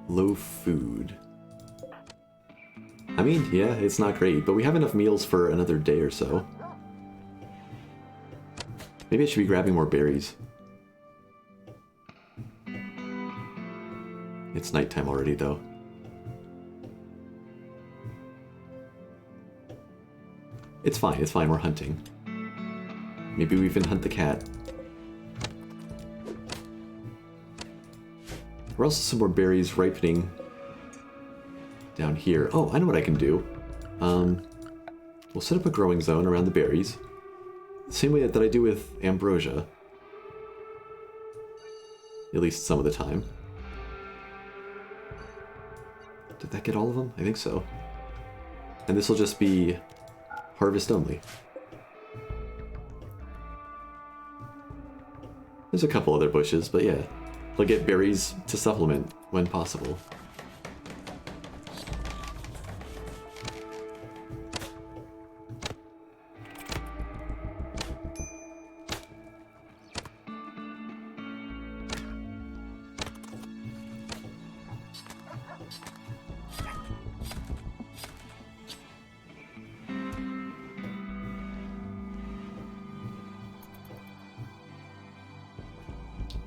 Low food. I mean, yeah, it's not great, but we have enough meals for another day or so. Maybe I should be grabbing more berries. It's nighttime already, though. It's fine, we're hunting. Maybe we even hunt the cat. There are also some more berries ripening down here. Oh, I know what I can do. We'll set up a growing zone around the berries. Same way that I do with ambrosia. At least some of the time. Did that get all of them? I think so. And this will just be harvest only. There's a couple other bushes, but yeah. They'll get berries to supplement when possible.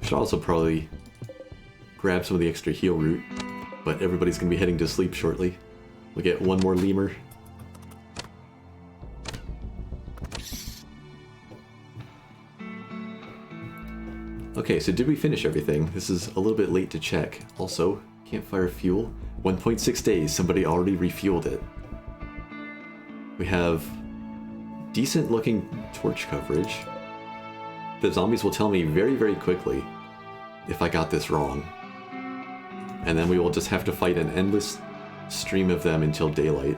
Should also probably grab some of the extra heal root, but everybody's gonna be heading to sleep shortly. We'll get one more lemur. Okay, so did we finish everything? This is a little bit late to check. Also, campfire fuel, 1.6 days, somebody already refueled it. We have decent looking torch coverage. The zombies will tell me very, very quickly if I got this wrong. And then we will just have to fight an endless stream of them until daylight.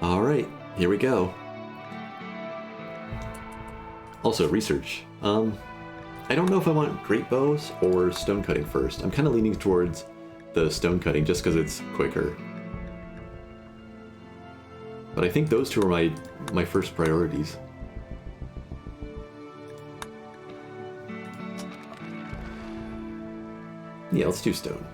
Alright, here we go. Also, research. I don't know if I want great bows or stone cutting first. I'm kind of leaning towards the stone cutting just because it's quicker. But I think those two are my first priorities. Yeah, let's do stone.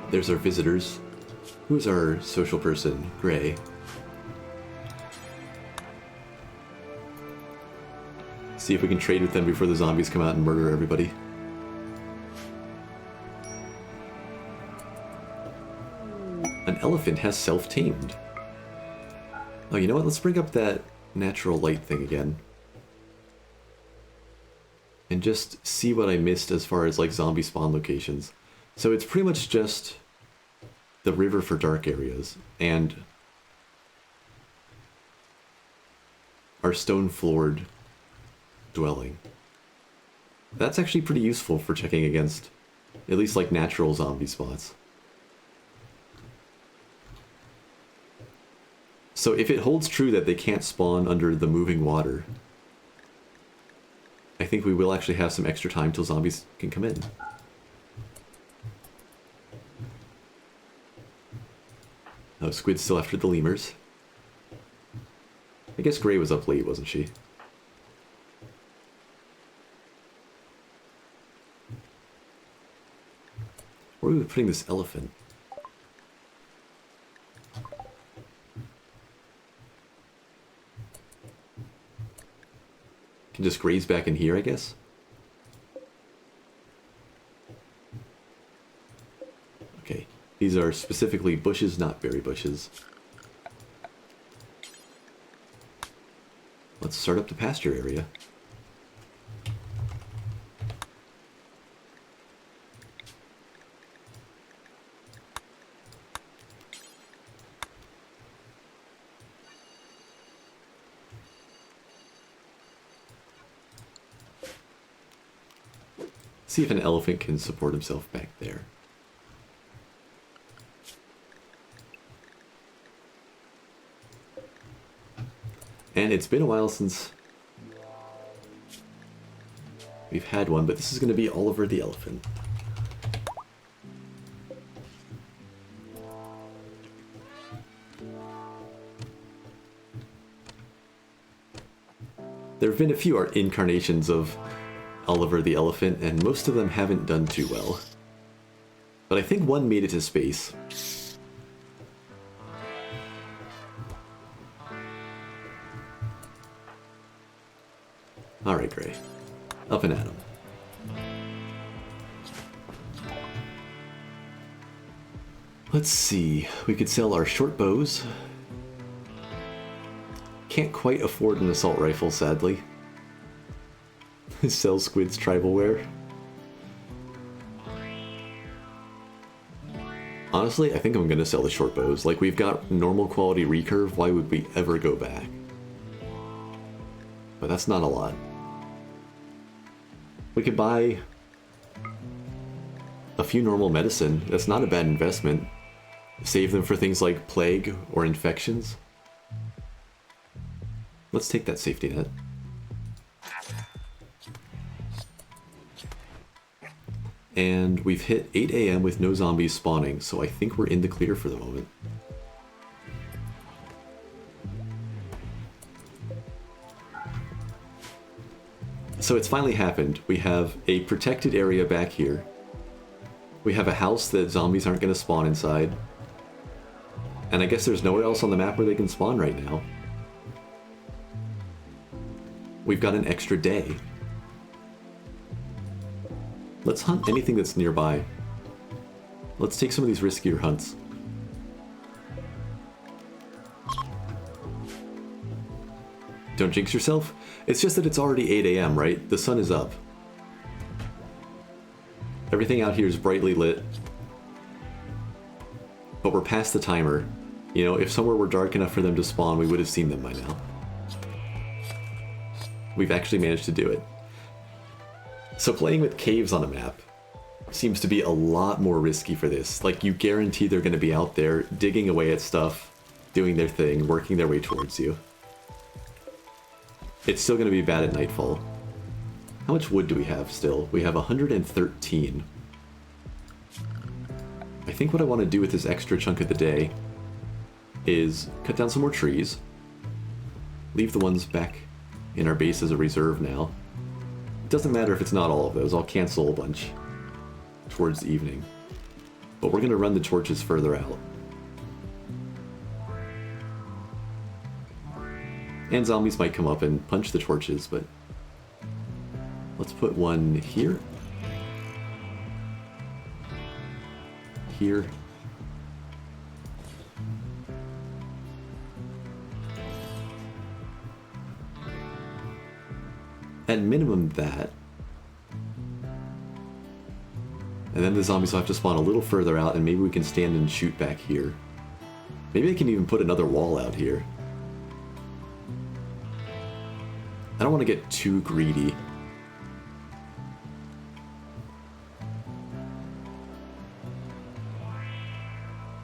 There's our visitors. Who's our social person? Gray. See if we can trade with them before the zombies come out and murder everybody. An elephant has self-tamed. Oh, you know what? Let's bring up that natural light thing again. And just see what I missed as far as like zombie spawn locations. So it's pretty much just the river for dark areas and our stone-floored dwelling. That's actually pretty useful for checking against at least like natural zombie spots. So if it holds true that they can't spawn under the moving water, I think we will actually have some extra time till zombies can come in. Oh, Squid's still after the lemurs. I guess Gray was up late, wasn't she? Where are we putting this elephant? Can just graze back in here, I guess? Okay, these are specifically bushes, not berry bushes. Let's start up the pasture area. See if an elephant can support himself back there. And it's been a while since we've had one, but this is going to be Oliver the elephant. There have been a few incarnations of Oliver the elephant, and most of them haven't done too well. But I think one made it to space. Alright, Gray. Up and at 'em. Let's see. We could sell our short bows. Can't quite afford an assault rifle, sadly. Sell Squid's tribal wear. Honestly, I think I'm gonna sell the short bows. Like, we've got normal quality recurve, why would we ever go back? But that's not a lot. We could buy a few normal medicine. That's not a bad investment. Save them for things like plague or infections. Let's take that safety net. And we've hit 8 AM with no zombies spawning, so I think we're in the clear for the moment. So it's finally happened. We have a protected area back here. We have a house that zombies aren't going to spawn inside. And I guess there's nowhere else on the map where they can spawn right now. We've got an extra day. Let's hunt anything that's nearby. Let's take some of these riskier hunts. Don't jinx yourself. It's just that it's already 8 AM, right? The sun is up. Everything out here is brightly lit. But we're past the timer. You know, if somewhere were dark enough for them to spawn, we would have seen them by now. We've actually managed to do it. So playing with caves on a map seems to be a lot more risky for this. Like, you guarantee they're going to be out there digging away at stuff, doing their thing, working their way towards you. It's still going to be bad at nightfall. How much wood do we have still? We have 113. I think what I want to do with this extra chunk of the day is cut down some more trees, leave the ones back in our base as a reserve now. It doesn't matter if it's not all of those, I'll cancel a bunch towards the evening. But we're going to run the torches further out. And zombies might come up and punch the torches, but let's put one here. Here. At minimum that. And then the zombies will have to spawn a little further out, and maybe we can stand and shoot back here. Maybe I can even put another wall out here. I don't want to get too greedy.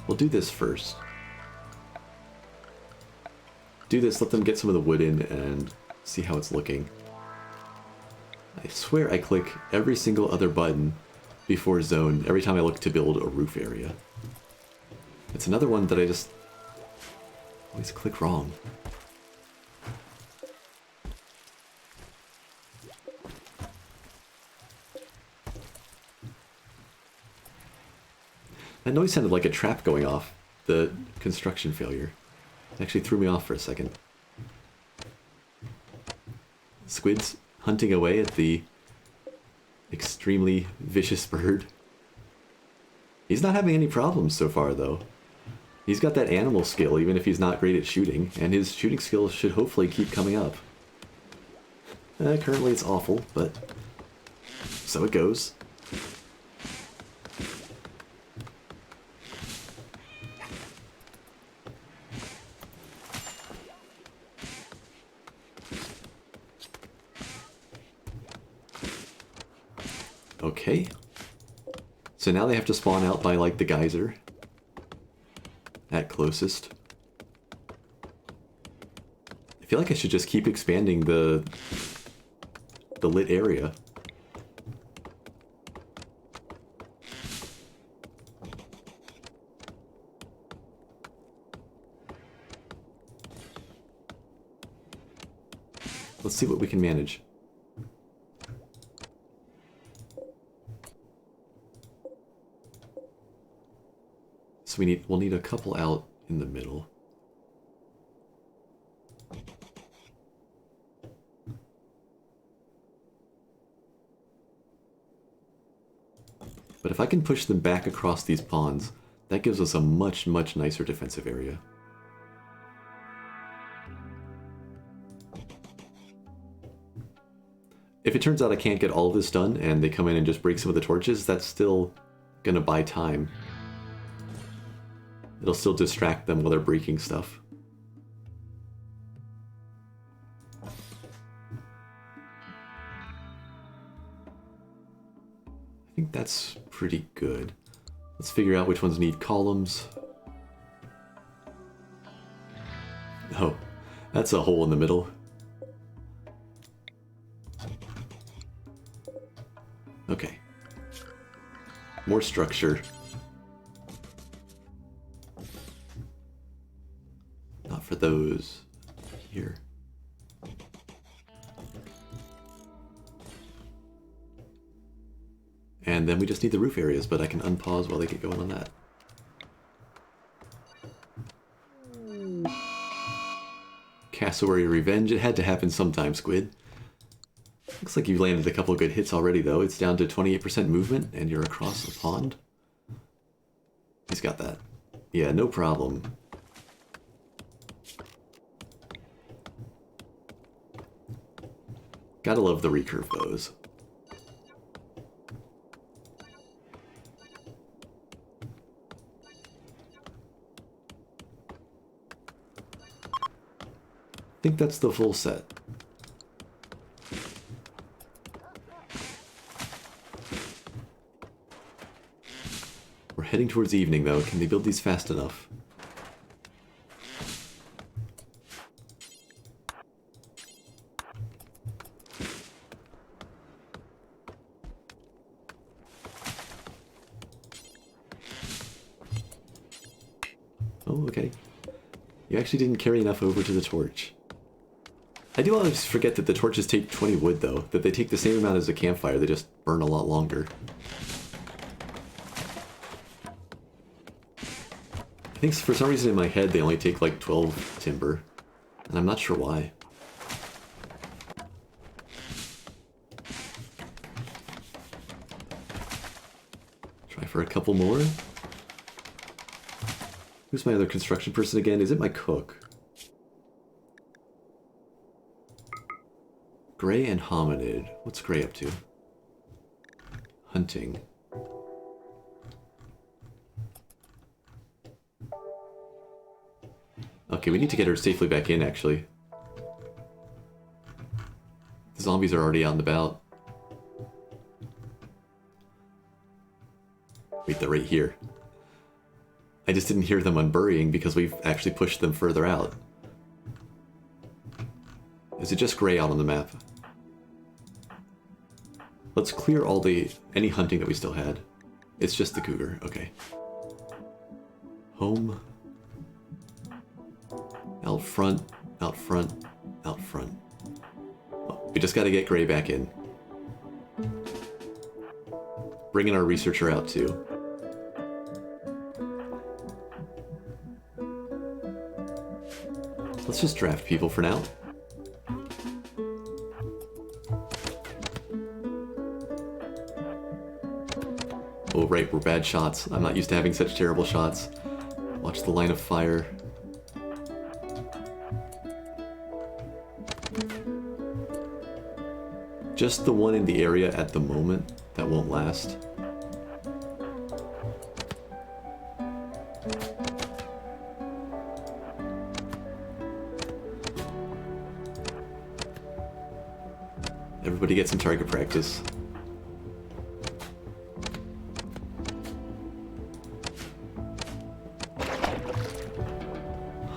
We'll do this first. Do this, let them get some of the wood in, and see how it's looking. I swear I click every single other button before zone every time I look to build a roof area. It's another one that I just always click wrong. That noise sounded like a trap going off, the construction failure. It actually threw me off for a second. Squid's hunting away at the extremely vicious bird. He's not having any problems so far, though. He's got that animal skill, even if he's not great at shooting, and his shooting skills should hopefully keep coming up. Currently it's awful, but so it goes. Okay. So now they have to spawn out by, like, the geyser. At closest. I feel like I should just keep expanding the lit area. Let's see what we can manage. So we'll need a couple out in the middle. But if I can push them back across these ponds, that gives us a much, much nicer defensive area. If it turns out I can't get all of this done and they come in and just break some of the torches, that's still gonna buy time. It'll still distract them while they're breaking stuff. I think that's pretty good. Let's figure out which ones need columns. Oh, that's a hole in the middle. Okay. More structure. Not for those here. And then we just need the roof areas, but I can unpause while they get going on that. Cassowary Revenge. It had to happen sometime, Squid. Looks like you've landed a couple of good hits already, though. It's down to 28% movement, and you're across a pond. He's got that. Yeah, no problem. Gotta love the recurve bows. I think that's the full set. heading towards evening, though. Can they build these fast enough? Oh, okay. You actually didn't carry enough over to the torch. I do always forget that the torches take 20 wood, though. That they take the same amount as a campfire, they just burn a lot longer. I think for some reason in my head they only take like 12 timber, and I'm not sure why. Try for a couple more. Who's my other construction person again? Is it my cook? Gray and hominid. What's Gray up to? Hunting. Okay, we need to get her safely back in, actually. The zombies are already out and about. Wait, they're right here. I just didn't hear them unburying because we've actually pushed them further out. Is it just Gray out on the map? Let's clear all any hunting that we still had. It's just the cougar, okay. Home. Out front, out front, out front. Oh, we just gotta get Gray back in. Bringing our researcher out too. Let's just draft people for now. Oh right, we're bad shots. I'm not used to having such terrible shots. Watch the line of fire. Just the one in the area at the moment. That won't last. Everybody get some target practice.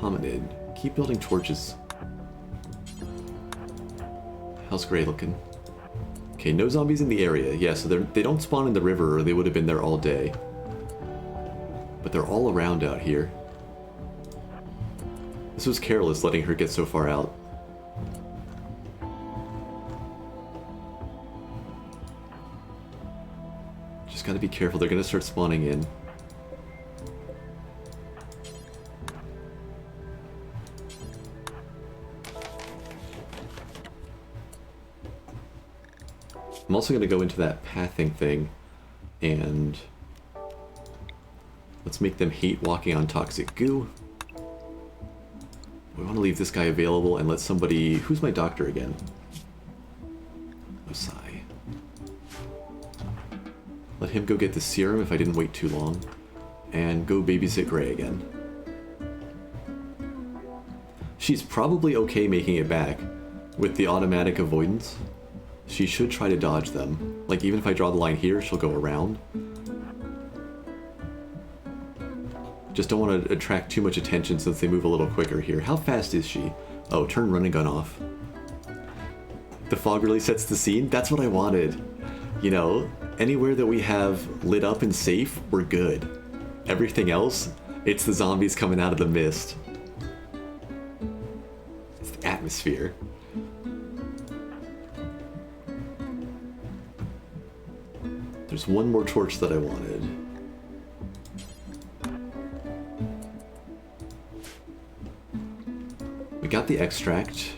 Hominid. Keep building torches. How's Gray looking? Okay, no zombies in the area. Yeah, so they don't spawn in the river or they would have been there all day. But they're all around out here. This was careless letting her get so far out. Just gotta be careful, they're gonna start spawning in. I'm also going to go into that pathing thing, and let's make them hate walking on toxic goo. We want to leave this guy available and let somebody... Who's my doctor again? Osai. Let him go get the serum if I didn't wait too long, and go babysit Gray again. She's probably okay making it back with the automatic avoidance. She should try to dodge them. Like, even if I draw the line here, she'll go around. Just don't want to attract too much attention since they move a little quicker here. How fast is she? Oh, turn run and gun off. The fog really sets the scene? That's what I wanted. You know, anywhere that we have lit up and safe, we're good. Everything else, it's the zombies coming out of the mist. It's the atmosphere. There's one more torch that I wanted. We got the extract.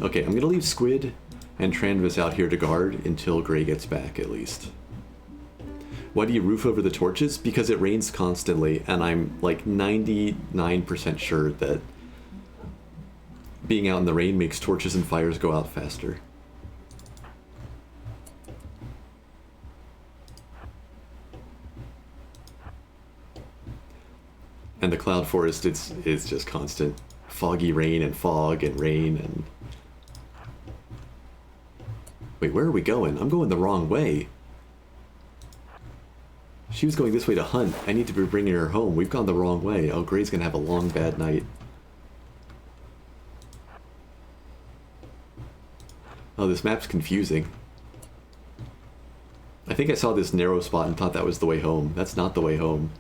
Okay, I'm gonna leave Squid and Tranvis out here to guard until Gray gets back, at least. Why do you roof over the torches? Because it rains constantly, and I'm like 99% sure that being out in the rain makes torches and fires go out faster. And the cloud forest, it's just constant. Foggy rain and fog and rain and... Wait, where are we going? I'm going the wrong way. She was going this way to hunt. I need to be bringing her home. We've gone the wrong way. Oh, Gray's gonna have a long, bad night. Oh, this map's confusing. I think I saw this narrow spot and thought that was the way home. That's not the way home.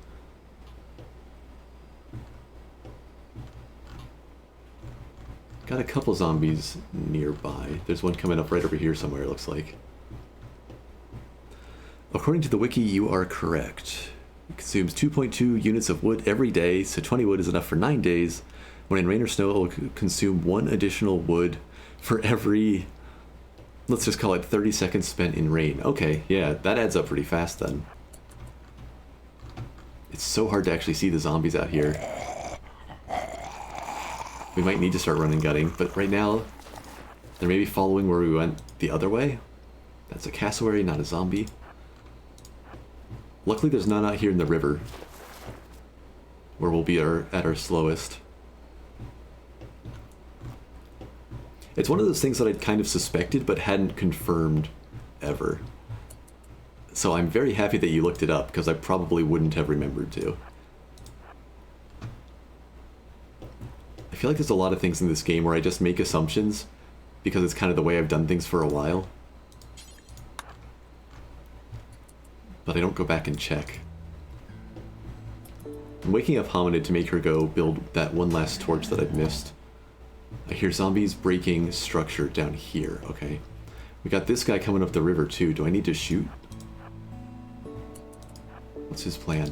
Got a couple zombies nearby. There's one coming up right over here somewhere, it looks like. According to the wiki, you are correct. It consumes 2.2 units of wood every day, so 20 wood is enough for 9 days. When in rain or snow, it will consume 1 additional wood for every, let's just call it 30 seconds spent in rain. Okay, yeah, that adds up pretty fast then. It's so hard to actually see the zombies out here. We might need to start running gutting, but right now, they're maybe following where we went the other way. That's a cassowary, not a zombie. Luckily there's none out here in the river, where we'll be at our slowest. It's one of those things that I'd kind of suspected, but hadn't confirmed ever. So I'm very happy that you looked it up, because I probably wouldn't have remembered to. I feel like there's a lot of things in this game where I just make assumptions, because it's kind of the way I've done things for a while. But I don't go back and check. I'm waking up Hominid to make her go build that one last torch that I've missed. I hear zombies breaking structure down here. Okay. We got this guy coming up the river too. Do I need to shoot? What's his plan?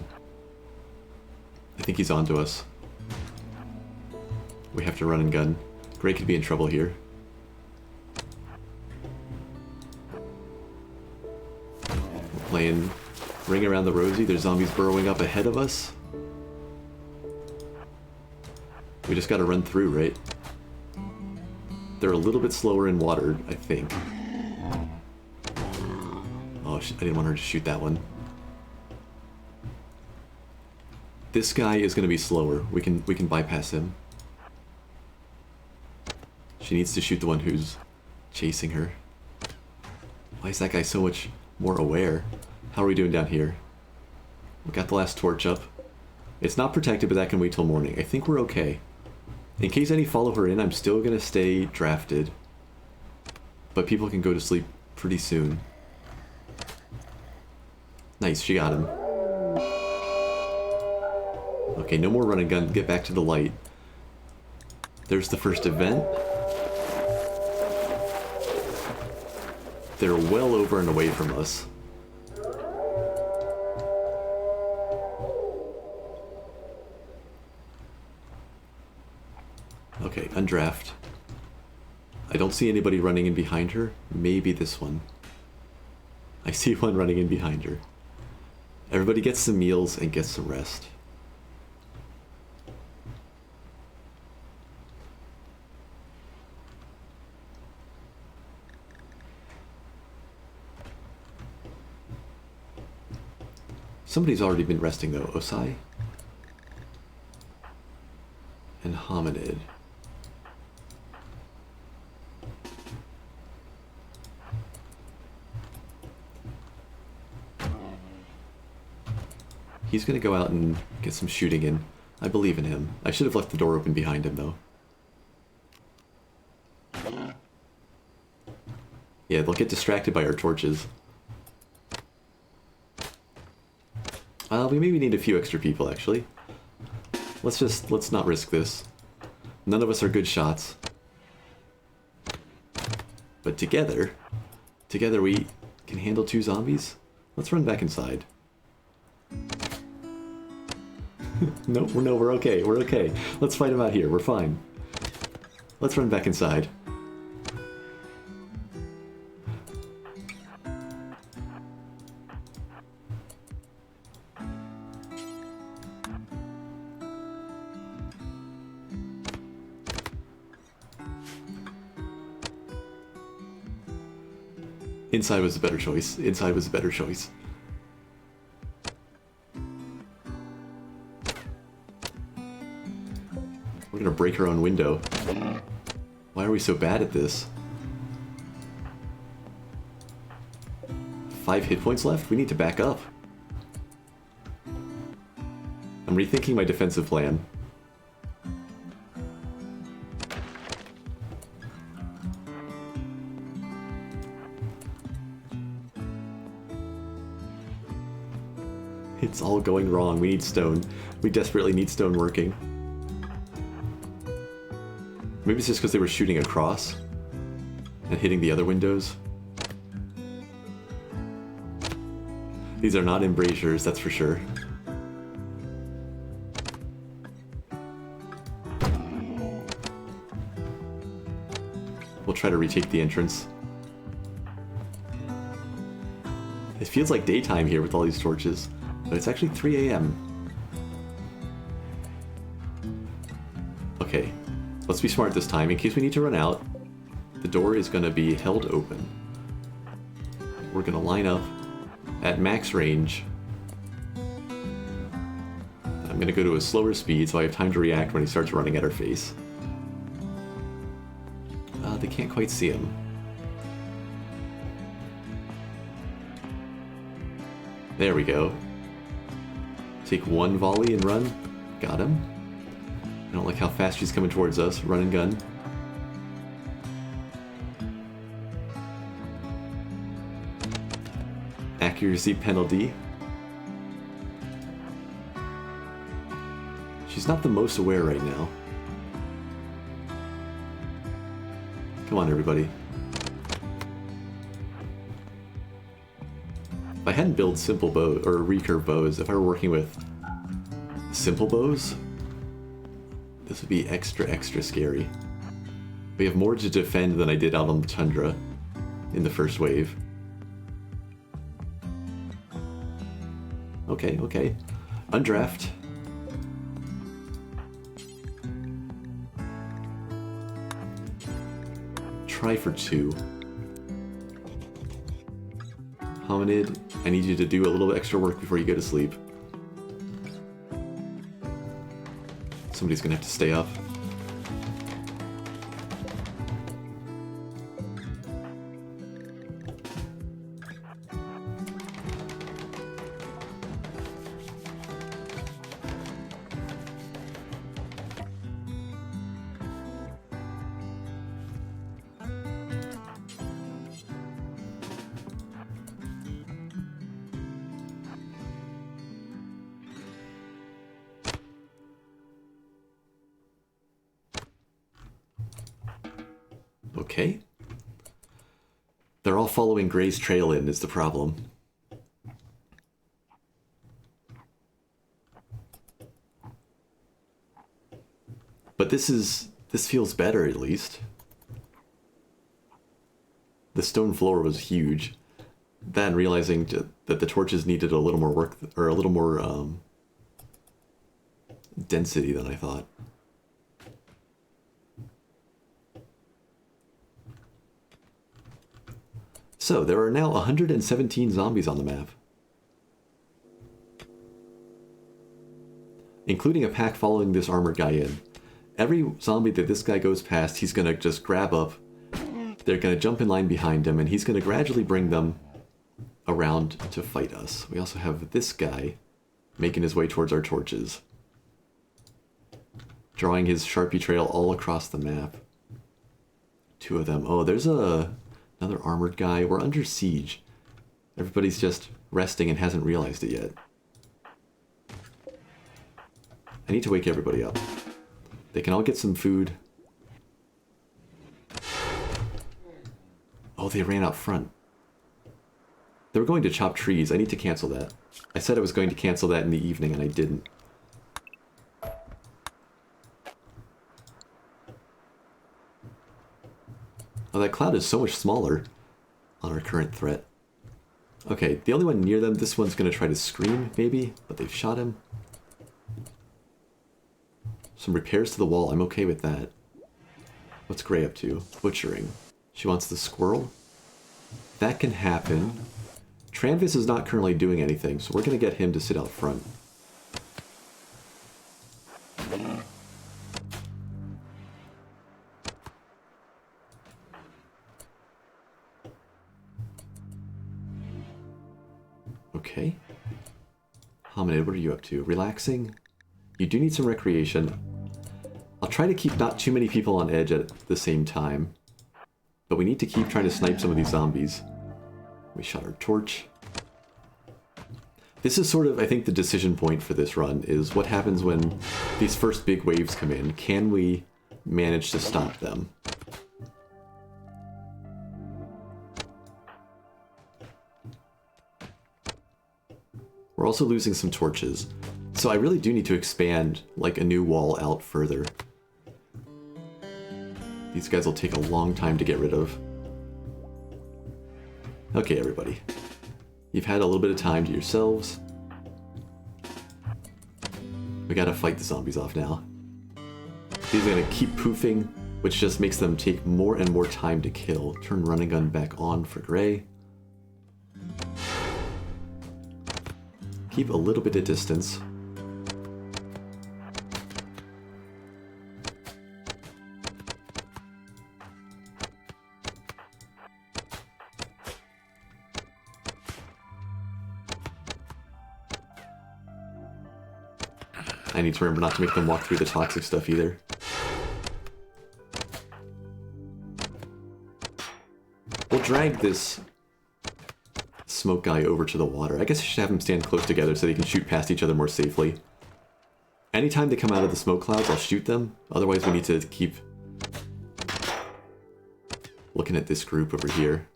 I think he's onto us. We have to run and gun. Gray could be in trouble here. We're playing Ring Around the Rosie. There's zombies burrowing up ahead of us. We just gotta run through, right? They're a little bit slower in water, I think. Oh, I didn't want her to shoot that one. This guy is gonna be slower. We can bypass him. She needs to shoot the one who's chasing her. Why is that guy so much more aware? How are we doing down here? We got the last torch up. It's not protected, but that can wait till morning. I think we're okay. In case any follow her in, I'm still gonna stay drafted. But people can go to sleep pretty soon. Nice, she got him. Okay, no more run and gun. Get back to the light. There's the first event. They're well over and away from us. Okay, undraft. I don't see anybody running in behind her. Maybe this one. I see one running in behind her. Everybody gets some meals and gets some rest. Somebody's already been resting though. Osai? And Hominid. He's gonna go out and get some shooting in. I believe in him. I should have left the door open behind him though. Yeah, they'll get distracted by our torches. We maybe need a few extra people, actually. Let's not risk this. None of us are good shots. But together we can handle 2 zombies. Let's run back inside. No, we're okay, we're okay. Let's fight them out here, we're fine. Let's run back inside. Inside was a better choice. Inside was a better choice. We're gonna break our own window. Why are we so bad at this? 5 hit points left? We need to back up. I'm rethinking my defensive plan. It's all going wrong. We need stone. We desperately need stone working. Maybe it's just because they were shooting across and hitting the other windows. These are not embrasures, that's for sure. We'll try to retake the entrance. It feels like daytime here with all these torches, but it's actually 3 a.m. Okay, let's be smart this time. In case we need to run out, the door is going to be held open. We're going to line up at max range. I'm going to go to a slower speed so I have time to react when he starts running at our face. They can't quite see him. There we go. Take one volley and run. Got him. I don't like how fast she's coming towards us. Run and gun. Accuracy penalty. She's not the most aware right now. Come on, everybody. If I hadn't built simple bow or recurve bows, if I were working with simple bows, this would be extra scary. We have more to defend than I did out on the tundra in the first wave. Okay, okay. Undraft. Try for 2. Hominid, I need you to do a little extra work before you go to sleep. Somebody's gonna have to stay up. Okay. They're all following Gray's trail in is the problem. But this feels better at least. The stone floor was huge. Then realizing that the torches needed a little more work, or a little more density than I thought. So, there are now 117 zombies on the map. Including a pack following this armored guy in. Every zombie that this guy goes past, he's gonna just grab up. They're gonna jump in line behind him, and he's gonna gradually bring them around to fight us. We also have this guy making his way towards our torches. Drawing his Sharpie trail all across the map. 2 of them. Oh, there's another armored guy. We're under siege. Everybody's just resting and hasn't realized it yet. I need to wake everybody up. They can all get some food. Oh, they ran out front. They were going to chop trees. I need to cancel that. I said I was going to cancel that in the evening, and I didn't. Oh, that cloud is so much smaller on our current threat. Okay, the only one near them, this one's going to try to scream, maybe, but they've shot him. Some repairs to the wall, I'm okay with that. What's Gray up to? Butchering. She wants the squirrel? That can happen. Tranvis is not currently doing anything, so we're going to get him to sit out front. Okay. Hominid, what are you up to? Relaxing? You do need some recreation. I'll try to keep not too many people on edge at the same time. But we need to keep trying to snipe some of these zombies. We shot our torch. This is sort of, I think, the decision point for this run, is what happens when these first big waves come in. Can we manage to stop them? We're also losing some torches. So I really do need to expand, like, a new wall out further. These guys will take a long time to get rid of. Okay, everybody. You've had a little bit of time to yourselves. We gotta fight the zombies off now. These are gonna keep poofing, which just makes them take more and more time to kill. Turn running gun back on for Gray. Keep a little bit of distance. I need to remember not to make them walk through the toxic stuff either. We'll drag this smoke guy over to the water. I guess I should have them stand close together so they can shoot past each other more safely. Anytime they come out of the smoke clouds, I'll shoot them. Otherwise, we need to keep looking at this group over here.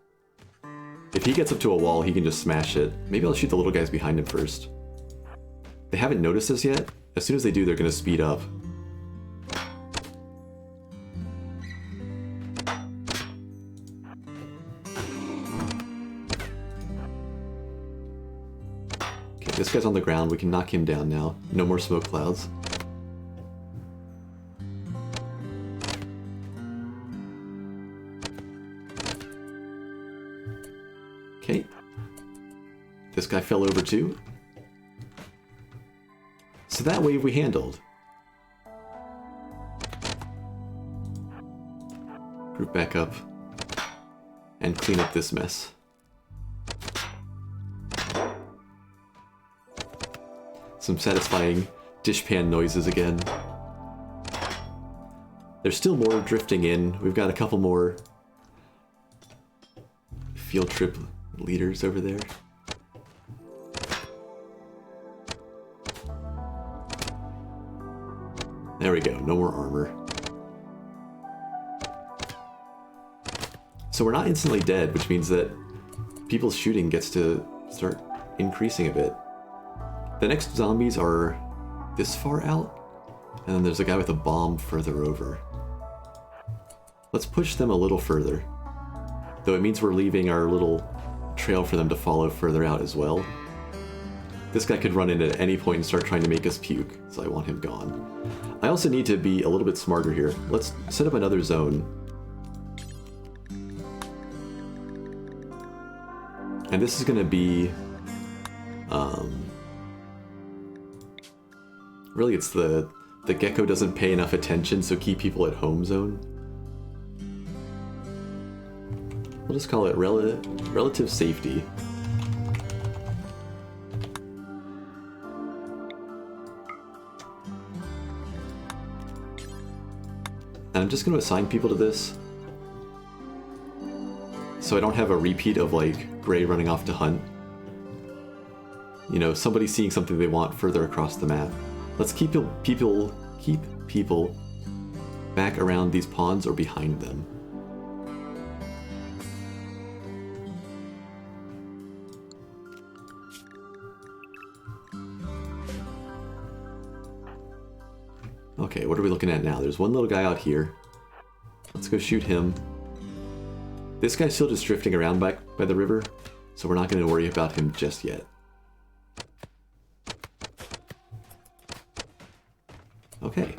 If he gets up to a wall, he can just smash it. Maybe I'll shoot the little guys behind him first. They haven't noticed us yet. As soon as they do, they're going to speed up. Okay, this guy's on the ground. We can knock him down now. No more smoke clouds. Okay. This guy fell over too. So that wave we handled. Group back up and clean up this mess. Some satisfying dishpan noises again. There's still more drifting in. We've got a couple more field trip leaders over there. There we go, no more armor. So we're not instantly dead, which means that people's shooting gets to start increasing a bit. The next zombies are this far out, and then there's a guy with a bomb further over. Let's push them a little further, though it means we're leaving our little trail for them to follow further out as well. This guy could run in at any point and start trying to make us puke, so I want him gone. I also need to be a little bit smarter here. Let's set up another zone. And this is going to be... really, it's the gecko doesn't pay enough attention, so keep people at home zone. We'll just call it relative safety. And I'm just going to assign people to this, so I don't have a repeat of, like, Gray running off to hunt. You know, somebody seeing something they want further across the map. Let's keep people back around these ponds or behind them. Okay, what are we looking at now? There's one little guy out here. Let's go shoot him. This guy's still just drifting around back by the river, so we're not going to worry about him just yet. Okay.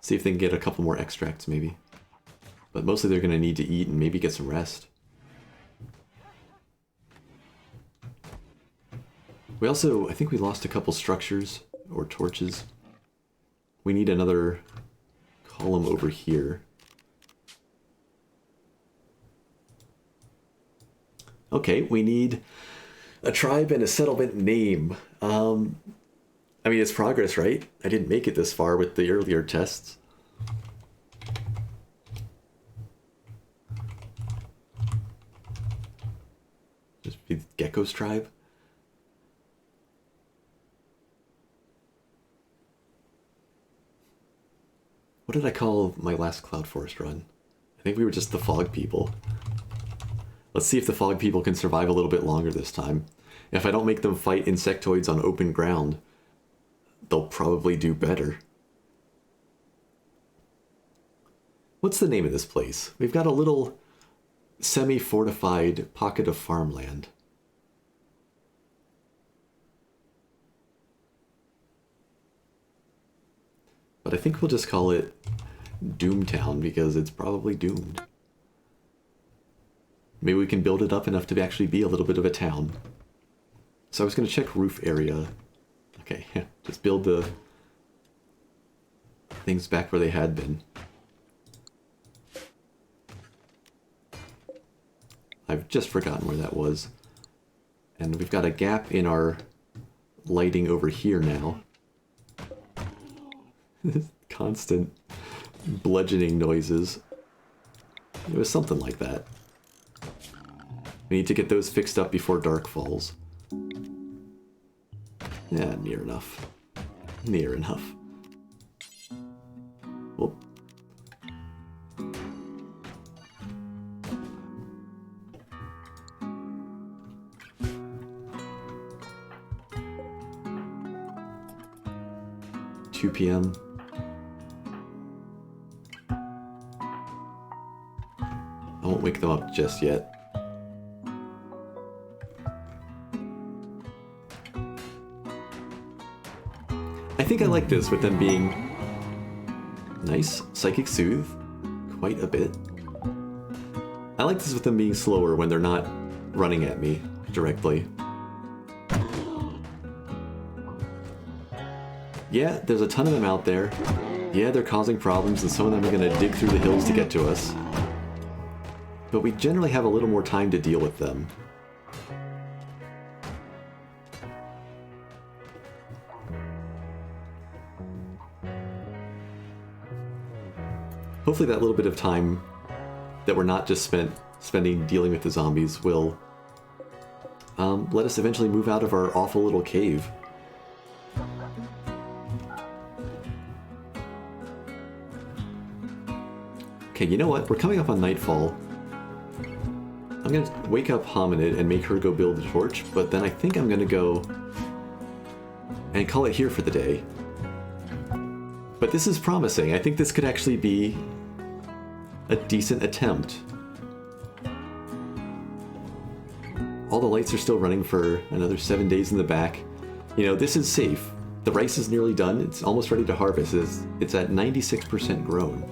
See if they can get a couple more extracts, maybe. But mostly they're going to need to eat and maybe get some rest. We also, I think we lost a couple structures or torches. We need another column over here. Okay, we need a tribe and a settlement name. I mean, it's progress, right? I didn't make it this far with the earlier tests. Just be Gecko's tribe. What did I call my last Cloud Forest run? I think we were just the Fog People. Let's see if the Fog People can survive a little bit longer this time. If I don't make them fight insectoids on open ground, they'll probably do better. What's the name of this place? We've got a little semi-fortified pocket of farmland. But I think we'll just call it Doomtown because it's probably doomed. Maybe we can build it up enough to actually be a little bit of a town. So I was going to check roof area. Okay, yeah, just build the things back where they had been. I've just forgotten where that was. And we've got a gap in our lighting over here now. Constant bludgeoning noises. It was something like that. We need to get those fixed up before dark falls. Yeah, near enough. Near enough. Whoop. $2 p.m. I won't wake them up just yet. I think I like this with them being nice, Psychic Soothe, quite a bit. I like this with them being slower when they're not running at me directly. Yeah, there's a ton of them out there. Yeah, they're causing problems and some of them are going to dig through the hills to get to us. But we generally have a little more time to deal with them. Hopefully that little bit of time that we're not just spending dealing with the zombies will let us eventually move out of our awful little cave. Okay, you know what? We're coming up on nightfall. I'm gonna wake up Hominid and make her go build the torch, but then I think I'm gonna go and call it here for the day. But this is promising. I think this could actually be a decent attempt. All the lights are still running for another 7 days in the back. You know, this is safe. The rice is nearly done. It's almost ready to harvest. It's at 96% grown.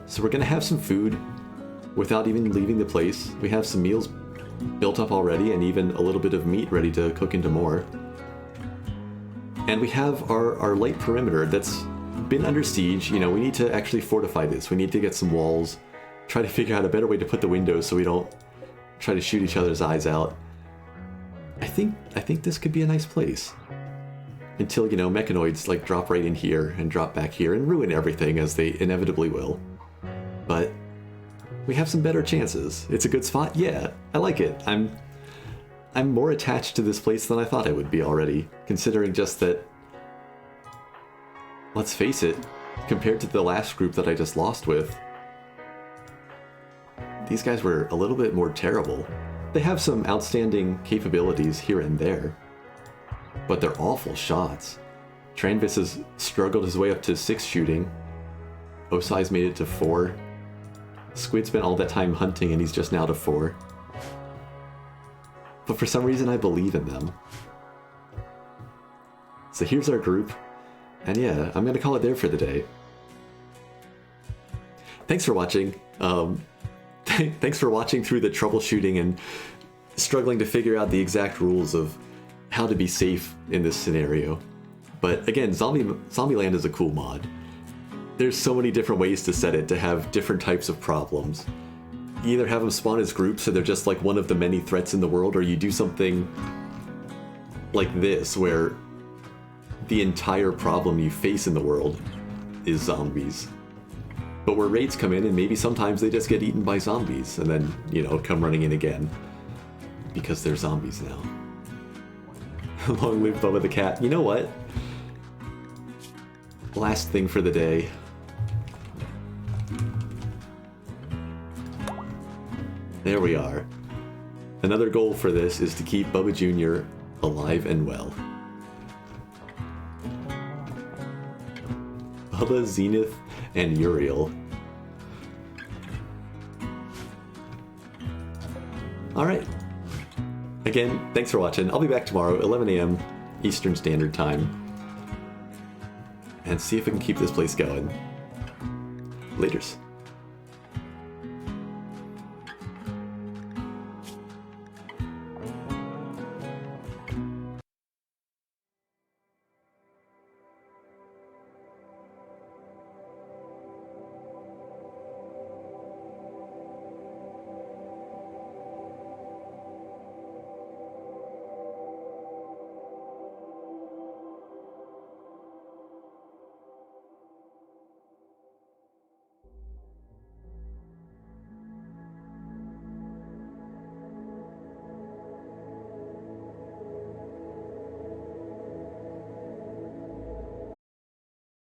So we're gonna have some food without even leaving the place. We have some meals built up already and even a little bit of meat ready to cook into more. And we have our light perimeter that's been under siege. You know, we need to actually fortify this. We need to get some walls, try to figure out a better way to put the windows so we don't try to shoot each other's eyes out. I think this could be a nice place. Until, you know, mechanoids like drop right in here and drop back here and ruin everything as they inevitably will. But we have some better chances. It's a good spot? Yeah, I like it. I'm more attached to this place than I thought I would be already, considering just that, let's face it, compared to the last group that I just lost with, these guys were a little bit more terrible. They have some outstanding capabilities here and there, but they're awful shots. Tranvis has struggled his way up to 6 shooting. Osai's made it to 4. Squid spent all that time hunting and he's just now to 4. But for some reason I believe in them. So here's our group. And yeah, I'm gonna call it there for the day. Thanks for watching. Thanks for watching through the troubleshooting and struggling to figure out the exact rules of how to be safe in this scenario. But again, Zombieland is a cool mod. There's so many different ways to set it to have different types of problems. You either have them spawn as groups so they're just like one of the many threats in the world, or you do something like this, where the entire problem you face in the world is zombies. But where raids come in and maybe sometimes they just get eaten by zombies and then, you know, come running in again. Because they're zombies now. Long live Bubba the Cat. You know what? Last thing for the day. There we are. Another goal for this is to keep Bubba Jr. alive and well. Bubba, Zenith, and Uriel. Alright. Again, thanks for watching. I'll be back tomorrow, 11 a.m. Eastern Standard Time. And see if we can keep this place going. Laters.